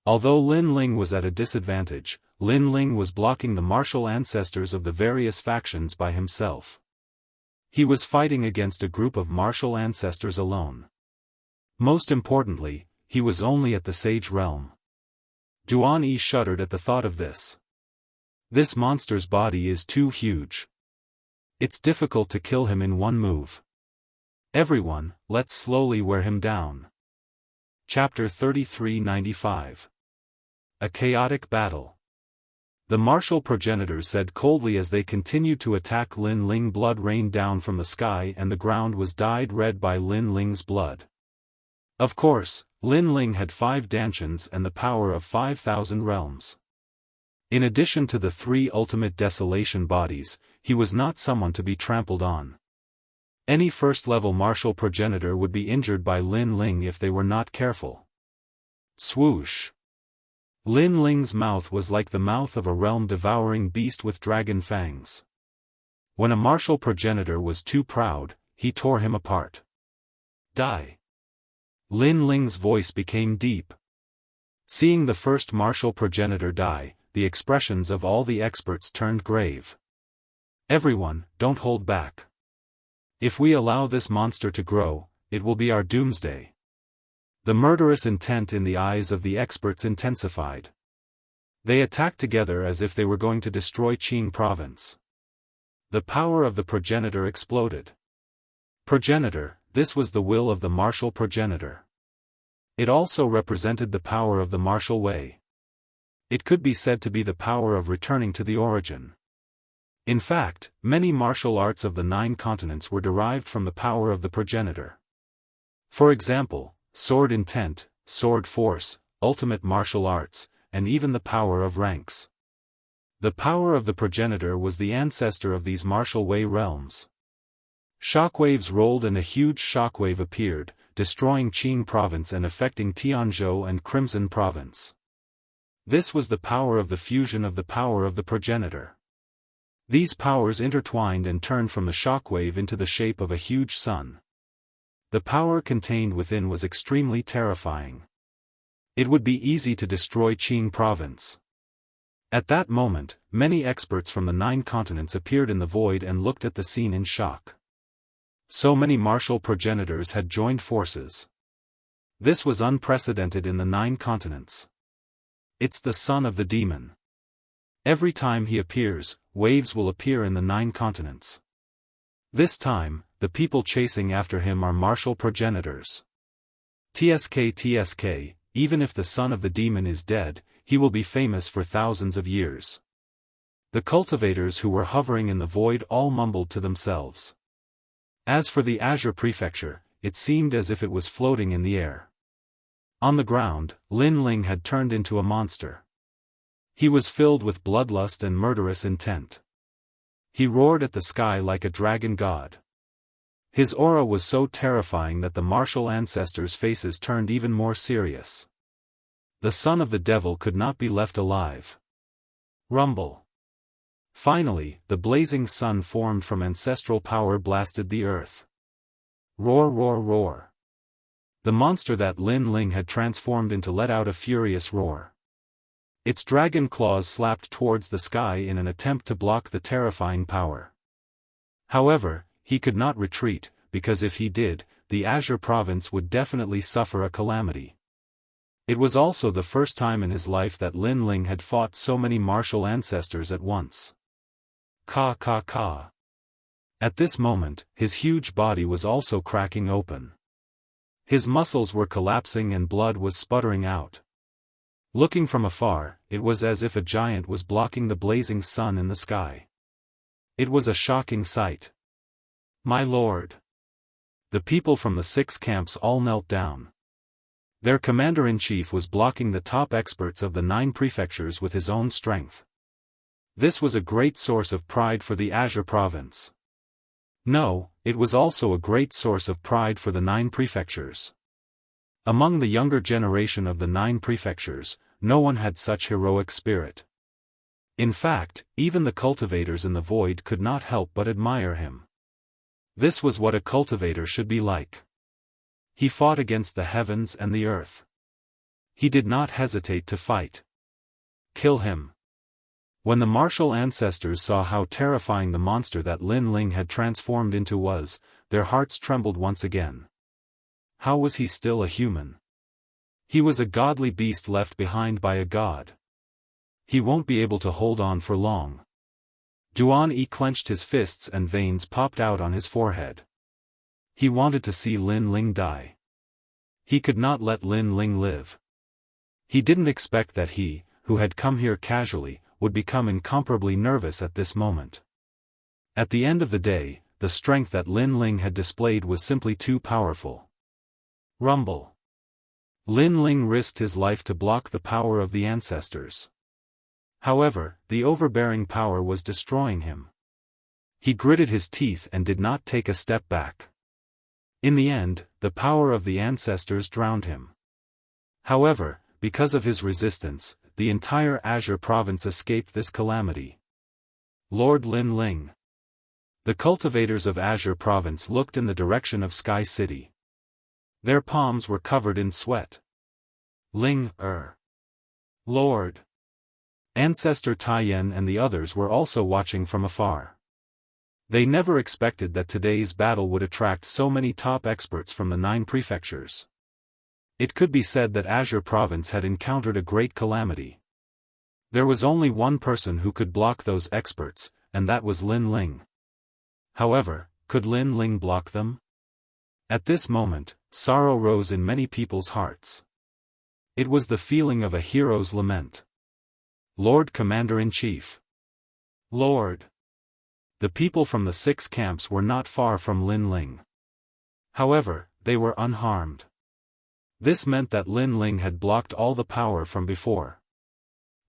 Although Lin Ling was at a disadvantage, Lin Ling was blocking the martial ancestors of the various factions by himself. He was fighting against a group of martial ancestors alone. Most importantly, he was only at the Sage Realm. Duan Yi shuddered at the thought of this. This monster's body is too huge. It's difficult to kill him in one move. Everyone, let's slowly wear him down. Chapter 3395. A Chaotic Battle. The martial progenitors said coldly as they continued to attack Lin Ling. Blood rained down from the sky and the ground was dyed red by Lin Ling's blood. Of course, Lin Ling had 5 dantians and the power of 5,000 realms. In addition to the 3 ultimate desolation bodies, he was not someone to be trampled on. Any first-level martial progenitor would be injured by Lin Ling if they were not careful. Swoosh. Lin Ling's mouth was like the mouth of a realm-devouring beast with dragon fangs. When a martial progenitor was too proud, he tore him apart. Die. Lin Ling's voice became deep. Seeing the first martial progenitor die, the expressions of all the experts turned grave. Everyone, don't hold back. If we allow this monster to grow, it will be our doomsday. The murderous intent in the eyes of the experts intensified. They attacked together as if they were going to destroy Qing province. The power of the progenitor exploded. Progenitor, this was the will of the martial progenitor. It also represented the power of the martial way. It could be said to be the power of returning to the origin. In fact, many martial arts of the 9 continents were derived from the power of the progenitor. For example, sword intent, sword force, ultimate martial arts, and even the power of ranks. The power of the progenitor was the ancestor of these martial way realms. Shockwaves rolled and a huge shockwave appeared, destroying Qing province and affecting Tianzhou and Crimson province. This was the power of the fusion of the power of the progenitor. These powers intertwined and turned from the shockwave into the shape of a huge sun. The power contained within was extremely terrifying. It would be easy to destroy Qing province. At that moment, many experts from the 9 continents appeared in the void and looked at the scene in shock. So many martial progenitors had joined forces. This was unprecedented in the 9 continents. It's the son of the demon. Every time he appears, waves will appear in the 9 continents. This time, the people chasing after him are martial progenitors. TSK, even if the son of the demon is dead, he will be famous for thousands of years. The cultivators who were hovering in the void all mumbled to themselves. As for the Azure Prefecture, it seemed as if it was floating in the air. On the ground, Lin Ling had turned into a monster. He was filled with bloodlust and murderous intent. He roared at the sky like a dragon god. His aura was so terrifying that the martial ancestors' faces turned even more serious. The son of the devil could not be left alive. Rumble. Finally, the blazing sun formed from ancestral power blasted the earth. Roar, roar, roar. The monster that Lin Ling had transformed into let out a furious roar. Its dragon claws slapped towards the sky in an attempt to block the terrifying power. However, he could not retreat, because if he did, the Azure province would definitely suffer a calamity. It was also the first time in his life that Lin Ling had fought so many martial ancestors at once. Ka ka ka. At this moment, his huge body was also cracking open. His muscles were collapsing and blood was sputtering out. Looking from afar, it was as if a giant was blocking the blazing sun in the sky. It was a shocking sight. My lord! The people from the 6 camps all knelt down. Their commander-in-chief was blocking the top experts of the 9 prefectures with his own strength. This was a great source of pride for the Azure province. No, it was also a great source of pride for the 9 prefectures. Among the younger generation of the 9 prefectures, no one had such heroic spirit. In fact, even the cultivators in the void could not help but admire him. This was what a cultivator should be like. He fought against the heavens and the earth. He did not hesitate to fight. Kill him. When the martial ancestors saw how terrifying the monster that Lin Ling had transformed into was, their hearts trembled once again. How was he still a human? He was a godly beast left behind by a god. He won't be able to hold on for long. Duan Yi clenched his fists and veins popped out on his forehead. He wanted to see Lin Ling die. He could not let Lin Ling live. He didn't expect that he, who had come here casually, would become incomparably nervous at this moment. At the end of the day, the strength that Lin Ling had displayed was simply too powerful. Rumble. Lin Ling risked his life to block the power of the ancestors. However, the overbearing power was destroying him. He gritted his teeth and did not take a step back. In the end, the power of the ancestors drowned him. However, because of his resistance, the entire Azure province escaped this calamity. Lord Lin Ling. The cultivators of Azure province looked in the direction of Sky City. Their palms were covered in sweat. Ling, Lord. Ancestor Taiyan and the others were also watching from afar. They never expected that today's battle would attract so many top experts from the 9 prefectures. It could be said that Azure province had encountered a great calamity. There was only one person who could block those experts, and that was Lin Ling. However, could Lin Ling block them? At this moment, sorrow rose in many people's hearts. It was the feeling of a hero's lament. Lord Commander-in-Chief. Lord. The people from the 6 camps were not far from Lin Ling. However, they were unharmed. This meant that Lin Ling had blocked all the power from before.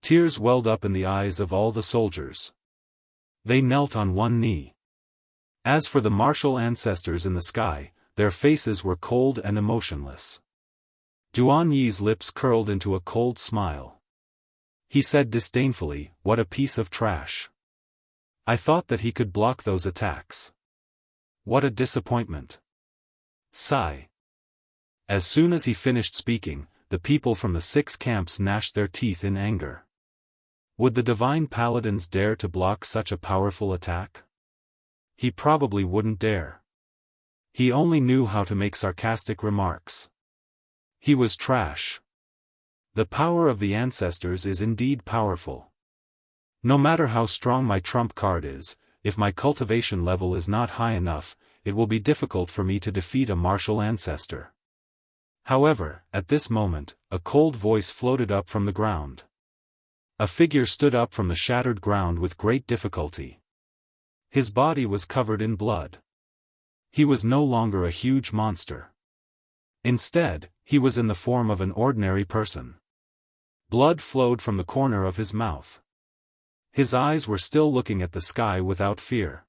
Tears welled up in the eyes of all the soldiers. They knelt on one knee. As for the martial ancestors in the sky, their faces were cold and emotionless. Duan Yi's lips curled into a cold smile. He said disdainfully, "What a piece of trash. I thought that he could block those attacks. What a disappointment." Sigh. As soon as he finished speaking, the people from the 6 camps gnashed their teeth in anger. Would the divine paladins dare to block such a powerful attack? He probably wouldn't dare. He only knew how to make sarcastic remarks. He was trash. The power of the ancestors is indeed powerful. No matter how strong my trump card is, if my cultivation level is not high enough, it will be difficult for me to defeat a martial ancestor. However, at this moment, a cold voice floated up from the ground. A figure stood up from the shattered ground with great difficulty. His body was covered in blood. He was no longer a huge monster. Instead, he was in the form of an ordinary person. Blood flowed from the corner of his mouth. His eyes were still looking at the sky without fear.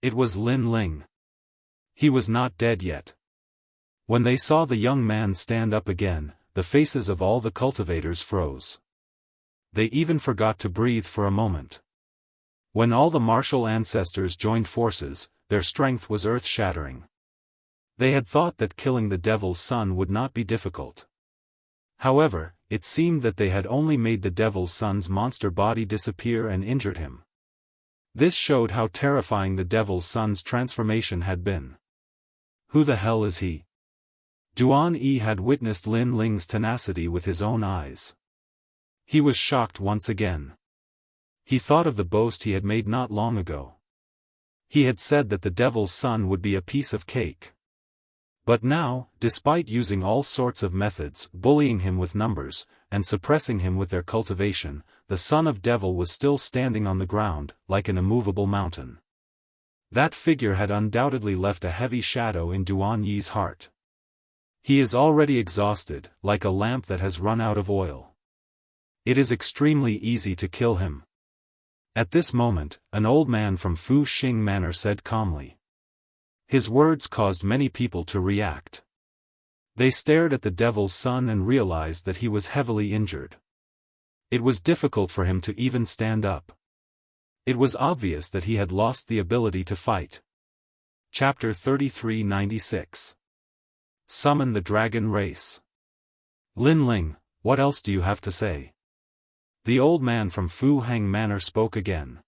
It was Lin Ling. He was not dead yet. When they saw the young man stand up again, the faces of all the cultivators froze. They even forgot to breathe for a moment. When all the martial ancestors joined forces, their strength was earth-shattering. They had thought that killing the devil's son would not be difficult. However, it seemed that they had only made the devil's son's monster body disappear and injured him. This showed how terrifying the devil's son's transformation had been. Who the hell is he? Duan Yi had witnessed Lin Ling's tenacity with his own eyes. He was shocked once again. He thought of the boast he had made not long ago. He had said that the devil's son would be a piece of cake. But now, despite using all sorts of methods, bullying him with numbers, and suppressing him with their cultivation, the son of devil was still standing on the ground, like an immovable mountain. That figure had undoubtedly left a heavy shadow in Duan Yi's heart. He is already exhausted, like a lamp that has run out of oil. It is extremely easy to kill him. At this moment, an old man from Fu Xing Manor said calmly. His words caused many people to react. They stared at the devil's son and realized that he was heavily injured. It was difficult for him to even stand up. It was obvious that he had lost the ability to fight. Chapter 3396. Summon the Dragon Race. Lin Ling, what else do you have to say? The old man from Fu Hang Manor spoke again.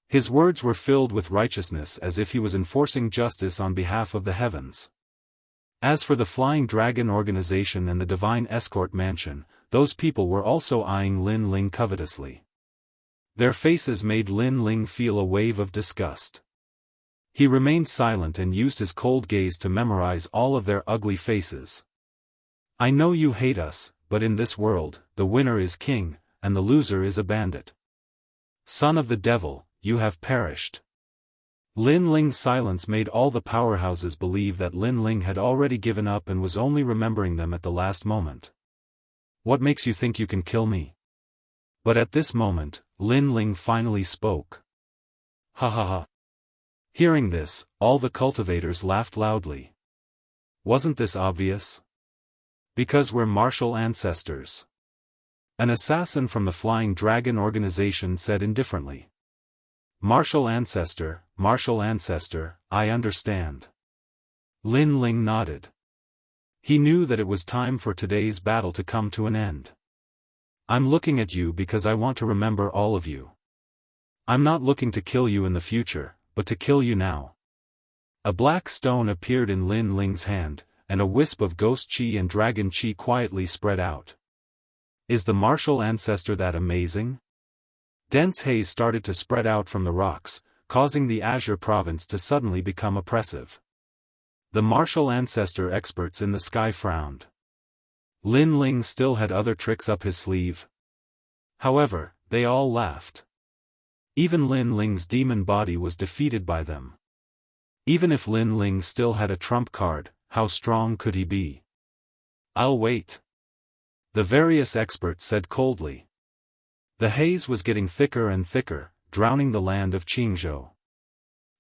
His words were filled with righteousness as if he was enforcing justice on behalf of the heavens. As for the Flying Dragon Organization and the Divine Escort Mansion, those people were also eyeing Lin Ling covetously. Their faces made Lin Ling feel a wave of disgust. He remained silent and used his cold gaze to memorize all of their ugly faces. I know you hate us, but in this world, the winner is king, and the loser is a bandit. Son of the devil, you have perished. Lin Ling's silence made all the powerhouses believe that Lin Ling had already given up and was only remembering them at the last moment. What makes you think you can kill me? But at this moment, Lin Ling finally spoke. Ha ha ha. Hearing this, all the cultivators laughed loudly. Wasn't this obvious? Because we're martial ancestors. An assassin from the Flying Dragon Organization said indifferently. Martial ancestor, I understand. Lin Ling nodded. He knew that it was time for today's battle to come to an end. I'm looking at you because I want to remember all of you. I'm not looking to kill you in the future, but to kill you now. A black stone appeared in Lin Ling's hand, and a wisp of ghost chi and dragon chi quietly spread out. Is the martial ancestor that amazing? Dense haze started to spread out from the rocks, causing the Azure province to suddenly become oppressive. The martial ancestor experts in the sky frowned. Lin Ling still had other tricks up his sleeve. However, they all laughed. Even Lin Ling's demon body was defeated by them. Even if Lin Ling still had a trump card, how strong could he be? I'll wait. The various experts said coldly. The haze was getting thicker and thicker, drowning the land of Qingzhou.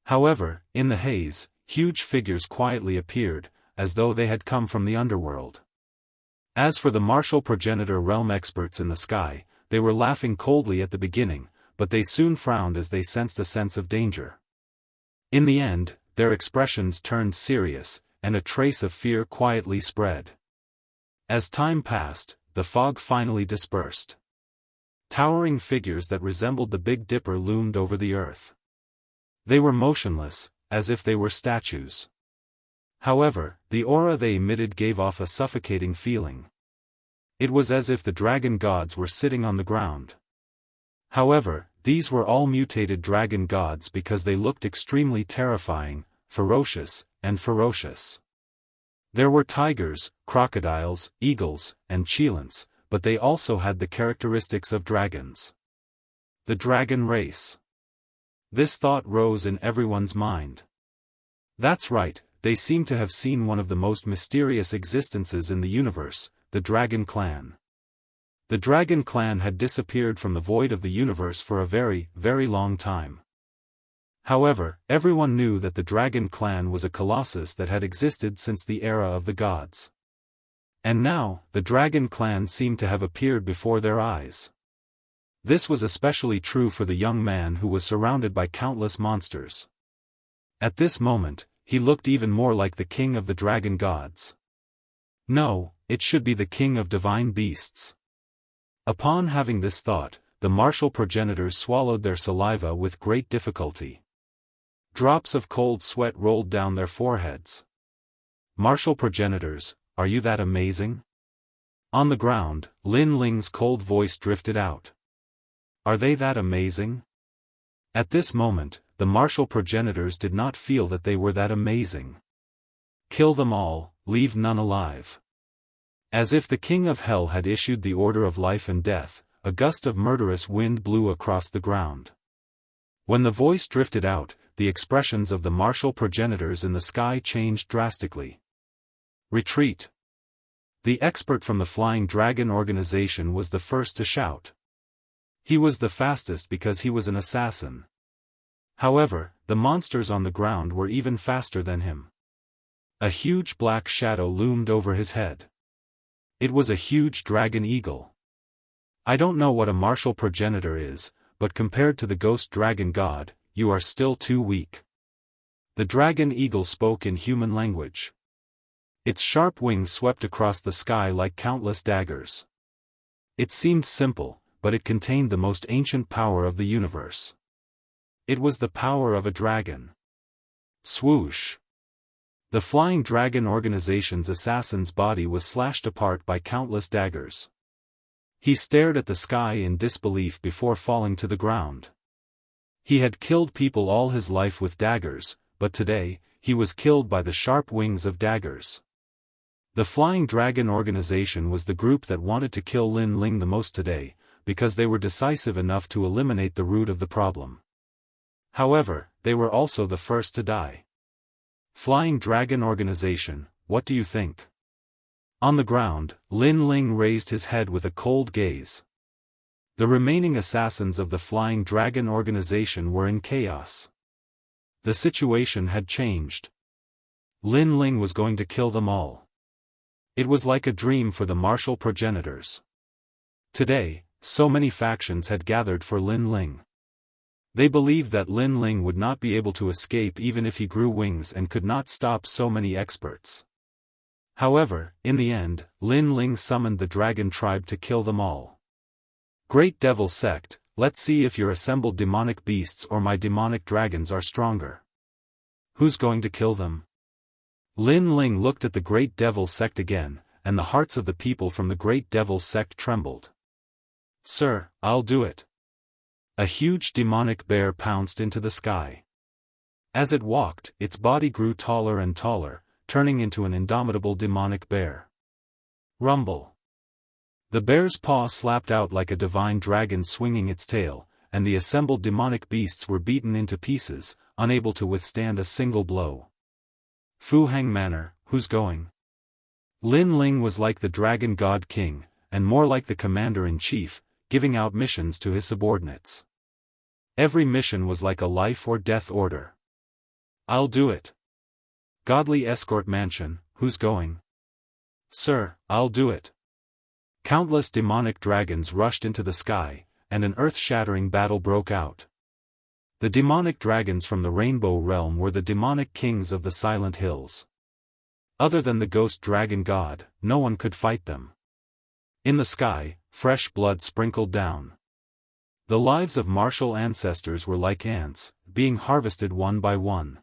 However, in the haze, huge figures quietly appeared, as though they had come from the underworld. As for the martial progenitor realm experts in the sky, they were laughing coldly at the beginning, but they soon frowned as they sensed a sense of danger. In the end, their expressions turned serious, and a trace of fear quietly spread. As time passed, the fog finally dispersed. Towering figures that resembled the Big Dipper loomed over the earth. They were motionless, as if they were statues. However, the aura they emitted gave off a suffocating feeling. It was as if the dragon gods were sitting on the ground. However, these were all mutated dragon gods because they looked extremely terrifying, ferocious, and ferocious. There were tigers, crocodiles, eagles, and cheilants, but they also had the characteristics of dragons. The dragon race. This thought rose in everyone's mind. That's right, they seemed to have seen one of the most mysterious existences in the universe, the Dragon Clan. The Dragon Clan had disappeared from the void of the universe for a very, very long time. However, everyone knew that the Dragon Clan was a colossus that had existed since the era of the gods. And now, the Dragon Clan seemed to have appeared before their eyes. This was especially true for the young man who was surrounded by countless monsters. At this moment, he looked even more like the king of the dragon gods. No, it should be the king of divine beasts. Upon having this thought, the martial progenitors swallowed their saliva with great difficulty. Drops of cold sweat rolled down their foreheads. Martial progenitors, are you that amazing? On the ground, Lin Ling's cold voice drifted out. Are they that amazing? At this moment, the martial progenitors did not feel that they were that amazing. Kill them all, leave none alive. As if the king of hell had issued the order of life and death, a gust of murderous wind blew across the ground. When the voice drifted out, the expressions of the martial progenitors in the sky changed drastically. Retreat. The expert from the Flying Dragon organization was the first to shout. He was the fastest because he was an assassin. However, the monsters on the ground were even faster than him. A huge black shadow loomed over his head. It was a huge dragon eagle. I don't know what a martial progenitor is, but compared to the ghost dragon god, you are still too weak. The dragon eagle spoke in human language. Its sharp wings swept across the sky like countless daggers. It seemed simple, but it contained the most ancient power of the universe. It was the power of a dragon. Swoosh! The Flying Dragon organization's assassin's body was slashed apart by countless daggers. He stared at the sky in disbelief before falling to the ground. He had killed people all his life with daggers, but today, he was killed by the sharp wings of daggers. The Flying Dragon organization was the group that wanted to kill Lin Ling the most today, because they were decisive enough to eliminate the root of the problem. However, they were also the first to die. Flying Dragon organization, what do you think? On the ground, Lin Ling raised his head with a cold gaze. The remaining assassins of the Flying Dragon organization were in chaos. The situation had changed. Lin Ling was going to kill them all. It was like a dream for the martial progenitors. Today, so many factions had gathered for Lin Ling. They believed that Lin Ling would not be able to escape even if he grew wings and could not stop so many experts. However, in the end, Lin Ling summoned the dragon tribe to kill them all. Great Devil Sect, let's see if your assembled demonic beasts or my demonic dragons are stronger. Who's going to kill them? Lin Ling looked at the Great Devil Sect again, and the hearts of the people from the Great Devil Sect trembled. Sir, I'll do it. A huge demonic bear pounced into the sky. As it walked, its body grew taller and taller, turning into an indomitable demonic bear. Rumble. The bear's paw slapped out like a divine dragon swinging its tail, and the assembled demonic beasts were beaten into pieces, unable to withstand a single blow. Fu Hang Manor, who's going? Lin Ling was like the dragon god king, and more like the commander-in-chief, giving out missions to his subordinates. Every mission was like a life or death order. I'll do it. Godly Escort Mansion, who's going? Sir, I'll do it. Countless demonic dragons rushed into the sky, and an earth-shattering battle broke out. The demonic dragons from the Rainbow Realm were the demonic kings of the Silent Hills. Other than the ghost dragon god, no one could fight them. In the sky, fresh blood sprinkled down. The lives of martial ancestors were like ants, being harvested one by one.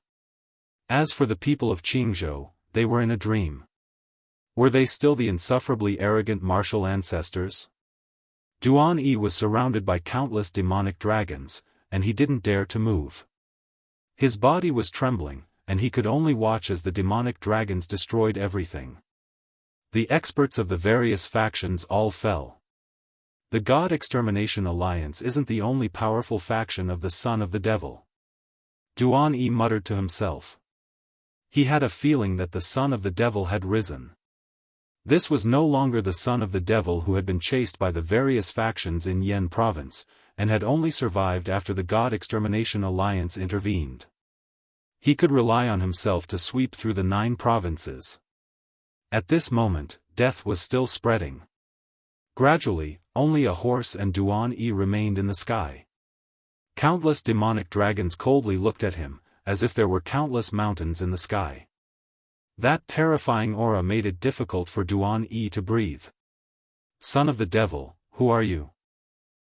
As for the people of Jianghu, they were in a dream. Were they still the insufferably arrogant martial ancestors? Duan Yi was surrounded by countless demonic dragons, and he didn't dare to move. His body was trembling, and he could only watch as the demonic dragons destroyed everything. The experts of the various factions all fell. The God Extermination Alliance isn't the only powerful faction of the Son of the Devil. Duan Yi muttered to himself. He had a feeling that the Son of the Devil had risen. This was no longer the Son of the Devil who had been chased by the various factions in Yen Province, and had only survived after the God Extermination Alliance intervened. He could rely on himself to sweep through the 9 provinces. At this moment, death was still spreading. Gradually, only a horse and Duan Yi remained in the sky. Countless demonic dragons coldly looked at him, as if there were countless mountains in the sky. That terrifying aura made it difficult for Duan Yi to breathe. Son of the Devil, who are you?